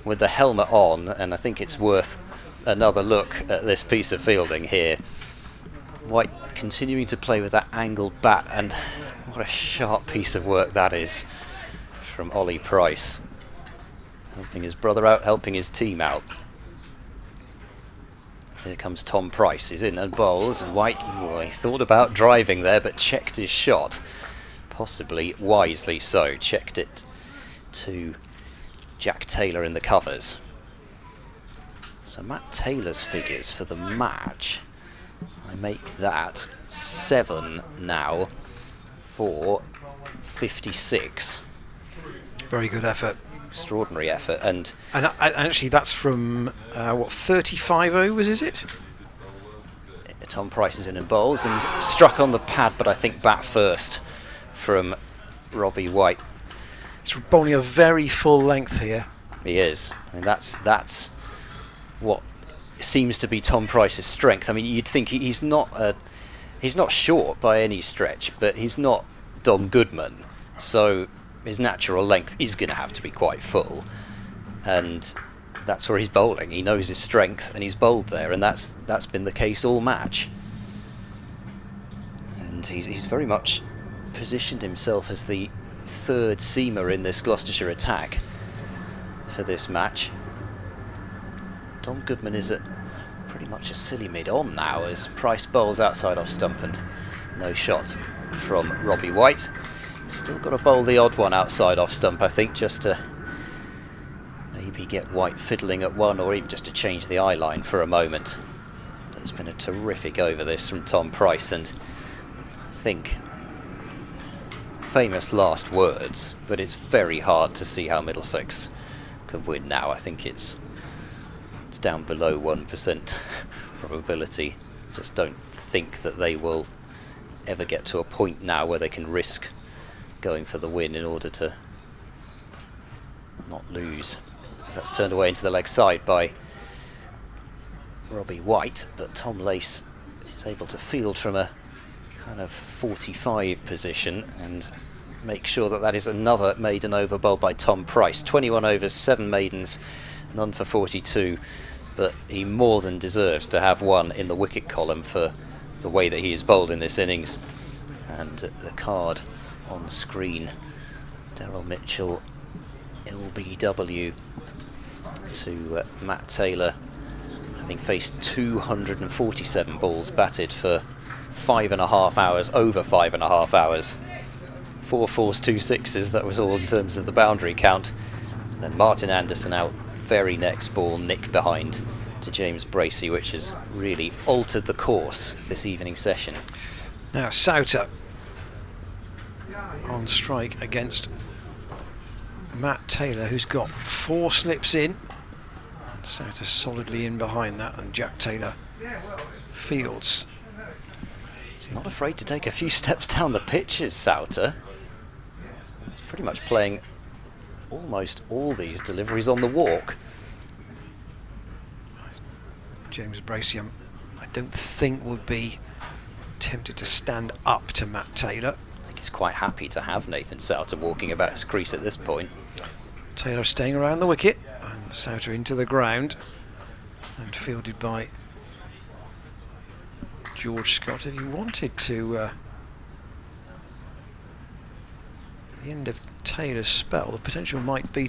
with the helmet on, and I think it's worth another look at this piece of fielding here. White continuing to play with that angled bat, and what a sharp piece of work that is from Ollie Price. Helping his brother out, helping his team out. Here comes Tom Price, he's in and bowls, and White, he thought about driving there but checked his shot. Possibly wisely so, checked it to Jack Taylor in the covers. So Matt Taylor's figures for the match, I make that 7 now for 56. Very good effort. Extraordinary effort. And actually that's from, 35 overs, is it? Tom Price is in and bowls, and struck on the pad, but I think bat first from Robbie White. He's bowling a very full length here. He is. I mean, that's what seems to be Tom Price's strength. I mean, you'd think he's not short by any stretch, but he's not Dom Goodman, so his natural length is going to have to be quite full, and that's where he's bowling. He knows his strength, and he's bowled there, and that's been the case all match. And he's very much positioned himself as the third seamer in this Gloucestershire attack for this match. Dom Goodman is at pretty much a silly mid-on now as Price bowls outside off stump, and no shot from Robbie White. Still got to bowl the odd one outside off stump, I think, just to maybe get White fiddling at one, or even just to change the eye line for a moment. It's been a terrific over this from Tom Price, and I think famous last words, but it's very hard to see how Middlesex could win now. I think it's down below 1% probability. Just don't think that they will ever get to a point now where they can risk going for the win in order to not lose. As that's turned away into the leg side by Robbie White, but Tom Lace is able to field from a kind of 45 position and make sure that that is another maiden over bowled by Tom Price. 21 overs, 7 maidens, none for 42, but he more than deserves to have one in the wicket column for the way that he is bowled in this innings. And the card on screen, Daryl Mitchell, LBW to Matt Taylor, having faced 247 balls batted for 5.5 hours, over 5.5 hours. 4 fours, 2 sixes, that was all in terms of the boundary count. Then Martin Anderson out very next ball, nick behind to James Bracey, which has really altered the course of this evening session. Now Souter on strike against Matt Taylor, who's got 4 slips in. Souter solidly in behind that, and Jack Taylor fields. He's not afraid to take a few steps down the pitch, is Souter. He's pretty much playing almost all these deliveries on the walk. James Bracey, I don't think would be tempted to stand up to Matt Taylor. I think he's quite happy to have Nathan Souter walking about his crease at this point. Taylor staying around the wicket, and Souter into the ground, and fielded by George Scott. If you wanted to, at the end of Taylor's spell, the potential might be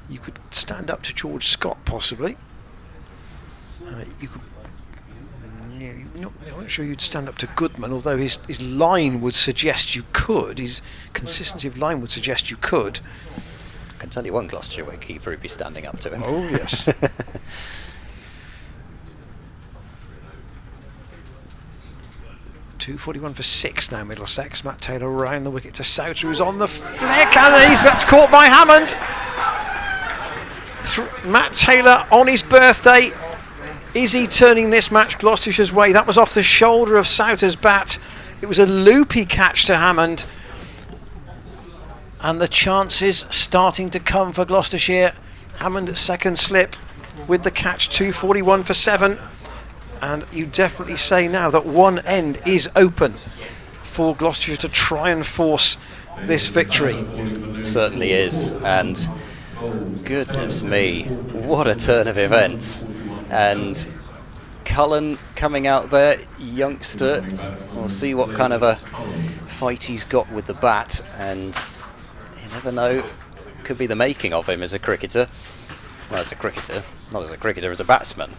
you could stand up to George Scott possibly. You could. Yeah, I'm not sure you'd stand up to Goodman, although his line would suggest you could. His consistency of line would suggest you could. I can tell you one Gloucestershire wicketkeeper would be standing up to him. Oh yes. 241 for 6 now, Middlesex. Matt Taylor round the wicket to Souter, who's on the flick, and that's caught by Hammond. Matt Taylor on his birthday. Is he turning this match Gloucestershire's way? That was off the shoulder of Souter's bat. It was a loopy catch to Hammond. And the chances starting to come for Gloucestershire. Hammond second slip with the catch, 241 for 7. And you definitely say now that one end is open for Gloucestershire to try and force this victory. Certainly is, and goodness me, what a turn of events. And Cullen coming out there, youngster, we'll see what kind of a fight he's got with the bat, and you never know, could be the making of him as a cricketer. Well, as a cricketer, not as a cricketer, as a batsman,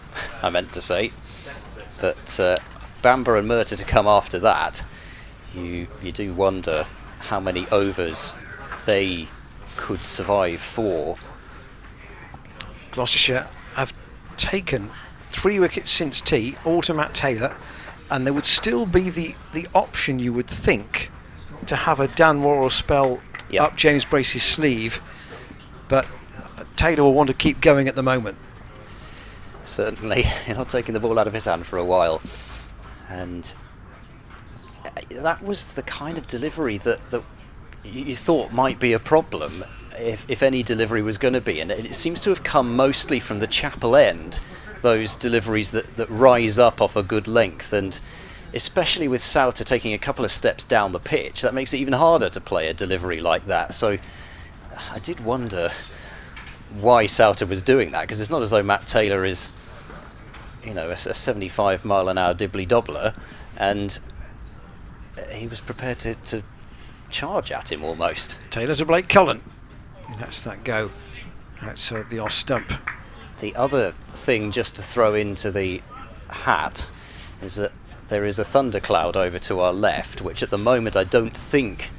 I meant to say. But Bamber and Murtagh to come after that, you do wonder how many overs they could survive for. Gloucestershire have taken 3 wickets since tea, all to Matt Taylor, and there would still be the option, you would think, to have a Dan Worrell spell up James Bracey's sleeve, but Taylor will want to keep going at the moment. Certainly, you're not taking the ball out of his hand for a while. And that was the kind of delivery that you thought might be a problem, if any delivery was going to be. And it seems to have come mostly from the chapel end, those deliveries that rise up off a good length. And especially with Souter taking a couple of steps down the pitch, that makes it even harder to play a delivery like that. So I did wonder why Souter was doing that, because it's not as though Matt Taylor is, you know, a 75 mile an hour dibbly dobbler, and he was prepared to charge at him almost. Taylor to Blake Cullen, and that's that go outside the off stump. The other thing just to throw into the hat is that there is a thundercloud over to our left, which at the moment I don't think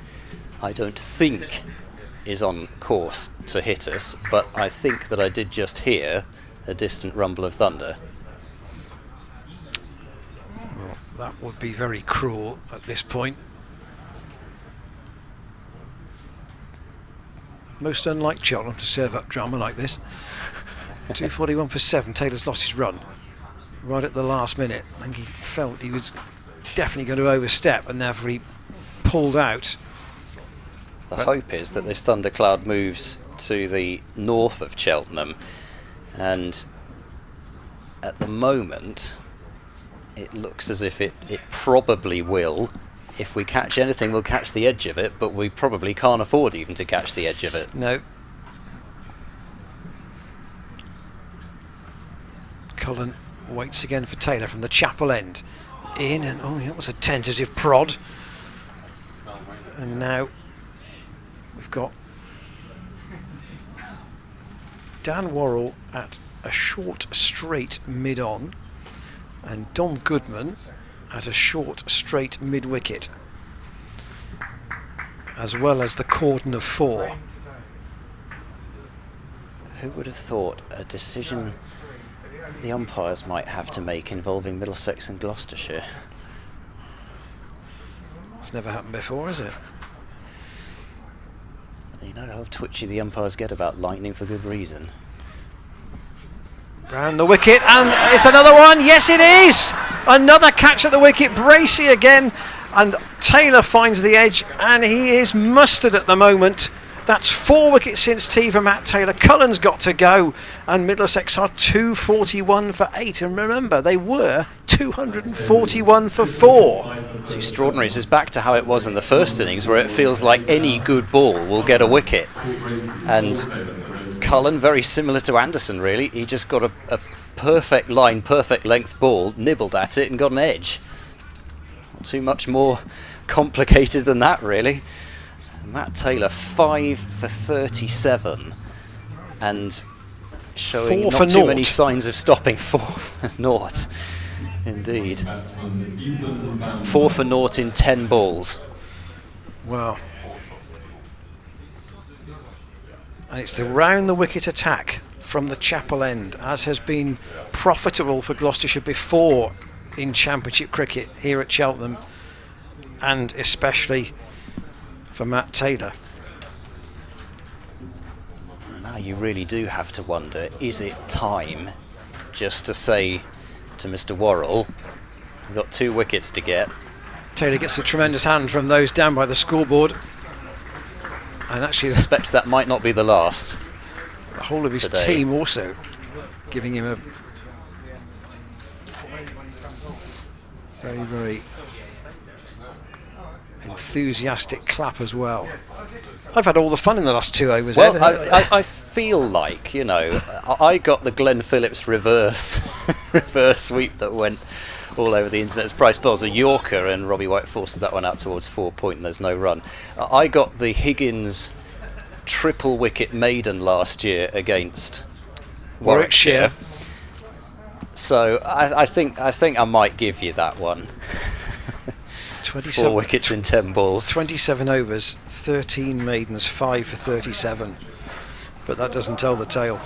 is on course to hit us, but I think that I did just hear a distant rumble of thunder. Well, that would be very cruel at this point. Most unlike Cheltenham to serve up drama like this. 241 for 7, Taylor's lost his run right at the last minute. I think he felt he was definitely going to overstep, and therefore he pulled out. The hope is that this thundercloud moves to the north of Cheltenham, and at the moment it looks as if it probably will. If we catch anything, we'll catch the edge of it, but we probably can't afford even to catch the edge of it. No. Cullen waits again for Taylor from the chapel end. In, and oh, that was a tentative prod. And now we've got Dan Worrell at a short straight mid-on, and Dom Goodman at a short straight mid-wicket, as well as the cordon of 4. Who would have thought a decision the umpires might have to make involving Middlesex and Gloucestershire? It's never happened before, has it? You know how twitchy the umpires get about lightning for good reason. Round the wicket, and it's another one. Yes, it is. Another catch at the wicket. Bracey again, and Taylor finds the edge, and he is mustard at the moment. That's 4 wickets since tea for Matt Taylor. Cullen's got to go, and Middlesex are 241 for 8. And remember, they were 241 for 4. It's extraordinary. It's back to how it was in the first innings, where it feels like any good ball will get a wicket. And Cullen, very similar to Anderson, really. He just got a perfect line, perfect length ball, nibbled at it and got an edge. Not too much more complicated than that, really. Matt Taylor 5 for 37 and showing not too many signs of stopping. 4 for naught, indeed. 4 for naught in 10 balls. Wow. And it's the round the wicket attack from the Chapel End, as has been profitable for Gloucestershire before in Championship cricket here at Cheltenham, and especially for Matt Taylor. Now you really do have to wonder, is it time just to say to Mr. Worrell, we've got 2 wickets to get. Taylor gets a tremendous hand from those down by the scoreboard, and actually suspects that might not be the last. The whole of his today. team also giving him a very, very enthusiastic clap as well. I've had all the fun in the last 2 overs. Well, I feel like, you know, I got the Glenn Phillips reverse sweep that went all over the internet. Price bowls a Yorker and Robbie White forces that one out towards 4 point and there's no run. I got the Higgins triple wicket maiden last year against Warwickshire. So I think I might give you that one. 4 wickets in 10 balls. 27 overs, 13 maidens, 5 for 37. But that doesn't tell the tale.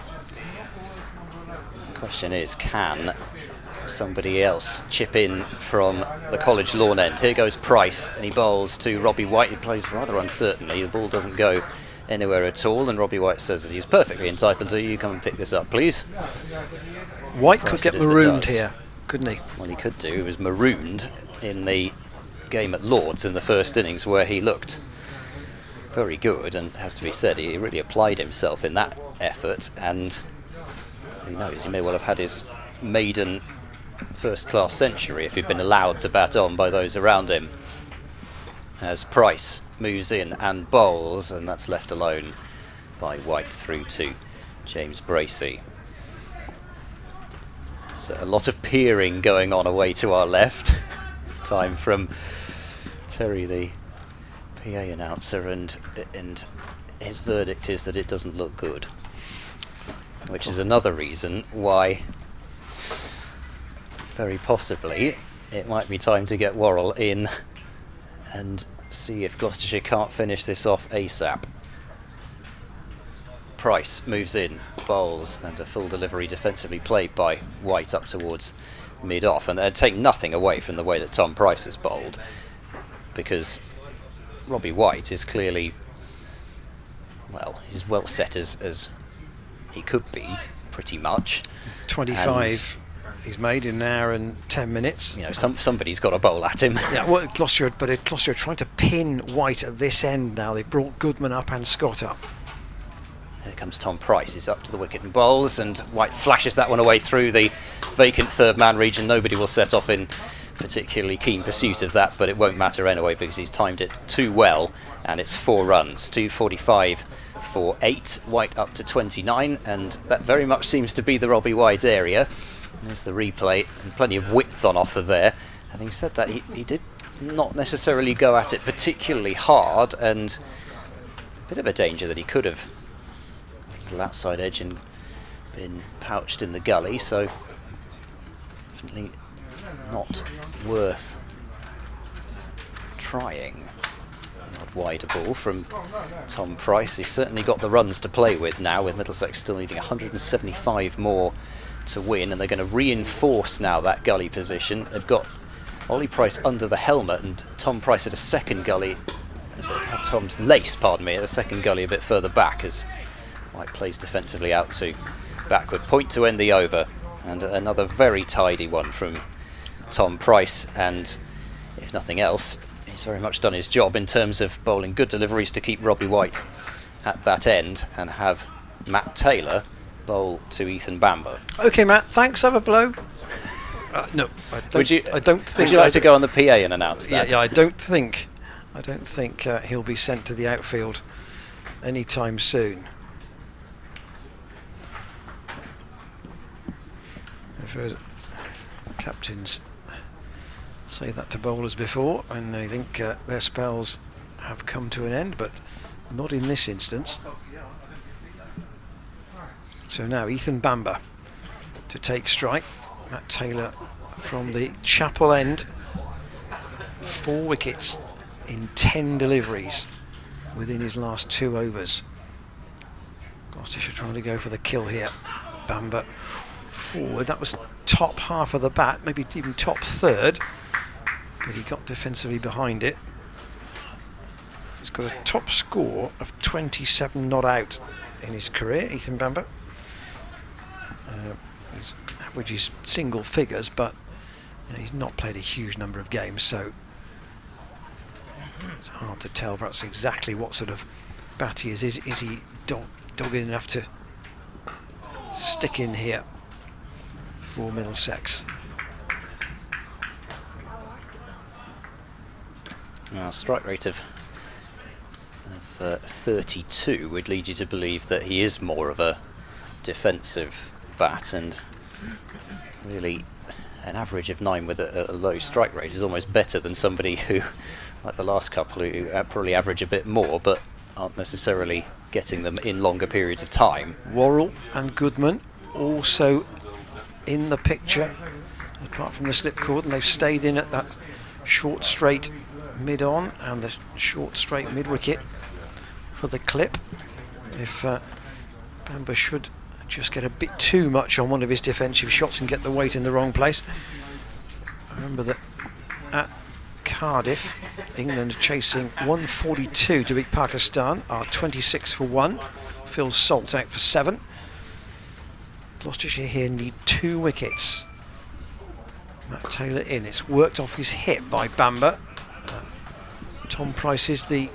The question is, can somebody else chip in from the College lawn end? Here goes Price, and he bowls to Robbie White. He plays rather uncertainly. The ball doesn't go anywhere at all, and Robbie White says that he's perfectly entitled to. You come and pick this up, please. White could get marooned here, couldn't he? Well, he could do. He was marooned in the game at Lord's in the first innings, where he looked very good, and has to be said, he really applied himself in that effort, and who knows, he may well have had his maiden first-class century if he'd been allowed to bat on by those around him. As Price moves in and bowls, and that's left alone by White through to James Bracey. So a lot of peering going on away to our left. It's time from Terry, the PA announcer, and his verdict is that it doesn't look good, which is another reason why very possibly it might be time to get Worrell in and see if Gloucestershire can't finish this off ASAP. Price moves in, bowls, and a full delivery defensively played by White up towards mid-off, and take nothing away from the way that Tom Price has bowled, because Robbie White is clearly, well, he's well set as he could be, pretty much. 25 he's made in an hour and 10 minutes. You know, somebody's got to bowl at him. Yeah, well, Gloucestershire are trying to pin White at this end now. They've brought Goodman up and Scott up. Here comes Tom Price. He's up to the wicket and bowls, and White flashes that one away through the vacant third man region. Nobody will set off in particularly keen pursuit of that, but it won't matter anyway because he's timed it too well, and it's 4 runs, 245 for 8. White up to 29, and that very much seems to be the Robbie White area. There's the replay, and plenty of width on offer there. Having said that, he did not necessarily go at it particularly hard, and a bit of a danger that he could have the outside edge and been pouched in the gully, so definitely not worth trying. Not wide a ball from Tom Price. He's certainly got the runs to play with now, with Middlesex still needing 175 more to win, and they're going to reinforce now that gully position. They've got Ollie Price under the helmet and Tom Price at a second gully, Tom's lace, pardon me, at a second gully a bit further back as White plays defensively out to backward. Point to end the over, and another very tidy one from Tom Price, and if nothing else, he's very much done his job in terms of bowling good deliveries to keep Robbie White at that end and have Matt Taylor bowl to Ethan Bamber. Okay, Matt, thanks. Have a blow. No, I don't, I don't think. Would you like to go on the PA and announce that? Yeah, I don't think he'll be sent to the outfield anytime soon. I've heard captains say that to bowlers before, and they think their spells have come to an end, but not in this instance. So now Ethan Bamber to take strike. Matt Taylor from the Chapel end. 4 wickets in 10 deliveries within his last 2 overs. Gloucestershire trying to go for the kill here. Bamber forward. That was top half of the bat, maybe even top third, but he got defensively behind it. He's got a top score of 27 not out in his career, Ethan Bamber. His average is single figures, but he's not played a huge number of games, so it's hard to tell perhaps exactly what sort of bat he is. Is he dogged enough to stick in here for Middlesex? Well, strike rate of 32 would lead you to believe that he is more of a defensive bat, and really an average of 9 with a low strike rate is almost better than somebody who, like the last couple, who probably average a bit more but aren't necessarily getting them in longer periods of time. Worrell and Goodman also in the picture, apart from the slip cord, and they've stayed in at that short straight mid-on and the short straight mid-wicket for the clip. If Bamber should just get a bit too much on one of his defensive shots and get the weight in the wrong place. Remember that at Cardiff, England chasing 142 to beat Pakistan, are 26 for 1. Phil Salt out for 7. Gloucestershire here need 2 wickets. Matt Taylor in. It's worked off his hip by Bamber. Tom Price is the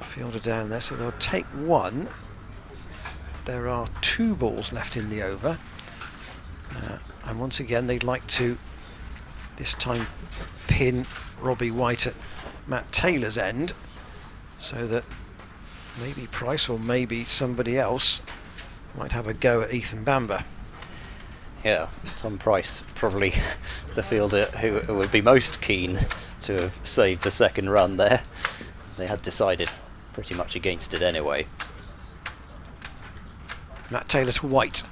fielder down there, so they'll take 1. There are 2 balls left in the over, and once again they'd like to this time pin Robbie White at Matt Taylor's end, so that maybe Price or maybe somebody else might have a go at Ethan Bamber. Yeah, Tom Price probably the fielder who would be most keen to have saved the second run there. They had decided pretty much against it anyway. Matt Taylor to White,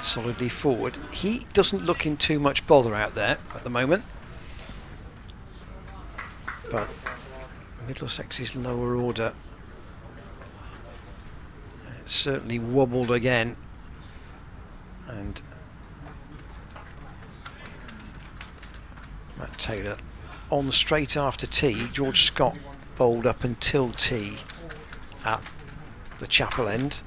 solidly forward. He doesn't look in too much bother out there at the moment, but Middlesex's lower order certainly wobbled again, and Matt Taylor on straight after tea. George Scott bowled up until tea at the Chapel end.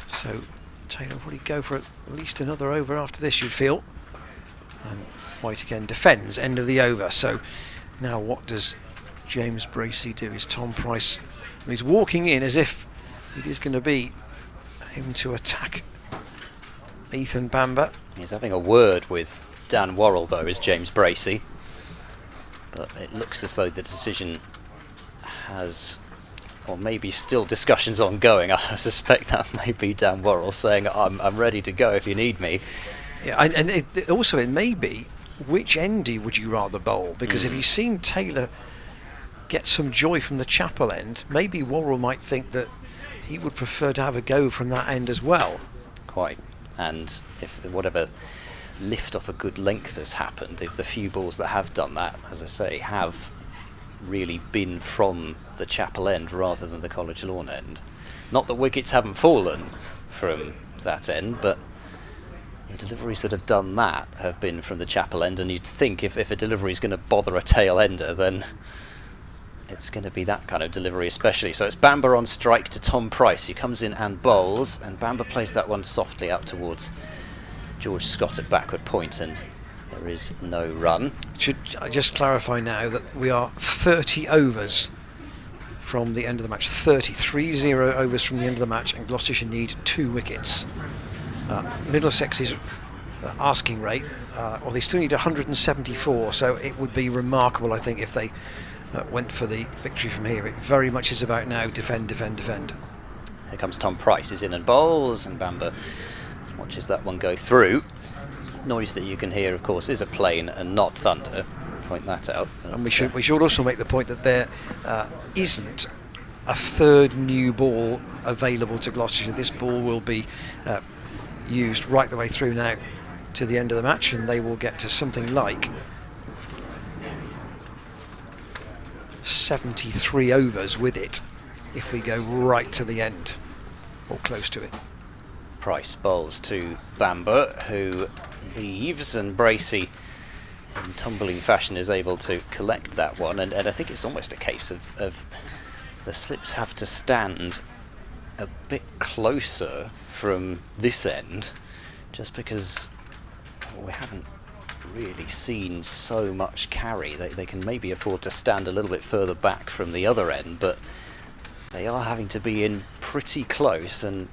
So Taylor will probably go for at least another over after this, you'd feel. And White again defends, end of the over. So now what does James Bracey do? Is Tom Price, he's walking in as if it is going to be him to attack Ethan Bamber. He's having a word with Dan Worrell though, is James Bracey. But it looks as though the decision has, or maybe still discussions ongoing. I suspect that may be Dan Worrell saying, I'm ready to go if you need me. Yeah, and it may be, which endy would you rather bowl? Because if you've seen Taylor get some joy from the Chapel end, maybe Worrell might think that he would prefer to have a go from that end as well. Quite. And if whatever lift off a good length has happened, if the few balls that have done that, as I say, have really been from the Chapel end rather than the College Lawn end. Not that wickets haven't fallen from that end, but the deliveries that have done that have been from the Chapel end, and you'd think if a delivery is going to bother a tail ender, then it's going to be that kind of delivery especially. So it's Bamber on strike to Tom Price, who comes in and bowls, and Bamber plays that one softly out towards George Scott at backward point, and There is no run. Should I just clarify now that we are 30 overs from the end of the match. 30 overs from the end of the match, and Gloucestershire need 2 wickets. Middlesex's asking rate, or they still need 174, so it would be remarkable, I think, if they went for the victory from here. It very much is about now defend, defend, defend. Here comes Tom Price, is in and bowls, and Bamber watches that one go through. Noise that you can hear, of course, is a plane and not thunder. Point that out. And we should also make the point that there isn't a third new ball available to Gloucestershire. This ball will be used right the way through now to the end of the match, and they will get to something like 73 overs with it if we go right to the end, or close to it. Price bowls to Bamber, who leaves, and Bracey in tumbling fashion is able to collect that one, and I think it's almost a case of the slips have to stand a bit closer from this end, just because we haven't really seen so much carry. They can maybe afford to stand a little bit further back from the other end, but they are having to be in pretty close, and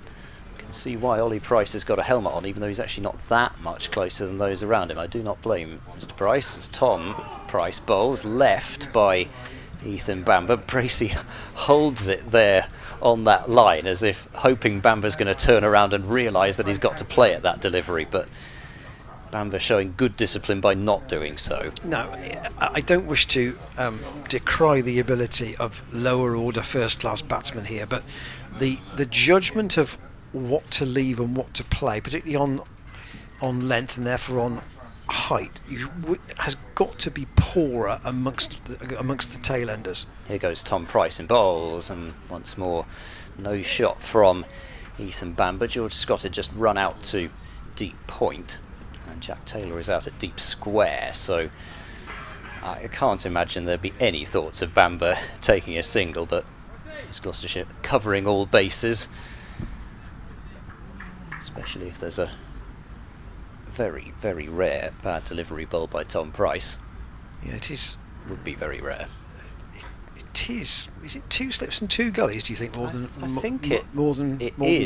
can see why Ollie Price has got a helmet on, even though he's actually not that much closer than those around him. I do not blame Mr. Price, as Tom Price bowls left by Ethan Bamber. Bracey holds it there on that line, as if hoping Bamber's going to turn around and realise that he's got to play at that delivery, but Bamber showing good discipline by not doing so. No, I don't wish to decry the ability of lower order first class batsmen here, but the judgment of what to leave and what to play, particularly on length and therefore on height, has got to be poorer amongst the tail enders. Here goes Tom Price in bowls, and once more no shot from Ethan Bamber. George Scott had just run out to deep point, and Jack Taylor is out at deep square, so I can't imagine there'd be any thoughts of Bamber taking a single, but it's Gloucestershire covering all bases, especially if there's a very, very rare bad delivery bowl by Tom Price. Yeah, it is. Would be very rare. It is. Is it 2 slips and 2 gullies, do you think? More than more than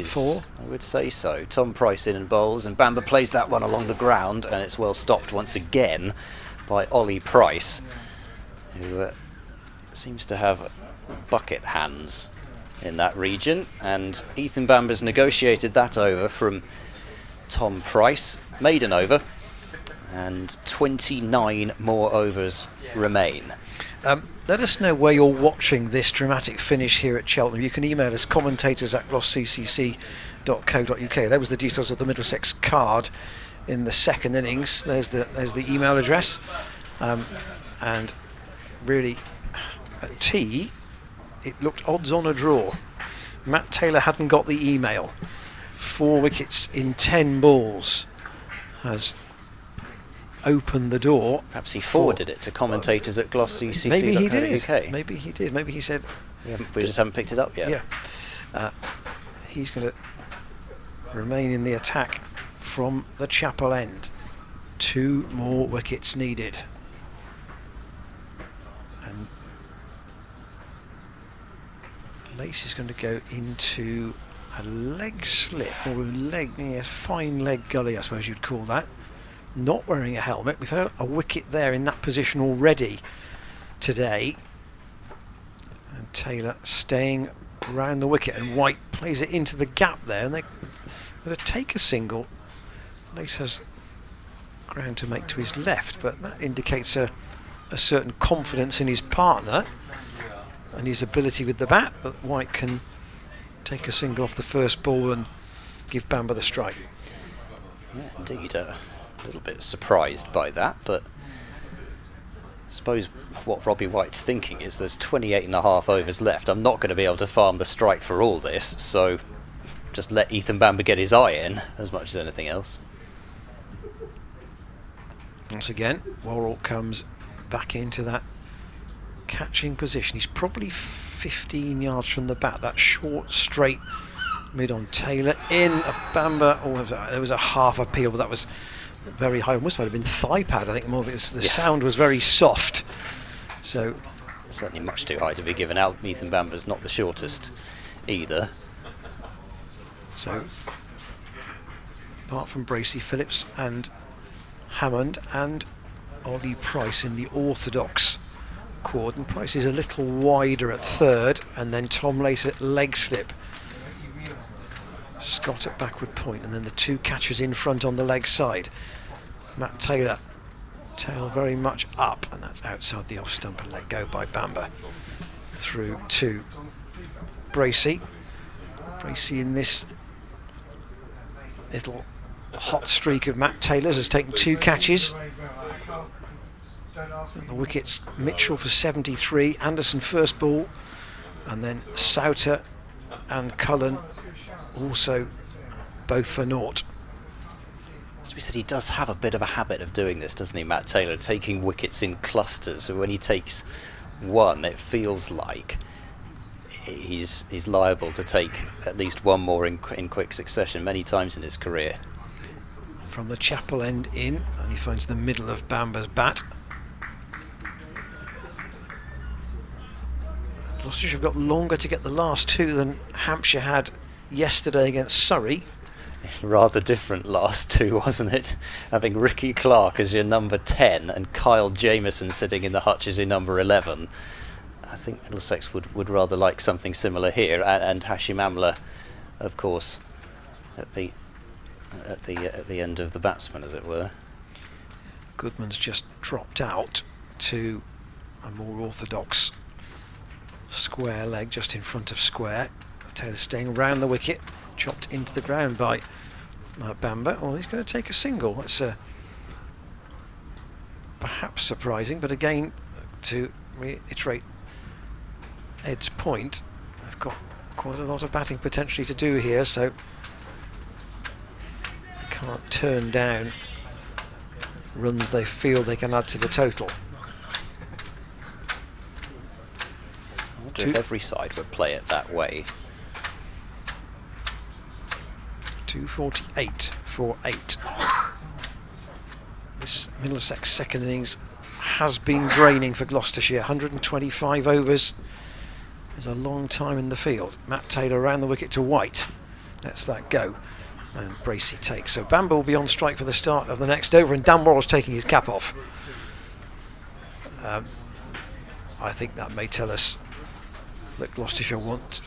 4? I would say so. Tom Price in and bowls, and Bamber plays that one along the ground, and it's well stopped once again by Ollie Price, who seems to have bucket hands in that region, and Ethan Bamber's negotiated that over from Tom Price, maiden over, and 29 more overs remain. Let us know where you're watching this dramatic finish here at Cheltenham. You can email us, commentators@glossccc.co.uk. That was the details of the Middlesex card in the second innings. There's the email address, and really at tea it looked odds on a draw. Matt Taylor hadn't got the email. 4 wickets in 10 balls has opened the door. Perhaps he forwarded it to commentators at glossccc.co.uk. Maybe he did. Maybe he did. Maybe he said, we just haven't picked it up yet. Yeah. He's going to remain in the attack from the chapel end. 2 more wickets needed. And Lace is going to go into a leg slip, or a fine leg gully, I suppose you'd call that. Not wearing a helmet. We've had a wicket there in that position already today. And Taylor staying around the wicket, and White plays it into the gap there, and they're going to take a single. Lace has ground to make to his left, but that indicates a certain confidence in his partner and his ability with the bat, that White can take a single off the first ball and give Bamber the strike. Yeah, indeed, a little bit surprised by that, but I suppose what Robbie White's thinking is there's 28.5 overs left. I'm not going to be able to farm the strike for all this, so just let Ethan Bamber get his eye in as much as anything else. Once again, Worrell comes back into that catching position. He's probably 15 yards from the bat. That short, straight mid on Taylor in a Bamber. Oh, there was a half appeal, but that was very high, almost might have been thigh pad, I think more because the sound was very soft. So certainly much too high to be given out. Ethan Bamber's not the shortest either. So apart from Bracey, Phillips and Hammond and Ollie Price in the orthodox quad, and Price is a little wider at third, and then Tom Lace at leg slip, Scott at backward point, and then the two catchers in front on the leg side. Matt Taylor tail very much up, and that's outside the off stump and let go by Bamber through to Bracey. Bracey in this little hot streak of Matt Taylor's has taken 2 catches. The wickets, Mitchell for 73, Anderson first ball, and then Souter and Cullen also both for naught. As we said, he does have a bit of a habit of doing this, doesn't he, Matt Taylor, taking wickets in clusters. So when he takes one, it feels like he's liable to take at least one more in quick succession many times in his career. From the chapel end in, and he finds the middle of Bamber's bat. Gloucestershire have got longer to get the last 2 than Hampshire had yesterday against Surrey. Rather different last 2, wasn't it? Having Ricky Clark as your number 10 and Kyle Jamieson sitting in the hutch as your number 11. I think Middlesex would rather like something similar here, and Hashim Amla, of course, at the end of the batsman, as it were. Goodman's just dropped out to a more orthodox square leg just in front of square. Taylor staying round the wicket, chopped into the ground by Bamber. Oh, he's going to take a single. That's perhaps surprising, but again, to reiterate Ed's point, they've got quite a lot of batting potentially to do here, so they can't turn down runs they feel they can add to the total. I wonder if every side would play it that way. 248 for 8. This Middlesex second innings has been draining for Gloucestershire. 125 overs is a long time in the field. Matt Taylor around the wicket to White, lets that go, and Bracey takes. So Bamber will be on strike for the start of the next over, and Dan Worrell's taking his cap off. I think that may tell us that Gloucestershire want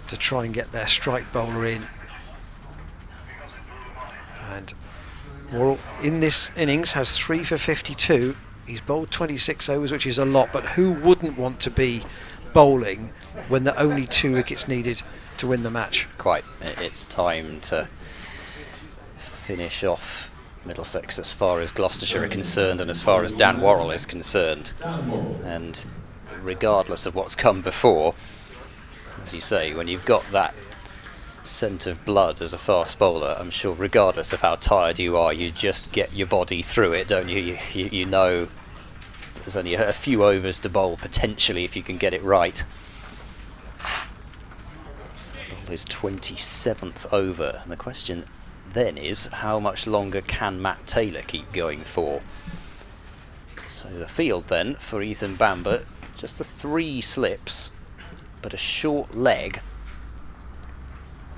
to try and get their strike bowler in. And Worrell in this innings has 3 for 52. He's bowled 26 overs, which is a lot, but who wouldn't want to be bowling when there are only 2 wickets needed to win the match? Quite. It's time to finish off Middlesex as far as Gloucestershire are concerned and as far as Dan Worrell is concerned. And regardless of what's come before, as you say, when you've got that scent of blood as a fast bowler, I'm sure regardless of how tired you are, you just get your body through it, don't you? You know there's only a few overs to bowl potentially if you can get it right. His 27th over, and the question then is how much longer can Matt Taylor keep going for? So the field then for Ethan Bamber, just the 3 slips but a short leg,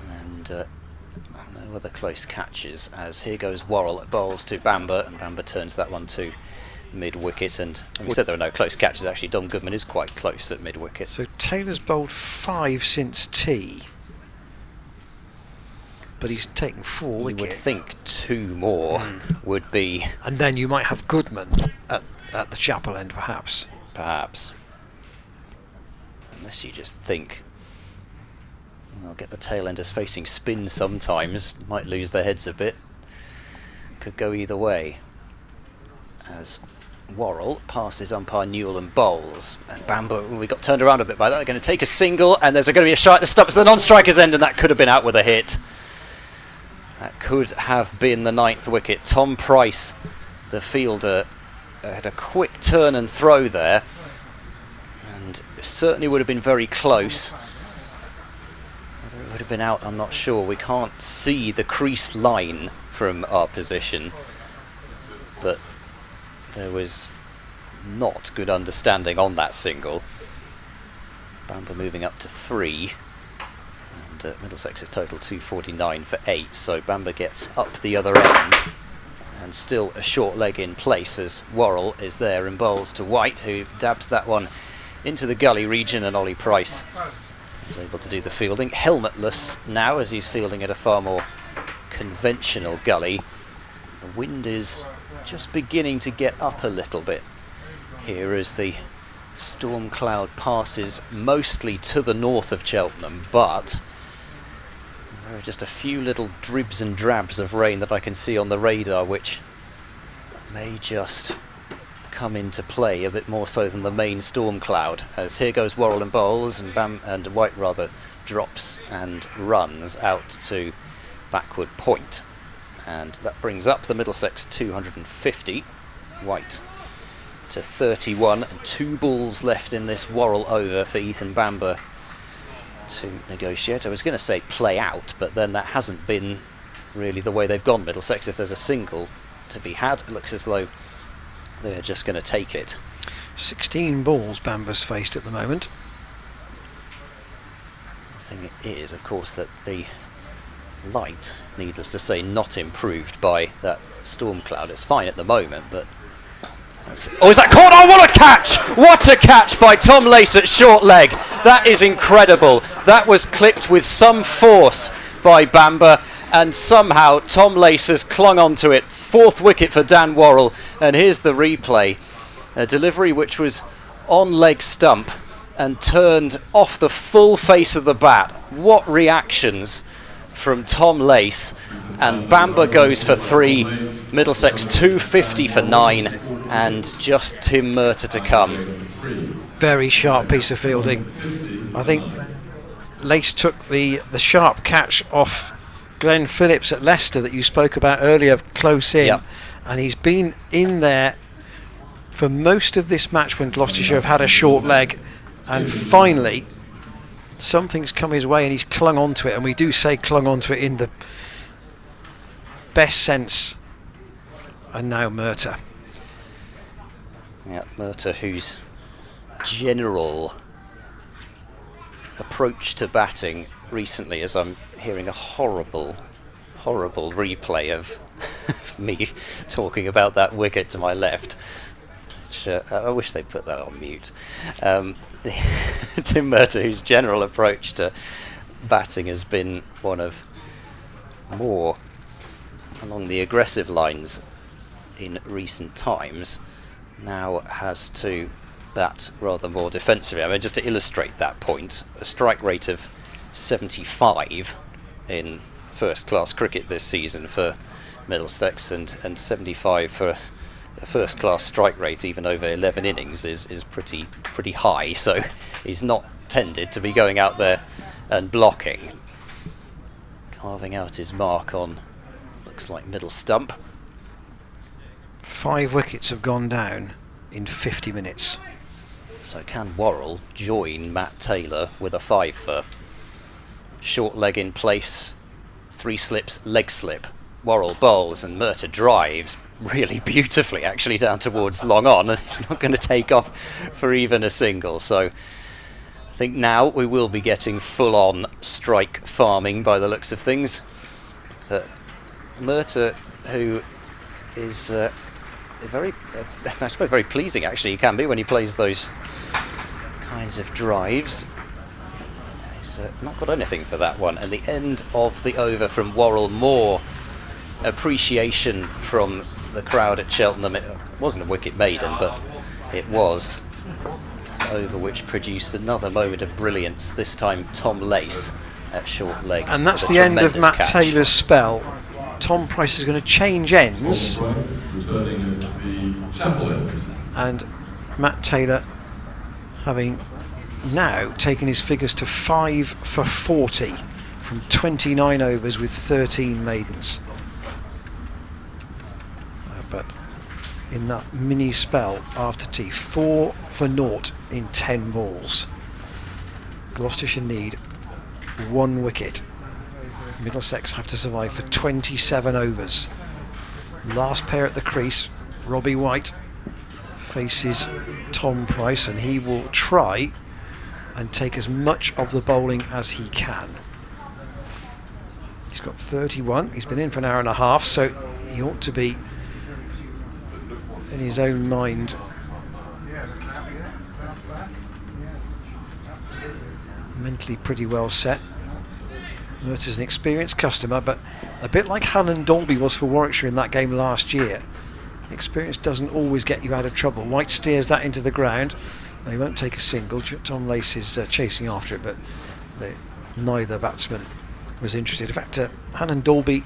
and no other close catches, as here goes Worrell at bowls to Bamber, and Bamber turns that one to mid-wicket, and we said there are no close catches. Actually, Don Goodman is quite close at mid-wicket. So Taylor's bowled 5 since tea, but he's taken 4 wickets. You would think 2 more would be... And then you might have Goodman at the chapel end, perhaps. Perhaps. Unless you just think, I'll get the tail enders facing spin sometimes, might lose their heads a bit. Could go either way. As Worrell passes umpire Newell and bowls, and Bamber, we got turned around a bit by that, they're going to take a single, and there's going to be a shot at the stumps, the non-striker's end, and that could have been out with a hit. That could have been the 9th wicket. Tom Price, the fielder, had a quick turn and throw there, and certainly would have been very close. Whether it would have been out, I'm not sure. We can't see the crease line from our position, but there was not good understanding on that single. Bamber moving up to 3, and Middlesex's total 249 for 8, so Bamber gets up the other end, and still a short leg in place as Worrell is there and bowls to White, who dabs that one into the gully region, and Ollie Price is able to do the fielding. Helmetless now, as he's fielding at a far more conventional gully. The wind is just beginning to get up a little bit here as the storm cloud passes mostly to the north of Cheltenham, but there are just a few little dribs and drabs of rain that I can see on the radar, which may just come into play a bit more so than the main storm cloud. As here goes Worrell and bowls, and White rather drops and runs out to backward point, and that brings up the Middlesex 250. White to 31, and 2 balls left in this Worrell over for Ethan Bamber to negotiate. I was going to say play out, but then that hasn't been really the way they've gone, Middlesex. If there's a single to be had, it looks as though they're just going to take it. 16 balls Bamber's faced at the moment. The thing is, of course, that the light, needless to say, not improved by that storm cloud. It's fine at the moment, but oh, is that caught? Oh, what a catch! What a catch by Tom Lace at short leg. That is incredible. That was clipped with some force by Bamber, and somehow Tom Lace has clung onto it. 4th wicket for Dan Worrell, and here's the replay. A delivery which was on leg stump and turned off the full face of the bat. What reactions from Tom Lace, and Bamber goes for 3, Middlesex 250 for 9, and just Tim Murtagh to come. Very sharp piece of fielding. I think Lace took the sharp catch off Glenn Phillips at Leicester that you spoke about earlier, close in, yep. And he's been in there for most of this match when Gloucestershire have had a short leg, and finally something's come his way and he's clung onto it, and we do say clung onto it in the best sense. And now Murtagh. Yeah, Murtagh, whose general approach to batting recently, as I'm hearing a horrible replay of me talking about that wicket to my left, which I wish they'd put that on mute. Tim Murtagh, whose general approach to batting has been one of more along the aggressive lines in recent times, now has to bat rather more defensively. I mean, just to illustrate that point, a strike rate of 75 in first-class cricket this season for Middlesex, and 75 for a first-class strike rate even over 11 innings is pretty high, so he's not tended to be going out there and blocking. Carving out his mark on, looks like middle stump. 5 wickets have gone down in 50 minutes. So can Worrell join Matt Taylor with a 5 for? Short leg in place, 3 slips, leg slip. Worrell bowls and Murtagh drives really beautifully actually down towards long on, and he's not going to take off for even a single. So I think now we will be getting full on strike farming by the looks of things. But Murtagh, who is very, I suppose very pleasing actually, he can be when he plays those kinds of drives. He's not got anything for that one, and the end of the over from Worrell. More appreciation from the crowd at Cheltenham. It wasn't a wicket maiden, but it was an over which produced another moment of brilliance, this time Tom Lace at short leg. And that's the end of Matt Taylor's spell. Tom Price is going to change ends, and Matt Taylor having now taken his figures to 5 for 40 from 29 overs with 13 maidens. But in that mini spell after tea, 4 for 0 in 10 balls. Gloucestershire need 1 wicket. Middlesex have to survive for 27 overs. Last pair at the crease Robbie White faces Tom Price, and he will try and take as much of the bowling as he can. He's got 31. He's been in for an hour and a half, so he ought to be in his own mind mentally pretty well set. Merter's an experienced customer, but a bit like Helen Dolby was for Warwickshire in that game last year. Experience doesn't always get you out of trouble. White steers that into the ground. They won't take a single. Tom Lace is chasing after it, but neither batsman was interested. In fact, Helen Dolby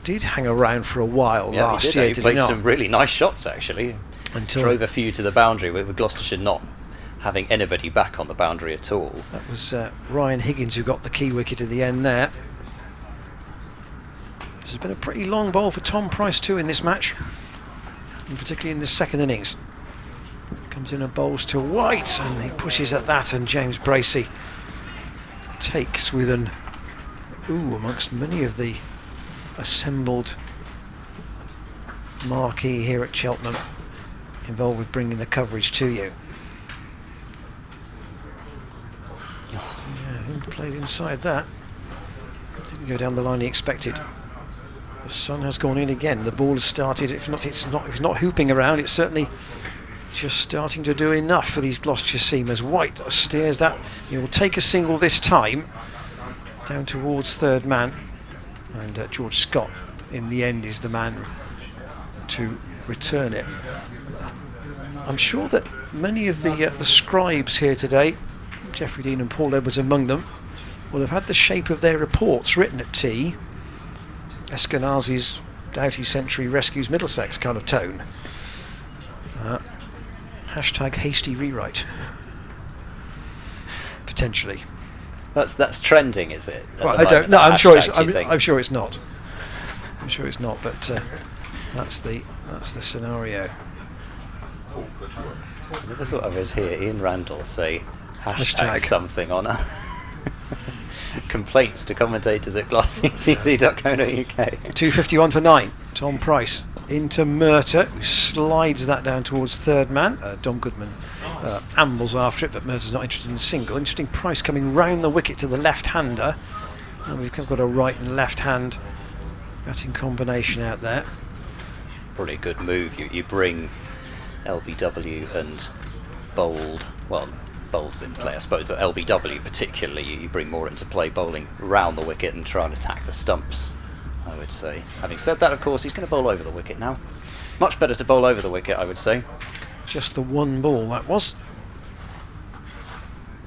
did hang around for a while last year. He played some really nice shots, actually. Drove a few to the boundary, with Gloucestershire not having anybody back on the boundary at all. That was Ryan Higgins who got the key wicket at the end there. This has been a pretty long bowl for Tom Price too in this match, and particularly in the second innings. Comes in and bowls to White, and he pushes at that, and James Bracey takes with an ooh amongst many of the assembled marquee here at Cheltenham involved with bringing the coverage to you. Yeah, I think he played inside that. Didn't go down the line he expected. The sun has gone in again. The ball has started. If it's not hooping around, it's certainly just starting to do enough for these Gloucestershire seamers. White steers that. He will take a single this time down towards third man, and George Scott in the end is the man to return it. I'm sure that many of the scribes here today, Geoffrey Dean and Paul Edwards among them, will have had the shape of their reports written at tea. Eskenazi's Doughty Century rescues Middlesex kind of tone. Hashtag hasty rewrite. Potentially. That's trending, is it? Well, I don't know. I'm sure it's not. I'm sure it's not. But that's the scenario. I never thought I would hear Ian Randall say hashtag something on a complaints to commentators at glosscc.co.uk. 2:51 for 9. Tom Price into Merter, who slides that down towards third man. Dom Goodman ambles after it, but Merter's not interested in a single. Interesting Price coming round the wicket to the left-hander. And we've got a right and left-hand batting combination out there. Probably a good move. You bring LBW and Bold, well, Bold's in play I suppose, but LBW particularly, you bring more into play, bowling round the wicket and try and attack the stumps, I would say. Having said that, of course, he's going to bowl over the wicket now. Much better to bowl over the wicket, I would say. Just the one ball that was.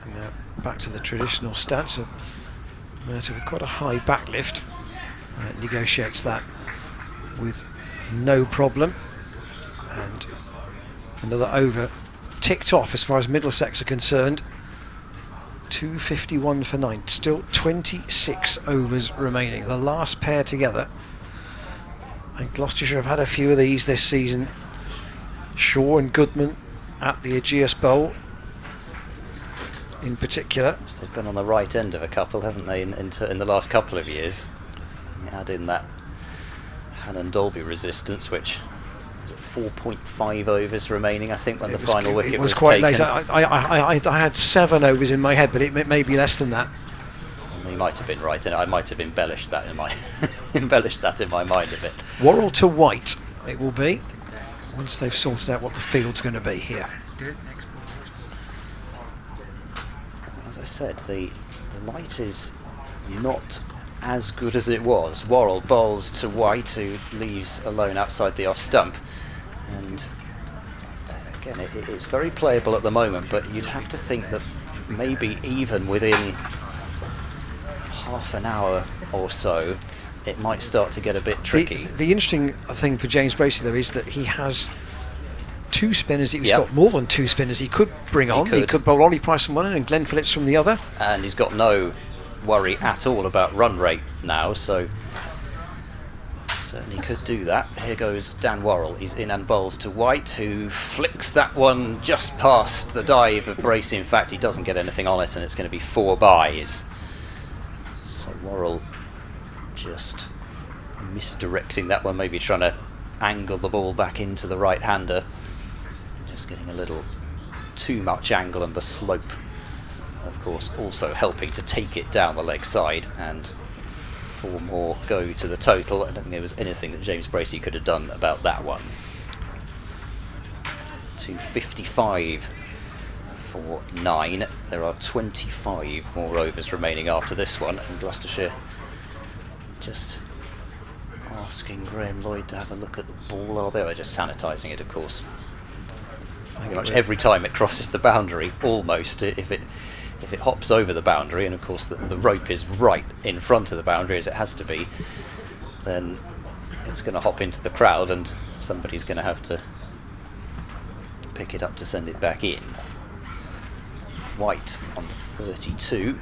And now back to the traditional stance of Merter with quite a high backlift. Negotiates that with no problem. And another over ticked off as far as Middlesex are concerned. 2:51 for 9. Still 26 overs remaining. The last pair together. And Gloucestershire have had a few of these this season. Shaw and Goodman at the Aegeus Bowl in particular. So they've been on the right end of a couple, haven't they, in the last couple of years. You add in that Helen Dolby resistance, which was at 4.5 overs remaining, I think, when the final wicket was quite taken. late. I had 7 overs in my head, but it may be less than that. You might have been right, and I might have embellished that in my mind a bit. Worrell to White it will be, once they've sorted out what the field's going to be here. As I said, the light is not as good as it was. Worrell bowls to White, who leaves alone outside the off stump, and again it's very playable at the moment, but you'd have to think that maybe even within half an hour or so it might start to get a bit tricky. The interesting thing for James Bracey though is that he has 2 spinners. He's got more than 2 spinners he could bring on. He could bowl Ollie Price from one end and Glenn Phillips from the other, and he's got no worry at all about run rate now, so certainly could do that. Here goes Dan Worrell. He's in and bowls to White, who flicks that one just past the dive of Bracey. In fact, he doesn't get anything on it, and it's going to be 4 byes. So Worrell just misdirecting that one, maybe trying to angle the ball back into the right-hander. Just getting a little too much angle, and the slope, of course, also helping to take it down the leg side, and 4 more go to the total. I don't think there was anything that James Bracey could have done about that one. 2:55 for 9. There are 25 more overs remaining after this one, and Gloucestershire just asking Graham Lloyd to have a look at the ball. Oh, they were just sanitising it, of course. Pretty much every time it crosses the boundary, almost, if it hops over the boundary, and of course the rope is right in front of the boundary as it has to be, then it's going to hop into the crowd and somebody's going to have to pick it up to send it back in. White on 32.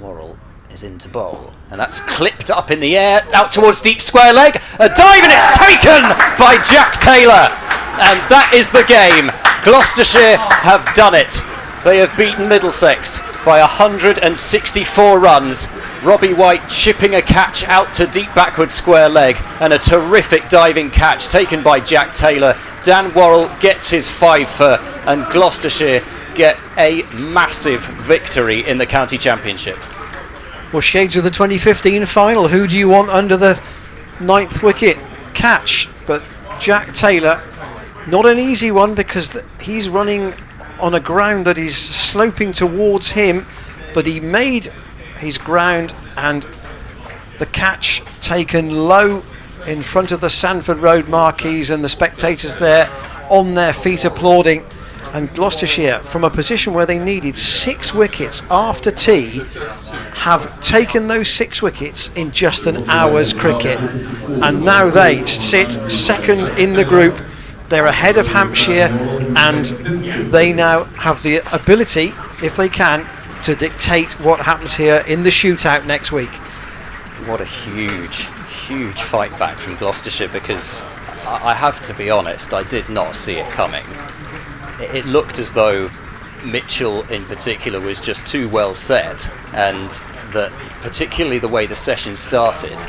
Worrell is into bowl, and that's clipped up in the air out towards deep square leg. A dive, and it's taken by Jack Taylor, and that is the game. Gloucestershire have done it. They have beaten Middlesex by 164 runs. Robbie White chipping a catch out to deep backward square leg, and a terrific diving catch taken by Jack Taylor. Dan Worrell gets his 5 for, and Gloucestershire get a massive victory in the county championship. Well, shades of the 2015 final. Who do you want under the 9th wicket catch? But Jack Taylor, not an easy one, because he's running on a ground that is sloping towards him, but he made his ground, and the catch taken low in front of the Sanford Road marquees, and the spectators there on their feet applauding. And Gloucestershire, from a position where they needed 6 wickets after tea, have taken those 6 wickets in just an hour's cricket, and now they sit second in the group. They're ahead of Hampshire, and they now have the ability, if they can, to dictate what happens here in the shootout next week. What a huge fight back from Gloucestershire, because I have to be honest, I did not see it coming. It looked as though Mitchell in particular was just too well set, and that particularly the way the session started,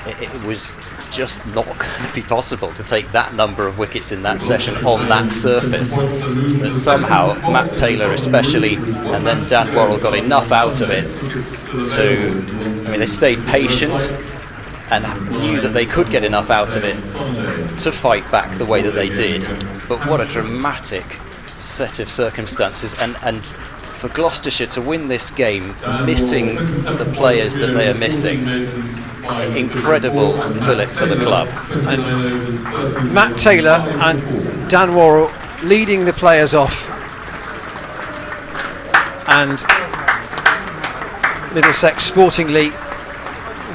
it was just not going to be possible to take that number of wickets in that session on that surface. But somehow Matt Taylor especially, and then Dan Worrell, got enough out of it they stayed patient and knew that they could get enough out of it to fight back the way that they did. But what a dramatic set of circumstances, and for Gloucestershire to win this game, missing the players that they are missing, incredible fillip for the club. And Matt Taylor and Dan Worrell leading the players off, and Middlesex sportingly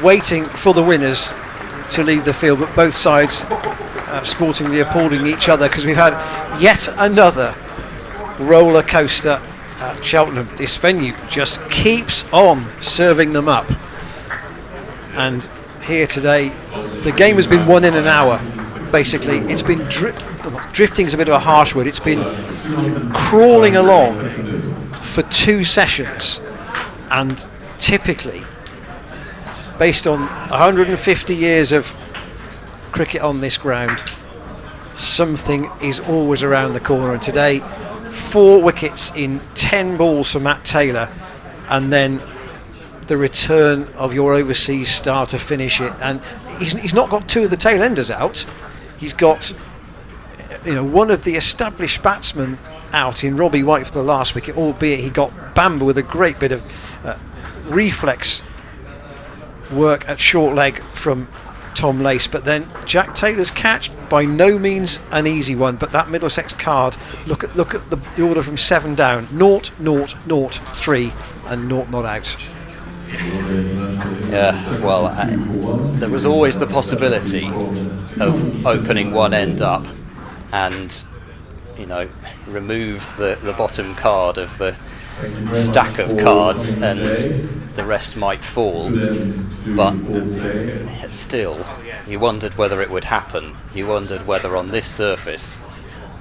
waiting for the winners to leave the field, but both sides sportingly applauding each other, because we've had yet another roller coaster at Cheltenham. This venue just keeps on serving them up, and here today the game has been won in an hour. Basically, it's been drifting is a bit of a harsh word. It's been crawling along for 2 sessions, and typically, based on 150 years of cricket on this ground, something is always around the corner. And today, 4 wickets in 10 balls for Matt Taylor, and then the return of your overseas star to finish it. And he's not got 2 of the tail enders out. He's got one of the established batsmen out in Robbie White for the last wicket, albeit he got Bamber with a great bit of reflex work at short leg from Tom Lace. But then Jack Taylor's catch, by no means an easy one, but that Middlesex card, look at the order from 7 down: 0, 0, 0, 3 and 0 not out. Yeah, well, there was always the possibility of opening one end up and remove the bottom card of the stack of cards and the rest might fall, but still you wondered whether it would happen. You wondered whether on this surface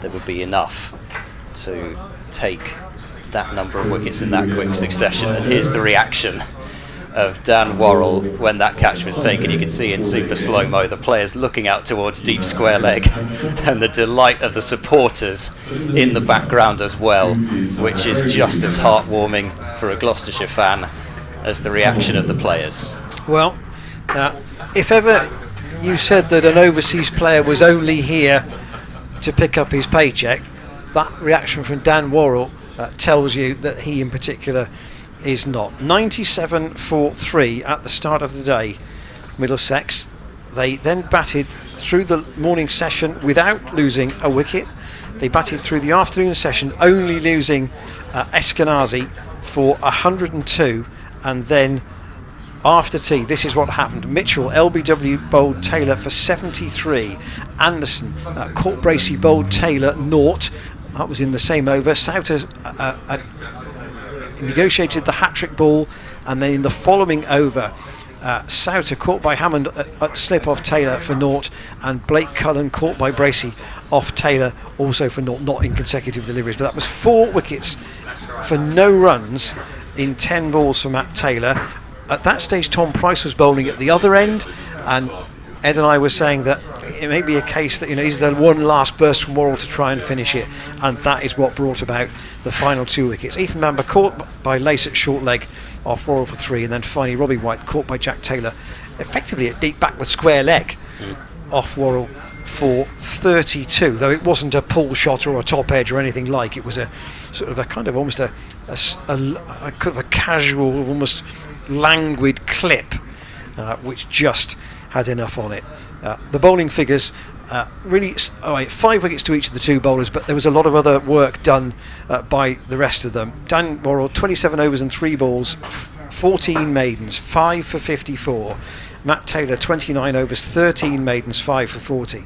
there would be enough to take that number of wickets in that quick succession, and here's the reaction of Dan Worrell when that catch was taken. You can see in super slow-mo the players looking out towards deep square leg and the delight of the supporters in the background as well, which is just as heartwarming for a Gloucestershire fan as the reaction of the players. Well, if ever you said that an overseas player was only here to pick up his paycheck, that reaction from Dan Worrell tells you that he in particular is not. 97-3 at the start of the day, Middlesex. They then batted through the morning session without losing a wicket. They batted through the afternoon session only losing Eskenazi for 102, and then after tea, this is what happened. Mitchell, LBW bowled Taylor for 73. Anderson, caught Bracey, bowled Taylor, naught. That was in the same over. Souter negotiated the hat-trick ball, and then in the following over, Souter caught by Hammond at slip off Taylor for naught, and Blake Cullen caught by Bracey off Taylor also for naught, not in consecutive deliveries. But that was 4 wickets for no runs in 10 balls for Matt Taylor. At that stage, Tom Price was bowling at the other end, and Ed and I were saying that it may be a case that, is there one last burst from Worrell to try and finish it, and that is what brought about the final 2 wickets. Ethan Bamber caught by Lace at short leg off Worrell for 3, and then finally Robbie White caught by Jack Taylor effectively at deep backward square leg off Worrell for 32, though it wasn't a pull shot or a top edge or anything like. It was a sort of a kind of almost a kind of a casual, almost languid clip, which just had enough on it. The bowling figures really 5 wickets to each of the 2 bowlers, but there was a lot of other work done by the rest of them. Dan Worrell, 27 overs and 3 balls, 14 maidens, 5 for 54. Matt Taylor, 29 overs, 13 maidens, 5 for 40.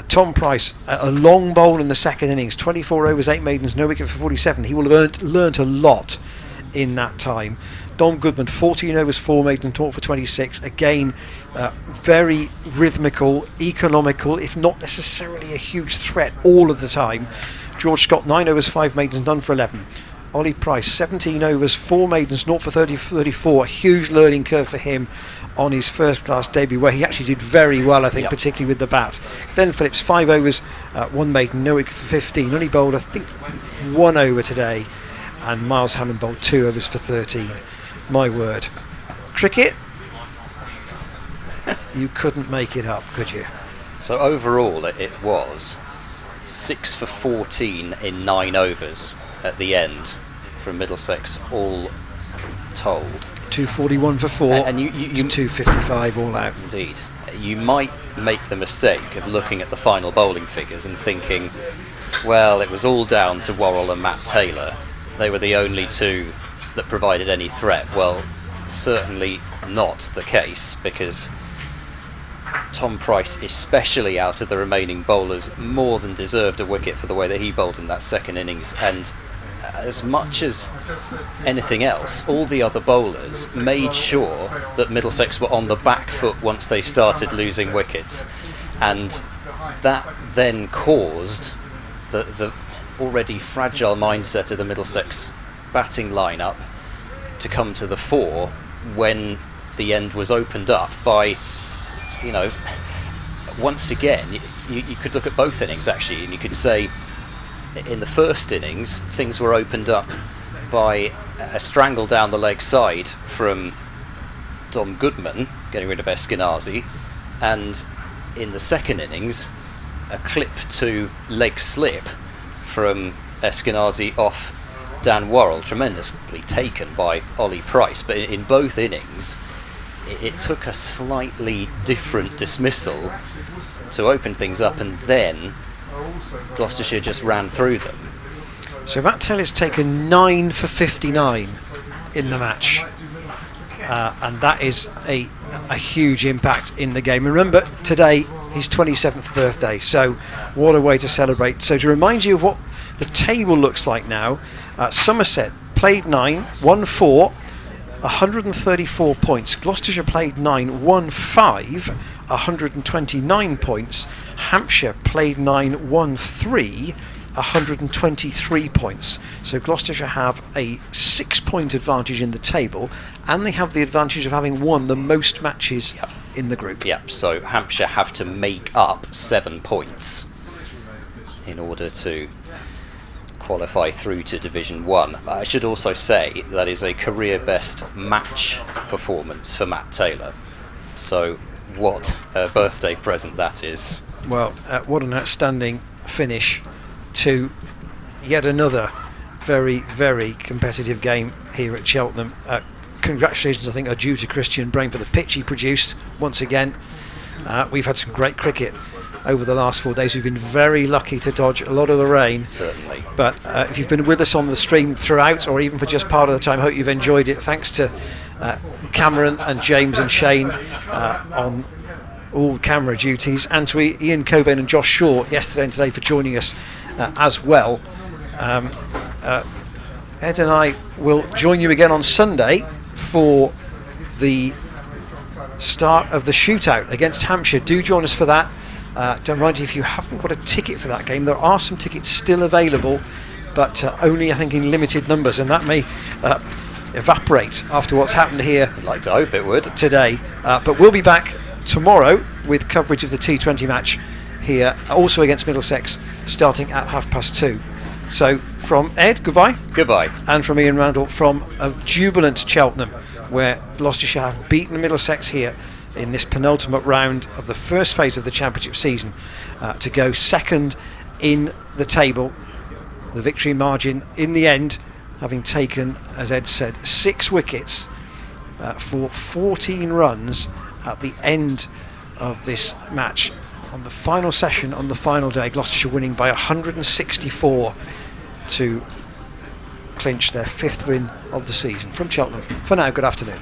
Tom Price, a long bowl in the second innings, 24 overs, 8 maidens, no wicket for 47. He will have learnt a lot in that time. Dom Goodman, 14 overs, 4 maidens, taught for 26. Again, very rhythmical, economical, if not necessarily a huge threat all of the time. George Scott, 9 overs, 5 maidens, none for 11. Ollie Price, 17 overs, 4 maidens, 0 for 34. A huge learning curve for him on his first class debut, where he actually did very well, I think, particularly with the bat. Then Phillips, 5 overs, 1 maiden, no wicket for 15. Only bowled, I think, 1 over today. And Miles Hammond bowled 2 overs for 13. My word. Cricket, you couldn't make it up, could you? So overall it was 6 for 14 in 9 overs at the end from Middlesex all told. 241 for 4 and you 255 all out. Indeed. You might make the mistake of looking at the final bowling figures and thinking, well, it was all down to Worrell and Matt Taylor. They were the only 2 that provided any threat. Well, certainly not the case, because Tom Price, especially out of the remaining bowlers, more than deserved a wicket for the way that he bowled in that second innings. And as much as anything else, all the other bowlers made sure that Middlesex were on the back foot once they started losing wickets, and that then caused the already fragile mindset of the Middlesex batting lineup to come to the fore when the end was opened up by, once again, you could look at both innings actually, and you could say in the first innings things were opened up by a strangle down the leg side from Dom Goodman getting rid of Eskenazi, and in the second innings a clip to leg slip from Eskenazi off Dan Worrell, tremendously taken by Ollie Price. But in both innings it took a slightly different dismissal to open things up, and then Gloucestershire just ran through them. So Matt Taylor's taken 9 for 59 in the match, and that is a huge impact in the game. Remember, today his 27th birthday, so what a way to celebrate. So to remind you of what the table looks like now, Somerset played 9, won 4, 134 points. Gloucestershire played 9, won 5, 129 points. Hampshire played 9, won 3, 123 points. So Gloucestershire have a 6-point advantage in the table, and they have the advantage of having won the most matches in the group. Yep, so Hampshire have to make up 7 points in order to qualify through to Division 1. I should also say that is a career best match performance for Matt Taylor. So what a birthday present that is. Well, what an outstanding finish to yet another very, very competitive game here at Cheltenham. Congratulations, I think, are due to Christian Brain for the pitch he produced once again. We've had some great cricket over the last 4 days. We've been very lucky to dodge a lot of the rain. Certainly. But if you've been with us on the stream throughout, or even for just part of the time, I hope you've enjoyed it. Thanks to Cameron and James and Shane on all camera duties, and to Ian Cobain and Josh Shaw yesterday and today for joining us as well. Ed and I will join you again on Sunday for the start of the shootout against Hampshire. Do join us for that. Don't mind if you haven't got a ticket for that game. There are some tickets still available, but only, I think, in limited numbers, and that may evaporate after what's happened here. I'd like to hope it would. Today. But we'll be back tomorrow with coverage of the T20 match here, also against Middlesex, starting at 2:30. So from Ed, goodbye. Goodbye. And from Ian Randall, from a jubilant Cheltenham, where Gloucestershire have beaten Middlesex here in this penultimate round of the first phase of the championship season, to go second in the table. The victory margin in the end having taken, as Ed said, 6 wickets for 14 runs at the end of this match. On the final session, on the final day, Gloucestershire winning by 164 to clinch their 5th win of the season. From Cheltenham, for now, good afternoon.